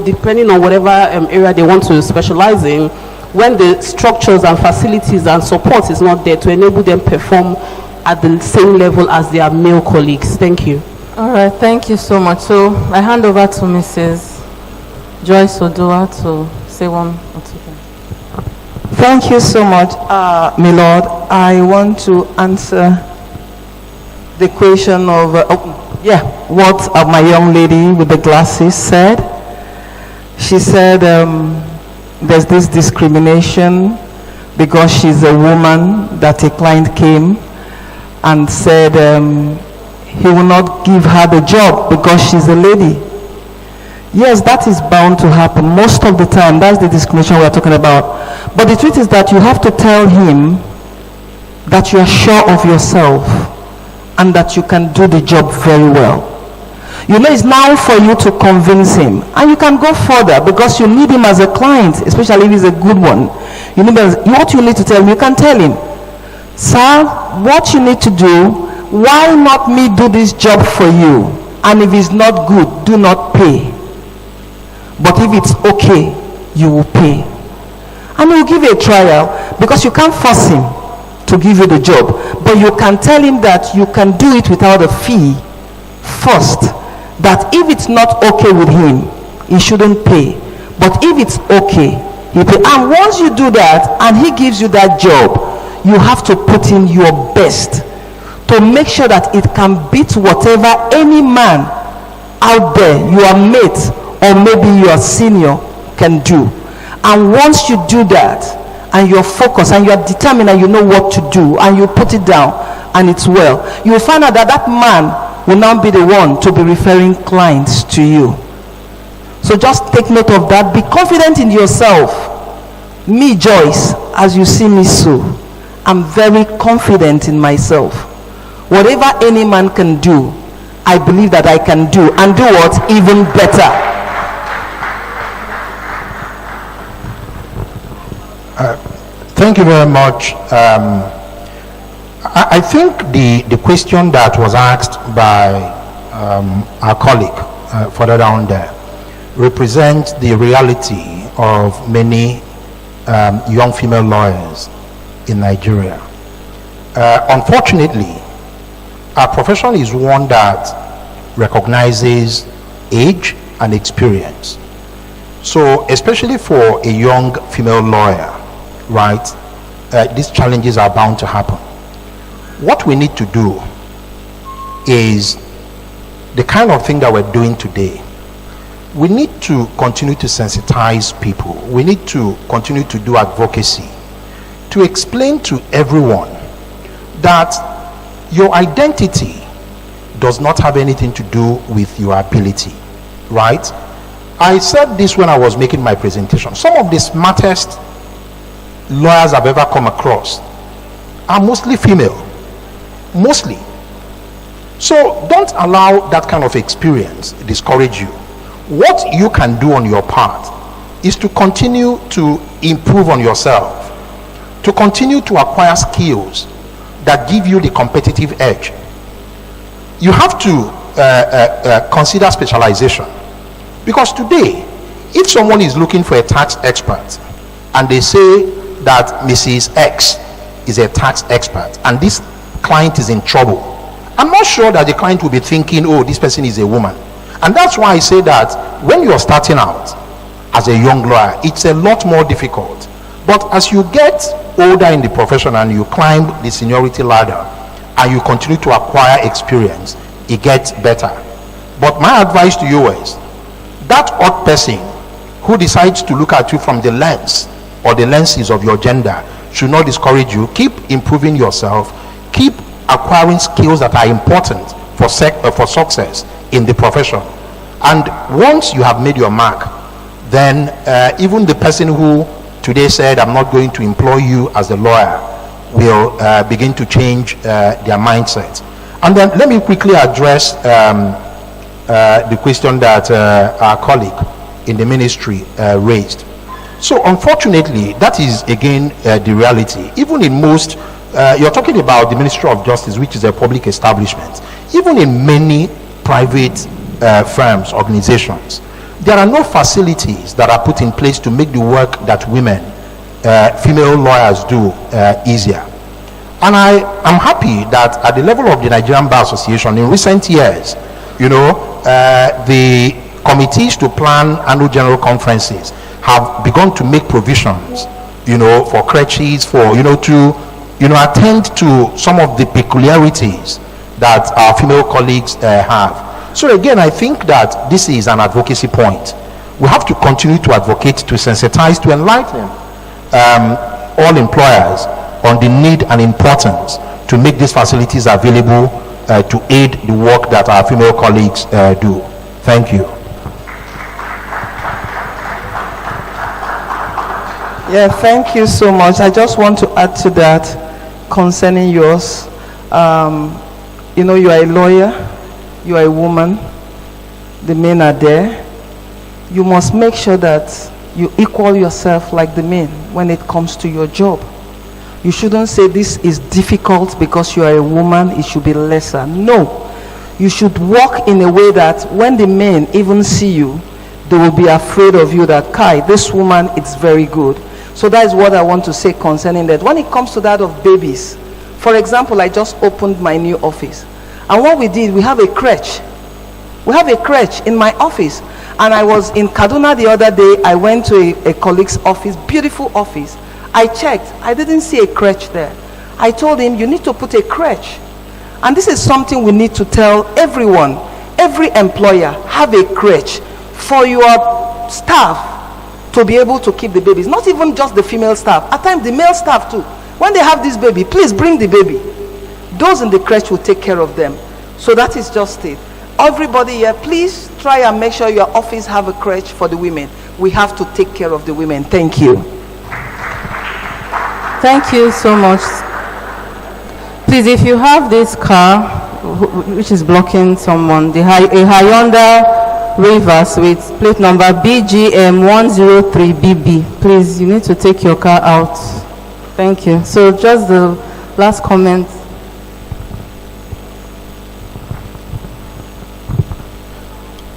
depending on whatever area they want to specialize in, when the structures and facilities and support is not there to enable them perform at the same level as their male colleagues? Thank you. All right, thank you so much. So I hand over to Mrs. Joyce Odua to say one or two things. Thank you so much, my Lord. I want to answer the question of, what my young lady with the glasses said. She said there's this discrimination because she's a woman, that a client came and said he will not give her the job because she's a lady. Yes, that is bound to happen most of the time. That's the discrimination we're talking about. But the truth is that you have to tell him that you are sure of yourself and that you can do the job very well. It's now for you to convince him, and you can go further because you need him as a client, especially if he's a good one. What you need to tell him, you can tell him, sir, what you need to do, why not me do this job for you? And if it's not good, do not pay. But if it's okay, you will pay. And he'll give you a trial, because you can't force him to give you the job. But you can tell him that you can do it without a fee first. That if it's not okay with him, he shouldn't pay. But if it's okay, he pay. And once you do that, and he gives you that job, you have to put in your best to make sure that it can beat whatever any man out there, your mate, or maybe your senior, can do. And once you do that, and you're focused, and you're determined, and you know what to do, and you put it down, and it's well, you'll find out that that man will now be the one to be referring clients to you. So just take note of that. Be confident in yourself. Me, Joyce, as you see me so, I'm very confident in myself. Whatever any man can do, I believe that I can do, and do what? Even better. Thank you very much. I think the question that was asked by our colleague further down there represents the reality of many young female lawyers in Nigeria. Unfortunately, our profession is one that recognizes age and experience. So especially for a young female lawyer, right, these challenges are bound to happen. What we need to do is the kind of thing that we're doing today. We need to continue to sensitize people. We need to continue to do advocacy, to explain to everyone that your identity does not have anything to do with your ability, right? I said this when I was making my presentation. Some of the smartest lawyers I've ever come across are mostly female. Mostly. So don't allow that kind of experience discourage you. What you can do on your part is to continue to improve on yourself, to continue to acquire skills that give you the competitive edge. You have to consider specialization, because today, if someone is looking for a tax expert and they say that Mrs. X is a tax expert and this client is in trouble, I'm not sure that the client will be thinking, oh, this person is a woman. And that's why I say that when you're starting out as a young lawyer, it's a lot more difficult. But as you get older in the profession and you climb the seniority ladder and you continue to acquire experience, it gets better. But my advice to you is, that odd person who decides to look at you from the lens or the lenses of your gender should not discourage you. Keep improving yourself. Keep acquiring skills that are important for success in the profession. And once you have made your mark, then even the person who today said, I'm not going to employ you as a lawyer, will begin to change their mindset. And then let me quickly address the question that our colleague in the ministry raised. So unfortunately, that is again the reality. Even in most, you're talking about the Ministry of Justice, which is a public establishment. Even in many private firms, organizations, there are no facilities that are put in place to make the work that women, female lawyers do easier. And I am happy that at the level of the Nigerian Bar Association in recent years, the committees to plan annual general conferences have begun to make provisions, for crèches, to, attend to some of the peculiarities that our female colleagues have. So again, I think that this is an advocacy point. We have to continue to advocate, to sensitize, to enlighten all employers on the need and importance to make these facilities available to aid the work that our female colleagues do. Thank you. Yeah, thank you so much. I just want to add to that concerning yours. You are a lawyer, you are a woman, the men are there. You must make sure that you equal yourself like the men when it comes to your job. You shouldn't say this is difficult because you are a woman, it should be lesser. No. You should walk in a way that when the men even see you, they will be afraid of you, that, Kai, this woman is very good. So that is what I want to say concerning that. When it comes to that of babies, for example, I just opened my new office. And what we did, we have a crèche. We have a crèche in my office. And I was in Kaduna the other day. I went to a colleague's office, beautiful office. I checked. I didn't see a crèche there. I told him, you need to put a crèche. And this is something we need to tell everyone. Every employer, have a crèche for your staff to be able to keep the babies. Not even just the female staff. At times, the male staff too. When they have this baby, please bring the baby. Those in the crèche will take care of them. So that is just it. Everybody here, please try and make sure your office have a crèche for the women. We have to take care of the women. Thank you. Thank you so much. Please, if you have this car which is blocking someone, a Hyundai Reverse with plate number BGM103BB, please, you need to take your car out. Thank you. So just the last comment.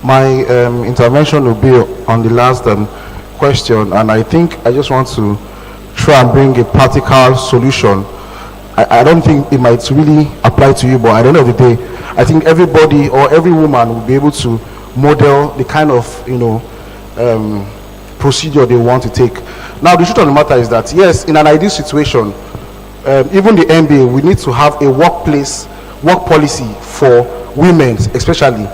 My intervention will be on the last question, and I think I just want to try and bring a practical solution. I don't think it might really apply to you, but at the end of the day, I think everybody or every woman will be able to model the kind of procedure they want to take. Now, the truth of the matter is that, yes, in an ideal situation, even the MBA, we need to have a work policy for women, especially.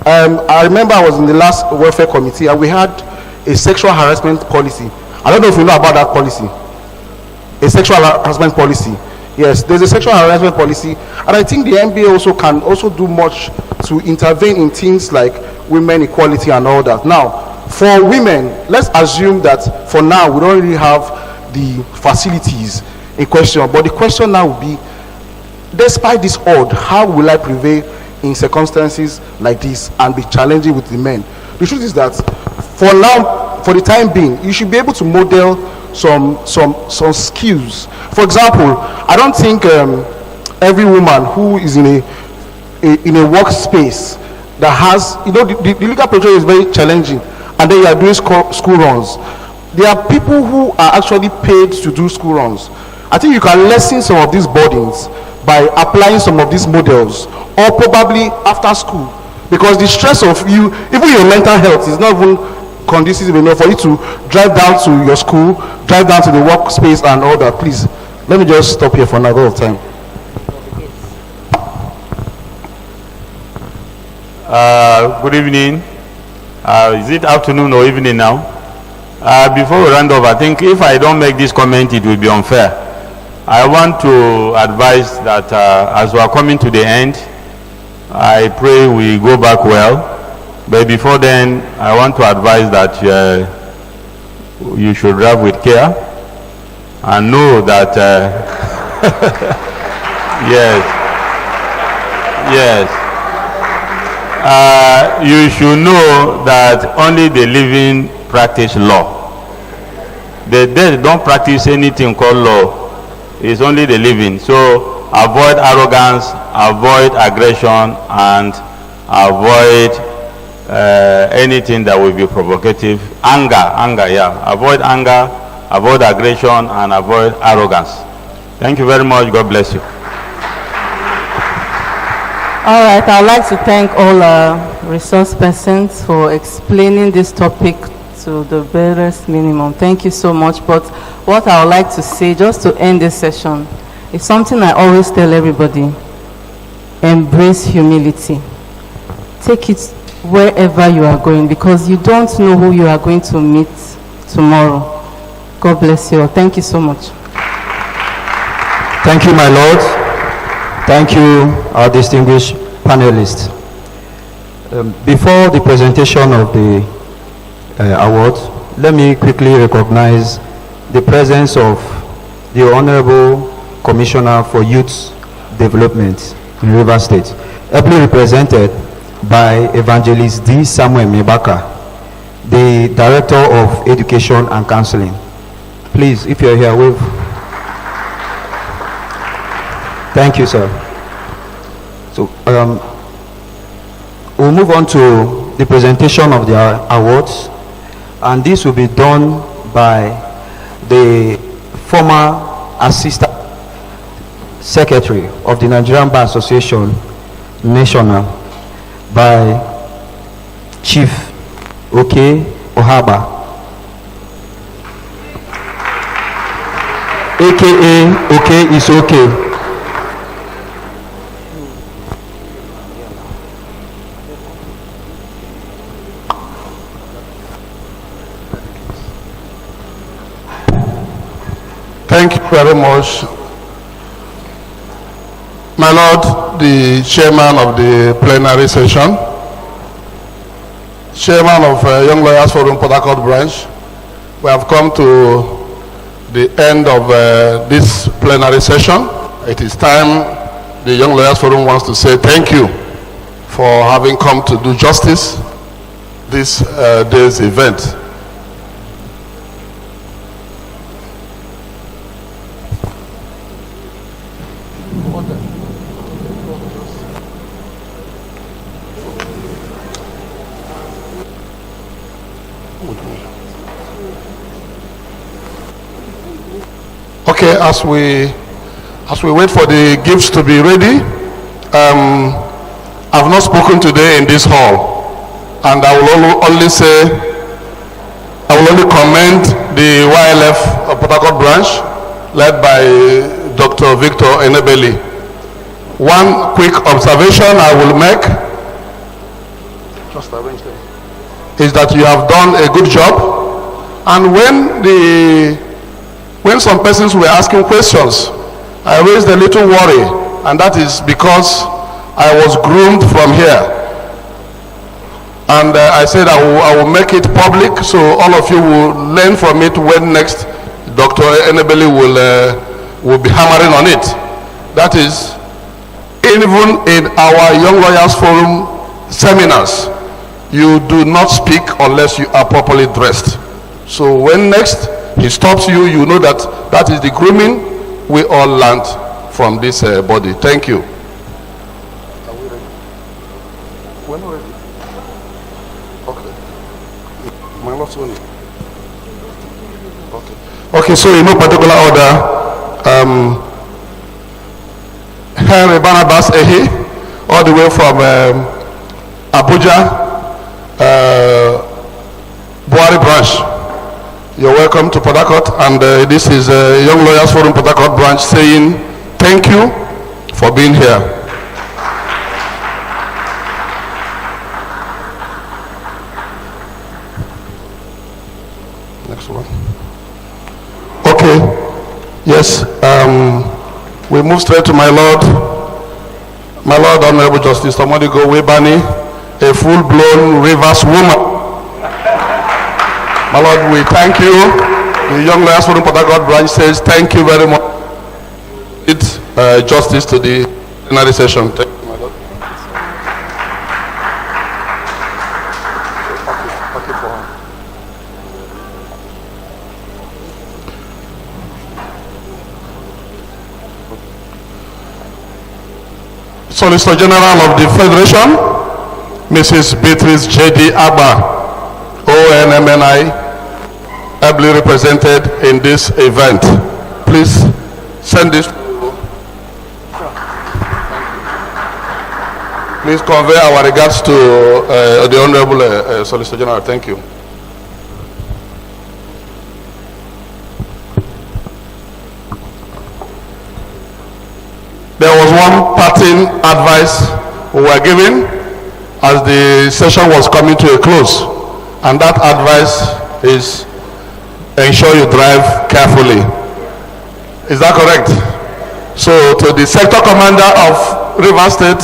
I remember I was in the last welfare committee and we had a sexual harassment policy. I don't know if you know about that policy. A sexual harassment policy. Yes, there's a sexual harassment policy, and I think the MBA also can do much to intervene in things like women equality and all that. Now, for women, let's assume that for now we don't really have the facilities in question, but the question now will be, despite this odd, how will I prevail in circumstances like this and be challenging with the men? The truth is that for now, for the time being, you should be able to model some skills. For example, I don't think every woman who is in a workspace that has, the legal procedure is very challenging, and then you are doing school runs. There are people who are actually paid to do school runs. I think you can lessen some of these burdens by applying some of these models, or probably after school, because the stress of you, even your mental health, is not even conducive enough for you to drive down to your school, drive down to the workspace and all that. Please, let me just stop here for another time. Good evening. Is it afternoon or evening now? Before we round off, I think if I don't make this comment, it will be unfair. I want to advise that as we are coming to the end, I pray we go back well. But before then, I want to advise that you should drive with care and know that yes, you should know that only the living practice law. The dead don't practice anything called law. It's only the living. So avoid arrogance, avoid aggression, and avoid anything that will be provocative. Anger, yeah. Avoid anger, avoid aggression, and avoid arrogance. Thank you very much. God bless you. All right, I'd like to thank all resource persons for explaining this topic to the barest minimum. Thank you so much. But what I would like to say, just to end this session, is something I always tell everybody. Embrace humility. Take it wherever you are going, because you don't know who you are going to meet tomorrow. God bless you all. Thank you so much. Thank you, my Lord. Thank you, our distinguished panelists. Before the presentation of the award, let me quickly recognize the presence of the Honorable Commissioner for Youth Development in Rivers State, ably represented by Evangelist D. Samuel Mibaka, the Director of Education and Counseling. Please, if you're here, wave. Thank you, sir. So we'll move on to the presentation of the awards, and this will be done by the former Assistant Secretary of the Nigerian Bar Association National, by Chief Oke Ohaba, aka Oke is okay. Thank you very much. My Lord, the chairman of the plenary session, chairman of Young Lawyers Forum Port Harcourt branch, we have come to the end of this plenary session. It is time the Young Lawyers Forum wants to say thank you for having come to do justice this day's event. Okay, as we wait for the gifts to be ready, I've not spoken today in this hall, and I will only commend the YLF Port Harcourt branch led by Dr. Victor Enebeli. One quick observation I will make is that you have done a good job, and when some persons were asking questions, I raised a little worry, and that is because I was groomed from here. And I said I will make it public, so all of you will learn from it when next Dr. Enebeli will be hammering on it. That is, even in our Young Lawyers Forum seminars, you do not speak unless you are properly dressed. So when next he stops you, you know that that is the grooming we all learned from this body. Thank you. When ready? Okay. My last one. Okay, so in no particular order, Henry Barnabas Ehi, all the way from Abuja, Buhari branch. You're welcome to Port Harcourt, and this is Young Lawyers Forum Port Harcourt branch saying thank you for being here. We move straight to my Lord Honorable Justice Tomodigo Webani, a full-blown Rivers woman. My Lord, we thank you. The Young Lawyers Forum Port Harcourt branch says thank you very much. It's justice to the plenary session. Thank you, my Lord. Solicitor General of the Federation, Mrs. Beatrice J.D. Abba, ONMNI, ably represented in this event. Please send this. Please convey our regards to the Honorable Solicitor General. Thank you. There was one parting advice we were giving as the session was coming to a close, and that advice is ensure you drive carefully. Is that correct? So to the Sector Commander of River State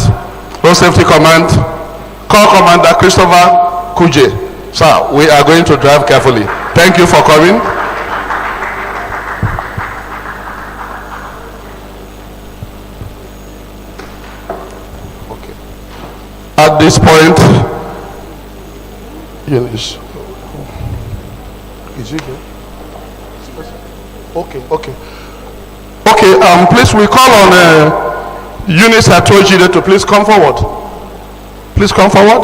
Road Safety Command, Corps Commander Christopher Kuje, sir, we are going to drive carefully. Thank you for coming. At this point, is it here? Okay. Please, we call on Eunice Atojide to please come forward. Please come forward.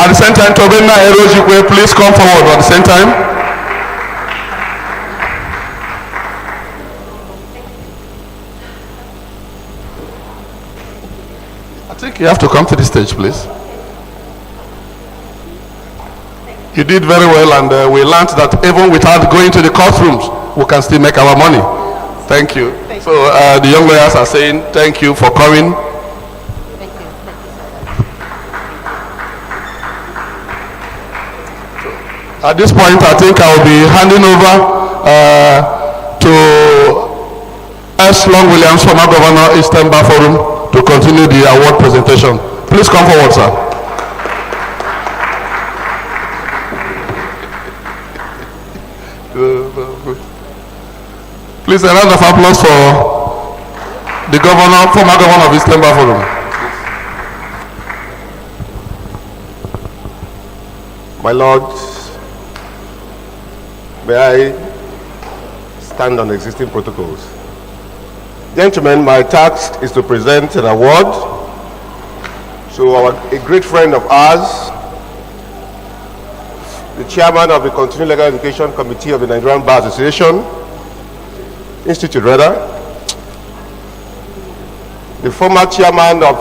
At the same time, Tobena Erojikwe, please come forward at the same time. I think you have to come to the stage, please. You did very well, and we learned that even without going to the courtrooms, we can still make our money. Thank you. So the young lawyers are saying thank you for coming. Thank you. At this point, I think I will be handing over to S. Long Williams, former governor, Eastern Bar Forum, to continue the award presentation. Please come forward, sir. Please, a round of applause for the governor, former governor of Eastern Bar Forum. My Lord, may I stand on existing protocols? Gentlemen, my task is to present an award to a great friend of ours, the chairman of the Continuing Legal Education Committee of the Nigerian Bar Association, Institute rather, the former chairman of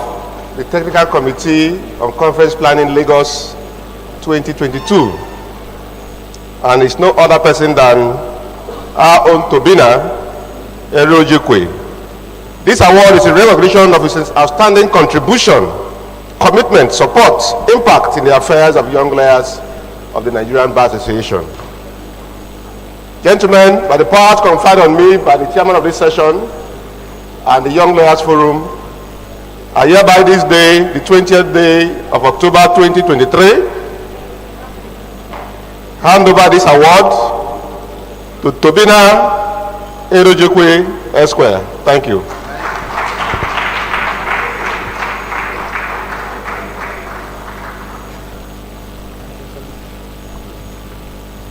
the Technical Committee on Conference Planning Lagos 2022, and it's no other person than our own Tobina Erojikwe. This award is a recognition of his outstanding contribution, commitment, support, impact in the affairs of young lawyers of the Nigerian Bar Association. Gentlemen, by the powers conferred on me by the chairman of this session and the Young Lawyers Forum, I hereby this day, the 20th day of October 2023, hand over this award to Tobina Erojikwe Esquire. Thank you.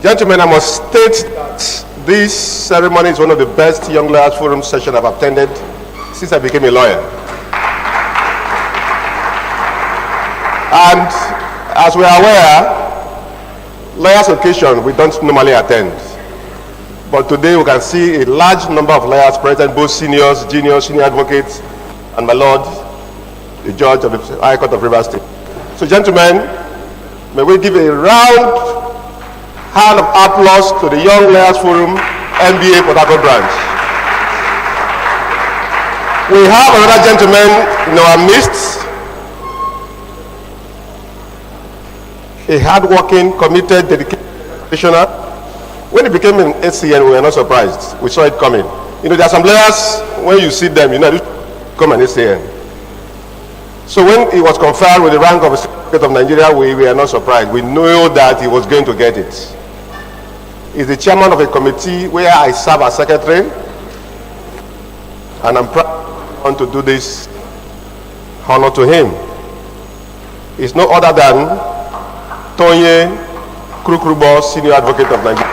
Gentlemen, I must state that this ceremony is one of the best Young Lawyers Forum sessions I've attended since I became a lawyer. And as we are aware, lawyers' occasion we don't normally attend. But today we can see a large number of lawyers present, both seniors, juniors, senior advocates, and my Lord, the judge of the High Court of Rivers State. So gentlemen, may we give a round hand of applause to the Young Lawyers Forum NBA Port Harcourt branch. We have another gentleman in our midst, a hardworking, committed, dedicated practitioner, When it became an ACN, we were not surprised. We saw it coming. You know, there are some lawyers, when you see them, you know, they become an ACN. So when he was conferred with the rank of a Secretary of Nigeria, we were not surprised. We knew that he was going to get it. He's the chairman of a committee where I serve as secretary, and I'm proud to do this honor to him. He's no other than Tonye Krukrubo, Senior Advocate of Nigeria.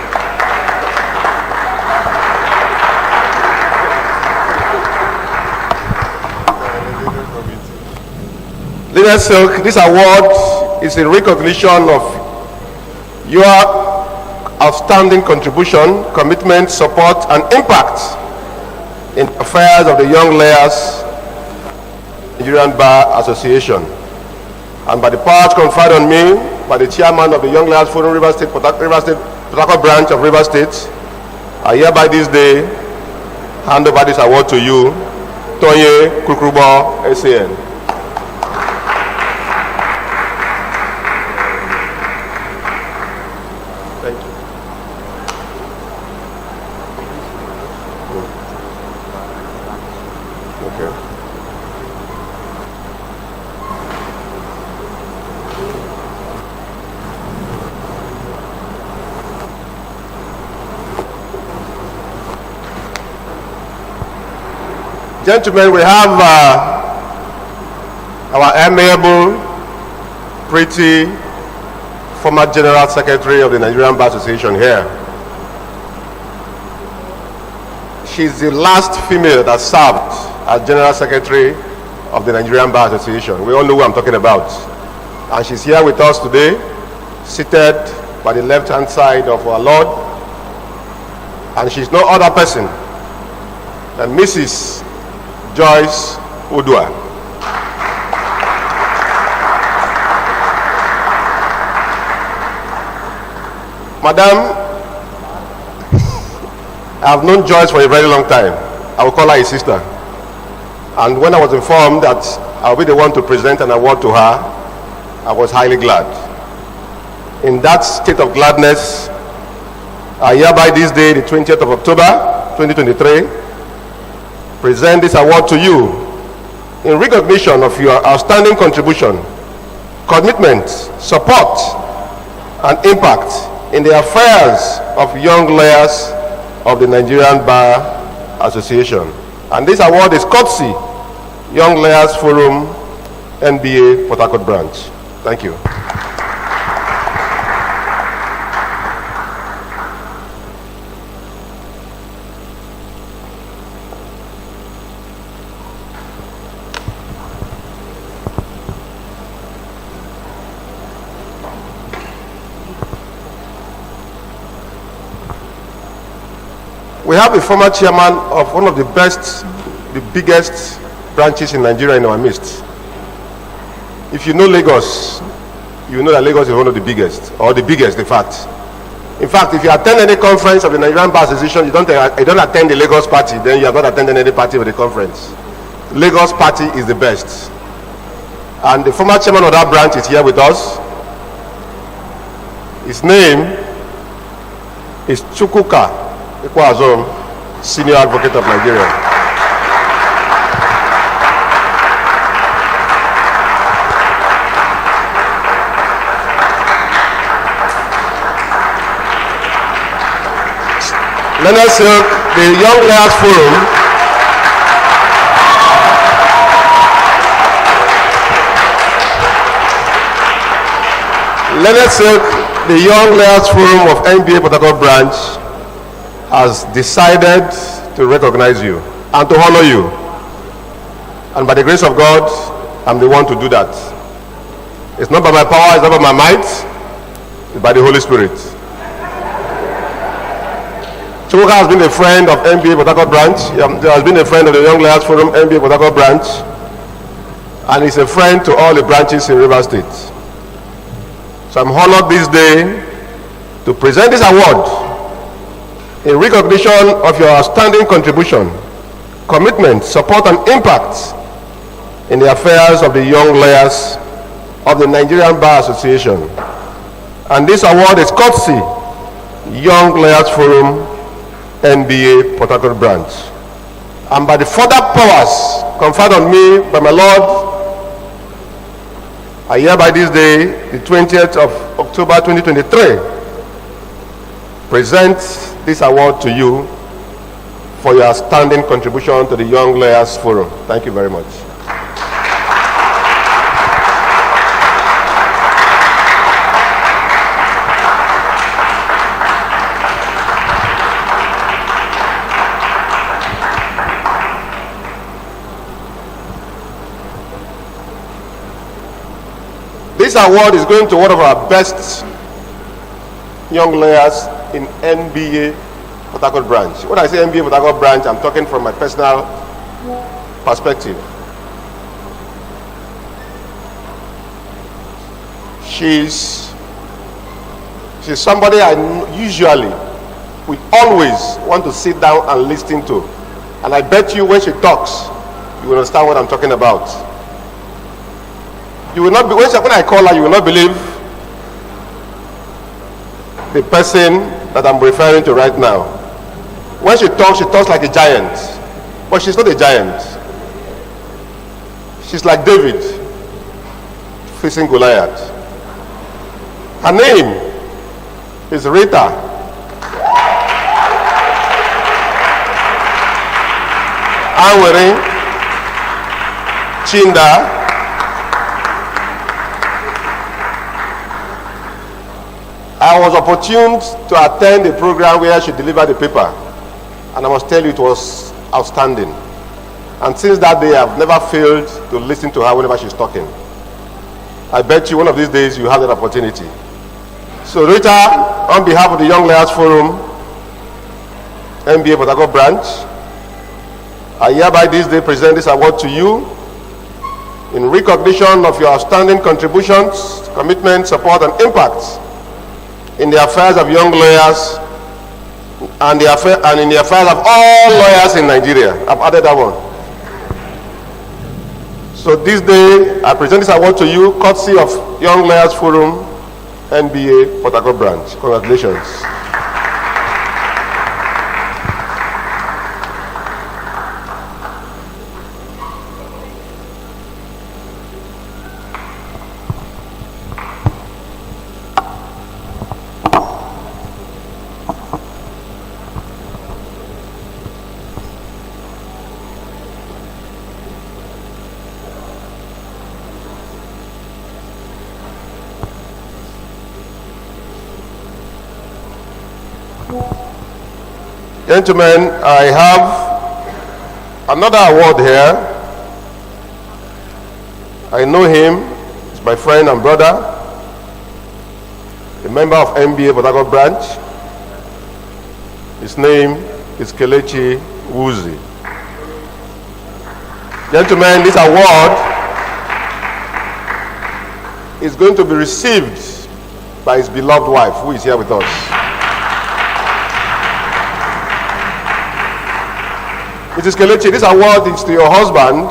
Leader Silk, this award is a recognition of your outstanding contribution, commitment, support, and impact in affairs of the young lawyers Nigerian Bar Association. And by the powers conferred on me by the chairman of the Young Lawyers Forum River State Port Harcourt branch of River State, I hereby this day hand over this award to you, Tonye Krukrubo, SAN. Thank you. Okay. Gentlemen, we have our amiable, pretty former General Secretary of the Nigerian Bar Association here. She's the last female that served as General Secretary of the Nigerian Bar Association. We all know who I'm talking about. And she's here with us today, seated by the left-hand side of our Lord. And she's no other person than Mrs. Joyce Udua. Madam, I have known Joyce for a very long time. I will call her a sister. And when I was informed that I'll be the one to present an award to her, I was highly glad. In that state of gladness, I hereby this day, the 20th of October, 2023, present this award to you in recognition of your outstanding contribution, commitment, support, and impact in the affairs of young lawyers of the Nigerian Bar Association. And this award is courtesy Young Lawyers Forum, NBA Port Harcourt branch. Thank you. We have a former chairman of one of the best, the biggest branches in Nigeria in our midst. If you know Lagos, you know that Lagos is one of the biggest, or the biggest, in fact. In fact, if you attend any conference of the Nigerian Bar Association, you don't attend the Lagos party, then you have not attended any party of the conference. Lagos party is the best. And the former chairman of that branch is here with us. His name is Chukwuka Ikwazom, Senior Advocate of Nigeria. Leonard Silk, the Young Lawyers Forum, Leonard Silk, the Young Lawyers Forum of NBA Port Harcourt branch, has decided to recognize you and to honor you. And by the grace of God, I'm the one to do that. It's not by my power, it's not by my might, it's by the Holy Spirit. Chukwuka has been a friend of NBA Port Harcourt branch. He has been a friend of the Young Lawyers Forum NBA Port Harcourt branch. And he's a friend to all the branches in River State. So I'm honored this day to present this award in recognition of your outstanding contribution, commitment, support, and impact in the affairs of the young lawyers of the Nigerian Bar Association. And this award is courtesy Young Lawyers Forum, NBA, Port Harcourt branch. And by the further powers conferred on me by my Lord, I hereby this day, the 20th of October 2023, present this award to you for your outstanding contribution to the Young Lawyers Forum. Thank you very much. This award is going to one of our best young lawyers in NBA Port Harcourt branch. When I say NBA Port Harcourt branch, I'm talking from my personal perspective. She's somebody I usually would always want to sit down and listen to. And I bet you when she talks, you will understand what I'm talking about. You will not be, when I call her, you will not believe the person that I'm referring to right now. When she talks like a giant. But she's not a giant. She's like David facing Goliath. Her name is Rita Anwere Chinda I was opportune to attend a program where she delivered the paper, and I must tell you it was outstanding. And since that day, I've never failed to listen to her whenever she's talking. I bet you one of these days you have that opportunity. So Rita, on behalf of the Young Lawyers Forum, NBA Port Harcourt branch, I hereby this day present this award to you in recognition of your outstanding contributions, commitment, support, and impact in the affairs of young lawyers and in the affairs of all lawyers in Nigeria. I've added that one. So this day, I present this award to you, courtesy of Young Lawyers Forum, NBA Port Harcourt branch. Congratulations. Gentlemen, I have another award here. I know him. He's my friend and brother, a member of NBA Port Harcourt branch. His name is Kelechi Wuzi. Gentlemen, this award is going to be received by his beloved wife, who is here with us. Mrs. Kelechi, this award is to your husband,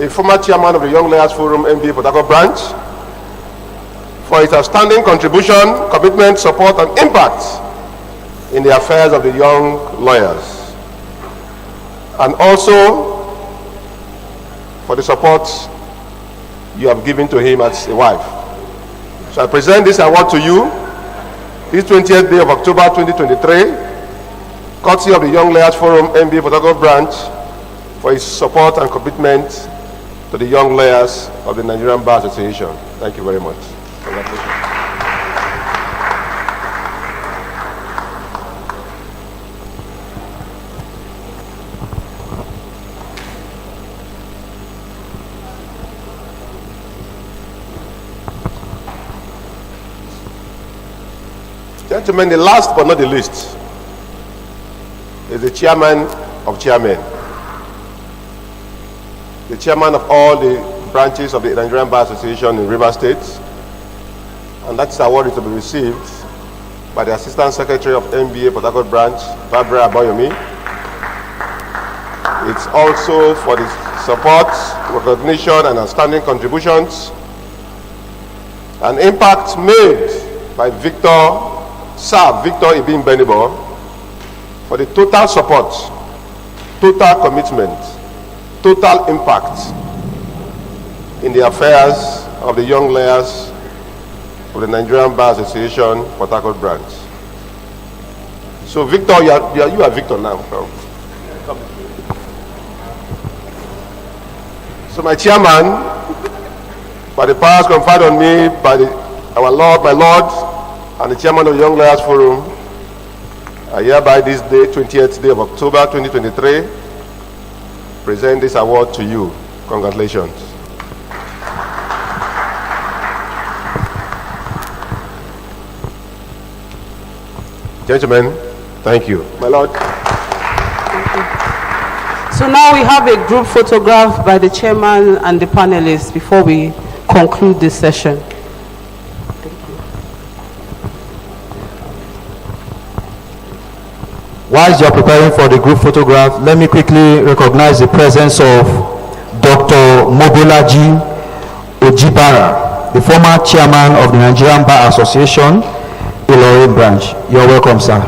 a former chairman of the Young Lawyers Forum NBA Port Harcourt branch, for his outstanding contribution, commitment, support, and impact in the affairs of the young lawyers. And also for the support you have given to him as a wife. So I present this award to you this 20th day of October 2023. Courtesy of the Young Lawyers Forum NBA Port Harcourt branch for his support and commitment to the young lawyers of the Nigerian Bar Association. Thank you very much. Congratulations. Gentlemen, the last but not the least is the chairman of chairmen, the chairman of all the branches of the Nigerian Bar Association in Rivers State, and that award is to be received by the Assistant Secretary of NBA Port Harcourt branch, Barbara Aboyomi. It's also for the support, recognition, and outstanding contributions and impact made by Victor Sir Victor Ibim Benibo, for the total support, total commitment, total impact in the affairs of the young lawyers of the Nigerian Bar Association, Port Harcourt branch. So Victor, you are Victor now. So my chairman, by the powers conferred on me by our Lord, my Lord, and the chairman of the Young Lawyers Forum, I hereby this day, 20th day of October 2023, present this award to you. Congratulations. Gentlemen, thank you. My Lord. So now we have a group photograph by the chairman and the panelists before we conclude this session. Whilst you are preparing for the group photograph, let me quickly recognize the presence of Dr. Mobolaji Ojibara, the former chairman of the Nigerian Bar Association, Ilorin branch. You're welcome, sir.